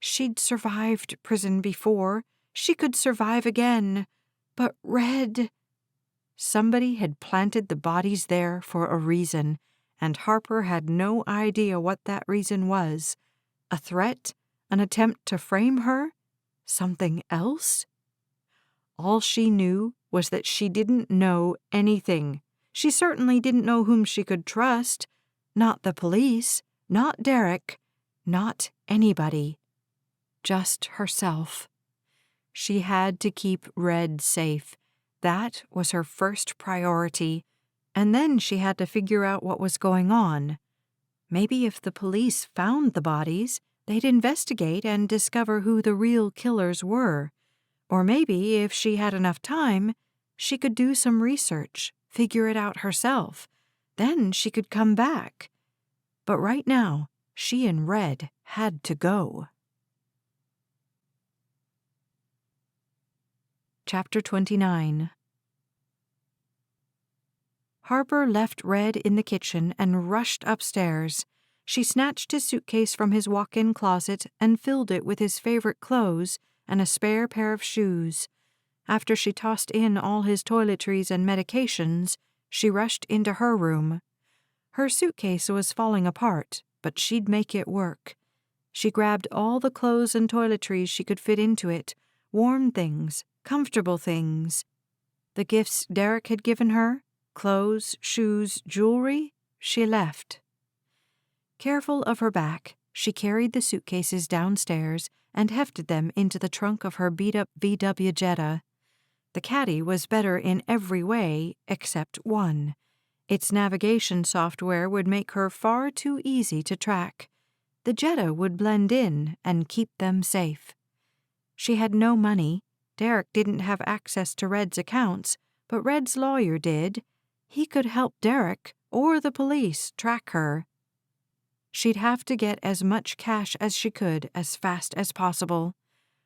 She'd survived prison before. She could survive again. But Red... Somebody had planted the bodies there for a reason, and Harper had no idea what that reason was. A threat? An attempt to frame her? Something else? All she knew was that she didn't know anything. She certainly didn't know whom she could trust. Not the police, not Derrick, not anybody. Just herself. She had to keep Red safe. That was her first priority. And then she had to figure out what was going on. Maybe if the police found the bodies, they'd investigate and discover who the real killers were. Or maybe, if she had enough time, she could do some research, figure it out herself. Then she could come back. But right now, she and Red had to go. Chapter 29. Harper left Red in the kitchen and rushed upstairs. She snatched his suitcase from his walk-in closet and filled it with his favorite clothes and a spare pair of shoes. After she tossed in all his toiletries and medications, she rushed into her room. Her suitcase was falling apart, but she'd make it work. She grabbed all the clothes and toiletries she could fit into it, warm things, comfortable things. The gifts Derrick had given her, clothes, shoes, jewelry, she left. Careful of her back, she carried the suitcases downstairs and hefted them into the trunk of her beat-up VW Jetta. The Caddy was better in every way except one. Its navigation software would make her far too easy to track. The Jetta would blend in and keep them safe. She had no money. Derrick didn't have access to Red's accounts, but Red's lawyer did. He could help Derrick or the police track her. She'd have to get as much cash as she could as fast as possible.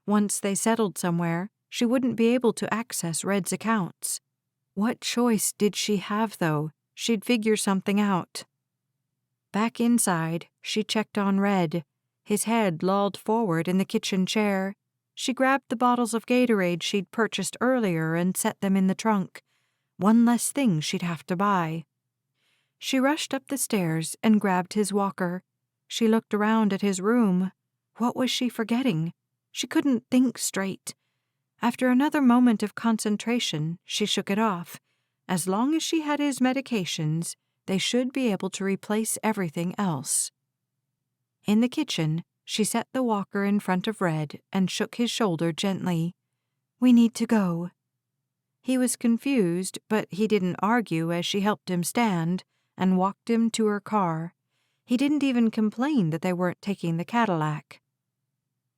Once they settled somewhere, she wouldn't be able to access Red's accounts. What choice did she have, though? She'd figure something out. Back inside, she checked on Red. His head lolled forward in the kitchen chair. She grabbed the bottles of Gatorade she'd purchased earlier and set them in the trunk. One less thing she'd have to buy. She rushed up the stairs and grabbed his walker. She looked around at his room. What was she forgetting? She couldn't think straight. After another moment of concentration, she shook it off. As long as she had his medications, they should be able to replace everything else. In the kitchen, she set the walker in front of Red and shook his shoulder gently. "We need to go." He was confused, but he didn't argue as she helped him stand and walked him to her car. He didn't even complain that they weren't taking the Cadillac.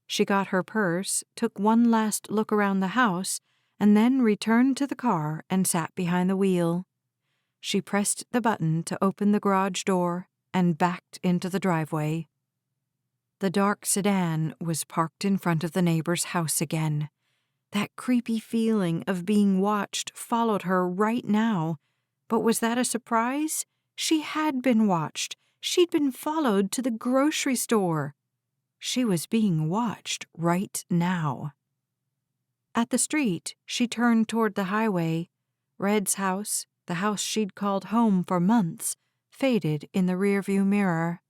She got her purse, took one last look around the house, and then returned to the car and sat behind the wheel. She pressed the button to open the garage door, and backed into the driveway. The dark sedan was parked in front of the neighbor's house again. That creepy feeling of being watched followed her right now. But was that a surprise? She had been watched. She'd been followed to the grocery store. She was being watched right now. At the street, she turned toward the highway. Red's house, the house she'd called home for months, faded in the rearview mirror.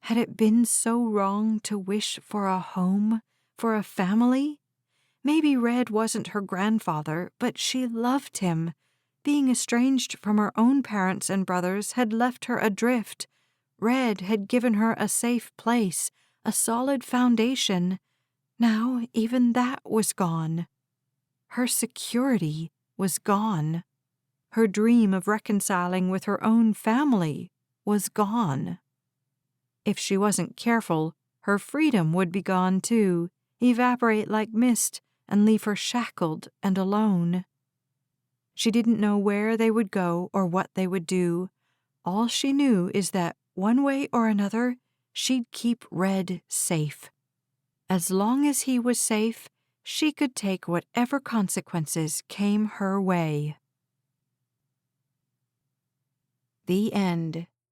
Had it been so wrong to wish for a home, for a family? Maybe Red wasn't her grandfather, but she loved him. Being estranged from her own parents and brothers had left her adrift. Red had given her a safe place, a solid foundation. Now even that was gone. Her security was gone. Her dream of reconciling with her own family was gone. If she wasn't careful, her freedom would be gone too, evaporate like mist, and leave her shackled and alone. She didn't know where they would go or what they would do. All she knew is that, one way or another, she'd keep Red safe. As long as he was safe, she could take whatever consequences came her way. The end.